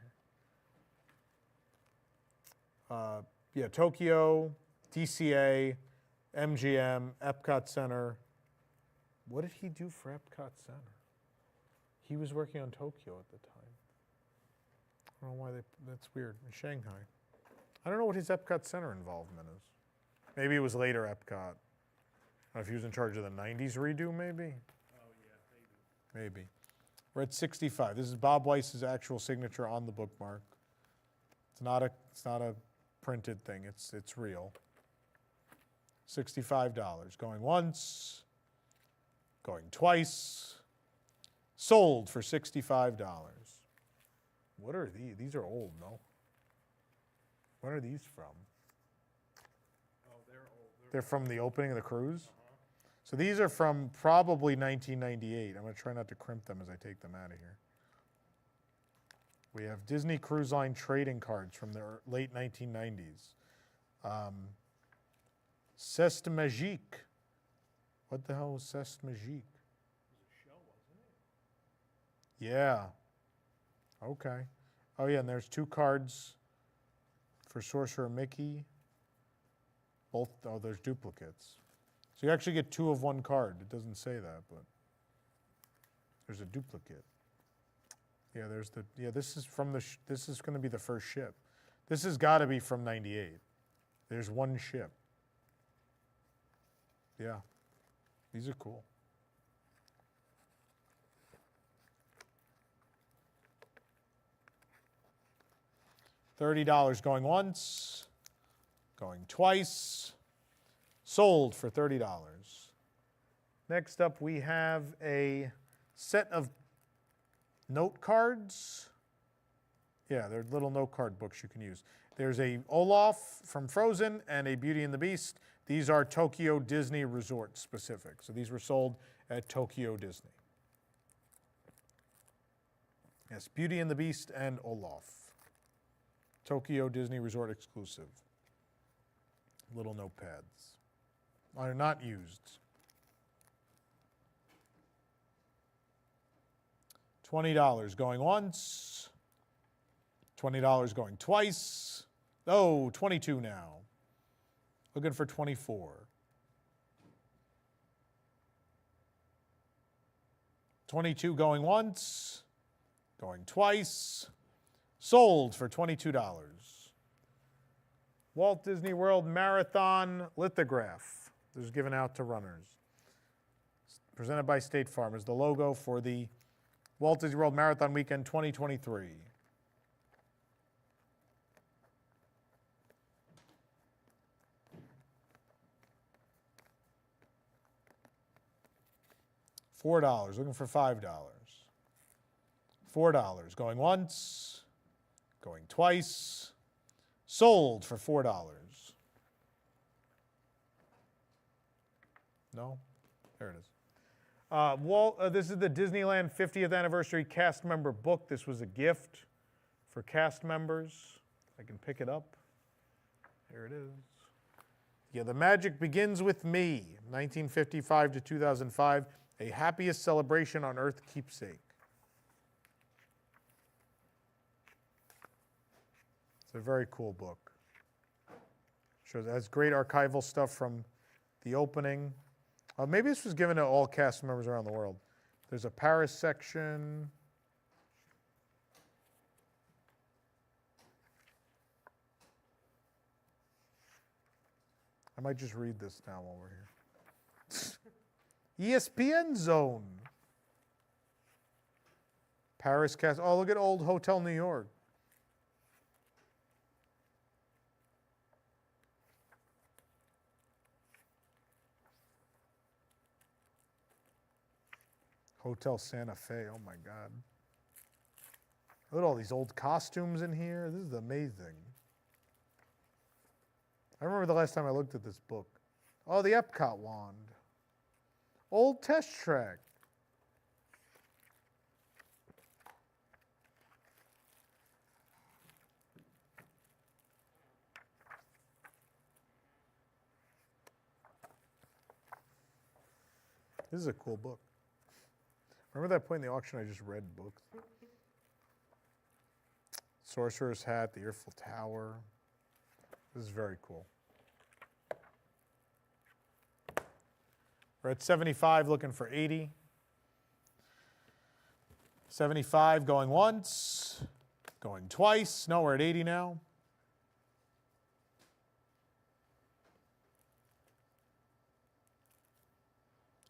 here. Yeah, Tokyo, DCA, MGM, Epcot Center. What did he do for Epcot Center? He was working on Tokyo at the time. I don't know why that's weird. In Shanghai. I don't know what his Epcot Center involvement is. Maybe it was later Epcot. I don't know if he was in charge of the 90s redo, maybe? Oh, yeah, maybe. Maybe. We're at 65. This is Bob Weiss's actual signature on the bookmark. It's not a printed thing. It's real. $65. Going once, going twice, sold for $65. What are these? These are old, no? When are these from? Oh, they're old. They're from the opening of the cruise? So these are from probably 1998. I'm going to try not to crimp them as I take them out of here. We have Disney Cruise Line trading cards from the late 1990s. C'est Magique. What the hell was C'est Magique? It was a show, wasn't it? Yeah. Okay. Oh, yeah, and there's 2 cards for Sorcerer Mickey. Both, oh, there's duplicates. So you actually get 2 of 1 card. It doesn't say that, but there's a duplicate. Yeah, there's the, yeah, this is from the, this is going to be the first ship. This has got to be from 98. There's 1 ship. Yeah. These are cool. $30 going once, going twice, sold for $30. Next up, we have a set of note cards. Yeah, they're little note card books you can use. There's a Olaf from Frozen and a Beauty and the Beast. These are Tokyo Disney Resort specific. So these were sold at Tokyo Disney. Yes, Beauty and the Beast and Olaf. Tokyo Disney Resort exclusive. Little notepads. Are not used. $20 going once. $20 going twice. Oh, 22 now. Looking for 24. 22 going once. Going twice. Sold for $22. Walt Disney World Marathon Lithograph. This is given out to runners. Presented by State Farm is the logo for the Walt Disney World Marathon Weekend 2023. $4, looking for $5. $4, going once, going twice, sold for $4. No? There it is. This is the Disneyland 50th Anniversary Cast Member Book. This was a gift for cast members. I can pick it up. There it is. Yeah, The Magic Begins With Me, 1955 to 2005, A Happiest Celebration on Earth keepsake. It's a very cool book. Shows it has great archival stuff from the opening. Maybe this was given to all cast members around the world. There's a Paris section. I might just read this now while we're here. ESPN Zone. Paris cast. Oh, look at Old Hotel New York. Hotel Santa Fe, oh my God. Look at all these old costumes in here. This is amazing. I remember the last time I looked at this book. Oh, the Epcot wand. Old test track. This is a cool book. Remember that point in the auction I just read books? Sorcerer's Hat, the Eiffel Tower. This is very cool. We're at 75, looking for 80. 75 going once, going twice. No, we're at 80 now.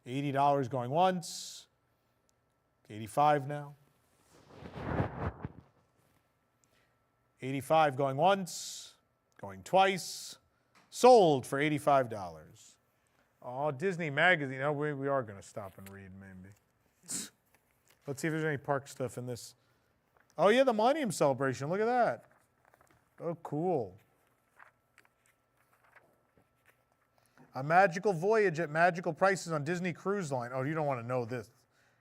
$80 going once. 85 now. 85 going once, going twice, sold for $85. Oh, Disney Magazine. Oh, we are going to stop and read, maybe. Let's see if there's any park stuff in this. Oh, yeah, the Millennium Celebration. Look at that. Oh, cool. A magical voyage at magical prices on Disney Cruise Line. Oh, you don't want to know this.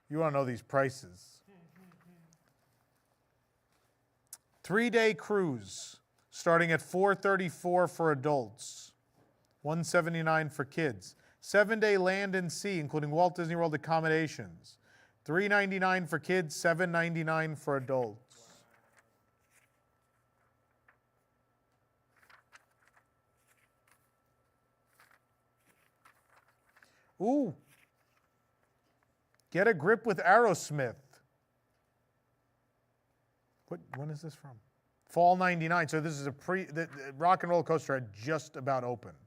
You want to know these prices. 3-day cruise, starting at $434 for adults, $179 for kids. 7-day land and sea, including Walt Disney World accommodations, $399 for kids, $799 for adults. Ooh. Get a Grip with Aerosmith. When is this from? Fall 99. So this is the Rock and Roller Coaster had just about opened.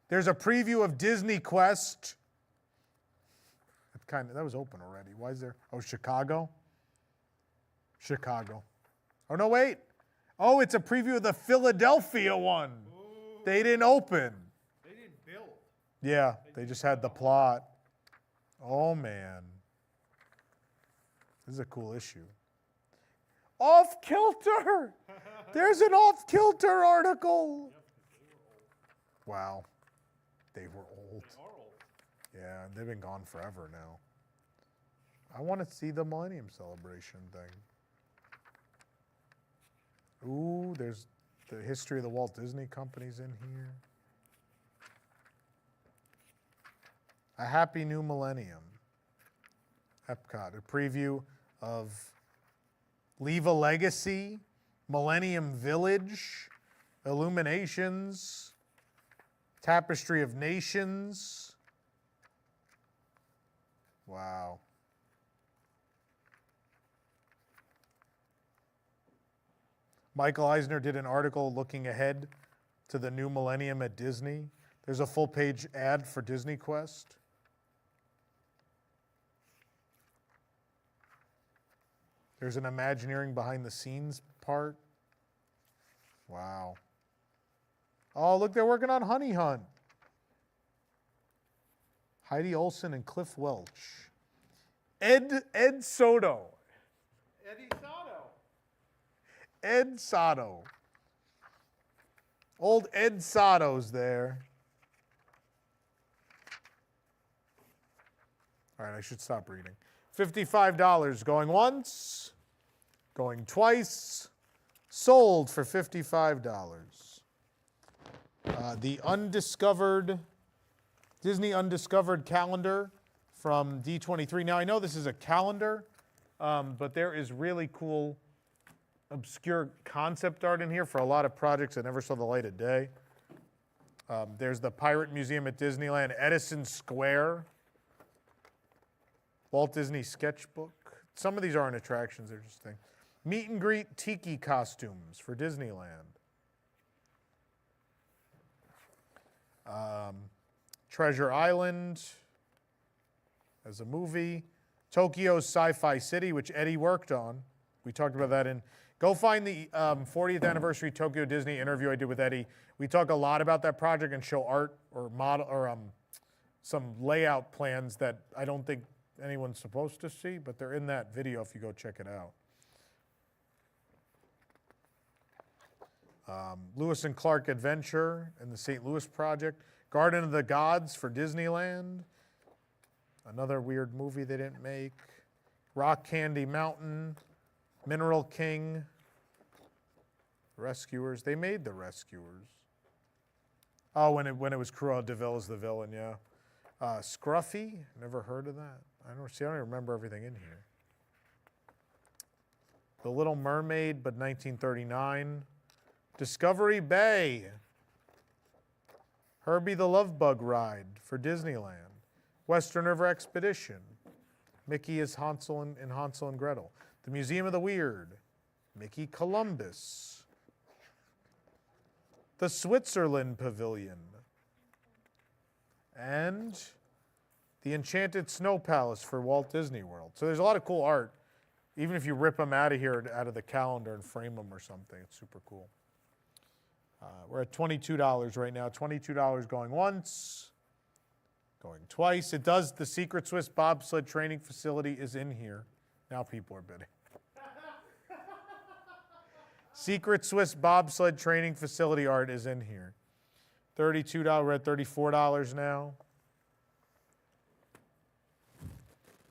There's a preview of Disney Quest. That was open already. Why is there? Oh, Chicago? Chicago. Oh, no, wait. Oh, it's a preview of the Philadelphia one. Ooh. They didn't open. They didn't build. Yeah, they just had the plot. Oh, man. This is a cool issue. Off Kilter! There's an Off Kilter article! Wow. They were old. They are old. Yeah, they've been gone forever now. I want to see the Millennium Celebration thing. Ooh, there's the history of the Walt Disney Company's in here. A Happy New Millennium. Epcot, a preview of Leave a Legacy, Millennium Village, Illuminations, Tapestry of Nations. Wow. Michael Eisner did an article looking ahead to the new millennium at Disney. There's a full-page ad for Disney Quest. There's an Imagineering behind-the-scenes part. Wow. Oh, look, they're working on Honey Hunt. Heidi Olsen and Cliff Welch. Ed Soto. Eddie Sato. Ed Sato. Old Ed Sato's there. All right, I should stop reading. $55 going once, going twice, sold for $55. The undiscovered, Disney Undiscovered calendar from D23. Now, I know this is a calendar, but there is really cool obscure concept art in here for a lot of projects that never saw the light of day. There's the Pirate Museum at Disneyland, Edison Square, Walt Disney Sketchbook. Some of these aren't attractions, they're just things. Meet and greet tiki costumes for Disneyland. Treasure Island as a movie. Tokyo's Sci-Fi City, which Eddie worked on. We talked about that in... Go find the 40th anniversary Tokyo Disney interview I did with Eddie. We talk a lot about that project and show art or model or some layout plans that I don't think anyone's supposed to see, but they're in that video if you go check it out. Lewis and Clark Adventure and the St. Louis Project. Garden of the Gods for Disneyland. Another weird movie they didn't make. Rock Candy Mountain. Mineral King. Rescuers. They made the Rescuers. Oh, when it was Cruella de Vil as the villain, yeah. Scruffy. Never heard of that. I don't even remember everything in here. The Little Mermaid, but 1939. Discovery Bay. Herbie the Love Bug Ride for Disneyland. Western River Expedition. Mickey is Hansel and Hansel and Gretel. The Museum of the Weird. Mickey Columbus. The Switzerland Pavilion. And the Enchanted Snow Palace for Walt Disney World. So there's a lot of cool art. Even if you rip them out of here, out of the calendar and frame them or something, it's super cool. We're at $22 right now. $22 going once, going twice. It does, the Secret Swiss bobsled training facility is in here. Now people are bidding. Secret Swiss bobsled training facility art is in here. $32, we're at $34 now.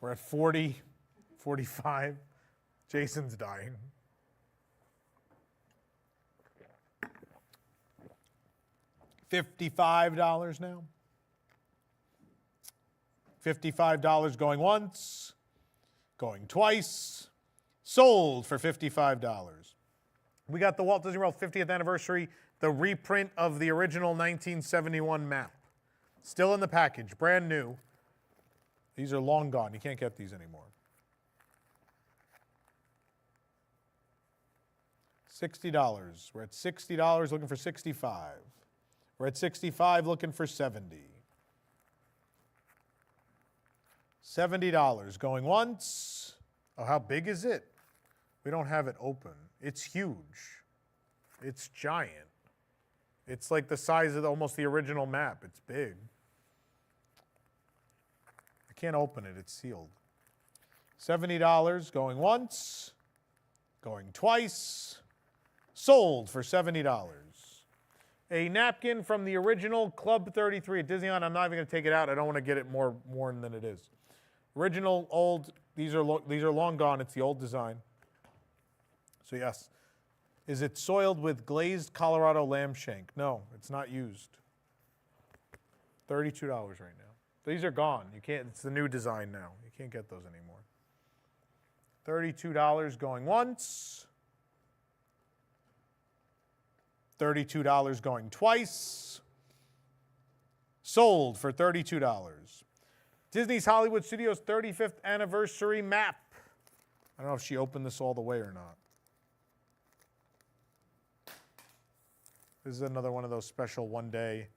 We're at 40, 45. Jason's dying. $55 now. $55 going once, going twice, sold for $55. We got the Walt Disney World 50th anniversary, the reprint of the original 1971 map. Still in the package, brand new. These are long gone. You can't get these anymore. $60. We're at $60 looking for $65. We're at $65 looking for $70. $70 going once. Oh, how big is it? We don't have it open. It's huge. It's giant. It's like the size of almost the original map. It's big. can't open it. It's sealed. $70 going once, going twice. Sold for $70. A napkin from the original Club 33 at Disneyland. I'm not even going to take it out. I don't want to get it more worn than it is. Original, old. These are long gone. It's the old design. So yes. Is it soiled with glazed Colorado lamb shank? No, it's not used. $32 right now. These are gone. You can't. It's the new design now. You can't get those anymore. $32 going once. $32 going twice. Sold for $32. Disney's Hollywood Studios 35th anniversary map. I don't know if she opened this all the way or not. This is another one of those special one-day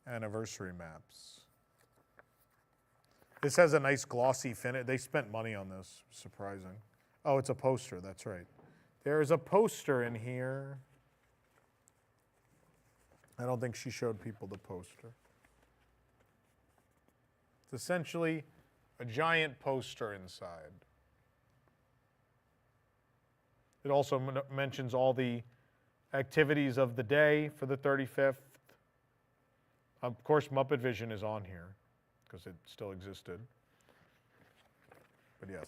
anniversary maps. This has a nice glossy finish. They spent money on this. Surprising. Oh, it's a poster. That's right. There's a poster in here. I don't think she showed people the poster. It's essentially a giant poster inside. It also mentions all the activities of the day for the 35th. Of course, Muppet Vision is on here because it still existed. But yes.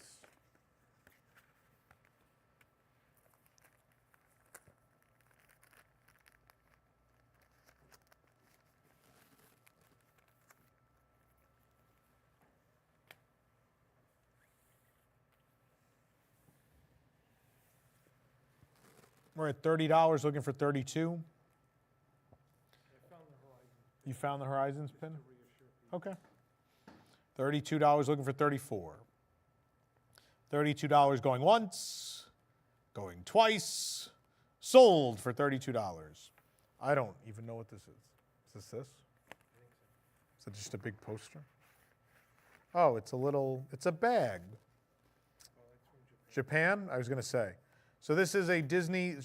We're at $30, looking for 32. You found the Horizons pin? Okay. $32, looking for 34. $32 going once, going twice. Sold for $32. I don't even know what this is. Is this? Is it just a big poster? Oh, it's a bag. Japan, I was going to say. So this is a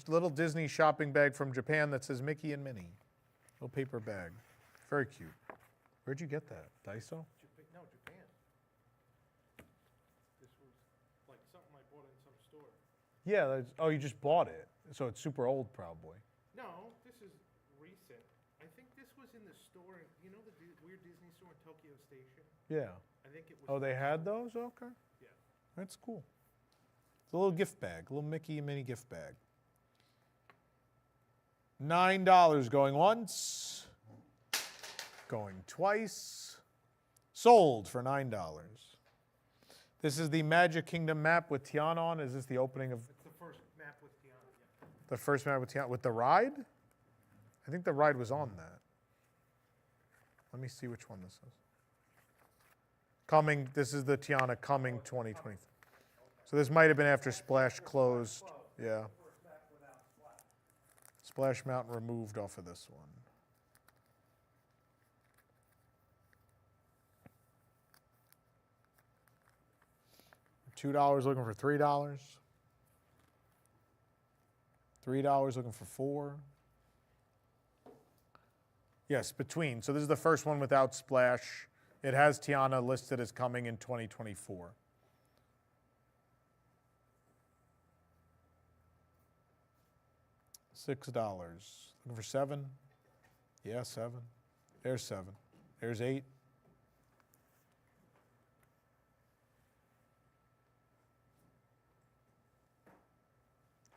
little Disney shopping bag from Japan that says Mickey and Minnie. Little paper bag. Very cute. Where'd you get that? Daiso? No, Japan. This was like something I bought in some store. Yeah, oh, you just bought it. So it's super old probably. No, this is recent. I think this was in the store. You know the weird Disney store in Tokyo Station? Yeah. I think it was. Oh, they had those? Okay. Yeah. That's cool. It's a little gift bag, a little Mickey and Minnie gift bag. $9 going once, going twice. Sold for $9. This is the Magic Kingdom map with Tiana on. Is this the opening of It's the first map with Tiana. Yeah. the first map with Tiana? With the ride? I think the ride was on that. Let me see which one this is. Coming, this is the Tiana coming 2020. So this might have been after Splash closed. Yeah. Splash Mountain removed off of this one. $2 looking for $3. $3 looking for $4. Yes, between. So this is the first one without Splash. It has Tiana listed as coming in 2024. $6. Looking for 7? Yeah, 7. There's 7. There's 8.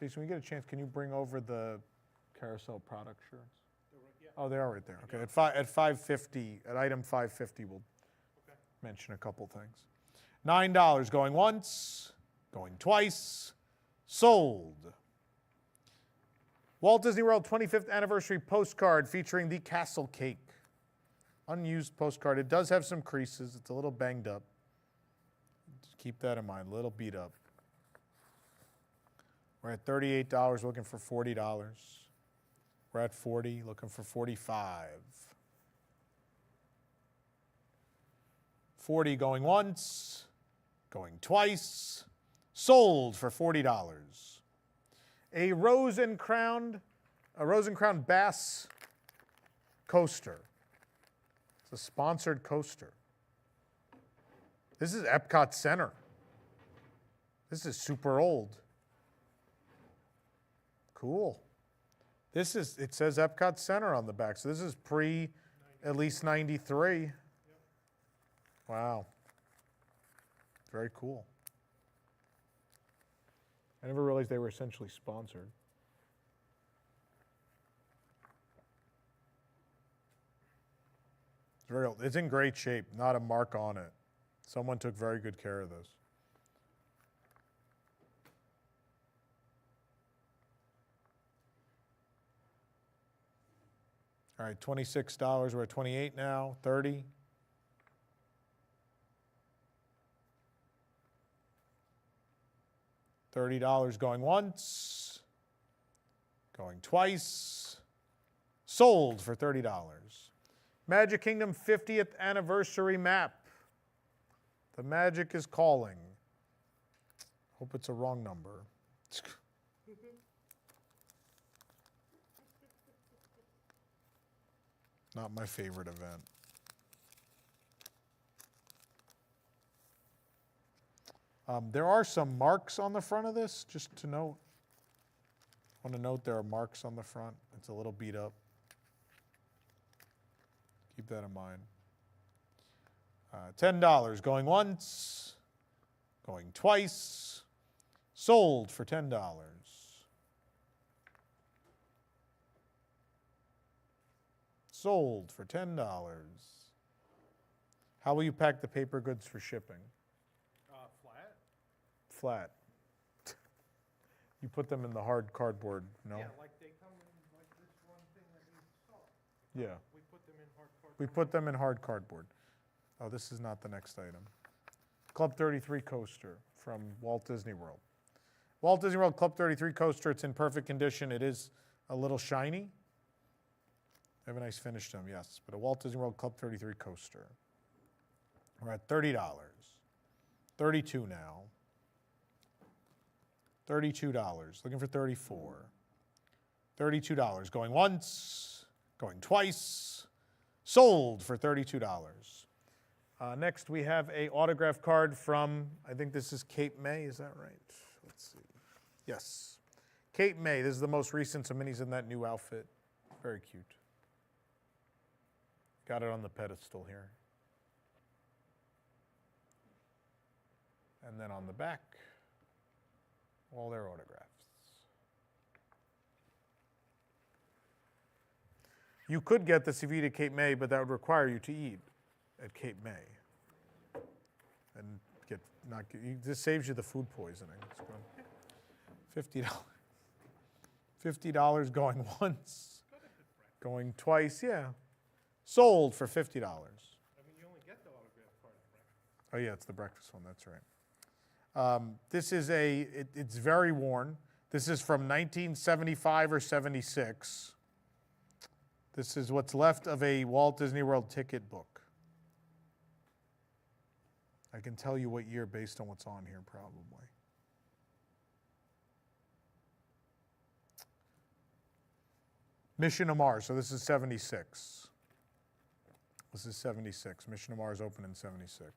Jason, when you get a chance, can you bring over the carousel product shirts? Oh, they are right there. Okay, at 550, at item 550, we'll mention a couple things. $9 going once, going twice. Sold. Walt Disney World 25th anniversary postcard featuring the Castle Cake. Unused postcard. It does have some creases. It's a little banged up. Just keep that in mind. A little beat up. We're at $38, looking for $40. We're at 40, looking for 45. 40 going once, going twice. Sold for $40. A Rose and Crown Bass coaster. It's a sponsored coaster. This is Epcot Center. This is super old. Cool. It says Epcot Center on the back, so this is pre at least 93. Wow. Very cool. I never realized they were essentially sponsored. It's very old. It's in great shape, not a mark on it. Someone took very good care of this. All right, $26. We're at 28 now. 30. $30 going once, going twice, sold for $30. Magic Kingdom 50th anniversary map. The magic is calling. Hope it's a wrong number. Not my favorite event. There are some marks on the front of this, just to note. I want to note there are marks on the front. It's a little beat up. Keep that in mind. $10 going once, going twice, sold for $10. Sold for $10. How will you pack the paper goods for shipping? Flat? Flat. You put them in the hard cardboard, no? Yeah, like they come in like this one thing that you saw. Yeah. We put them in hard cardboard. We put them in hard cardboard. Oh, this is not the next item. Club 33 coaster from Walt Disney World. Walt Disney World Club 33 coaster, it's in perfect condition. It is a little shiny. They have a nice finish to them, yes. But a Walt Disney World Club 33 coaster. We're at $30. 32 now. $32. Looking for 34. $32. Going once, going twice. Sold for $32. Next, we have a autograph card from, I think this is Cape May, is that right? Let's see. Yes. Cape May, this is the most recent, so Minnie's in that new outfit. Very cute. Got it on the pedestal here. And then on the back, all their autographs. You could get this if you eat at Cape May, but that would require you to eat at Cape May. And this saves you the food poisoning. It's good. $50. $50 going once, going twice, yeah. Sold for $50. I mean, you only get the autograph card at breakfast. Oh yeah, it's the breakfast one, that's right. This is it's very worn. This is from 1975 or 76. This is what's left of a Walt Disney World ticket book. I can tell you what year based on what's on here, probably. Mission to Mars, so this is 76. This is 76. Mission to Mars opened in 76.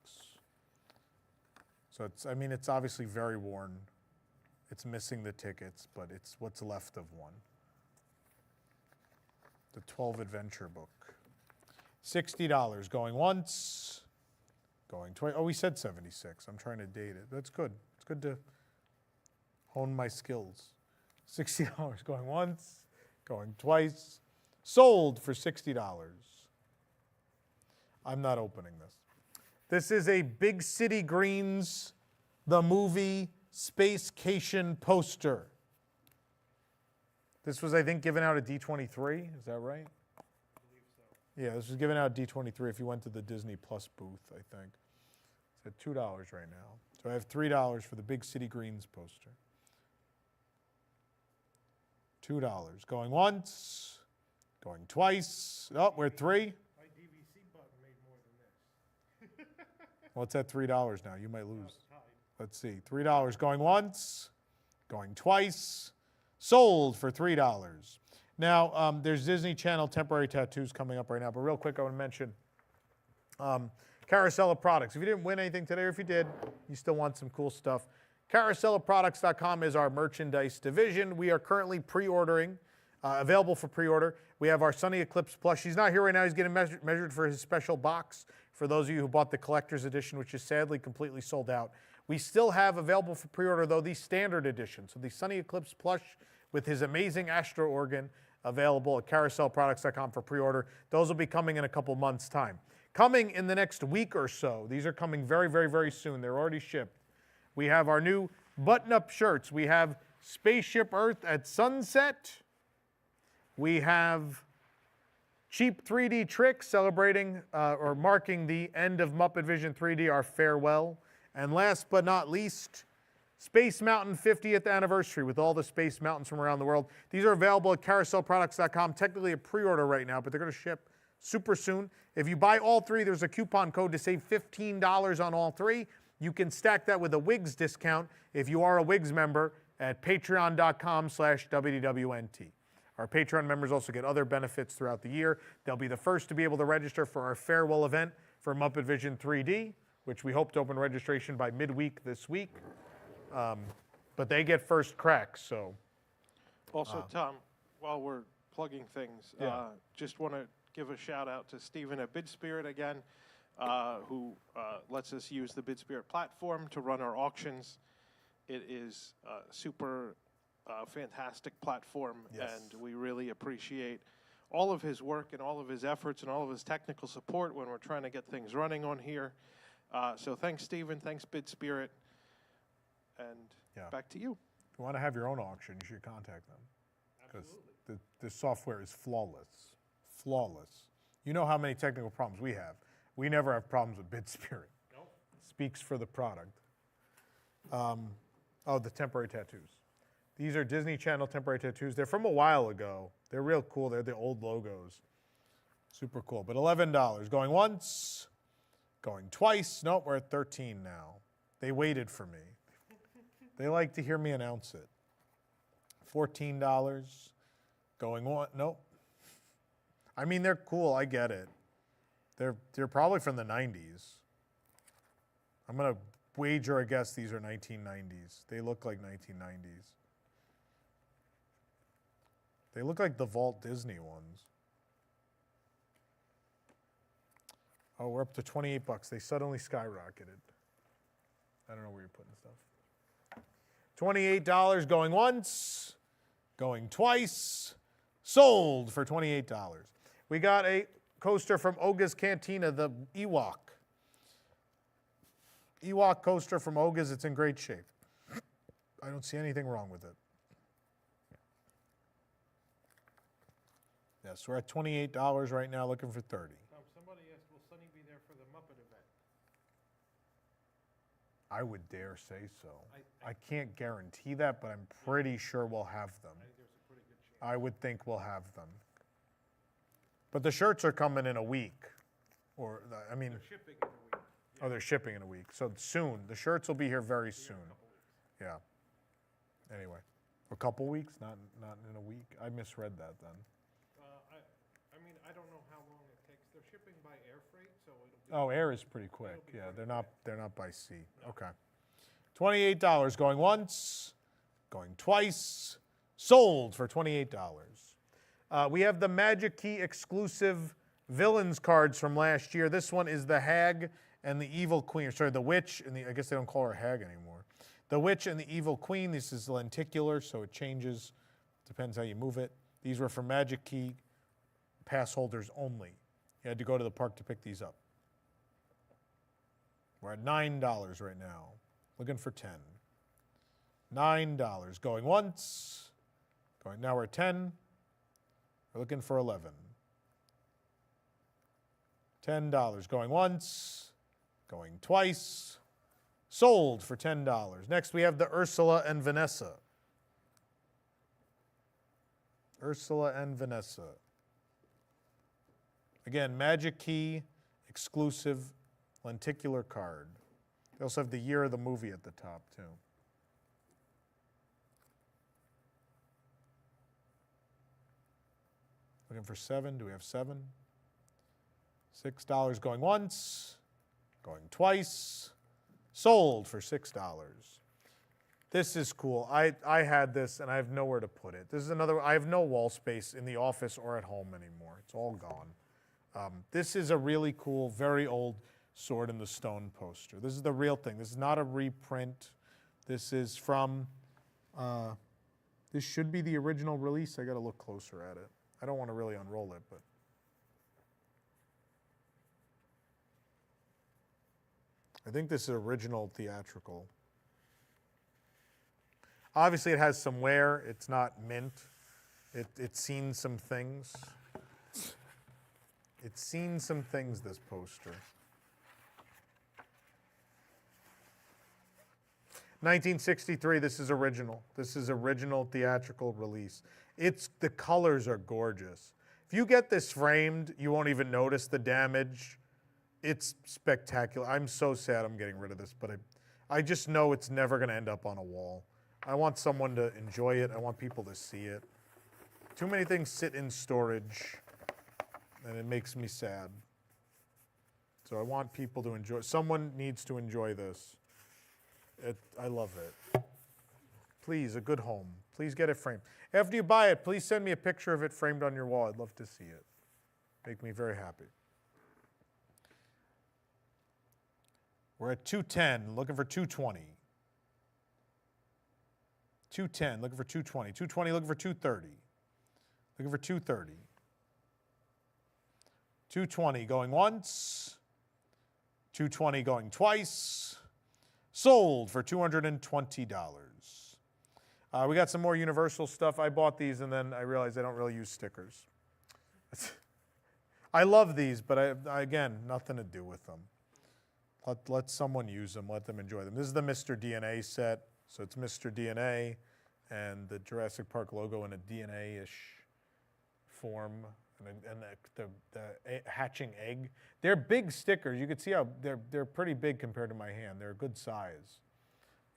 So it's obviously very worn. It's missing the tickets, but it's what's left of one. The 12 Adventure book. $60 going once, going twice. Oh, we said 76. I'm trying to date it. That's good. It's good to hone my skills. $60 going once, going twice. Sold for $60. I'm not opening this. This is a Big City Greens, the movie Spacecation poster. This was, I think, given out at D23. Is that right? I believe so. Yeah, this was given out at D23 if you went to the Disney Plus booth, I think. It's at $2 right now. So I have $3 for the Big City Greens poster. $2. Going once, going twice. Oh, we're at $3. My DVC button made more than this. Well, it's at $3 now. You might lose. Tied. Let's see. $3 going once, going twice. Sold for $3. Now, there's Disney Channel temporary tattoos coming up right now. But real quick, I want to mention Carousel of products. If you didn't win anything today, or if you did, you still want some cool stuff. Carouselofproducts.com is our merchandise division. We are currently pre-ordering, available for pre-order. We have our Sunny Eclipse plush. He's not here right now. He's getting measured for his special box. For those of you who bought the collector's edition, which is sadly completely sold out. We still have available for pre-order, though, the standard edition. So the Sunny Eclipse plush with his amazing Astro organ available at carouselproducts.com for pre-order. Those will be coming in a couple months' time. Coming in the next week or so. These are coming very, very, very soon. They're already shipped. We have our new button-up shirts. We have Spaceship Earth at sunset. We have Cheap 3D Tricks celebrating or marking the end of Muppet Vision 3D, our farewell. And last but not least, Space Mountain 50th anniversary with all the Space Mountains from around the world. These are available at carouselproducts.com. Technically a pre-order right now, but they're going to ship super soon. If you buy all three, there's a coupon code to save $15 on all three. You can stack that with a WIGS discount if you are a WIGS member at patreon.com/WDWNT. Our Patreon members also get other benefits throughout the year. They'll be the first to be able to register for our farewell event for Muppet Vision 3D, which we hope to open registration by midweek this week. But they get first crack, so. Also, Tom, while we're plugging things, Yeah. just want to give a shout out to Stephen at Bid Spirit again, who lets us use the Bid Spirit platform to run our auctions. It is a super fantastic platform, Yes. and we really appreciate all of his work and all of his efforts and all of his technical support when we're trying to get things running on here. So thanks, Stephen. Thanks, Bid Spirit. And Yeah. back to you. If you want to have your own auction, you should contact them. Because the software is flawless. Flawless. You know how many technical problems we have. We never have problems with Bid Spirit. Nope. Speaks for the product. Oh, the temporary tattoos. These are Disney Channel temporary tattoos. They're from a while ago. They're real cool. They're the old logos. Super cool. But $11. Going once. Going twice. Nope, we're at 13 now. They waited for me. They like to hear me announce it. $14. Going on. Nope. I mean, they're cool. I get it. They're probably from the 90s. I'm going to wager a guess these are 1990s. They look like 1990s. They look like the Walt Disney ones. Oh, we're up to $28. They suddenly skyrocketed. I don't know where you're putting stuff. $28 going once, going twice, sold for $28. We got a coaster from Oga's Cantina, the Ewok. Ewok coaster from Oga's. It's in great shape. I don't see anything wrong with it. Yes, we're at $28 right now, looking for $30. Somebody asked, will Sunny be there for the Muppet event? I would dare say so. I can't guarantee that, but I'm pretty sure we'll have them. I think there's a pretty good chance. I would think we'll have them. But the shirts are coming in a week. Or, I mean, They're shipping in a week. oh, they're shipping in a week. So soon. The shirts will be here very soon. Yeah. Anyway, a couple weeks, not in a week. I misread that then. I mean, I don't know how long it takes. They're shipping by air freight, so it'll be. Oh, air is pretty quick. It'll be Yeah, pretty they're not by sea. Okay. $28 going once, going twice, sold for $28. We have the Magic Key exclusive villains cards from last year. This one is the Hag and the Evil Queen. Sorry, the Witch and the, I guess they don't call her Hag anymore. The Witch and the Evil Queen. This is lenticular, so it changes. Depends how you move it. These were for Magic Key pass holders only. You had to go to the park to pick these up. We're at $9 right now. Looking for 10. $9. Going once. Going, now we're at 10. We're looking for 11. $10. Going once. Going twice. Sold for $10. Next we have the Ursula and Vanessa. Ursula and Vanessa. Again, Magic Key exclusive lenticular card. They also have the year of the movie at the top, too. Looking for 7. Do we have 7? $6 going once, Going twice. Sold for $6. This is cool. I had this and I have nowhere to put it. This is another, I have no wall space in the office or at home anymore. It's all gone. This is a really cool, very old Sword in the Stone poster. This is the real thing. This is not a reprint. This is from, this should be the original release. I gotta look closer at it. I don't want to really unroll it, but. I think this is original theatrical. Obviously, it has some wear. It's not mint. It's seen some things. It's seen some things, this poster. 1963, this is original. This is original theatrical release. The colors are gorgeous. If you get this framed, you won't even notice the damage. It's spectacular. I'm so sad I'm getting rid of this, but I just know it's never going to end up on a wall. I want someone to enjoy it. I want people to see it. Too many things sit in storage, and it makes me sad. So I want people to enjoy. Someone needs to enjoy this. I love it. Please, a good home. Please get it framed. After you buy it, please send me a picture of it framed on your wall. I'd love to see it. Make me very happy. We're at 210, looking for 220. 210, looking for 220. 220, looking for 230. Looking for 230. 220 going once. 220 going twice. Sold for $220. We got some more Universal stuff. I bought these and then I realized I don't really use stickers. I love these, but again, nothing to do with them. Let someone use them. Let them enjoy them. This is the Mr. DNA set. So it's Mr. DNA and the Jurassic Park logo in a DNA-ish form and the hatching egg. They're big stickers. You can see how they're pretty big compared to my hand. They're a good size.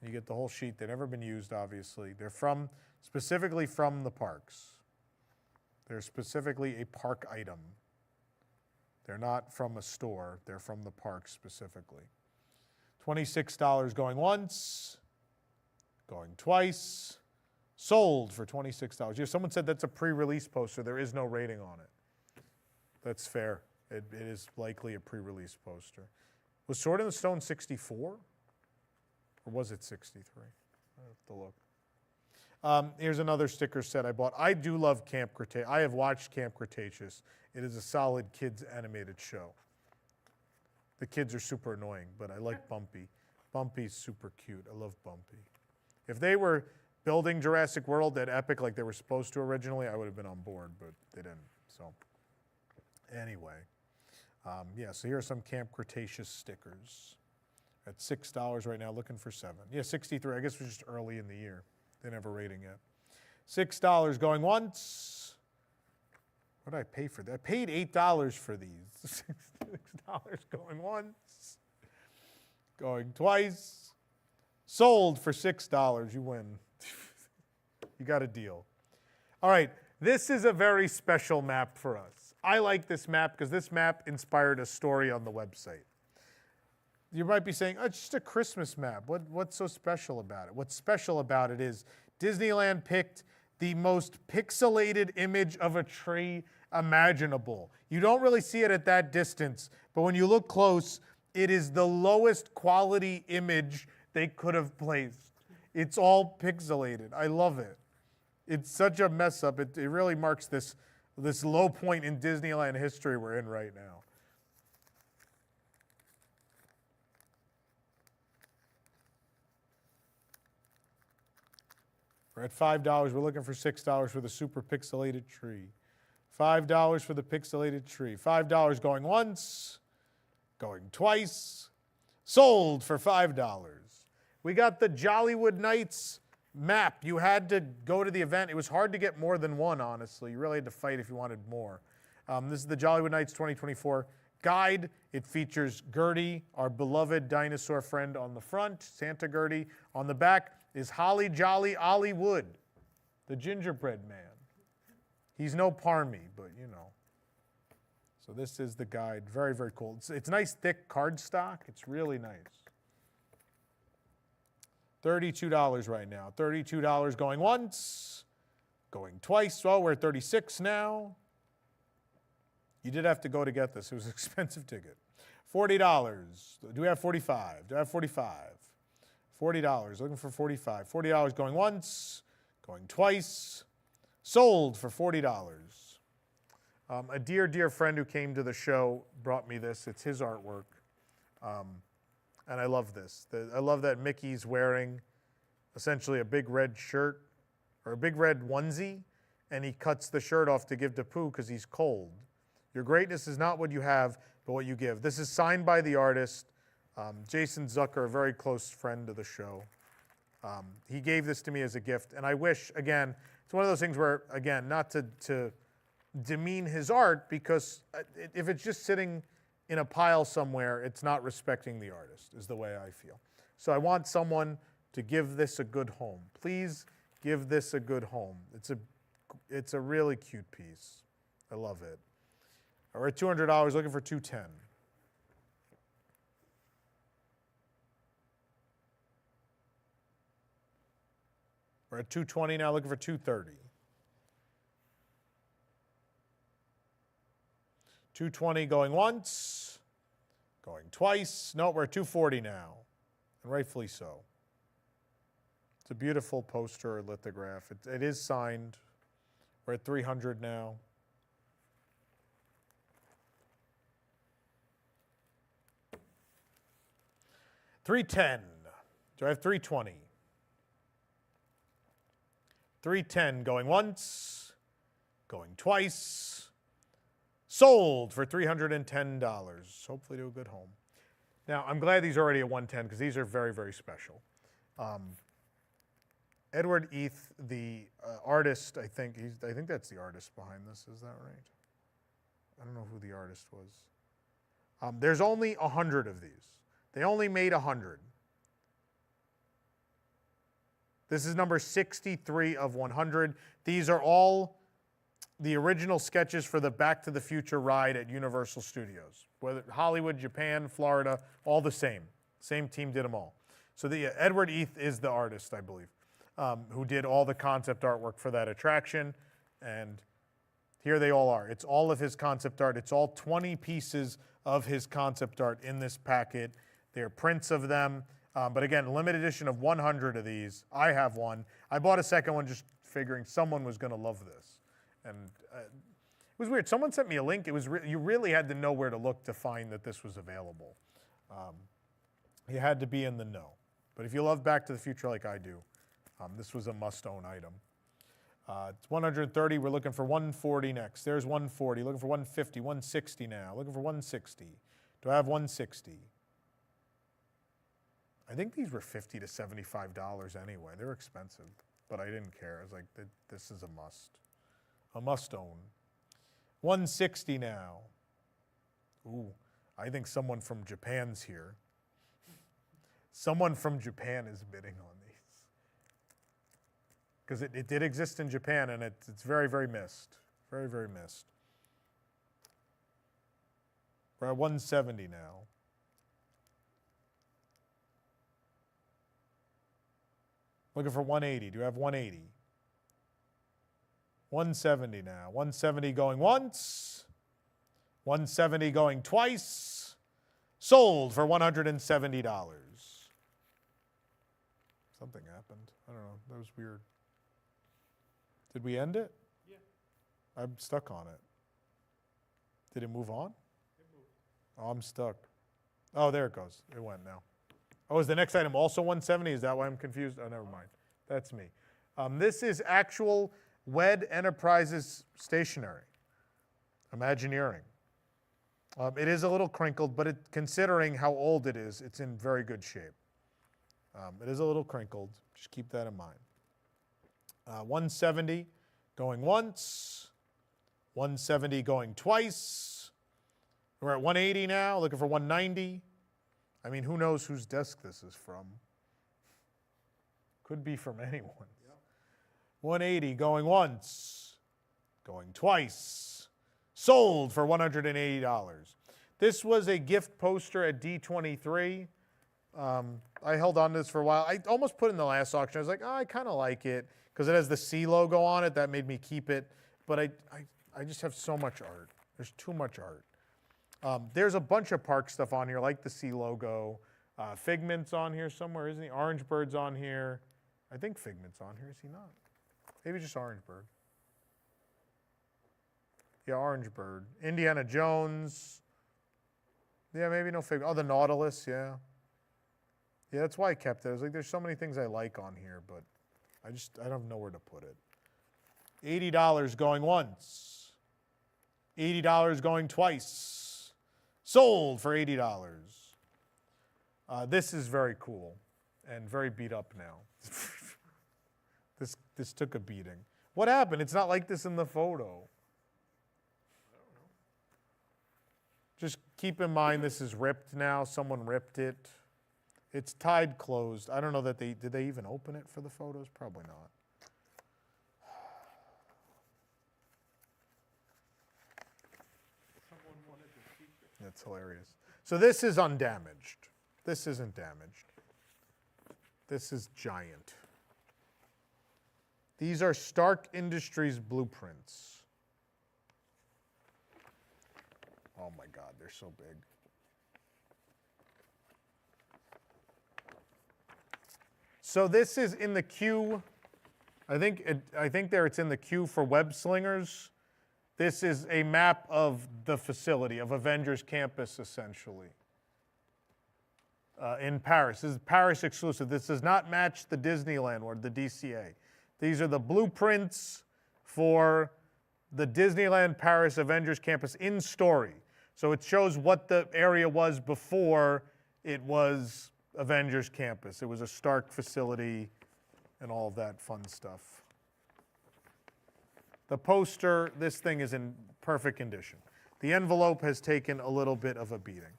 You get the whole sheet. They've never been used, obviously. They're specifically from the parks. They're specifically a park item. They're not from a store. They're from the park specifically. $26 going once, going twice, sold for $26. Someone said that's a pre-release poster. There is no rating on it. That's fair. It is likely a pre-release poster. Was Sword in the Stone 64? Or was it 63? I have to look. Here's another sticker set I bought. I do love Camp Cretaceous. I have watched Camp Cretaceous. It is a solid kids animated show. The kids are super annoying, but I like Bumpy. Bumpy's super cute. I love Bumpy. If they were building Jurassic World at Epic like they were supposed to originally, I would have been on board, but they didn't. So anyway, yeah, so here are some Camp Cretaceous stickers. At $6 right now, looking for $7. Yeah, 63. I guess it was just early in the year. They didn't have a rating yet. $6 going once. What did I pay for that? I paid $8 for these. $6 going once. Going twice. Sold for $6. You win. You got a deal. All right, this is a very special map for us. I like this map because this map inspired a story on the website. You might be saying, oh, it's just a Christmas map. What's so special about it? What's special about it is Disneyland picked the most pixelated image of a tree imaginable. You don't really see it at that distance, but when you look close, it is the lowest quality image they could have placed. It's all pixelated. I love it. It's such a mess up. It really marks this low point in Disneyland history we're in right now. We're at $5. We're looking for $6 for the super pixelated tree. $5 for the pixelated tree. $5 going once, going twice. Sold for $5. We got the Jollywood Nights map. You had to go to the event. It was hard to get more than one, honestly. You really had to fight if you wanted more. This is the Jollywood Nights 2024 guide. It features Gertie, our beloved dinosaur friend on the front, Santa Gertie. On the back is Holly Jolly Ollie Wood, the gingerbread man. He's no Parmy, but you know. So this is the guide. Very, very cool. It's nice, thick cardstock. It's really nice. $32 right now. $32 going once, going twice. Well, we're at 36 now. You did have to go to get this. It was an expensive ticket. $40. Do we have 45? Do I have 45? $40. Looking for 45. $40 going once, going twice. Sold for $40. A dear, dear friend who came to the show brought me this. It's his artwork. And I love this. I love that Mickey's wearing essentially a big red shirt or a big red onesie, and he cuts the shirt off to give to Pooh because he's cold. Your greatness is not what you have, but what you give. This is signed by the artist, Jason Zucker, a very close friend of the show. He gave this to me as a gift, and I wish, again, it's one of those things where, again, not to demean his art, because if it's just sitting in a pile somewhere, it's not respecting the artist, is the way I feel. So I want someone to give this a good home. Please give this a good home. It's a really cute piece. I love it. We're at $200, looking for $210. We're at $220 now, looking for $230. $220 going once, going twice. No, we're at $240 now, and rightfully so. It's a beautiful poster or lithograph. It is signed. We're at $300 now. $310. Do I have $320? $310 going once, going twice. Sold for $310. Hopefully to a good home. Now, I'm glad these are already at $110 because these are very, very special. Edward Eath, the artist, I think that's the artist behind this. Is that right? I don't know who the artist was. There's only 100 of these. They only made 100. This is number 63 of 100. These are all the original sketches for the Back to the Future ride at Universal Studios. Whether Hollywood, Japan, Florida, all the same. Same team did them all. So Edward Eath is the artist, I believe, who did all the concept artwork for that attraction. And here they all are. It's all of his concept art. It's all 20 pieces of his concept art in this packet. They're prints of them. But again, limited edition of 100 of these. I have one. I bought a second one just figuring someone was going to love this. And it was weird. Someone sent me a link. It was you really had to know where to look to find that this was available. You had to be in the know. But if you love Back to the Future like I do, this was a must-own item. It's 130. We're looking for 140 next. There's 140. Looking for 150, 160 now. Looking for 160. Do I have 160? I think these were $50 to $75 anyway. They were expensive, but I didn't care. I was like, this is a must. A must-own. 160 now. Ooh, I think someone from Japan's here. Someone from Japan is bidding on these. Because it did exist in Japan, and it's very, very missed. Very, very missed. We're at 170 now. Looking for 180. Do you have 180? 170 now. 170 going once. 170 going twice. Sold for $170. Something happened. I don't know. That was weird. Did we end it? Yeah. I'm stuck on it. Did it move on? It moved. Oh, I'm stuck. Oh, there it goes. It went now. Oh, is the next item also 170? Is that why I'm confused? Oh, never mind. That's me. This is actual WED Enterprises stationery. Imagineering. It is a little crinkled, but considering how old it is, it's in very good shape. It is a little crinkled. Just keep that in mind. 170 going once. 170 going twice. We're at 180 now, looking for 190. I mean, who knows whose desk this is from? Could be from anyone. Yep. 180 going once, going twice, Sold for $180. This was a gift poster at D23. I held on to this for a while. I almost put it in the last auction. I was like, oh, I kind of like it because it has the C logo on it. That made me keep it. But I just have so much art. There's too much art. There's a bunch of park stuff on here, like the C logo. Figment's on here somewhere, isn't he? Orange Bird's on here. I think Figment's on here. Is he not? Maybe just Orange Bird. Yeah, Orange Bird. Indiana Jones. Yeah, maybe no Figment. Oh, the Nautilus, yeah. Yeah, that's why I kept it. I was like, there's so many things I like on here, but I don't know where to put it. $80 going once. $80 going twice. Sold for $80. This is very cool and very beat up now. This took a beating. What happened? It's not like this in the photo. Just keep in mind this is ripped now. Someone ripped it. It's tied closed. I don't know that did they even open it for the photos? Probably not. Someone wanted the secret. That's hilarious. So this is undamaged. This isn't damaged. This is giant. These are Stark Industries blueprints. Oh my God, they're so big. So this is in the queue. I think it's in the queue for web slingers. This is a map of the facility, of Avengers Campus, essentially, in Paris. This is Paris exclusive. This does not match the Disneyland or the DCA. These are the blueprints for the Disneyland Paris Avengers Campus in story. So it shows what the area was before it was Avengers Campus. It was a Stark facility and all of that fun stuff. The poster, this thing is in perfect condition. The envelope has taken a little bit of a beating.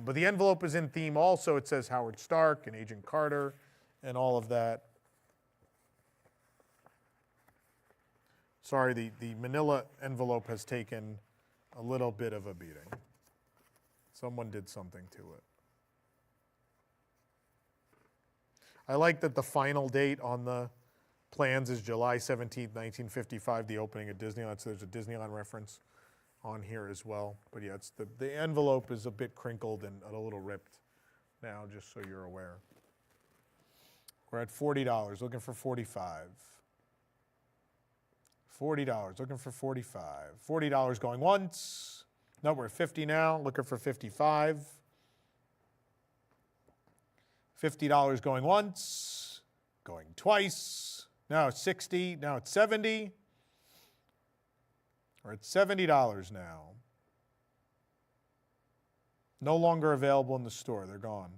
But the envelope is in theme also. It says Howard Stark and Agent Carter and all of that. Sorry, the manila envelope has taken a little bit of a beating. Someone did something to it. I like that the final date on the plans is July 17th, 1955, the opening of Disneyland. So there's a Disneyland reference on here as well. But yeah, it's the envelope is a bit crinkled and a little ripped now, just so you're aware. We're at $40, looking for $45. $40, looking for $45. $40 going once. No, we're at $50 now, looking for $55. $50 going once, going twice. Now it's $60, now it's $70. We're at $70 now. No longer available in the store, they're gone.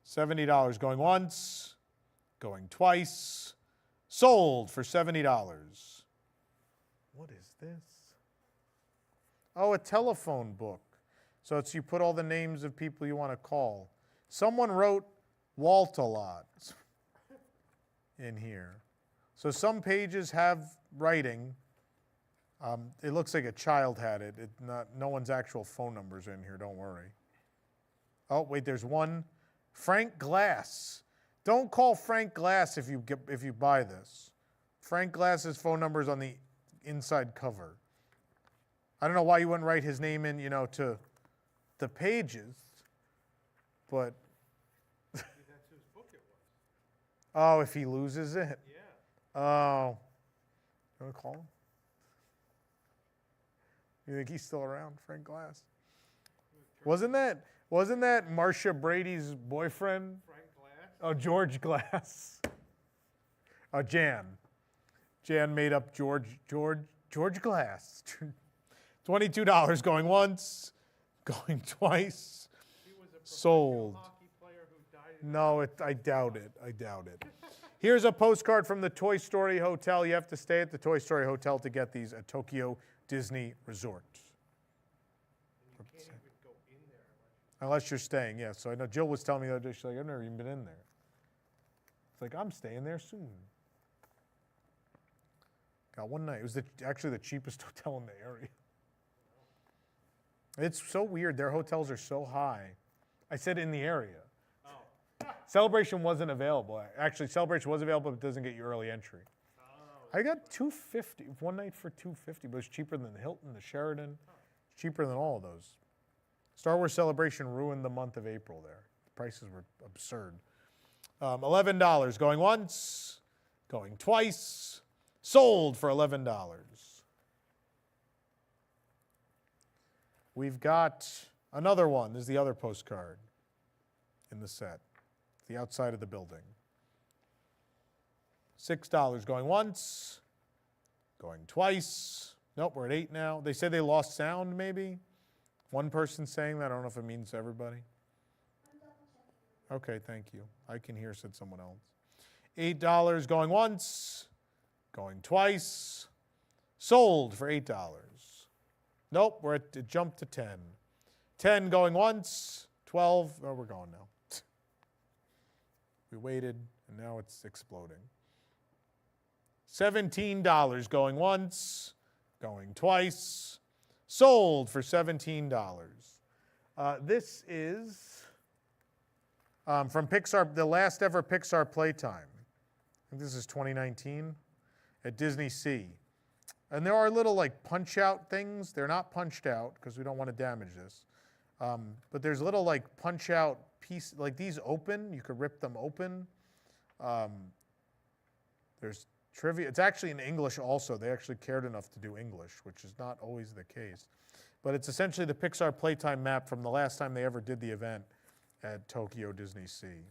$70 going once, going twice. Sold for $70. What is this? Oh, a telephone book. So it's you put all the names of people you want to call. Someone wrote Walt-a-lot in here. So some pages have writing. It looks like a child had it. No one's actual phone number's in here, don't worry. Oh, wait, there's one. Frank Glass. Don't call Frank Glass if you buy this. Frank Glass's phone number is on the inside cover. I don't know why you wouldn't write his name in, to the pages, but That's whose book it was. oh, if he loses it. Yeah. Oh, you want to call him? You think he's still around, Frank Glass? Wasn't that Marcia Brady's boyfriend? Frank Glass. Oh, George Glass. Oh, Jan. Jan made up George Glass. $22 going once, going twice. He was a Sold. professional hockey player who died in No, I doubt it. I doubt it. Here's a postcard from the Toy Story Hotel. You have to stay at the Toy Story Hotel to get these at Tokyo Disney Resort. You can't even go in there Unless you're staying, yeah. So I know Jill was telling me the other day, she's like, I've never even been in there. It's like, I'm staying there soon. Got one night. It was actually the cheapest hotel in the area. It's so weird. Their hotels are so high. I said in the area. Celebration wasn't available. Actually, Celebration was available, but it doesn't get you early entry. I got $250 one night for $250, but it was cheaper than the Hilton, the Sheraton, cheaper than all of those. Star Wars Celebration ruined the month of April there. The prices were absurd. $11 going once, going twice, sold for $11. We've got another one. This is the other postcard in the set. The outside of the building. $6 going once, going twice. Nope, we're at 8 now. They said they lost sound, maybe. One person saying that. I don't know if it means everybody. Okay, thank you. I can hear, said someone else. $8 going once, going twice. Sold for $8. Nope, it jumped to 10. 10 going once, 12. Oh, we're going now. We waited, and now it's exploding. $17 going once, going twice. Sold for $17. This is from Pixar, the last ever Pixar Playtime. I think this is 2019 at Disney Sea. And there are little like punch out things. They're not punched out because we don't want to damage this. But there's little like punch out pieces, like these open. You could rip them open. There's trivia. It's actually in English also. They actually cared enough to do English, which is not always the case. But it's essentially the Pixar Playtime map from the last time they ever did the event at Tokyo Disney Sea.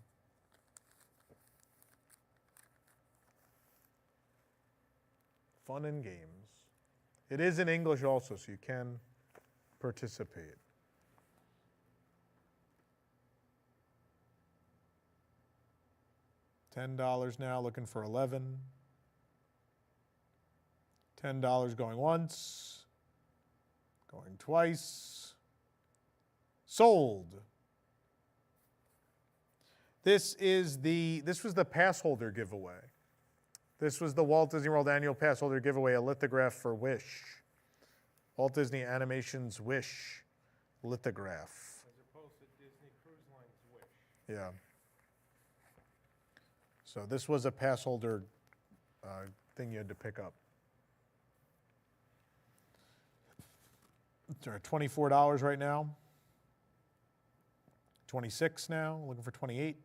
Fun and games. It is in English also, so you can participate. $10 now, looking for 11. $10 going once, going twice. Sold. This was the pass holder giveaway. This was the Walt Disney World Annual Pass Holder Giveaway, a lithograph for Wish. Walt Disney Animation's Wish lithograph. As opposed to Disney Cruise Line's Wish. Yeah. So this was a pass holder thing you had to pick up. They're at $24 right now. 26 now, looking for 28.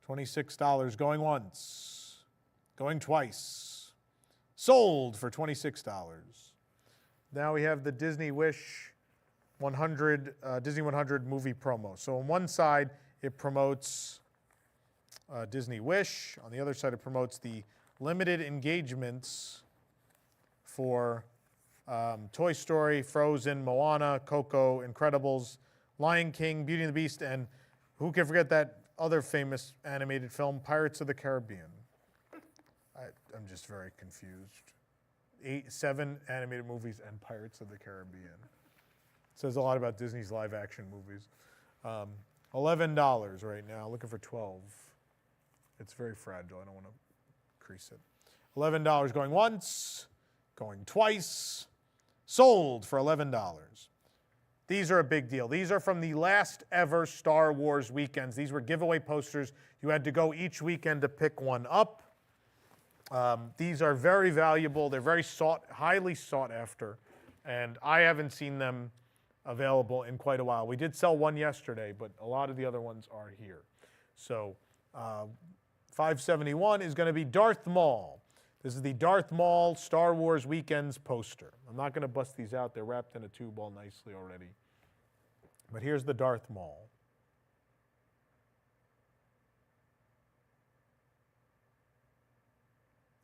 $26 going once, going twice. Sold for $26. Now we have the Disney Wish 100, Disney 100 movie promo. So on one side, it promotes Disney Wish. On the other side, it promotes the limited engagements for Toy Story, Frozen, Moana, Coco, Incredibles, Lion King, Beauty and the Beast, and who can forget that other famous animated film, Pirates of the Caribbean. I'm just very confused. 7 animated movies and Pirates of the Caribbean. Says a lot about Disney's live action movies. $11 right now, looking for 12. It's very fragile, I don't want to crease it. $11 going once, going twice. Sold for $11. These are a big deal. These are from the last ever Star Wars weekends. These were giveaway posters. You had to go each weekend to pick one up. These are very valuable. They're very highly sought after, and I haven't seen them available in quite a while. We did sell one yesterday, but a lot of the other ones are here. So $571 is going to be Darth Maul. This is the Darth Maul Star Wars Weekends poster. I'm not going to bust these out. They're wrapped in a tube all nicely already. But here's the Darth Maul.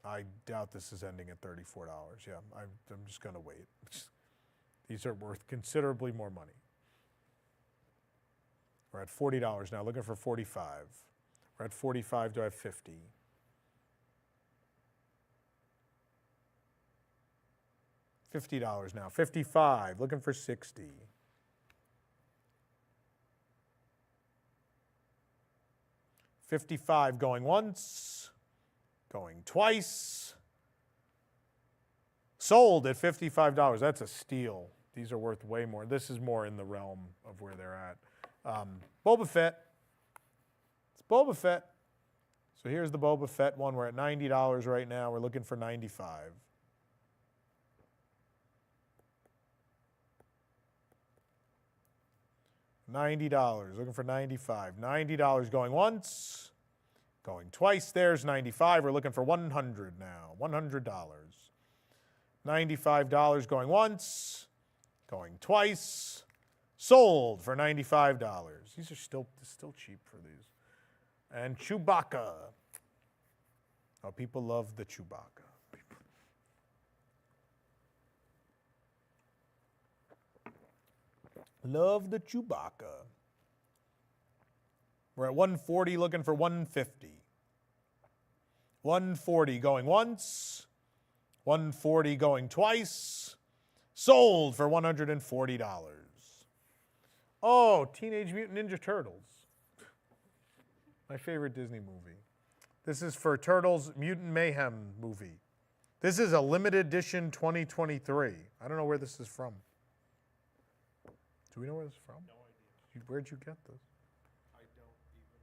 I doubt this is ending at $34. Yeah, I'm just going to wait. These are worth considerably more money. We're at $40 now, looking for $45. We're at $45, do I have 50? $50 now, $55, looking for 60. $55 going once, Going twice. Sold at $55. That's a steal. These are worth way more. This is more in the realm of where they're at. Boba Fett. It's Boba Fett. So here's the Boba Fett one. We're at $90 right now. We're looking for $95. $90, looking for $95. $90 going once, going twice. There's $95. We're looking for $100 now. $100. $95 going once, going twice. Sold for $95. These are still cheap for these. And Chewbacca. Oh, people love the Chewbacca. Love the Chewbacca. We're at 140, looking for 150. 140 going once. 140 going twice. Sold for $140. Oh, Teenage Mutant Ninja Turtles. My favorite Disney movie. This is for Turtles Mutant Mayhem movie. This is a limited edition 2023. I don't know where this is from. Do we know where this is from? No idea. Where'd you get this? I don't even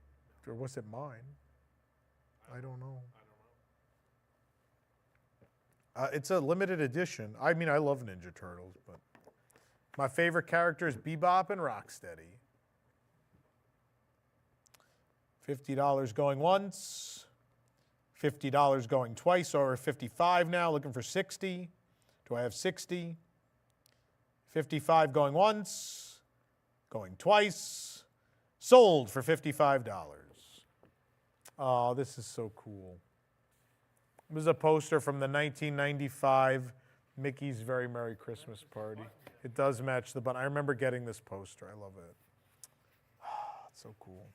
know. Or was it mine? I don't know. I don't know. It's a limited edition. I mean, I love Ninja Turtles, but my favorite character is Bebop and Rocksteady. $50 going once. $50 going twice, or $55 now, looking for $60. Do I have $60? $55 going once, going twice. Sold for $55. Oh, this is so cool. This is a poster from the 1995 Mickey's Very Merry Christmas Party. It does match the button. I remember getting this poster. I love it. It's so cool.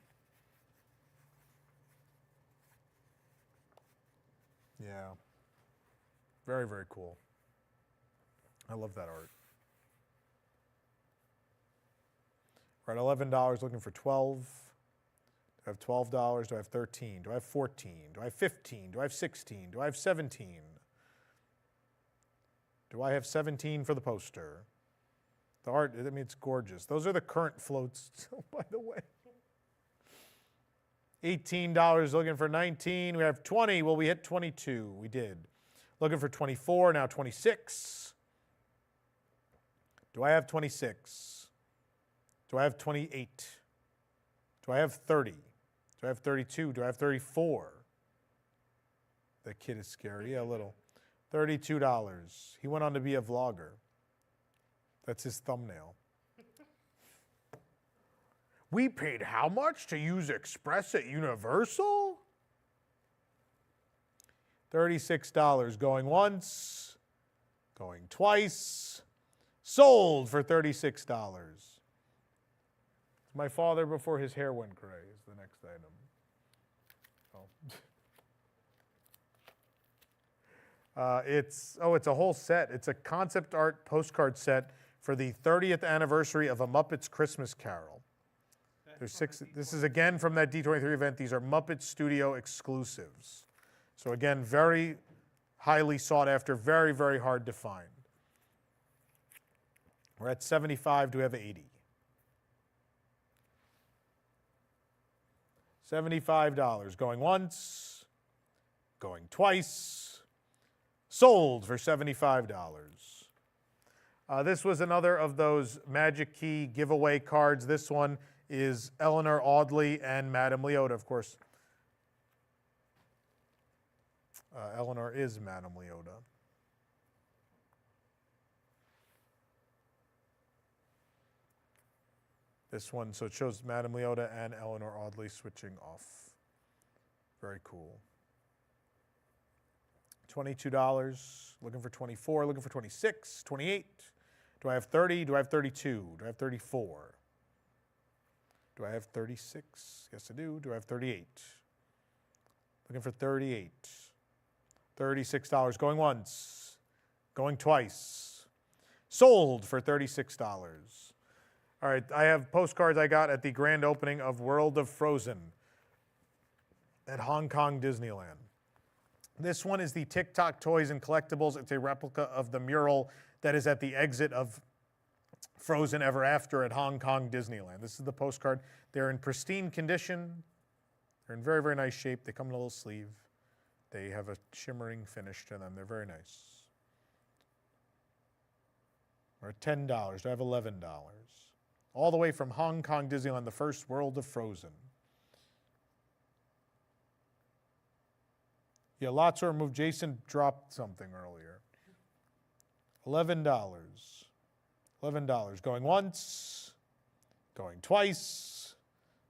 Yeah. Very, very cool. I love that art. We're at $11, looking for $12. Do I have $12? Do I have $13? Do I have $14? Do I have $15? Do I have $16? Do I have $17? Do I have $17 for the poster? The art, I mean, it's gorgeous. Those are the current floats, by the way. $18, looking for $19. We have $20. Well, we hit $22. We did. Looking for $24, now $26. Do I have $26? Do I have $28? Do I have $30? Do I have $32? Do I have $34? That kid is scary. Yeah, a little. $32. He went on to be a vlogger. That's his thumbnail. We paid how much to use Express at Universal? $36 going once, going twice. Sold for $36. My father before his hair went gray is the next item. It's a whole set. It's a concept art postcard set for the 30th anniversary of A Muppets Christmas Carol. There's 6. This is again from that D23 event. These are Muppet Studio exclusives. So again, very highly sought after, very, very hard to find. We're at 75. Do we have 80? $75. Going once, going twice. Sold for $75. This was another of those Magic Key giveaway cards. This one is Eleanor Audley and Madame Leota, of course. Eleanor is Madame Leota. This one, so it shows Madame Leota and Eleanor Audley switching off. Very cool. $22, looking for 24, looking for 26, 28. Do I have 30? Do I have 32? Do I have 34? Do I have 36? Yes, I do. Do I have 38? Looking for 38. $36. Going once. Going twice. Sold for $36. All right, I have postcards I got at the grand opening of World of Frozen at Hong Kong Disneyland. This one is the TikTok Toys and Collectibles. It's a replica of the mural that is at the exit of Frozen Ever After at Hong Kong Disneyland. This is the postcard. They're in pristine condition. They're in very, very nice shape. They come in a little sleeve. They have a shimmering finish to them. They're very nice. Or $10. Do I have $11? All the way from Hong Kong Disneyland, the first world of Frozen. Yeah, lots are removed. Jason dropped something earlier. $11. $11. Going once, going twice,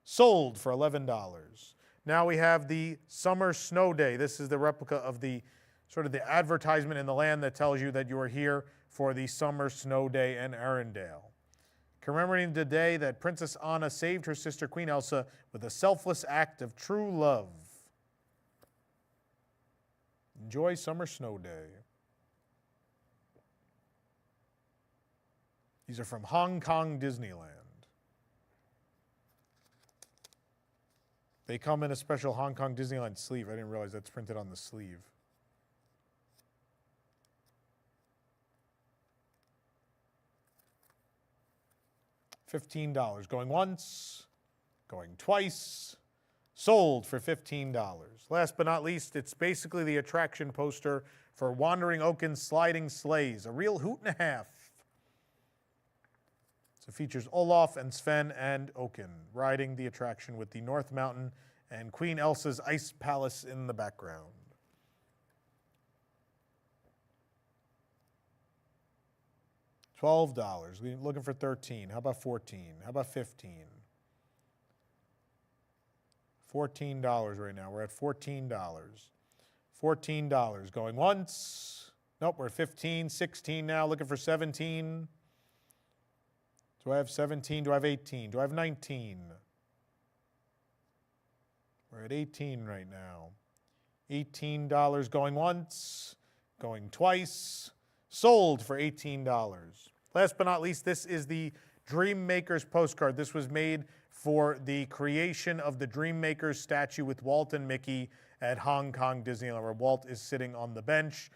sold for $11. Now we have the Summer Snow Day. This is the replica of the sort of the advertisement in the land that tells you that you are here for the Summer Snow Day in Arendelle. Commemorating the day that Princess Anna saved her sister Queen Elsa with a selfless act of true love. Enjoy Summer Snow Day. These are from Hong Kong Disneyland. They come in a special Hong Kong Disneyland sleeve. I didn't realize that's printed on the sleeve. $15. Going once, going twice, sold for $15. Last but not least, it's basically the attraction poster for Wandering Oaken's Sliding Sleighs, a real hoot and a half. So it features Olaf and Sven and Oaken riding the attraction with the North Mountain and Queen Elsa's Ice Palace in the background. $12. We're looking for 13. How about 14? How about 15? $14 right now. We're at $14. $14. Going once. Nope, we're at 15, 16 now. Looking for 17. Do I have 17? Do I have 18? Do I have 19? We're at 18 right now. $18 going once, going twice, sold for $18. Last but not least, this is the Dream Makers postcard. This was made for the creation of the Dream Makers statue with Walt and Mickey at Hong Kong Disneyland, where Walt is sitting on the bench,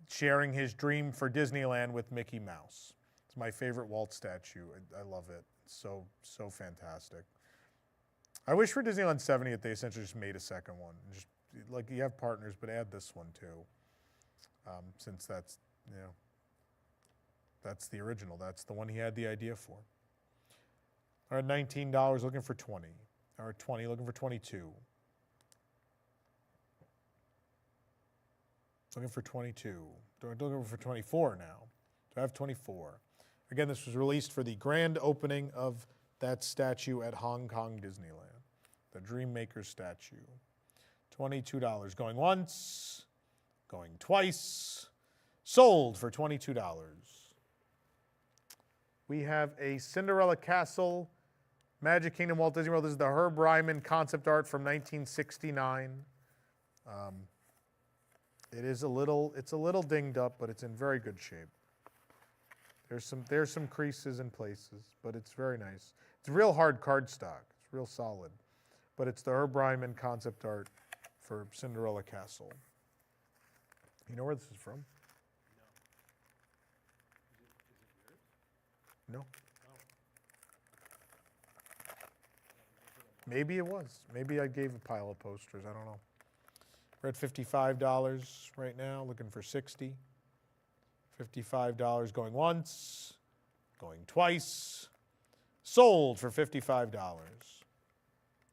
sharing his dream for Disneyland with Mickey Mouse. It's my favorite Walt statue. I love it. It's so fantastic. I wish for Disneyland 70th they essentially just made a second one. Just like you have partners, but add this one too, since that's that's the original. That's the one he had the idea for. All right, $19 looking for 20. All right, 20 looking for 22. Looking for 22. Looking for 24 now. Do I have 24? Again, this was released for the grand opening of that statue at Hong Kong Disneyland, the Dream Maker statue. $22. Going once, going twice, sold for $22. We have a Cinderella Castle, Magic Kingdom, Walt Disney World. This is the Herb Ryman concept art from 1969. It's a little dinged up, but it's in very good shape. There's some creases in places, but it's very nice. It's real hard cardstock. It's real solid. But it's the Herb Ryman concept art for Cinderella Castle. You know where this is from? No. Maybe it was. Maybe I gave a pile of posters. I don't know. We're at $55 right now, looking for 60. $55 going once, going twice, sold for $55.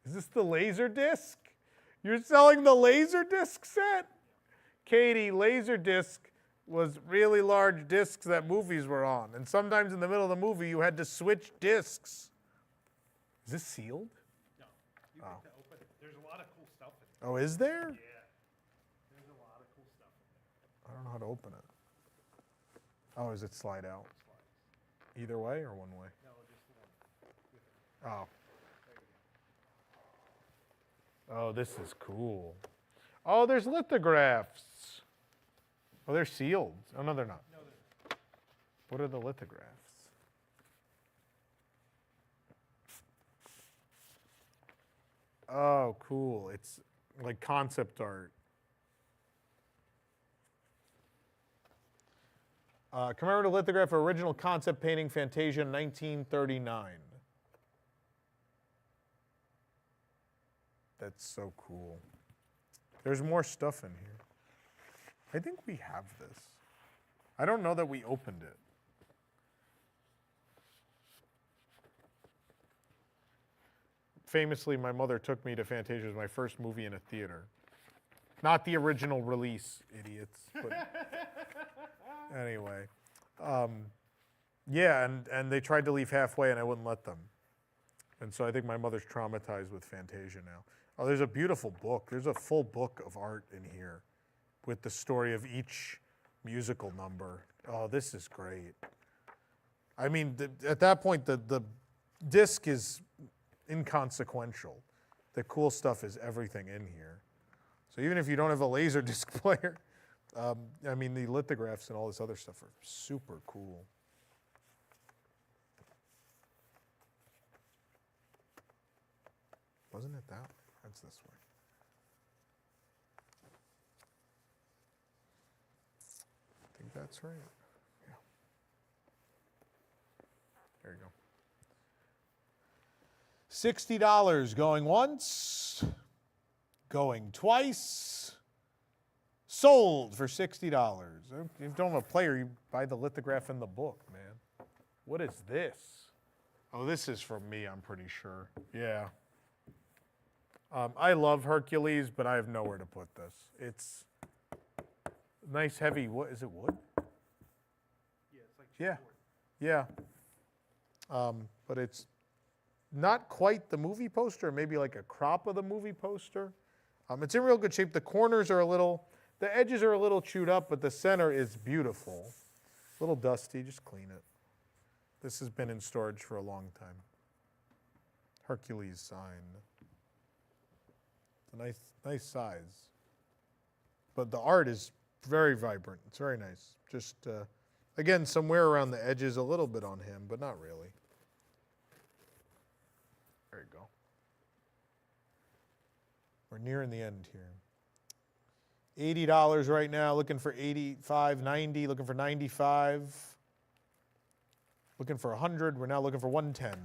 Is this the Laserdisc? You're selling the Laserdisc set? Katie, Laserdisc was really large discs that movies were on. And sometimes in the middle of the movie, you had to switch discs. Is this sealed? No, you get to open it. There's a lot of cool stuff in there. Oh, is there? Yeah, there's a lot of cool stuff in there. I don't know how to open it. Oh, does it slide out? Either way or one way? No, just one. Oh. Oh, this is cool. Oh, there's lithographs. Oh, they're sealed. Oh, no, they're not. No, they're What are the lithographs? Oh, cool. It's like concept art. Commemorative lithograph for original concept painting Fantasia 1939. That's so cool. There's more stuff in here. I think we have this. I don't know that we opened it. Famously, my mother took me to Fantasia. It was my first movie in a theater. Not the original release, idiots. But anyway. Yeah, and they tried to leave halfway, and I wouldn't let them. And so I think my mother's traumatized with Fantasia now. Oh, there's a beautiful book. There's a full book of art in here with the story of each musical number. Oh, this is great. I mean, at that point, the disc is inconsequential. The cool stuff is everything in here. So even if you don't have a laser disc player, I mean, the lithographs and all this other stuff are super cool. Wasn't it that way? That's this way. I think that's right. Yeah. There you go. $60 going once, going twice, sold for $60. If you don't have a player, you buy the lithograph in the book, man. What is this? Oh, this is from me, I'm pretty sure. Yeah. I love Hercules, but I have nowhere to put this. It's nice, heavy wood. Is it wood? Yeah, it's like Yeah. chipboard. Yeah. But it's not quite the movie poster, maybe like a crop of the movie poster. It's in real good shape. The corners are the edges are a little chewed up, but the center is beautiful. A little dusty, just clean it. This has been in storage for a long time. Hercules sign. It's a nice size. But the art is very vibrant. It's very nice. Just, again, somewhere around the edges, a little bit on him, but not really. There you go. We're nearing the end here. $80 right now, looking for 85, 90, looking for 95. Looking for 100, we're now looking for 110.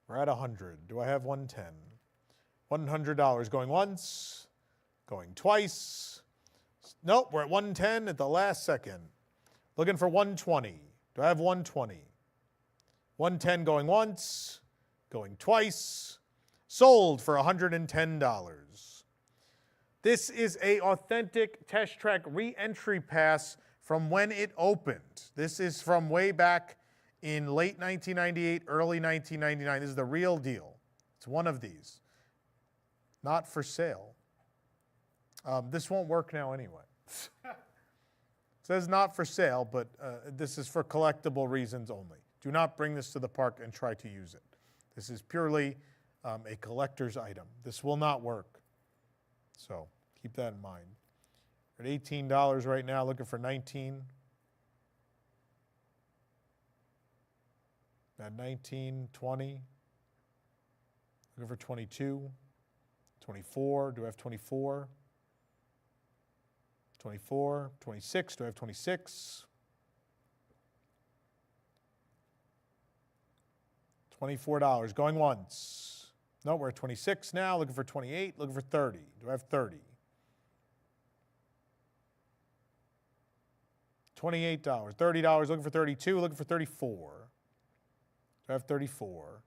We're at 100. Do I have 110? $100 going once, going twice. Nope, we're at 110 at the last second. Looking for 120. Do I have 120? 110 going once, going twice. Sold for $110. This is an authentic Test Track re-entry pass from when it opened. This is from way back in late 1998, early 1999. This is the real deal. It's one of these. Not for sale. This won't work now anyway. It says not for sale, but this is for collectible reasons only. Do not bring this to the park and try to use it. This is purely a collector's item. This will not work. So keep that in mind. We're at $18 right now, looking for 19. At 19, 20. Looking for 22. 24. Do I have 24? 24. 26. Do I have 26? $24 going once. No, we're at 26 now. Looking for 28. Looking for 30. Do I have 30? $28. $30. Looking for 32. Looking for 34. Do I have 34?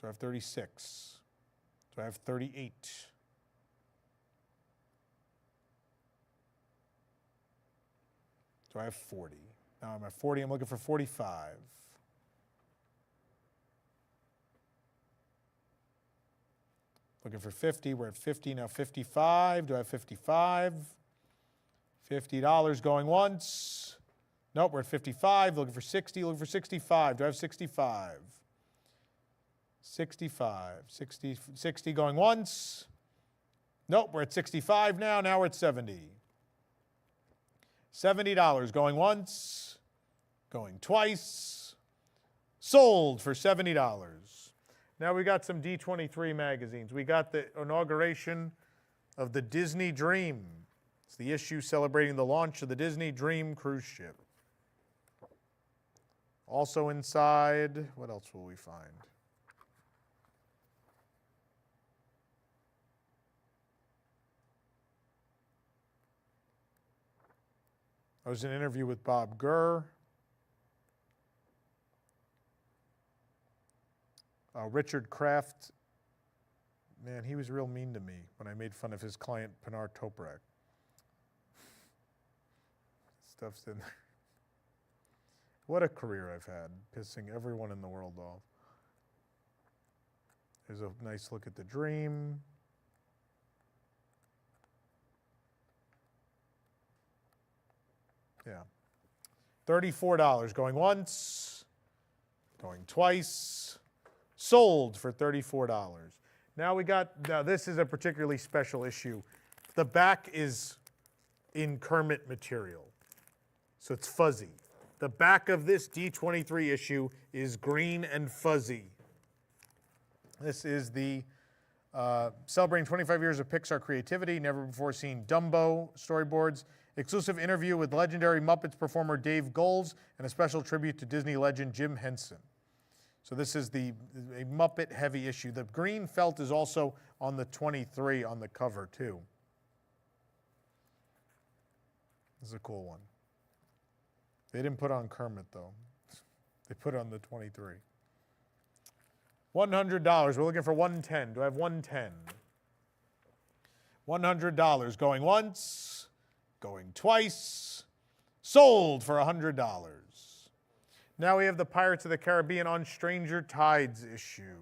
Do I have 36? Do I have 38? Do I have 40? Now I'm at 40. I'm looking for 45. Looking for 50. We're at 50. Now 55. Do I have 55? $50 going once. Nope, we're at 55. Looking for 60. Looking for 65. Do I have 65? 65. 60 going once. Nope, we're at 65 now. Now we're at 70. $70 going once. Going twice. Sold for $70. Now we got some D23 magazines. We got the inauguration of the Disney Dream. It's the issue celebrating the launch of the Disney Dream cruise ship. Also inside, what else will we find? There was an interview with Bob Gurr. Richard Kraft, man, he was real mean to me when I made fun of his client, Pinar Toprak. Stuff's in there. What a career I've had, pissing everyone in the world off. There's a nice look at the Dream. Yeah. $34 going once, going twice. Sold for $34. Now this is a particularly special issue. The back is in Kermit material, so it's fuzzy. The back of this D23 issue is green and fuzzy. This is the celebrating 25 years of Pixar creativity, never before seen Dumbo storyboards, exclusive interview with legendary Muppets performer Dave Goelz, and a special tribute to Disney legend Jim Henson. So this is a Muppet heavy issue. The green felt is also on the 23 on the cover too. This is a cool one. They didn't put on Kermit though. They put on the 23. $100. We're looking for 110. Do I have 110? $100 going once, going twice. Sold for $100. Now we have the Pirates of the Caribbean on Stranger Tides issue.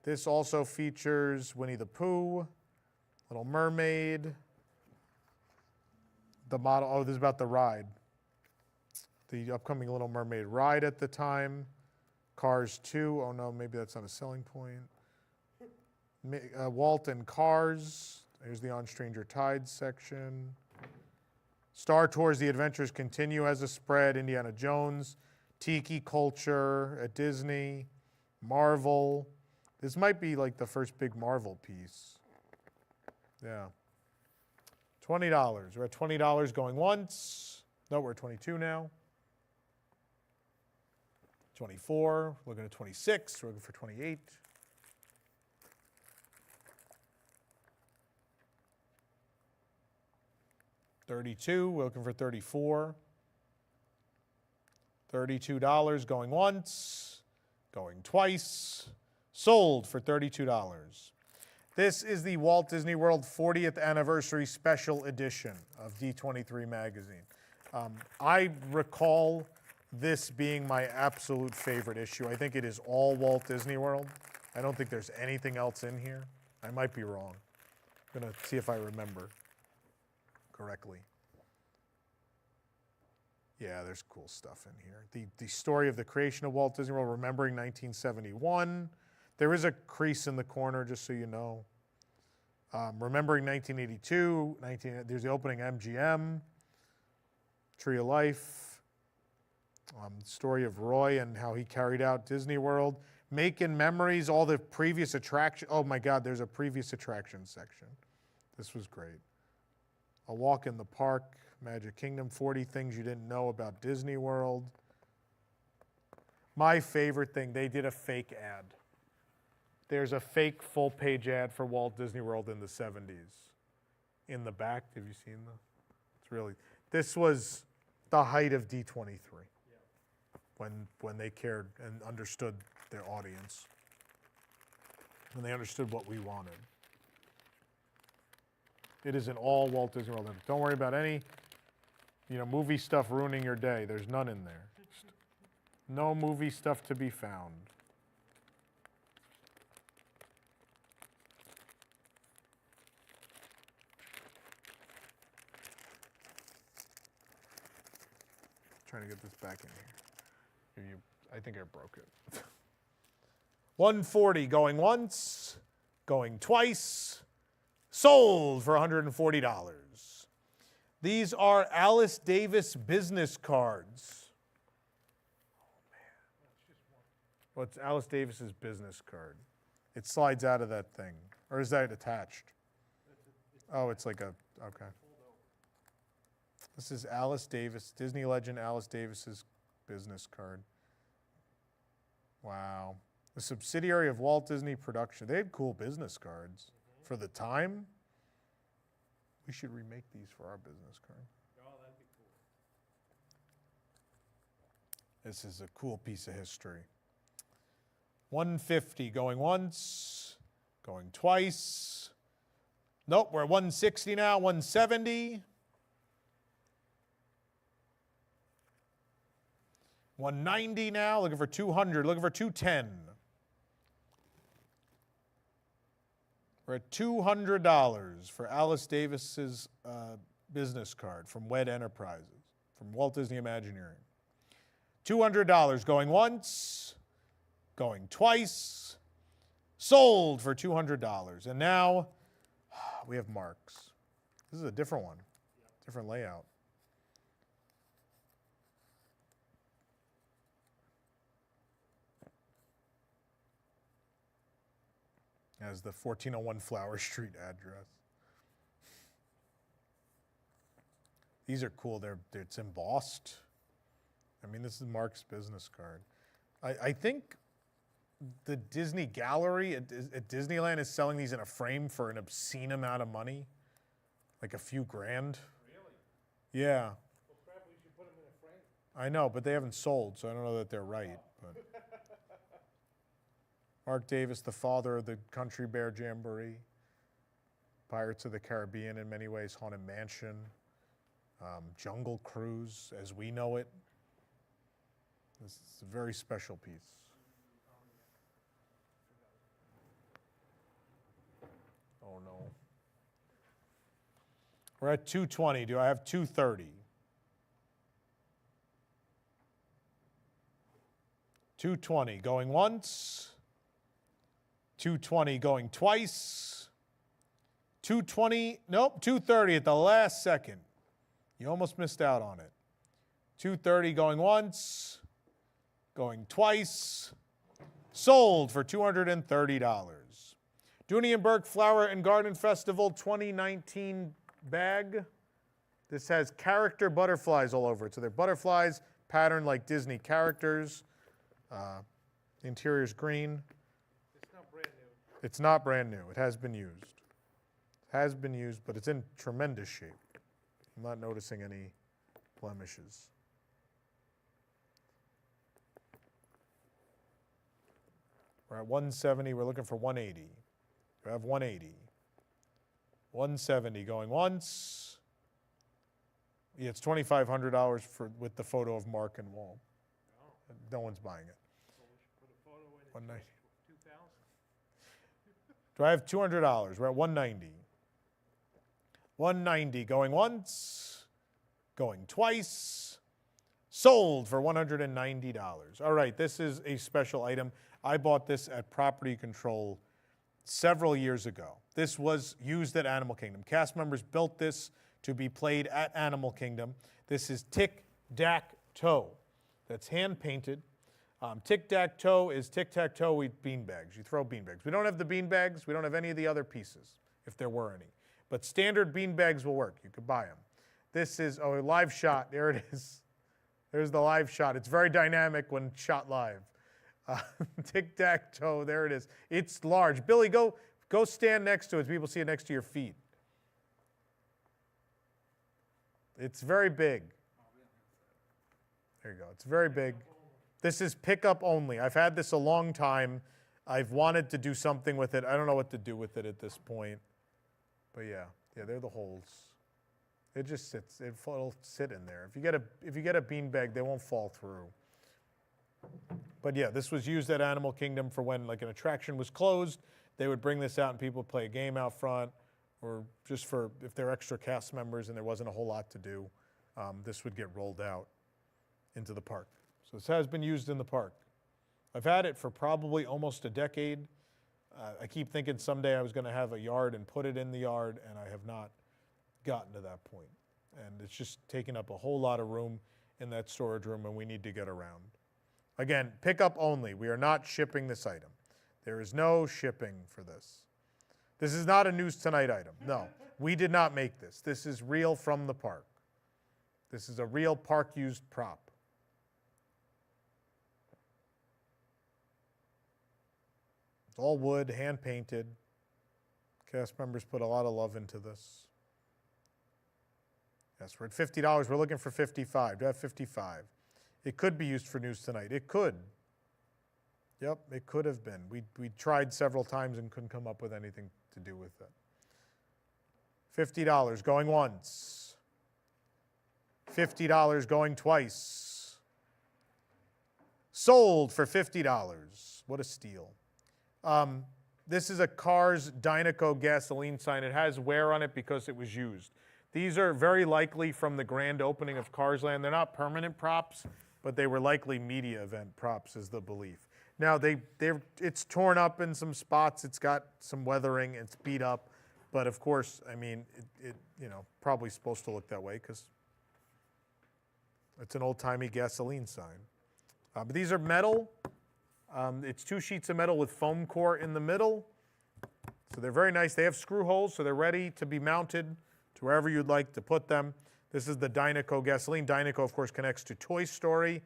This also features Winnie the Pooh, Little Mermaid, the model. Oh, this is about the ride. The upcoming Little Mermaid ride at the time. Cars 2. Oh no, maybe that's not a selling point. Walt and Cars. Here's the On Stranger Tides section. Star Tours, The Adventures Continue as a spread. Indiana Jones. Tiki Culture at Disney. Marvel. This might be like the first big Marvel piece. Yeah. $20. We're at $20 going once. No, we're at 22 now. 24. We're looking at 26. We're looking for 28. $32. We're looking for 34. $32 going once, going twice. Sold for $32. This is the Walt Disney World 40th Anniversary Special Edition of D23 magazine. I recall this being my absolute favorite issue. I think it is all Walt Disney World. I don't think there's anything else in here. I might be wrong. I'm going to see if I remember correctly. Yeah, there's cool stuff in here. The story of the creation of Walt Disney World, remembering 1971. There is a crease in the corner, just so you know. Remembering 1982, there's the opening MGM, Tree of Life, story of Roy and how he carried out Disney World. Making memories, all the previous attractions. Oh my God, there's a previous attraction section. This was great. A walk in the park, Magic Kingdom, 40 things you didn't know about Disney World. My favorite thing, they did a fake ad. There's a fake full-page ad for Walt Disney World in the 70s. In the back, have you seen the? It's really, this was the height of D23. Yeah. When they cared and understood their audience. When they understood what we wanted. It is an all Walt Disney World. Don't worry about any, movie stuff ruining your day. There's none in there. No movie stuff to be found. Trying to get this back in here. I think I broke it. 140 going once, going twice. Sold for $140. These are Alice Davis business cards. Oh man. Well, it's Alice Davis's business card. It slides out of that thing. Or is that attached? Oh, it's like a, okay. This is Alice Davis, Disney legend Alice Davis's business card. Wow. The subsidiary of Walt Disney Production. They had cool business cards. For the time, we should remake these for our business card. Oh, that'd be cool. This is a cool piece of history. 150 going once, going twice. Nope, we're at 160 now, 170. 190 now, looking for 200, looking for 210. We're at $200 for Alice Davis's business card from WED Enterprises, from Walt Disney Imagineering. $200 going once, going twice, sold for $200. And now we have marks. This is a different one, different layout. As the 1401 Flower Street address. These are cool. It's embossed. I mean, this is Mark's business card. I think the Disney Gallery at Disneyland is selling these in a frame for an obscene amount of money, like a few grand. Really? Yeah, Well, crap, we should put them in a frame. I know, but they haven't sold, so I don't know that they're right. But Mark Davis, the father of the Country Bear Jamboree, Pirates of the Caribbean in many ways, Haunted Mansion, Jungle Cruise as we know it. This is a very special piece. Oh no. We're at 220. Do I have 230? 220 going once. 220 going twice. 220, nope, 230 at the last second. You almost missed out on it. 230 going once, going twice. Sold for $230. Dooney and Burke Flower and Garden Festival 2019 bag. This has character butterflies all over it. So they're butterflies patterned like Disney characters. The interior's green. It's not brand new. It's not brand new. It has been used. It has been used, but it's in tremendous shape. I'm not noticing any blemishes. We're at 170. We're looking for 180. We have 180. 170 going once. Yeah, it's $2,500 with the photo of Mark and Walt. No one's buying it. Well, we should put a photo in it. 190. 2,000. Do I have $200? We're at 190. 190 going once, going twice, sold for $190. All right, this is a special item. I bought this at Property Control several years ago. This was used at Animal Kingdom. Cast members built this to be played at Animal Kingdom. This is tic-tac-toe. That's hand-painted. Tic-tac-toe is tic-tac-toe with beanbags. You throw beanbags. We don't have the beanbags. We don't have any of the other pieces, if there were any. But standard beanbags will work. You could buy them. This is a live shot. There it is. There's the live shot. It's very dynamic when shot live. Tic-tac-toe, there it is. It's large. Billy, go stand next to it so people see it next to your feet. It's very big. There you go. It's very big. This is pickup only. I've had this a long time. I've wanted to do something with it. I don't know what to do with it at this point. But yeah, they're the holes. It just sits. It'll sit in there. If you get a beanbag, they won't fall through. But yeah, this was used at Animal Kingdom for when like an attraction was closed. They would bring this out and people would play a game out front, or just for if they're extra cast members and there wasn't a whole lot to do, this would get rolled out into the park. So this has been used in the park. I've had it for probably almost a decade. I keep thinking someday I was going to have a yard and put it in the yard, and I have not gotten to that point. And it's just taking up a whole lot of room in that storage room, and we need to get around. Again, pickup only. We are not shipping this item. There is no shipping for this. This is not a News Tonight item. No. We did not make this. This is real from the park. This is a real park-used prop. It's all wood, hand-painted. Cast members put a lot of love into this. Yes, we're at $50. We're looking for 55. Do I have 55? It could be used for news tonight. It could. Yep, it could have been. We tried several times and couldn't come up with anything to do with it. $50 going once. $50 going twice. Sold for $50. What a steal. This is a Cars Dynaco gasoline sign. It has wear on it because it was used. These are very likely from the grand opening of Cars Land. They're not permanent props, but they were likely media event props is the belief. Now, it's torn up in some spots. It's got some weathering. It's beat up. But, of course, I mean, it probably supposed to look that way because it's an old-timey gasoline sign. But these are metal. It's 2 sheets of metal with foam core in the middle. So they're very nice. They have screw holes, so they're ready to be mounted to wherever you'd like to put them. This is the Dynaco gasoline. Dynaco, of course, connects to Toy Story,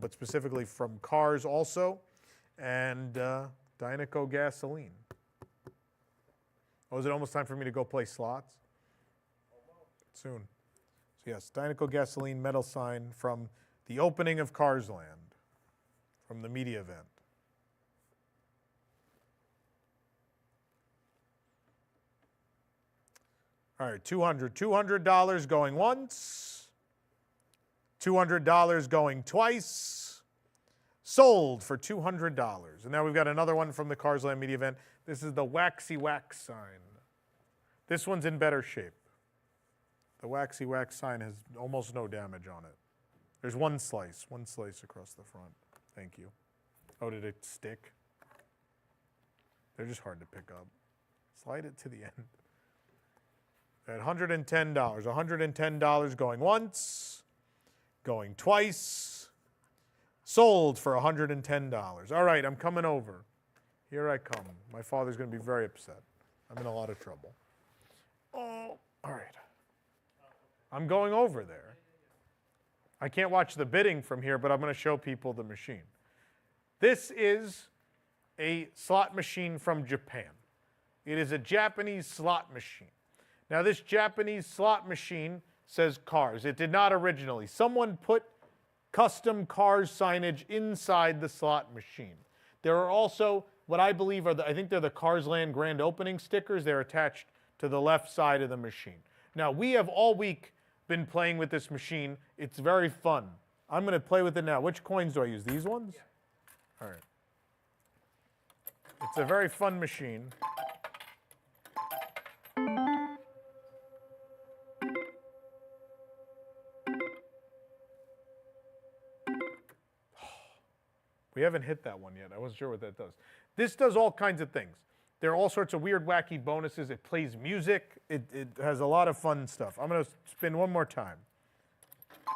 but specifically from Cars also. And Dynaco gasoline. Oh, is it almost time for me to go play slots? Soon. So yes, Dynaco gasoline metal sign from the opening of Cars Land, from the media event. All right, $200 going once, $200 going twice, sold for $200. And now we've got another one from the Cars Land media event. This is the Waxy Wax sign. This one's in better shape. The Waxy Wax sign has almost no damage on it. There's one slice across the front. Thank you. Oh, did it stick? They're just hard to pick up. Slide it to the end. At $110. $110 going once, going twice, sold for $110. All right, I'm coming over. Here I come. My father's going to be very upset. I'm in a lot of trouble. Oh, all right. I'm going over there. I can't watch the bidding from here, but I'm going to show people the machine. This is a slot machine from Japan. It is a Japanese slot machine. Now, this Japanese slot machine says Cars. It did not originally. Someone put custom Cars signage inside the slot machine. There are also what I believe are I think they're the Cars Land grand opening stickers. They're attached to the left side of the machine. Now, we have all week been playing with this machine. It's very fun. I'm going to play with it now. Which coins do I use? These ones? Yeah. All right. It's a very fun machine. We haven't hit that one yet. I wasn't sure what that does. This does all kinds of things. There are all sorts of weird, wacky bonuses. It plays music. It has a lot of fun stuff. I'm going to spin one more time.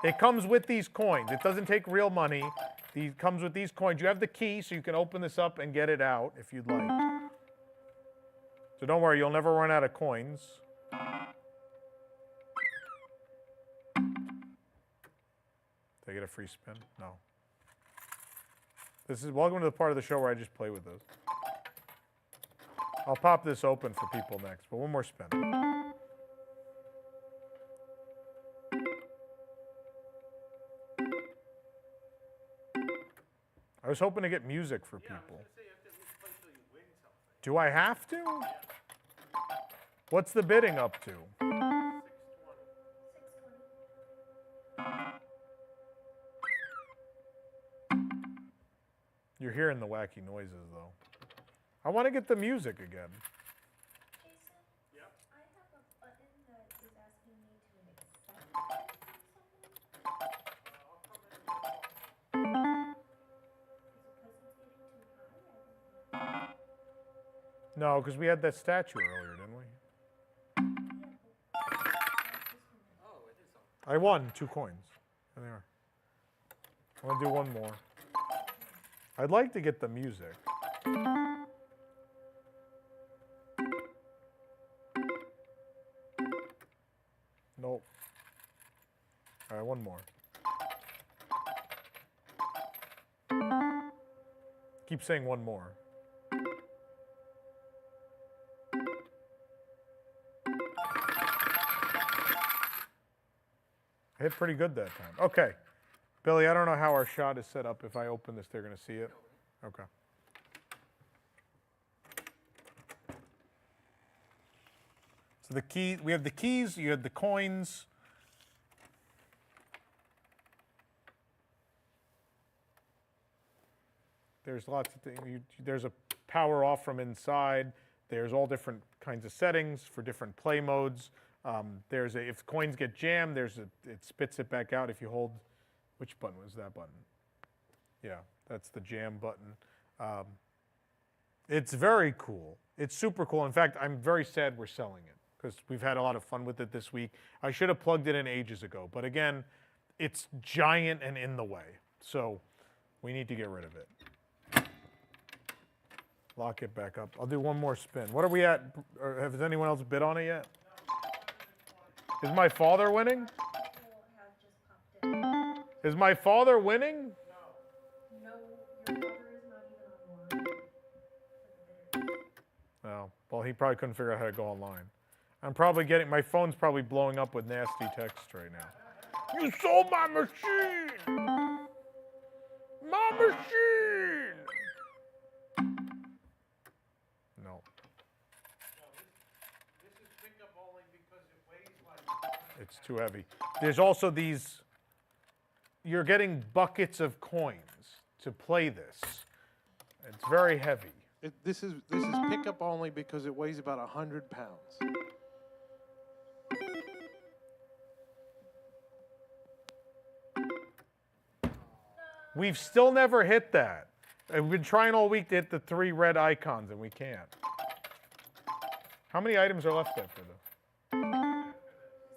It comes with these coins. It doesn't take real money. It comes with these coins. You have the key, so you can open this up and get it out if you'd like. So don't worry, you'll never run out of coins. Did I get a free spin? No. This is welcome to the part of the show where I just play with those. I'll pop this open for people next, but one more spin. I was hoping to get music for people. Do I have to? What's the bidding up to? 620. You're hearing the wacky noises, though. I want to get the music again. Jason? Yep. I have a button that is asking me to accept No, because we had that statue earlier, didn't we? I won 2 coins. There they are. I want to do one more. I'd like to get the music. Nope. All right, one more. Keep saying one more. I hit pretty good that time. Okay. Billy, I don't know how our shot is set up. If I open this, they're going to see it. Okay. So the key, we have the keys, you have the coins. There's lots of things. There's a power off from inside. There's all different kinds of settings for different play modes. If coins get jammed, it spits it back out if you hold, which button was that button? Yeah, that's the jam button. It's very cool. It's super cool. In fact, I'm very sad we're selling it because we've had a lot of fun with it this week. I should have plugged it in ages ago, but again, it's giant and in the way. So we need to get rid of it. Lock it back up. I'll do one more spin. What are we at? Or has anyone else bid on it yet? Is my father winning? People have just popped in. Is my father winning? No, your cover is not even online for the bidders. Oh, well, he probably couldn't figure out how to go online. I'm probably getting, my phone's probably blowing up with nasty text right now. You sold my machine! My machine! No. This is pickup only because it weighs like. It's too heavy. There's also these, you're getting buckets of coins to play this. It's very heavy. This is pickup only because it weighs about 100 pounds. We've still never hit that. And we've been trying all week to hit the 3 red icons and we can't. How many items are left there for them?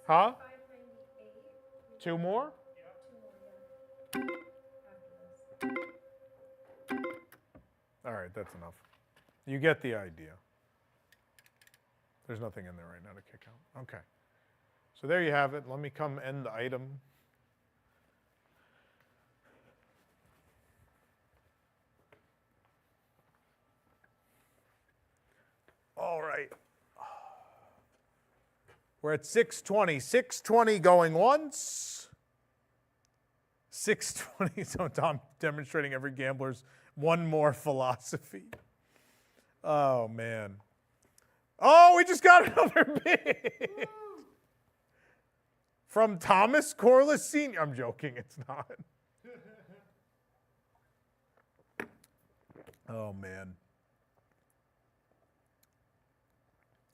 Huh? 598. 2 more? 2 more, yeah. After this. All right, that's enough. You get the idea. There's nothing in there right now to kick out. Okay. So there you have it. Let me come end the item. All right. We're at 620. 620 going once. 620. So Tom demonstrating every gambler's one more philosophy. Oh, man. Oh, we just got another bid. From Thomas Corliss Sr. I'm joking, it's not. Oh, man.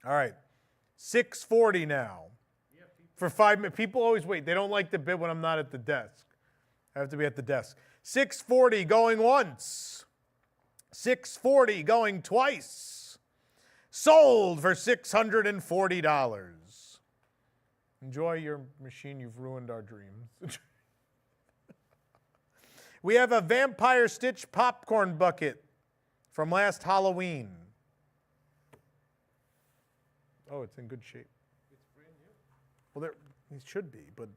All right, 640 now. For 5 minutes. People always wait. They don't like to bid when I'm not at the desk. I have to be at the desk. 640 going once. 640 going twice. Sold for $640. Enjoy your machine. You've ruined our dreams. We have a Vampire Stitch popcorn bucket from last Halloween. Oh, it's in good shape. It's brand new. Well, it should be, but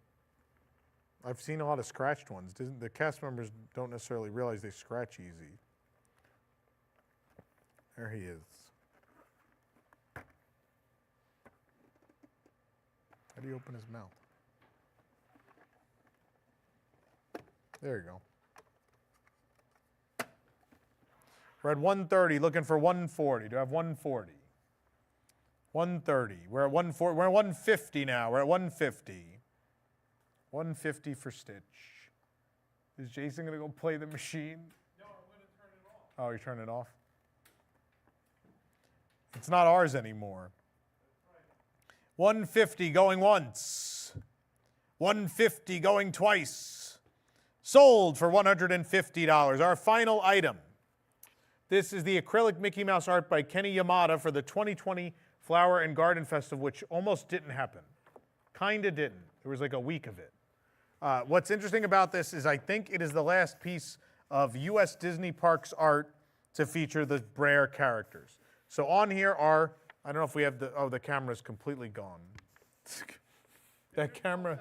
I've seen a lot of scratched ones. The cast members don't necessarily realize they scratch easy. There he is. How do you open his mouth? There you go. We're at 130, looking for 140. Do I have 140? 130. We're at 140. We're at 150 now. We're at 150. 150 for Stitch. Is Jason going to go play the machine? No, I'm going to turn it off. Oh, you're turning it off? It's not ours anymore. 150 going once. 150 going twice. Sold for $150. Our final item. This is the acrylic Mickey Mouse art by Kenny Yamada for the 2020 Flower and Garden Festival, which almost didn't happen. Kind of didn't. There was like a week of it. What's interesting about this is I think it is the last piece of U.S. Disney Parks art to feature the Brer characters. So on here are, I don't know if we have the camera's completely gone. That camera.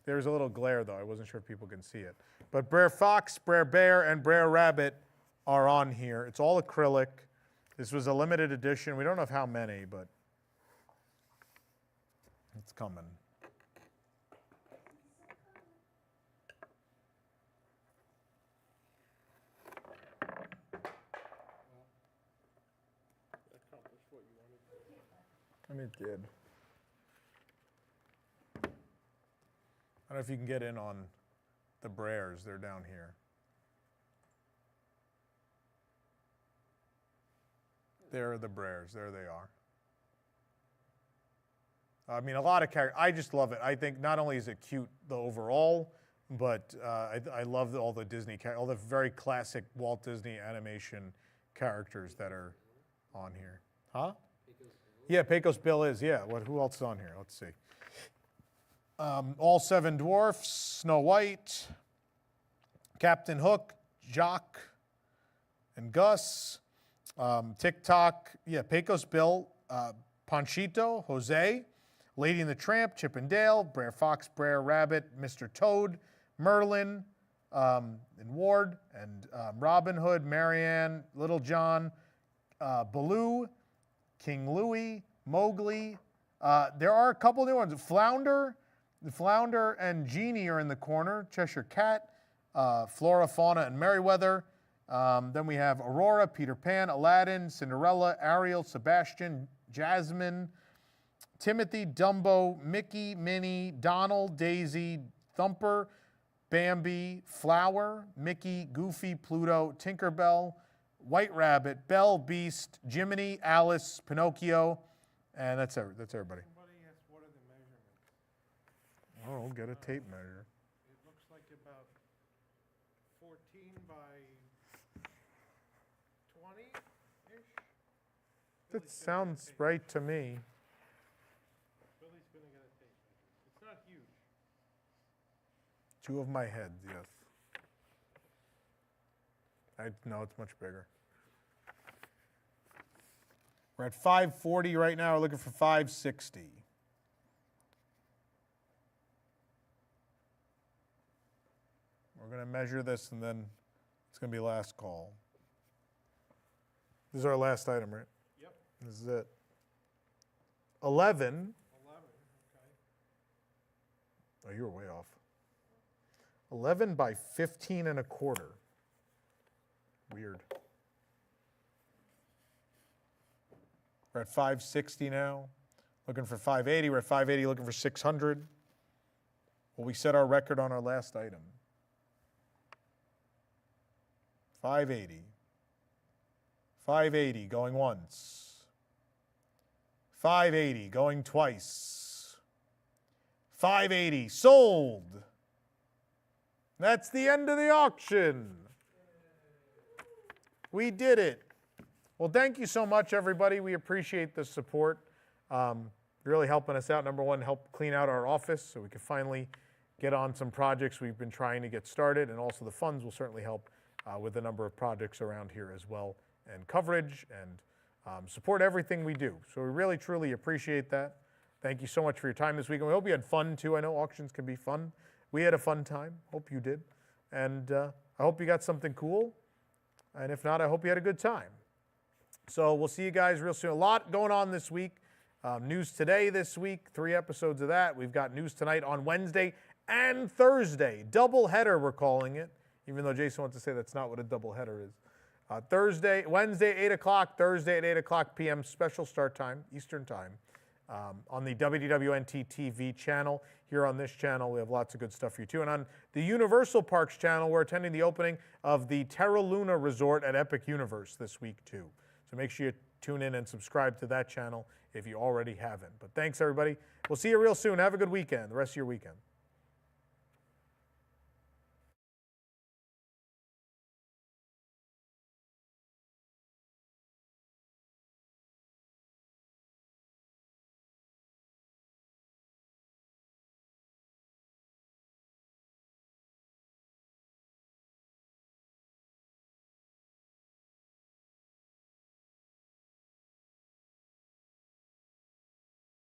There's a little glare though. I wasn't sure if people can see it. But Brer Fox, Brer Bear, and Brer Rabbit are on here. It's all acrylic. This was a limited edition. We don't know how many, but it's coming. I mean, it did. I don't know if you can get in on the Brers. They're down here. There are the Brers. There they are. I mean, a lot of characters. I just love it. I think not only is it cute, the overall, but I love all the Disney, all the very classic Walt Disney animation characters that are on here. Huh? Yeah, Pecos Bill is, yeah. Who else is on here? Let's see. All Seven Dwarfs, Snow White, Captain Hook, Jock, and Gus. TikTok, yeah, Pecos Bill, Panchito, Jose, Lady and the Tramp, Chip and Dale, Brer Fox, Brer Rabbit, Mr. Toad, Merlin, and Ward, and Robin Hood, Marianne, Little John, Baloo, King Louie, Mowgli. There are a couple new ones. Flounder and Genie are in the corner. Cheshire Cat, Flora, Fauna, and Merryweather. Then we have Aurora, Peter Pan, Aladdin, Cinderella, Ariel, Sebastian, Jasmine, Timothy, Dumbo, Mickey, Minnie, Donald, Daisy, Thumper, Bambi, Flower, Mickey, Goofy, Pluto, Tinkerbell, White Rabbit, Belle, Beast, Jiminy, Alice, Pinocchio, and that's everybody. Somebody asked, what are the measurements? Oh, get a tape measure. It looks like about 14 by 20-ish. That sounds right to me. Billy's going to get a tape measure. It's not huge. Two of my heads, yes. No, it's much bigger. We're at 540 right now. We're looking for 560. We're going to measure this, and then it's going to be last call. This is our last item, right? Yep. This is it. 11. 11, okay. Oh, you were way off. 11 by 15 and a quarter. Weird. We're at 560 now. Looking for 580. We're at 580, looking for 600. Well, we set our record on our last item. 580. 580 going once. 580 going twice. 580 sold. That's the end of the auction. We did it. Well, thank you so much, everybody. We appreciate the support. You're really helping us out. Number one, help clean out our office so we can finally get on some projects we've been trying to get started. And also the funds will certainly help with a number of projects around here as well, and coverage and support everything we do. So we really, truly appreciate that. Thank you so much for your time this week. And we hope you had fun, too. I know auctions can be fun. We had a fun time. Hope you did. And I hope you got something cool. And if not, I hope you had a good time. So we'll see you guys real soon. A lot going on this week. News today this week, 3 episodes of that. We've got news tonight on Wednesday and Thursday. Double header, we're calling it, even though Jason wants to say that's not what a double header is. Wednesday, 8 o'clock, Thursday at 8 o'clock p.m., special start time, Eastern time, on the WDWNT TV channel. Here on this channel, we have lots of good stuff for you, too. And on the Universal Parks channel, we're attending the opening of the Terra Luna Resort at Epic Universe this week, too. So make sure you tune in and subscribe to that channel if you already haven't. But thanks, everybody. We'll see you real soon. Have a good weekend, the rest of your weekend.